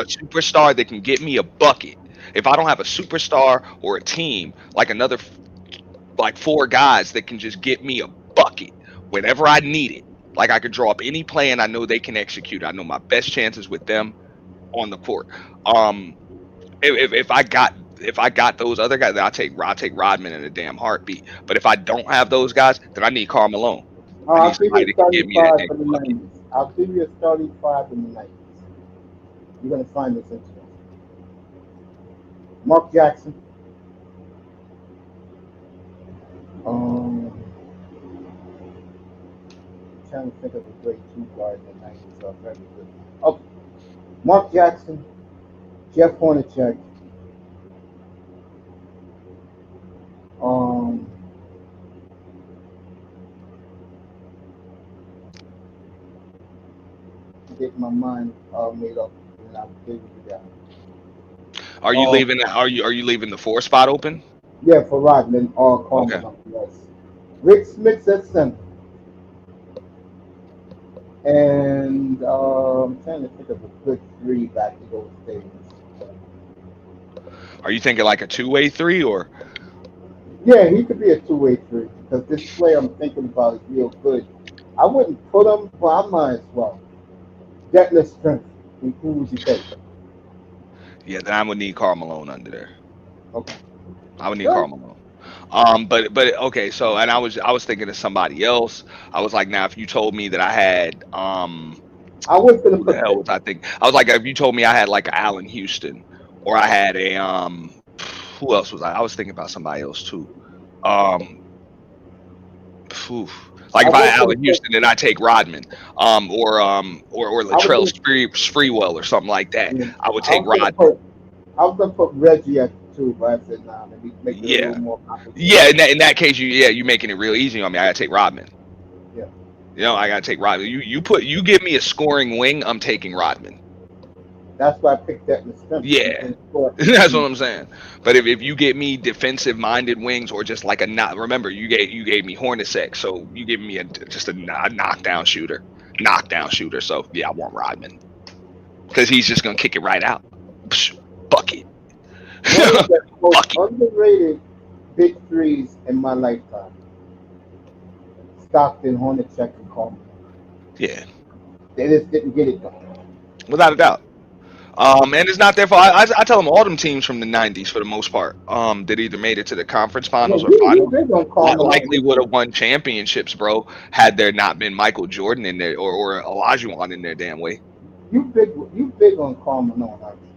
superstar that can get me a bucket, if I don't have a superstar or a team like another like four guys that can just get me a bucket whenever I need it, like I could draw up any play and I know they can execute. I know my best chances with them on the court. If I got those other guys, then I'll take Rodman in a damn heartbeat. But if I don't have those guys, then I need Karl Malone. I need somebody that can give me that damn bucket. I'll give you a starting five in the 90s. You're going to find this interesting. Mark Jackson. Trying to think of a great two guard in the 90s. So very good. Oh, Mark Jackson, Jeff Hornacek. Get my mind made up, and I'll give you that. Are you leaving? Are you leaving the 4 spot open? Yeah, for Rodman or Karl Malone. Yes. Rick Smith at center. And I'm trying to think of a good three back to those days. Are you thinking like a 2-way 3 or? Yeah, he could be a 2-way 3 because this player I'm thinking about is real good. I wouldn't put him, but I might as well. Detlef Strength. Who would you take? Yeah, then I would need Karl Malone under there. Okay. I would need Karl Malone. But okay, so and I was thinking of somebody else. I was like, now if you told me that I had I was gonna who the hell was I think? I was like, if you told me I had like a Allen Houston or I had a who else was I? I was thinking about somebody else too. Like if I had Allen Houston, then I take Rodman, or Latrell Sprewell or something like that. I would take Rodman. I was gonna put Reggie at 2, but I said nah, maybe make it a little more complicated. Yeah, in that case, you're making it real easy on me. I gotta take Rodman. Yeah. You know, I gotta take Rodman. You give me a scoring wing, I'm taking Rodman. That's why I picked that in Yeah, that's what I'm saying. But if you get me defensive-minded wings or just like remember you gave me Hornacek, so you give me just a knockdown shooter. So yeah, I want Rodman because he's just gonna kick it right out. Bucket. One of the most underrated big threes in my lifetime. Stockton, Hornacek, and Coleman. Yeah. They just didn't get it done. Without a doubt. And it's not their fault. I tell them all them teams from the 90s for the most part that either made it to the conference finals or finals likely would have won championships, bro, had there not been Michael Jordan in there or Olajuwon in their damn way. You big on Karl Malone, aren't you?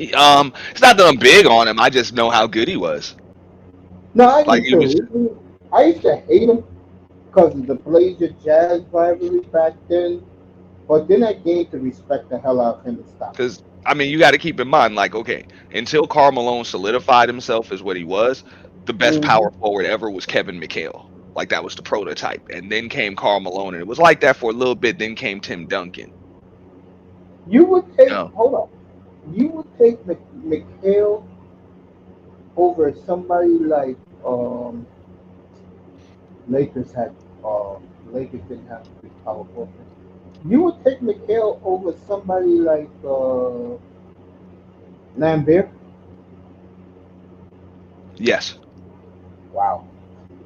It's not that I'm big on him. I just know how good he was. No, I used to hate him because of the Blazer Jazz rivalry back then. But then I gained to respect the hell out of him and stop. Because, I mean, you got to keep in mind, like, okay, until Karl Malone solidified himself as what he was, the best power forward ever was Kevin McHale. Like, that was the prototype. And then came Karl Malone, and it was like that for a little bit. Then came Tim Duncan. You would take, hold on. You would take McHale over somebody like Lakers didn't have a big power forward. You would take Mikhail over somebody like Lambert? Yes, Wow.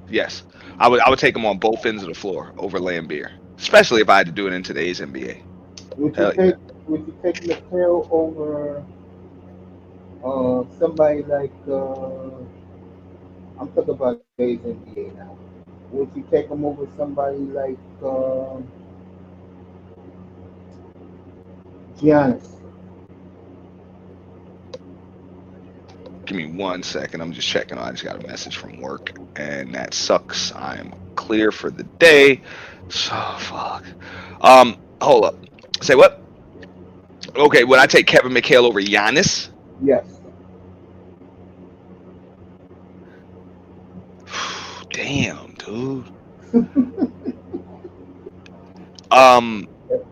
yes. I would take him on both ends of the floor over Lambeer, especially if I had to do it in today's NBA. Would you Hell yeah. take would you take Mikhail over somebody like I'm talking about today's NBA now. Would you take him over somebody like Giannis? Give me 1 second. I'm just checking. I just got a message from work, and that sucks. I am clear for the day. So fuck. Hold up. Say what? Okay, would I take Kevin McHale over Giannis? Yes. Damn, dude.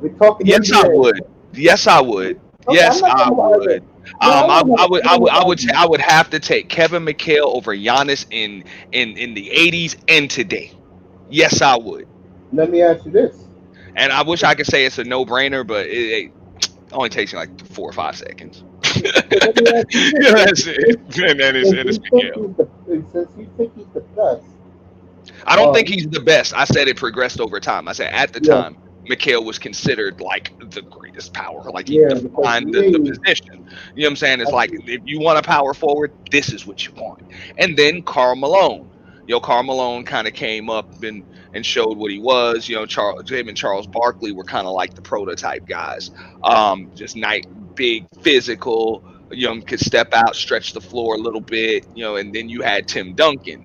We're talking Yes, I NBA. would. Yes, I would. Okay, I'm Yes, not I talking about would. NBA. I would have to take Kevin McHale over Giannis in the 80s and today. Yes, I would. Let me ask you this. And I wish I could say it's a no-brainer, but it only takes you like 4 or 5 seconds. So let me ask you Yeah, this. that's it. And it's McHale. Since you think he's the best, I don't think he's the best. I said it progressed over time. I said at the yeah, time, McHale was considered like the greatest power. Like he yeah, because defined the me, position. You know what I'm saying? It's I like think, if you want a power forward, this is what you want. And then Karl Malone. Karl Malone kind of came up and showed what he was. Him and Charles Barkley were kind of like the prototype guys. Just big, physical. Could step out, stretch the floor a little bit. And then you had Tim Duncan.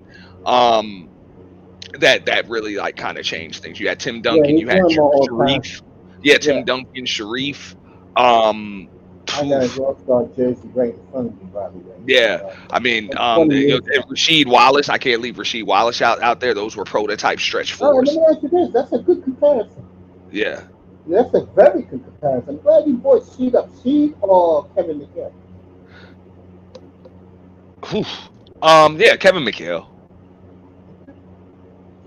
That really like kind of changed things. You had Tim yeah, Duncan, he's you had one of my all time. Sharif. Yeah, Yeah, Tim Duncan, Sharif. I got his All-Star jersey right in front of me, by the way. Yeah, I mean, From 20 years ago. Rasheed Wallace. I can't leave Rasheed Wallace out there. Those were prototype stretch Oh, let fours. me ask you this. That's a good comparison. Yeah. That's a very good comparison. I'm glad you brought Sheed or Kevin McHale. Whew. Yeah, Kevin McHale.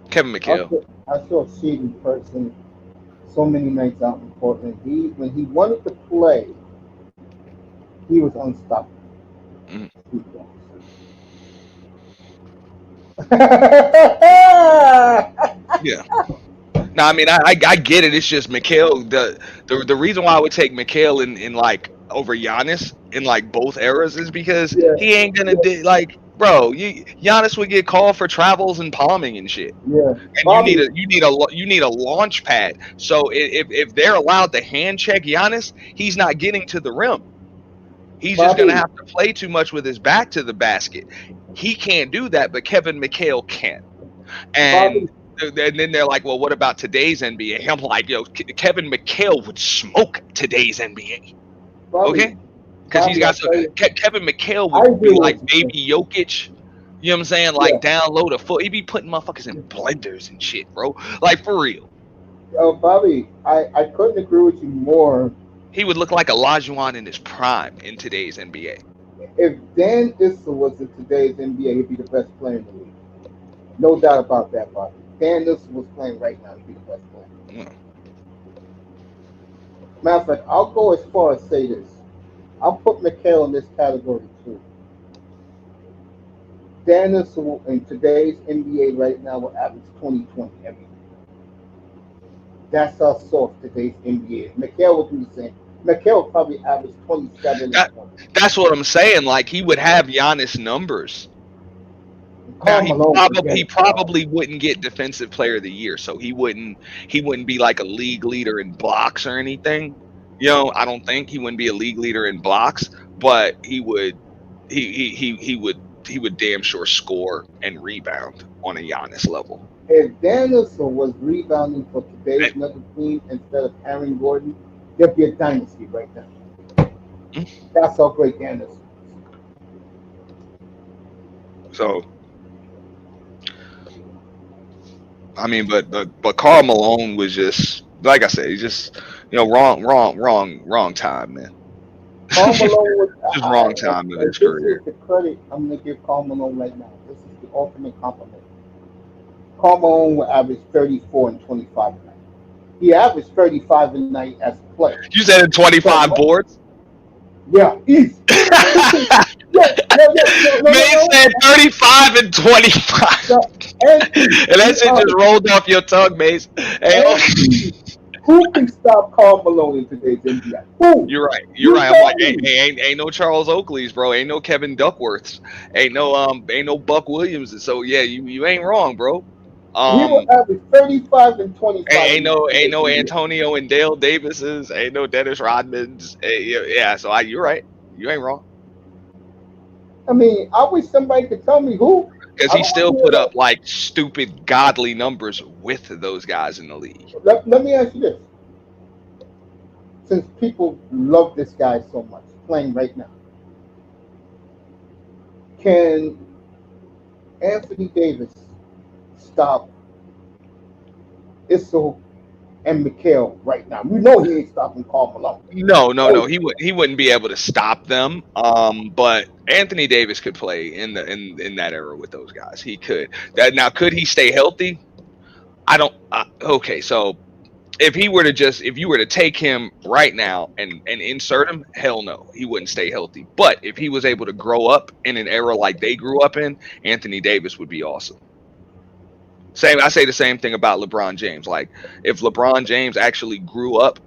Kevin McHale. I saw Sheed in person so many nights out in Portland. When he wanted to play, he was unstoppable. Mm. Yeah. No, I mean I get it. It's just McHale. The reason why I would take McHale in like over Giannis in like both eras is because Yeah, he ain't gonna yeah, do like, bro. Giannis would get called for travels and palming and shit. yeah. And Bobby, you need a launch pad. So if they're allowed to hand check Giannis, he's not getting to the rim. He's just gonna Bobby, have to play too much with his back to the basket. He can't do that, but Kevin McHale can. Bobby, And then they're like, well, what about today's NBA? I'm like, Kevin McHale would smoke today's NBA. Bobby, Okay, because he's Bobby. got Kevin McHale I would agree be with like you. baby Jokic. You know what I'm saying? Yeah. Like down low the foot. He'd be putting motherfuckers in blenders and shit, bro. Like for real. Bobby, I couldn't agree with you more. He would look like Olajuwon in his prime in today's NBA. If Dan Issel was in today's NBA, he'd be the best player in the league. No doubt about that, Bobby. Dan Issel was playing right now, he'd be the best player. Mm. Matter of fact, I'll go as far as say this. I'll put McHale in this category too. Dan Issel in today's NBA right now will average 20-20 every year. That's how soft today's NBA is. McHale will do the same. McHale will probably average 27 That, and 20. that's what I'm saying. Like he would have Giannis numbers. Now Karl Malone would get he it. probably wouldn't get Defensive Player of the Year, so he wouldn't be like a league leader in blocks or anything. I don't think he wouldn't be a league leader in blocks, but he would damn sure score and rebound on a Giannis level. If Dan Issel was rebounding for today's another team instead of Aaron Gordon, there'd be a dynasty right now. That's how great Dan Issel is. So I mean, but Karl Malone was just like I said, he's just wrong time, man. Karl Malone was Just wrong time in his this career. is the credit I'm going to give Karl Malone right now. This is the ultimate compliment. Karl Malone will average 34 and 25 tonight. He averaged 35 a night as a player. You said in 25 boards. Yeah, easy. Man said 35 and 25. And that shit just rolled off your tongue, Mace. Hey, who can stop Karl Malone in today's NBA? Who? You're right. You're right. I'm like, ain't no Charles Oakleys, bro. Ain't no Kevin Duckworths. Ain't no Buck Williams. So yeah, you ain't wrong, bro. He will average 35 and 25. Ain't no Antonio and Dale Davises. Ain't no Dennis Rodmans. Yeah. So you're right. You ain't wrong. I mean, I wish somebody could tell me who. Because he still put up like stupid, godly numbers with those guys in the league. Let me ask you this. Since people love this guy so much, playing right now, can Anthony Davis stop Issel and Mikal right now? You know he ain't stopping Karl Malone. No. He wouldn't be able to stop them. But Anthony Davis could play in that era with those guys. He could. Could he stay healthy? I don't. Okay, so if you were to take him right now and insert him, hell no, he wouldn't stay healthy. But if he was able to grow up in an era like they grew up in, Anthony Davis would be awesome. I say the same thing about LeBron James. Like, if LeBron James actually grew up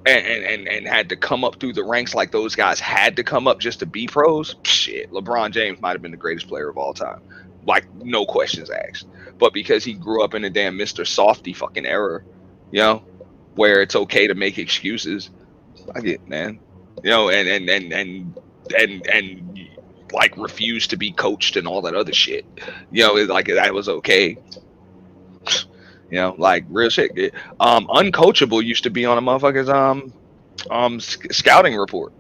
and had to come up through the ranks like those guys had to come up just to be pros, shit, LeBron James might have been the greatest player of all time. Like, no questions asked. But because he grew up in a damn Mr. Softy fucking era, where it's okay to make excuses, I get, man. And like refuse to be coached and all that other shit. Like that was okay. Like real shit. Uncoachable used to be on a motherfucker's scouting report.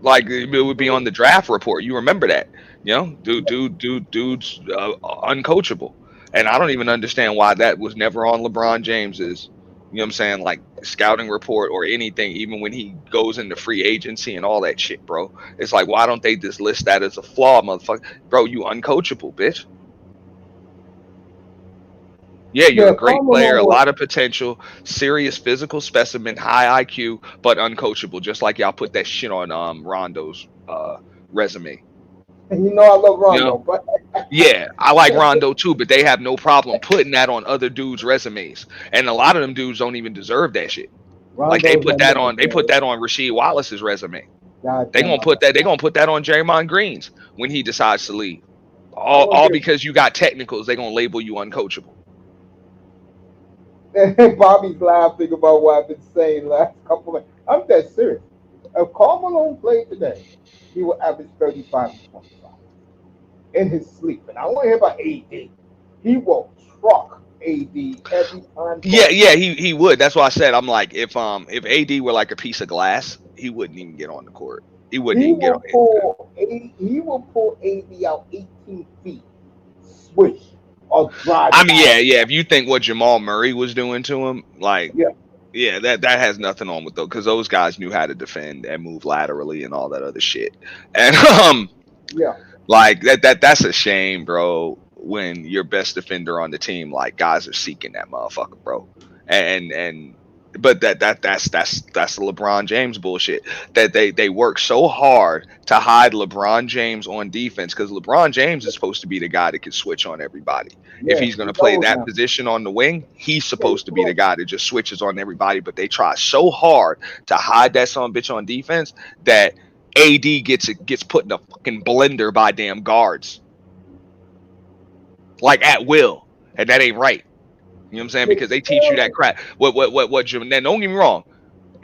Like it would be on the draft report. You remember that? Dude's uncoachable. And I don't even understand why that was never on LeBron James's, what I'm saying, like scouting report or anything, even when he goes into free agency and all that shit, bro. It's like, why don't they just list that as a flaw, motherfucker? Bro, you uncoachable, bitch. Yeah, you're a great player, a lot of potential, serious physical specimen, high IQ, but uncoachable, just like y'all put that shit on Rondo's resume. And I love Rondo, but yeah, I like Rondo too, but they have no problem putting that on other dudes' resumes, and a lot of them dudes don't even deserve that shit. Like they put that on Rasheed Wallace's resume. They gonna put that on Draymond Green's when he decides to leave. All because you got technicals, they gonna label you uncoachable. Bobby's laughing about what I've been saying last couple of minutes. I'm dead serious. If Karl Malone played today, he will average 35 and 25 in his sleep. And I don't want to hear about AD. He will truck AD every time. Yeah, he would. That's why I said, I'm like, if AD were like a piece of glass, he wouldn't even get on the court. He wouldn't even get on. He will pull AD out 18 feet, swish, or drive. I mean, yeah. If you think what Jamal Murray was doing to him, like, yeah, that has nothing on with though, because those guys knew how to defend and move laterally and all that other shit. And like that's a shame, bro. When your best defender on the team, like guys are seeking that motherfucker, bro. But that's LeBron James bullshit. That they work so hard to hide LeBron James on defense, because LeBron James is supposed to be the guy that can switch on everybody. If he's going to play that position on the wing, he's supposed to be the guy that just switches on everybody. But they try so hard to hide that son of a bitch on defense that AD gets put in a fucking blender by damn guards, like at will, and that ain't right. You know what I'm saying? Because they teach you that crap. Now, don't get me wrong.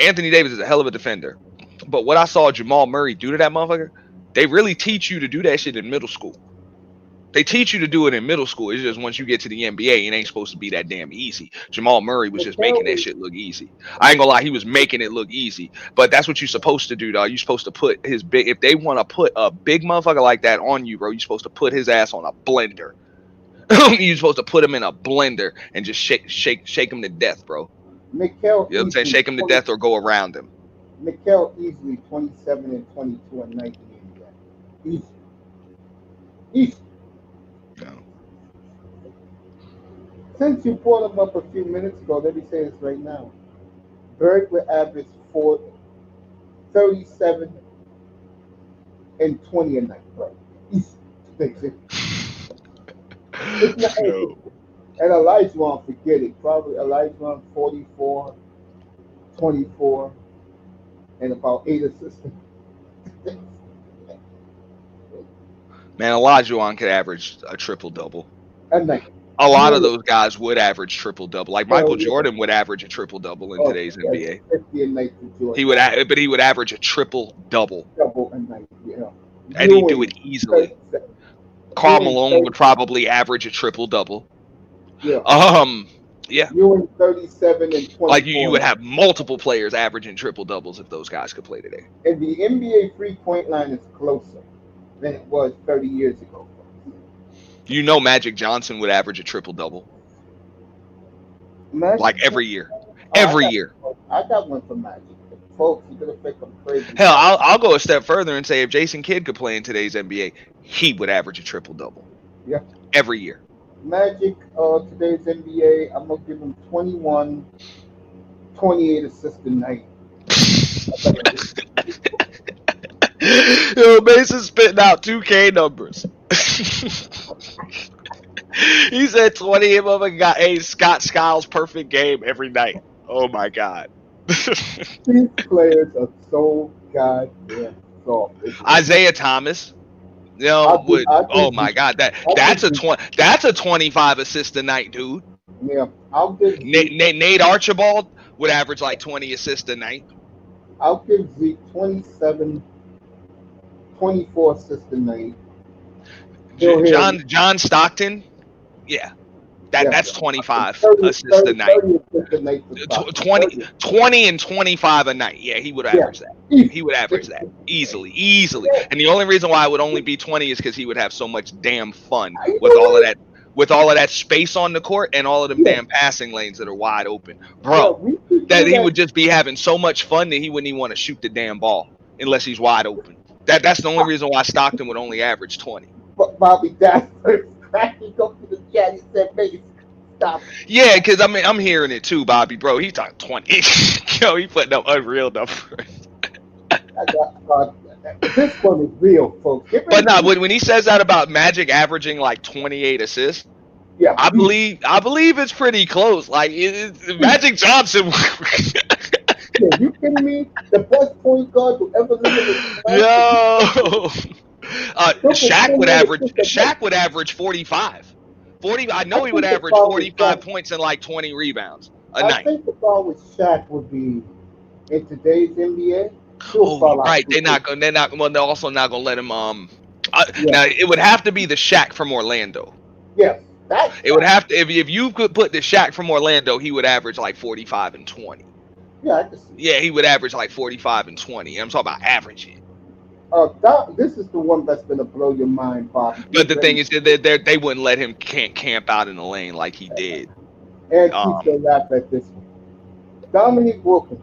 Anthony Davis is a hell of a defender. But what I saw Jamal Murray do to that motherfucker, they really teach you to do that shit in middle school. They teach you to do it in middle school. It's just once you get to the NBA, it ain't supposed to be that damn easy. Jamal Murray was just making that shit look easy. I ain't gonna lie, he was making it look easy. But that's what you're supposed to do, dog. You're supposed to put his big, if they want to put a big motherfucker like that on you, bro, you're supposed to put his ass on a blender. You're supposed to put him in a blender and just shake him to death, bro. Mikal, you know what I'm saying? Shake him to death or go around him. Mikal easily 27 and 22 and 19. Easy. No. since you brought him up a few minutes ago, let me say this right now. Bird would average 37 and 20 a night, bro. It's not, No. and Elijah won't forget it. Probably Elijah on 44, 24, and about 8 assists. Man, Olajuwon could average a triple double. A night. A lot of Yeah. those guys would average triple double. Like Hell Michael yeah. Jordan would average a triple double in Oh, today's yeah, NBA. 50 a night for Jordan. He would, but he would average a triple double, Double a night, yeah. and he'd do it easily. Karl Malone would probably average a triple double. Yeah. Yeah. You in 37 and 24. Like you would have multiple players averaging triple doubles if those guys could play today. And the NBA 3-point line is closer than it was 30 years ago. You know, Magic Johnson would average a triple double like every year. Every year. I got one for Magic. Folks, you're gonna think I'm crazy. Hell, I'll go a step further and say if Jason Kidd could play in today's NBA, he would average a triple double. Yeah. Every year. Magic, today's NBA, I'm gonna give him 21, 28 assists a night. Yo, Mason's spitting out 2K numbers. He said 20 of them got a Scott Skiles perfect game every night. Oh my God. These players are so goddamn soft. Isaiah Thomas. You know, oh my God, that's a 25 assist a night, dude. Yeah, I'll give Nate Archibald would average like 20 assists a night. I'll give Zeke 27, 24 assists a night. John Stockton, yeah. That's 25 30 assists a night. 30 assists a night for 20 and 25 a night. Yeah, he would average that. He would average that easily. And the only reason why it would only be 20 is because he would have so much damn fun with all of that space on the court and all of them damn passing lanes that are wide open. Bro, that he would just be having so much fun that he wouldn't even want to shoot the damn ball unless he's wide open. That's the only reason why Stockton would only average 20. But Bobby Dassler cracking up to the chat. He said, "Baby, stop." Yeah, because I'm hearing it too, Bobby, bro. He's talking 20. Yo, he putting up unreal numbers. This one is real, folks. But no, when he says that about Magic averaging like 28 assists, yeah, I believe it's pretty close. Like Magic Johnson. Yeah, you kidding me? The best point guard to ever live. Yo. Shaq would average 45. 40. I know he would average 45 points and like 20 rebounds a night. I think the ball with Shaq would be in today's NBA. Oh, right. They're also not gonna let him. Now it would have to be the Shaq from Orlando. Yes, it would have to. If you could put the Shaq from Orlando, he would average like 45 and 20. Yeah, I can see. Yeah, he would average like 45 and 20. I'm talking about averaging. This is the one that's gonna blow your mind, Bob. But the thing is, they wouldn't let him camp out in the lane like he did. And he's gonna laugh at this one. Dominique Wilkins,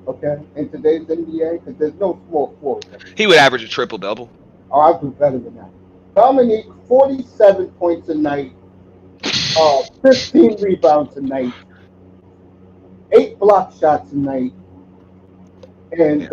okay, in today's NBA, because there's no small forward. He would average a triple double. Oh, I'll do better than that. Dominique, 47 points a night, 15 rebounds a night, 8 block shots a night, and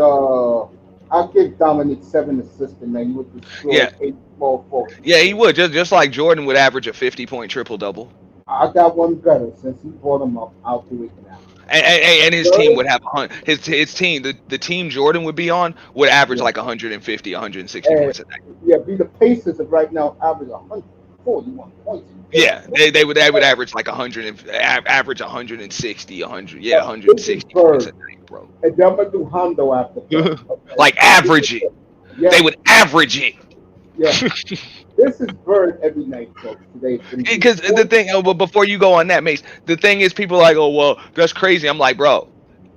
I'll give Dominic 7 assists a night. He would destroy 8 small forwards. Yeah, he would. Just like Jordan would average a 50-point triple-double. I got one better. Since he brought him up, I'll do it now. And his team would have his team. The team Jordan would be on would average like 150, 160 points a night. Yeah, be the Pacers of right now average 141 points. Yeah, they would average like 100 average 160, 100. Yeah, 160 points a night, bro. And then I'm gonna do Hondo after. Okay. Like average it. Yeah. They would average it. Yeah. This is Bird every night, folks. Today. Because the thing, but before you go on that, Mace, the thing is, people are like, oh, well, that's crazy. I'm like, bro,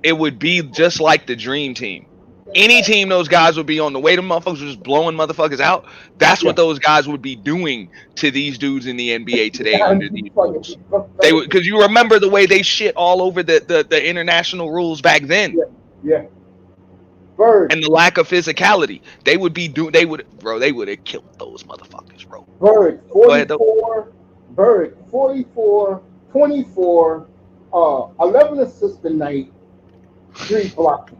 it would be just like the Dream Team. Any team those guys would be on, the way the motherfuckers were just blowing motherfuckers out, that's what those guys would be doing to these dudes in the NBA today under these rules. They would, because you remember the way they shit all over the international rules back then. Yeah. Bird. And the lack of physicality. They would have killed those motherfuckers, bro. Bird, 44, 44, 24, 11 assists a night, 3 blocks.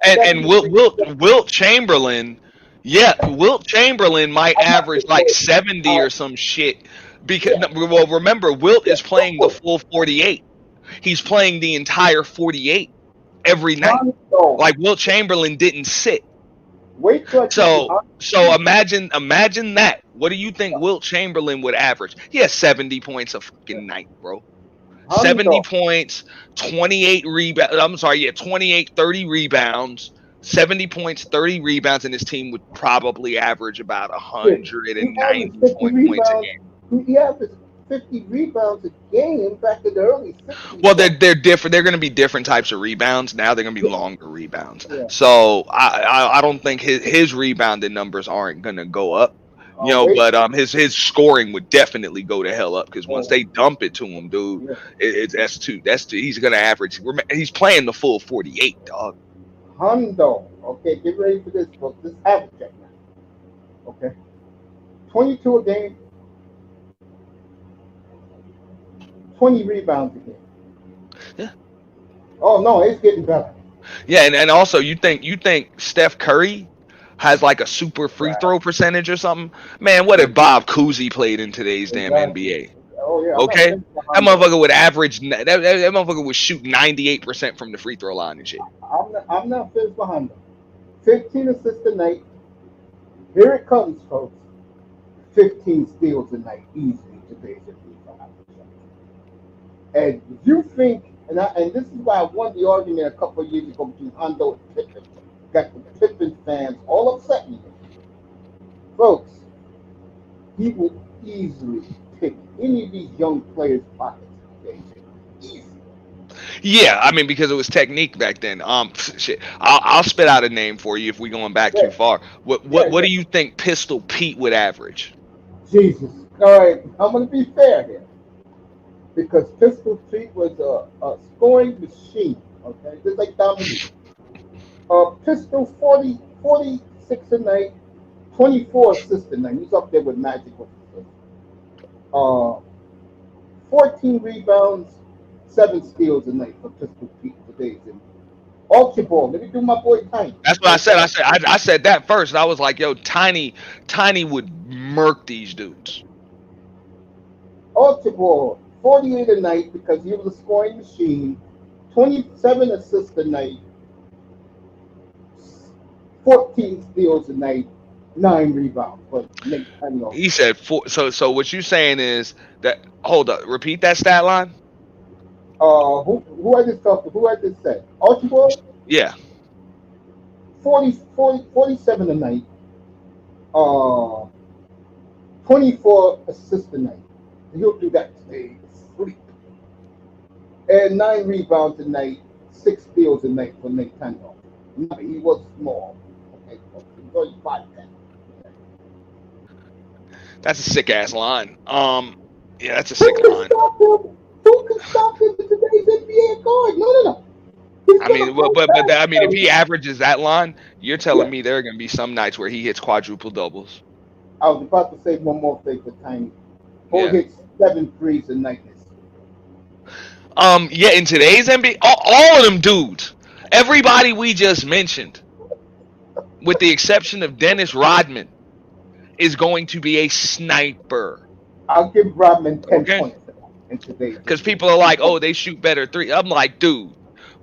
And Wilt Chamberlain, yeah, Wilt Chamberlain might average like 70 or some shit. Because well, remember, Wilt is playing the full 48. He's playing the entire 48 every night. Like Wilt Chamberlain didn't sit. So imagine that. What do you think Wilt Chamberlain would average? He has 70 points a fucking night, bro. 70 points, 28 rebounds. I'm sorry, yeah, 28, 30 rebounds, 70 points, 30 rebounds, and his team would probably average about 190 points a game. He averaged 50 rebounds a game back in the early 60s. Well, they're different. They're going to be different types of rebounds. Now they're going to be longer rebounds. Yeah. So I don't think his rebounding numbers aren't going to go up. You know, but his scoring would definitely go to hell up because once they dump it to him, dude, that's two. He's gonna average. He's playing the full 48, dog. Hundo, okay, get ready for this, folks. This average right now, okay, 22 a game, 20 rebounds a game. Yeah. Oh no, it's getting better. Yeah, and also you think Steph Curry has like a super free throw percentage or something? Man, what if Bob Cousy played in today's damn NBA? Oh yeah. Okay, that motherfucker would average. That motherfucker would shoot 98% from the free throw line and shit. I'm not finished behind them. 15 assists a night. Here it comes, folks. 15 steals a night, easily today's NBA. And you think, and this is why I won the argument a couple of years ago between Hondo and Pippen. Got the Pippen fans all upset me. Folks, he will easily pick any of these young players' pockets. Easy. Yeah, I mean because it was technique back then. Shit. I'll spit out a name for you if we're going back too far. What do you think Pistol Pete would average? Jesus. All right, I'm gonna be fair here. Because Pistol Pete was a scoring machine. Okay, just like Dominique. Pistol 46 a night, 24 assists a night. He's up there with Magic with assists. 14 rebounds, 7 steals a night for Pistol Pete today's NBA. Ultra Ball. Let me do my boy Tiny. That's what I said. I said that first. I was like, yo, Tiny would murk these dudes. Ultra Ball, 48 a night because he was a scoring machine. 27 assists a night. 14 steals a night, 9 rebounds. But he said 4. So what you saying is that? Hold up, repeat that stat line. Who I just talked to? Who I just said? Archibald? Yeah. 47 a night. 24 assists a night. He'll do that today. Sleep. And 9 rebounds a night, 6 steals a night for Nick Tando. He was small. That's a sick ass line. Yeah, that's a sick line. Who can stop him in today's NBA guard? No. I mean, but if he averages that line, you're telling me there are going to be some nights where he hits quadruple doubles. I was about to say one more thing for Tiny. Who hits 7 threes a night? Yeah, in today's NBA, all of them dudes, everybody we just mentioned, with the exception of Dennis Rodman, is going to be a sniper. I'll give Rodman 10 points in today's. Because people are like, oh, they shoot better 3. I'm like, dude,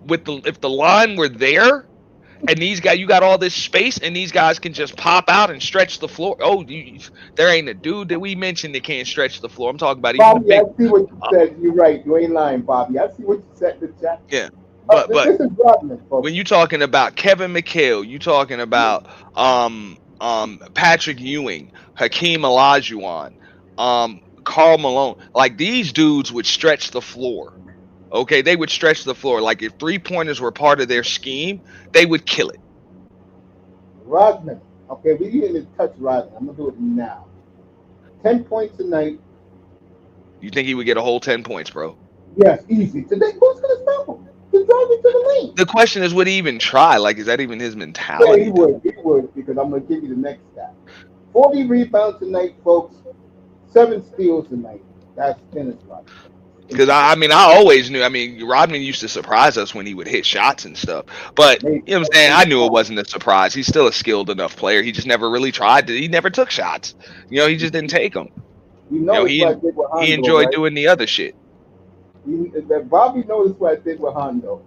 if the line were there, and these guys, you got all this space, and these guys can just pop out and stretch the floor. Oh, there ain't a dude that we mentioned that can't stretch the floor. I'm talking about Bobby, I see what you said. You're right. You ain't lying, Bobby. I see what you said in the chat. Yeah. But this is Rodman, folks. When you're talking about Kevin McHale, you're talking about Patrick Ewing, Hakeem Olajuwon, Karl Malone. Like, these dudes would stretch the floor. Okay, they would stretch the floor. Like, if 3-pointers were part of their scheme, they would kill it. Rodman. Okay, we didn't even touch Rodman. I'm going to do it now. 10 points a night. You think he would get a whole 10 points, bro? Yes, easy. Today, who's going to stop him? He's driving to the lane. The question is, would he even try? Like, is that even his mentality? Yeah, he would, because I'm going to give you the next stat. 40 rebounds a night, folks. 7 steals a night. That's Dennis Rodman. Because I mean, I always knew. I mean, Rodman used to surprise us when he would hit shots and stuff. But They, you know what I'm saying? I knew it wasn't a surprise. He's still a skilled enough player. He just never really tried to. He never took shots. You know, he just didn't take them. you You know, notice what I did with he Hondo, enjoyed right? doing the other shit. Bobby noticed what I did with Hondo.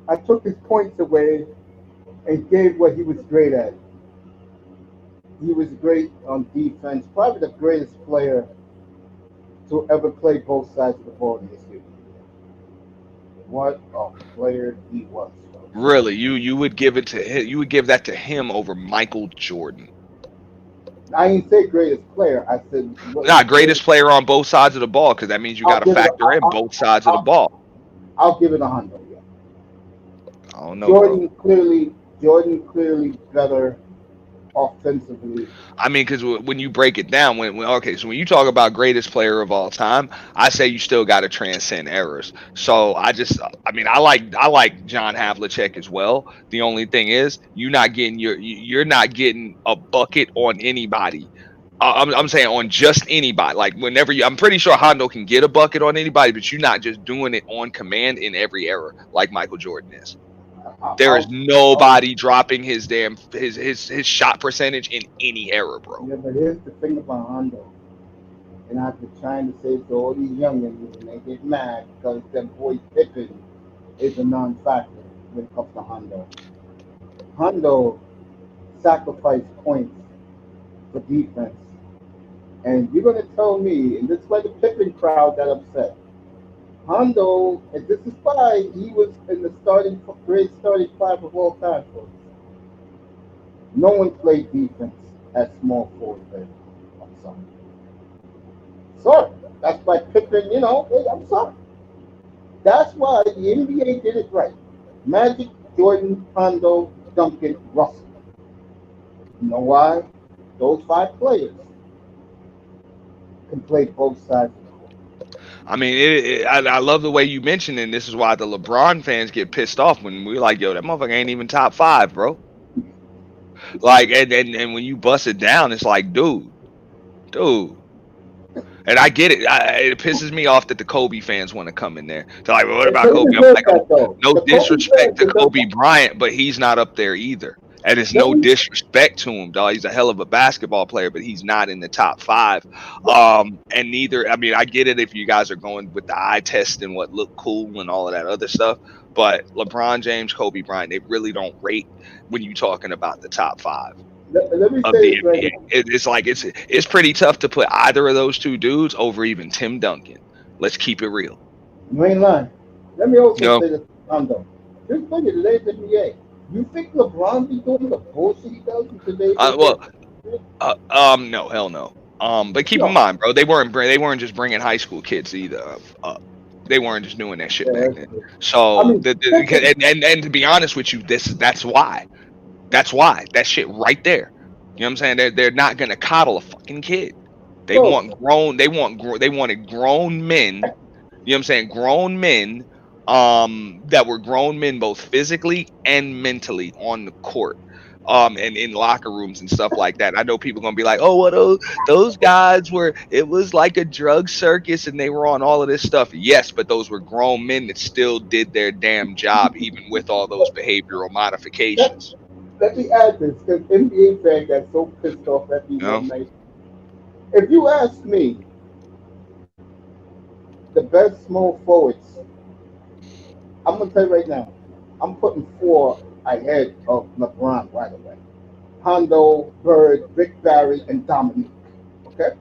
I took his points away and gave what he was great at. He was great on defense, probably the greatest player to ever play both sides of the ball in history. What a player he was. Really, you would give it to him. You would give that to him over Michael Jordan. I didn't say greatest player. I said Not greatest player on both sides of the ball, because that means you got to factor in both sides of the ball. I'll give it a Hondo. Yeah. I don't know, bro. Jordan clearly better offensively. I mean, because when you break it down, so when you talk about greatest player of all time, I say you still got to transcend errors. So I mean, I like John Havlicek as well. The only thing is, you're not getting a bucket on anybody. I'm saying on just anybody. Like I'm pretty sure Hondo can get a bucket on anybody, but you're not just doing it on command in every error like Michael Jordan is. There is nobody dropping his shot percentage in any error, bro. Yeah, but here's the thing about Hondo, and I've been trying to say to all these youngins, and they get mad because their boy Pippen is a non-factor when it comes to Hondo. Hondo sacrificed points for defense, and you're gonna tell me, and this is why the Pippen crowd got upset. Hondo, and this is why he was in the great starting five of all time, folks. No one played defense at small forward there. I'm sorry. Sorry. That's why Pippen, I'm sorry. That's why the NBA did it right. Magic, Jordan, Hondo, Duncan, Russell. You know why? Those five players can play both sides. I mean, I love the way you mentioned it, and this is why the LeBron fans get pissed off when we're like, yo, that motherfucker ain't even top 5, bro. Like, and when you bust it down, it's like, dude. And I get it. It pisses me off that the Kobe fans want to come in there. They're like, well, what about Kobe? I'm like, no disrespect to Kobe Bryant, but he's not up there either. And it's no disrespect to him, dog. He's a hell of a basketball player, but he's not in the top 5. And neither, I mean, I get it if you guys are going with the eye test and what looked cool and all of that other stuff. But LeBron James, Kobe Bryant, they really don't rate when you're talking about the top 5 Let me of say the this right NBA. now. It's like it's pretty tough to put either of those two dudes over even Tim Duncan. Let's keep it real. You ain't lying. Let me also No. say this, Hondo. Just look at today's NBA. You think LeBron be doing the bullshit he does in today's NBA? No, hell no. But keep in mind, bro, they weren't just bringing high school kids either. They weren't just doing that shit back then. So, I mean, and to be honest with you, that's why. That's why that shit right there. You know what I'm saying? They're not gonna coddle a fucking kid. They wanted grown men. You know what I'm saying? Grown men, that were grown men both physically and mentally on the court, and in locker rooms and stuff like that. I know people gonna be like, oh, well, those guys it was like a drug circus and they were on all of this stuff. Yes, but those were grown men that still did their damn job even with all those behavioral modifications. Let me add this, because NBA fan got so pissed off at me one night. If you ask me, the best small forwards, I'm going to tell you right now, I'm putting 4 ahead of LeBron right away. Hondo, Bird, Rick Barry, and Dominique. Okay?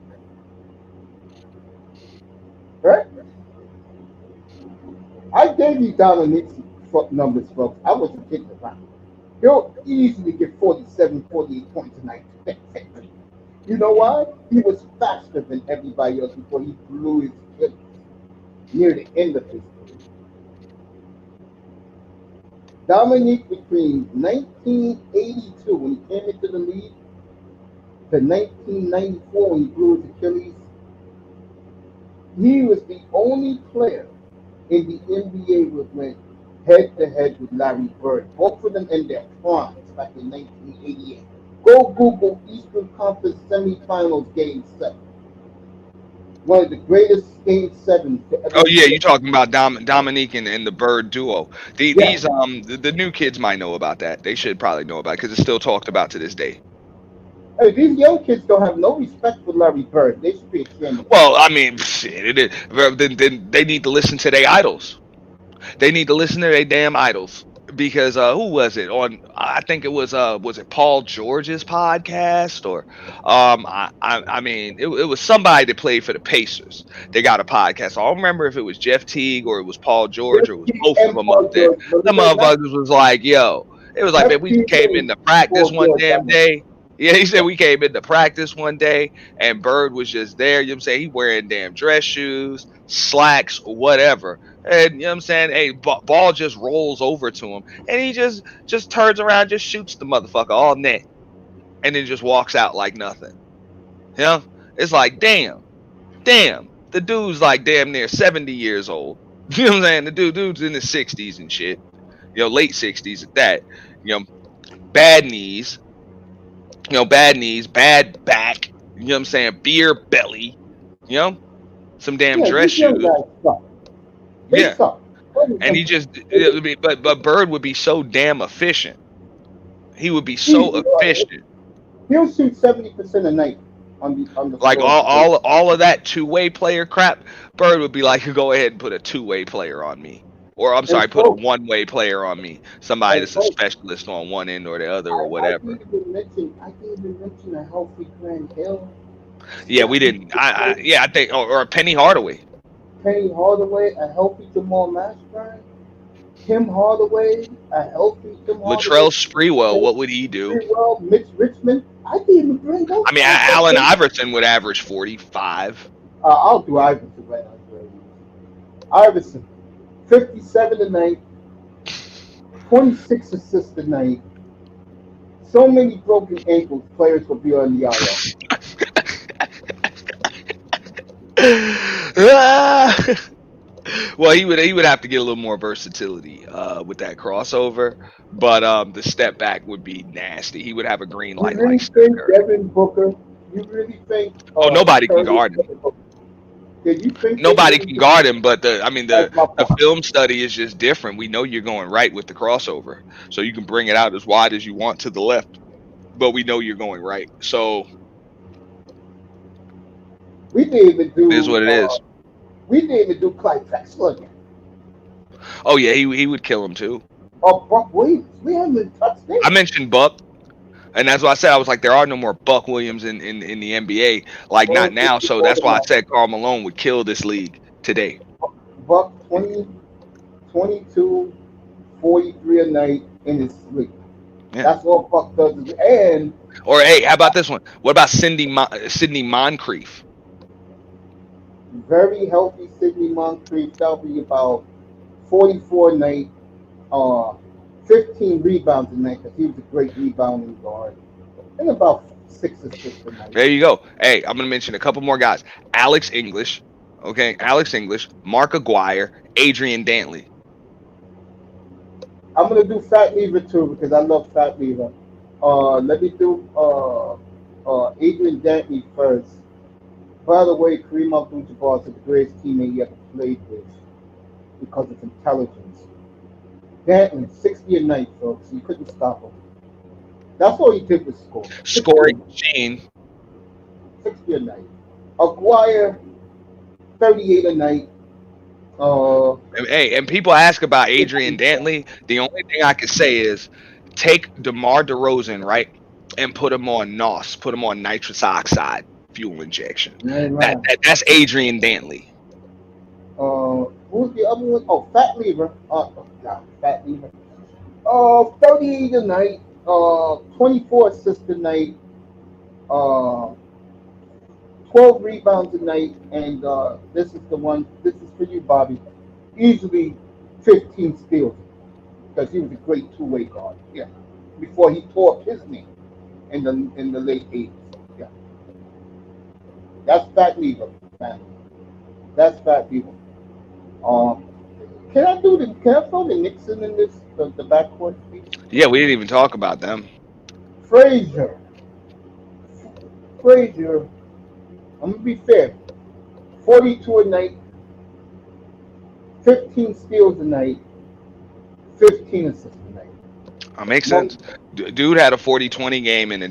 Right? I gave you Dominique's numbers, folks. I wasn't kidding around. He'll easily get 47, 48 points tonight. You know why? He was faster than everybody else before he blew his Achilles near the end of his career. Dominique, between 1982, when he came into the league, to 1994, when he blew his Achilles, he was the only player in the NBA who went head-to-head with Larry Bird. Both of them in their primes back in 1988. Go Google Eastern Conference Semifinals Game 7. one of the greatest game sevens to ever Oh yeah, play. you talking about Dominique and the Bird duo. Yes. The new kids might know about that. They should probably know about it because it's still talked about to this day. Hey, these young kids don't have no respect for Larry Bird. They should be ashamed of Well, I mean, shit, it is. Then they need to listen to their idols. They need to listen to their damn idols because who was it on? I think it was it Paul George's podcast or I mean it was somebody that played for the Pacers. They got a podcast. I don't remember if it was Jeff Teague or it was Paul George or it was it. both of And them up Paul there. George, but Some they're not motherfuckers was like, yo, it was like, man, we just came FPJ into practice Paul one George. damn day. Yeah, he said we came into practice one day and Bird was just there. You know what I'm saying? He wearing damn dress shoes, slacks, whatever. And you know what I'm saying? Hey, ball just rolls over to him, and he just turns around, just shoots the motherfucker all net, and then just walks out like nothing. You know? It's like, damn. The dude's like damn near 70 years old. You know what I'm saying? The dude's in his 60s and shit. You know, late 60s at that. You know, bad knees. You know, bad knees, bad back. You know what I'm saying? Beer belly. You know, some damn Yeah, dress these young shoes. guys suck. They Yeah. suck. And he just, but Bird would be so damn efficient. He would be so efficient. He'll shoot 70% a night on the Like floor. all of that two-way player crap. Bird would be like, go ahead and put a two-way player on me, or I'm sorry, put a one-way player on me. Somebody that's a specialist on one end or the other or whatever. I didn't even mention a healthy Grant Hill. Yeah, we didn't. I think or Penny Hardaway. Penny Hardaway, a healthy Jamal Mashburn. Tim Hardaway, a healthy Tim Hardaway. Latrell Sprewell, what would he do? Sprewell, Mitch Richmond. I didn't even bring those. I mean, Allen Iverson would average 45. I'll do Iverson right now. Iverson, 57 a night, 26 assists a night. So many broken ankles, players will be on the IL. Well, he would have to get a little more versatility with that crossover, but the step back would be nasty. He would have a green light. You really think Devin Booker? You really think? Nobody can guard him. Did you think nobody can guard him? But the film study is just different. We know you're going right with the crossover, so you can bring it out as wide as you want to the left, but we know you're going right. So we didn't even do. It is what it is. We didn't even do Clyde Drexler again. Oh yeah, he would kill him too. Oh, Buck Williams. We haven't even touched him. I mentioned Buck, and that's why I said I was like, there are no more Buck Williams in the NBA, like not now. So that's why I said Karl Malone would kill this league today. Buck 20, 22, 43 a night in his sleep. Yeah. That's what Buck does. And hey, how about this one? What about Sidney Moncrief? Very healthy Sidney Moncrief. That'll be about 44 a night, 15 rebounds a night because he was a great rebounding guard, and about 6 assists a night. There you go. Hey, I'm gonna mention a couple more guys. Alex English, Mark Aguirre, Adrian Dantley. I'm gonna do Fat Lever too because I love Fat Lever. Let me do Adrian Dantley first. By the way, Kareem Abdul-Jabbar is the greatest teammate he ever played with because of intelligence. Dantley, 60 a night, folks. You couldn't stop him. That's all he did was score. Scoring machine. 60 a night. Aguirre, 38 a night. Hey, and people ask about Adrian Dantley. The only thing I can say is take DeMar DeRozan, right, and put him on NOS, put him on nitrous oxide fuel injection. Right. That's Adrian Dantley. Who's the other one? Oh, Fat Lever. Fat Lever. 38 a night. 24 assists a night. 12 rebounds a night. And this is the one. This is for you, Bobby. Easily 15 steals because he was a great two-way guard. Yeah. Before he tore up his knee in the late 80s. Yeah. That's Fat Lever, man. That's Fat Lever. Can I throw the Knicks in this, the backcourt, please? Yeah, we didn't even talk about them. Frazier. I'm gonna be fair. 42 a night, 15 steals a night, 15 assists a night. Makes sense. Dude had a 40-20 game in a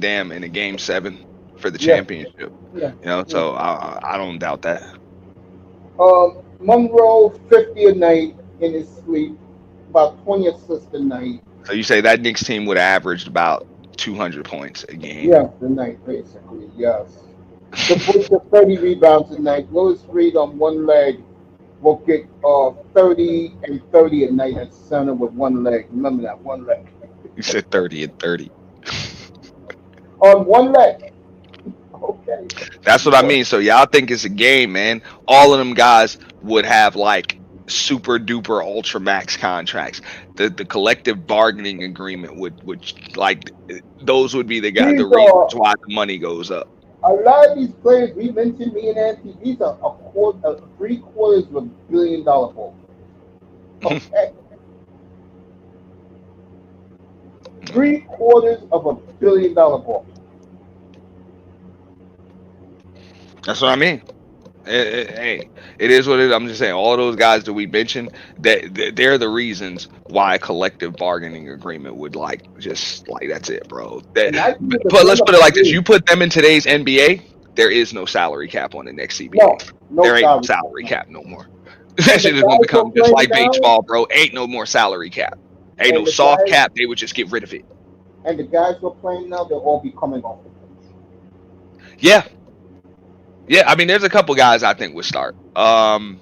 game 7 for the championship. Yeah. You know, so I don't doubt that. Monroe 50 a night in his sleep, about 20 assists a night. So you say that Knicks team would have averaged about 200 points a game. Yes, a night basically. Yes. The Bulls get 30 rebounds a night. Willis Reed on one leg will get 30 and 30 a night at center with one leg. Remember that, one leg. You said 30 and 30. On one leg. Okay. That's what I mean. So y'all think it's a game, man. All of them guys would have like super duper ultra max contracts. The collective bargaining agreement would like those would be the guys, the reasons why the money goes up. A lot of these players we mentioned, me and Anthony, these are $750 million ball. Okay. $750 million ball. That's what I mean. Hey, it is what it is. I'm just saying, all those guys that we mentioned, they're the reasons why a collective bargaining agreement would just that's it, bro. But let's put it like this: you put them in today's NBA, there is no salary cap on the next CBA. No there ain't no salary cap no more. That shit is gonna become just like baseball, bro. Ain't no more salary cap. Ain't no soft cap. They would just get rid of it. And the guys who are playing now, they'll all be coming off the bench. Yeah. Yeah, I mean, there's a couple guys I think would start. I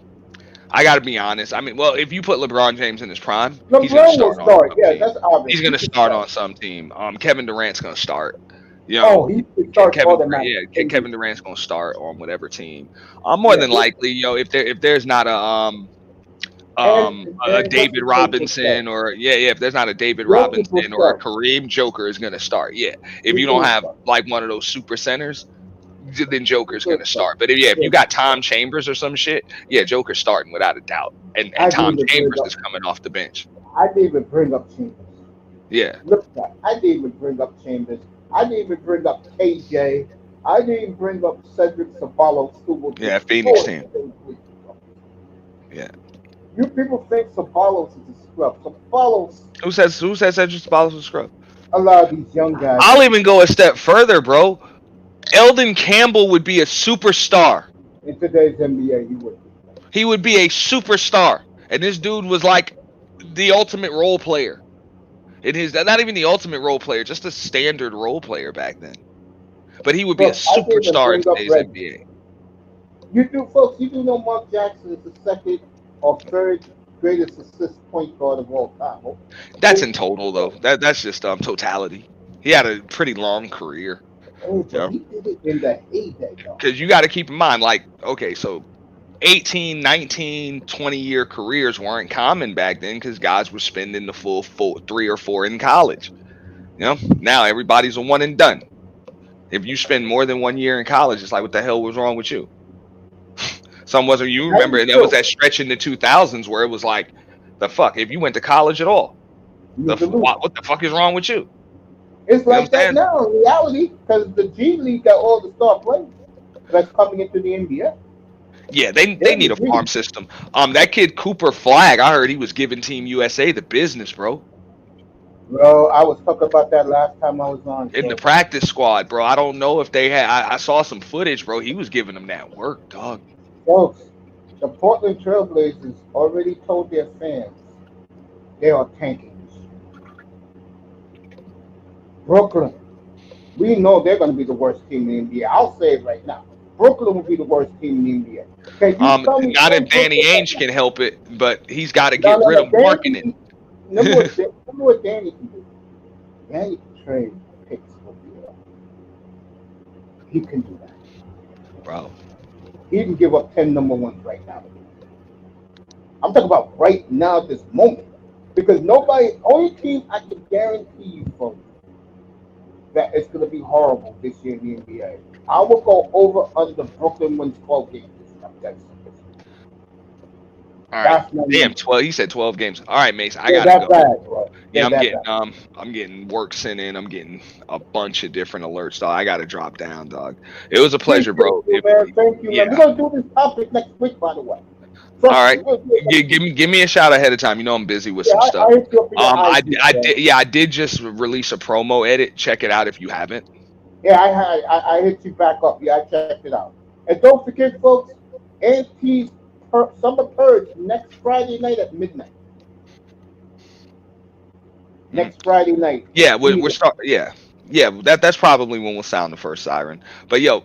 got to be honest. I mean, well, if you put LeBron James in his prime, he's going to start. Yeah, that's obvious. He's going to start on some team. Kevin Durant's going to start. You know, he starts Kevin Durant's going to start on whatever team. More than likely, if there's not a David Robinson or if there's not a David Robinson or a Kareem, Joker is going to start. Yeah, if you don't have like one of those super centers, then Joker's gonna start. But if you got Tom Chambers or some shit, Joker's starting without a doubt. And Tom Chambers is coming off the bench. I didn't even bring up Chambers. Yeah. Look at that. I didn't even bring up Chambers. I didn't even bring up KJ. I didn't even bring up Cedric Ceballos, who will Phoenix team. Yeah. You people think Ceballos is a scrub. Ceballos. Who said Cedric Ceballos is a scrub? A lot of these young guys. I'll even go a step further, bro. Eldon Campbell would be a superstar. In today's NBA, he would. He would be a superstar. And this dude was like the ultimate role player. Not even the ultimate role player, just a standard role player back then. But he would be a superstar in today's NBA. You do know Mark Jackson is the second or third greatest assist point guard of all time. That's in total, though. That's just totality. He had a pretty long career. He did it in the heyday, though. Because you got to keep in mind, so 18, 19, 20-year careers weren't common back then because guys were spending the full 3 or 4 in college. Now everybody's a one and done. If you spend more than 1 year in college, it's like, what the hell was wrong with you? You remember, and there was that stretch in the 2000s where it was like, the fuck, if you went to college at all, what the fuck is wrong with you? It's like that now in reality because the G League got all the star players that's coming into the NBA. Yeah, they need a farm system. That kid Cooper Flag, I heard he was giving Team USA the business, bro. Bro, I was talking about that last time I was on. In the practice squad, bro. I don't know if they had. I saw some footage, bro. He was giving them that work, dog. Folks, the Portland Trailblazers already told their fans they are tanking. Brooklyn, we know they're going to be the worst team in the NBA. I'll say it right now. Brooklyn will be the worst team in the NBA. Not if Danny Ainge can help it, but he's got to get rid of marketing. Remember what Danny can do? Danny can trade picks for you. He can do that. Bro. He can give up 10 number ones right now. I'm talking about right now at this moment. Because only team I can guarantee you, folks, that it's going to be horrible this year in the NBA. I will go over under Brooklyn wins 12 games. All right. Damn, 12. He said 12 games. All right, Mace. I got to go. Bad, bro. Yeah, Get that back. I'm getting work sent in. I'm getting a bunch of different alerts, dog. I gotta drop down, dog. It was a pleasure, Appreciate bro. you, man. Thank you, man. We're Yeah. gonna do this topic next week, by the way. All Trust me, right. we'll do it next week. Give me a shout ahead of time. You know I'm busy with Yeah, some stuff. I hit you up in your IG, I man. did, yeah, I did just release a promo edit. Check it out if you haven't. Yeah, I hit you back up. Yeah, I checked it out. And don't forget, folks, Auntie's Summer Purge next Friday night at midnight. Next Friday night. Yeah, we're Be there. start. Yeah. That's probably when we'll sound the first siren. But yo,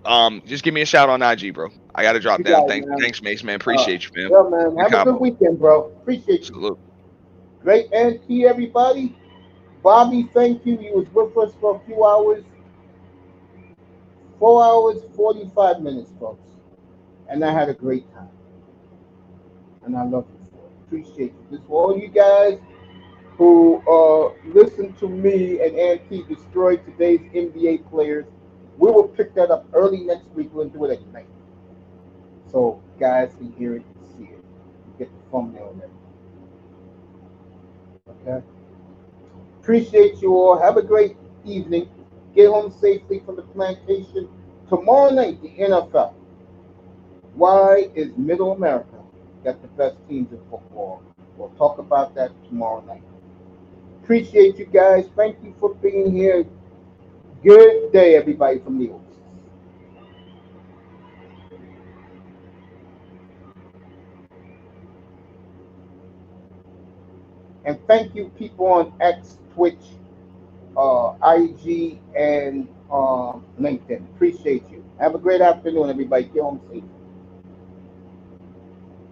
just give me a shout on IG, bro. I gotta drop You down. got it, man. Thanks, Mace, man. Appreciate you, man. Yeah, man. Good Have a good combo. weekend, bro. Appreciate you. Salute. Great Auntie, everybody. Bobby, thank you. You was with us for a few hours. 4 hours, 45 minutes, folks. And I had a great time. And I love you for it. Appreciate you. This for all you guys who listen to me and Auntie destroy today's NBA players. We will pick that up early next week. We'll do it at night. So guys can hear it and see it. Get the thumbnail and everything. Okay? Appreciate you all. Have a great evening. Get home safely from the plantation. Tomorrow night, the NFL. Why is Middle America got the best teams in football? We'll talk about that tomorrow night. Appreciate you guys. Thank you for being here. Good day, everybody from the Oaks. And thank you, people on X, Twitch, IG, and LinkedIn. Appreciate you. Have a great afternoon, everybody. Get home safe.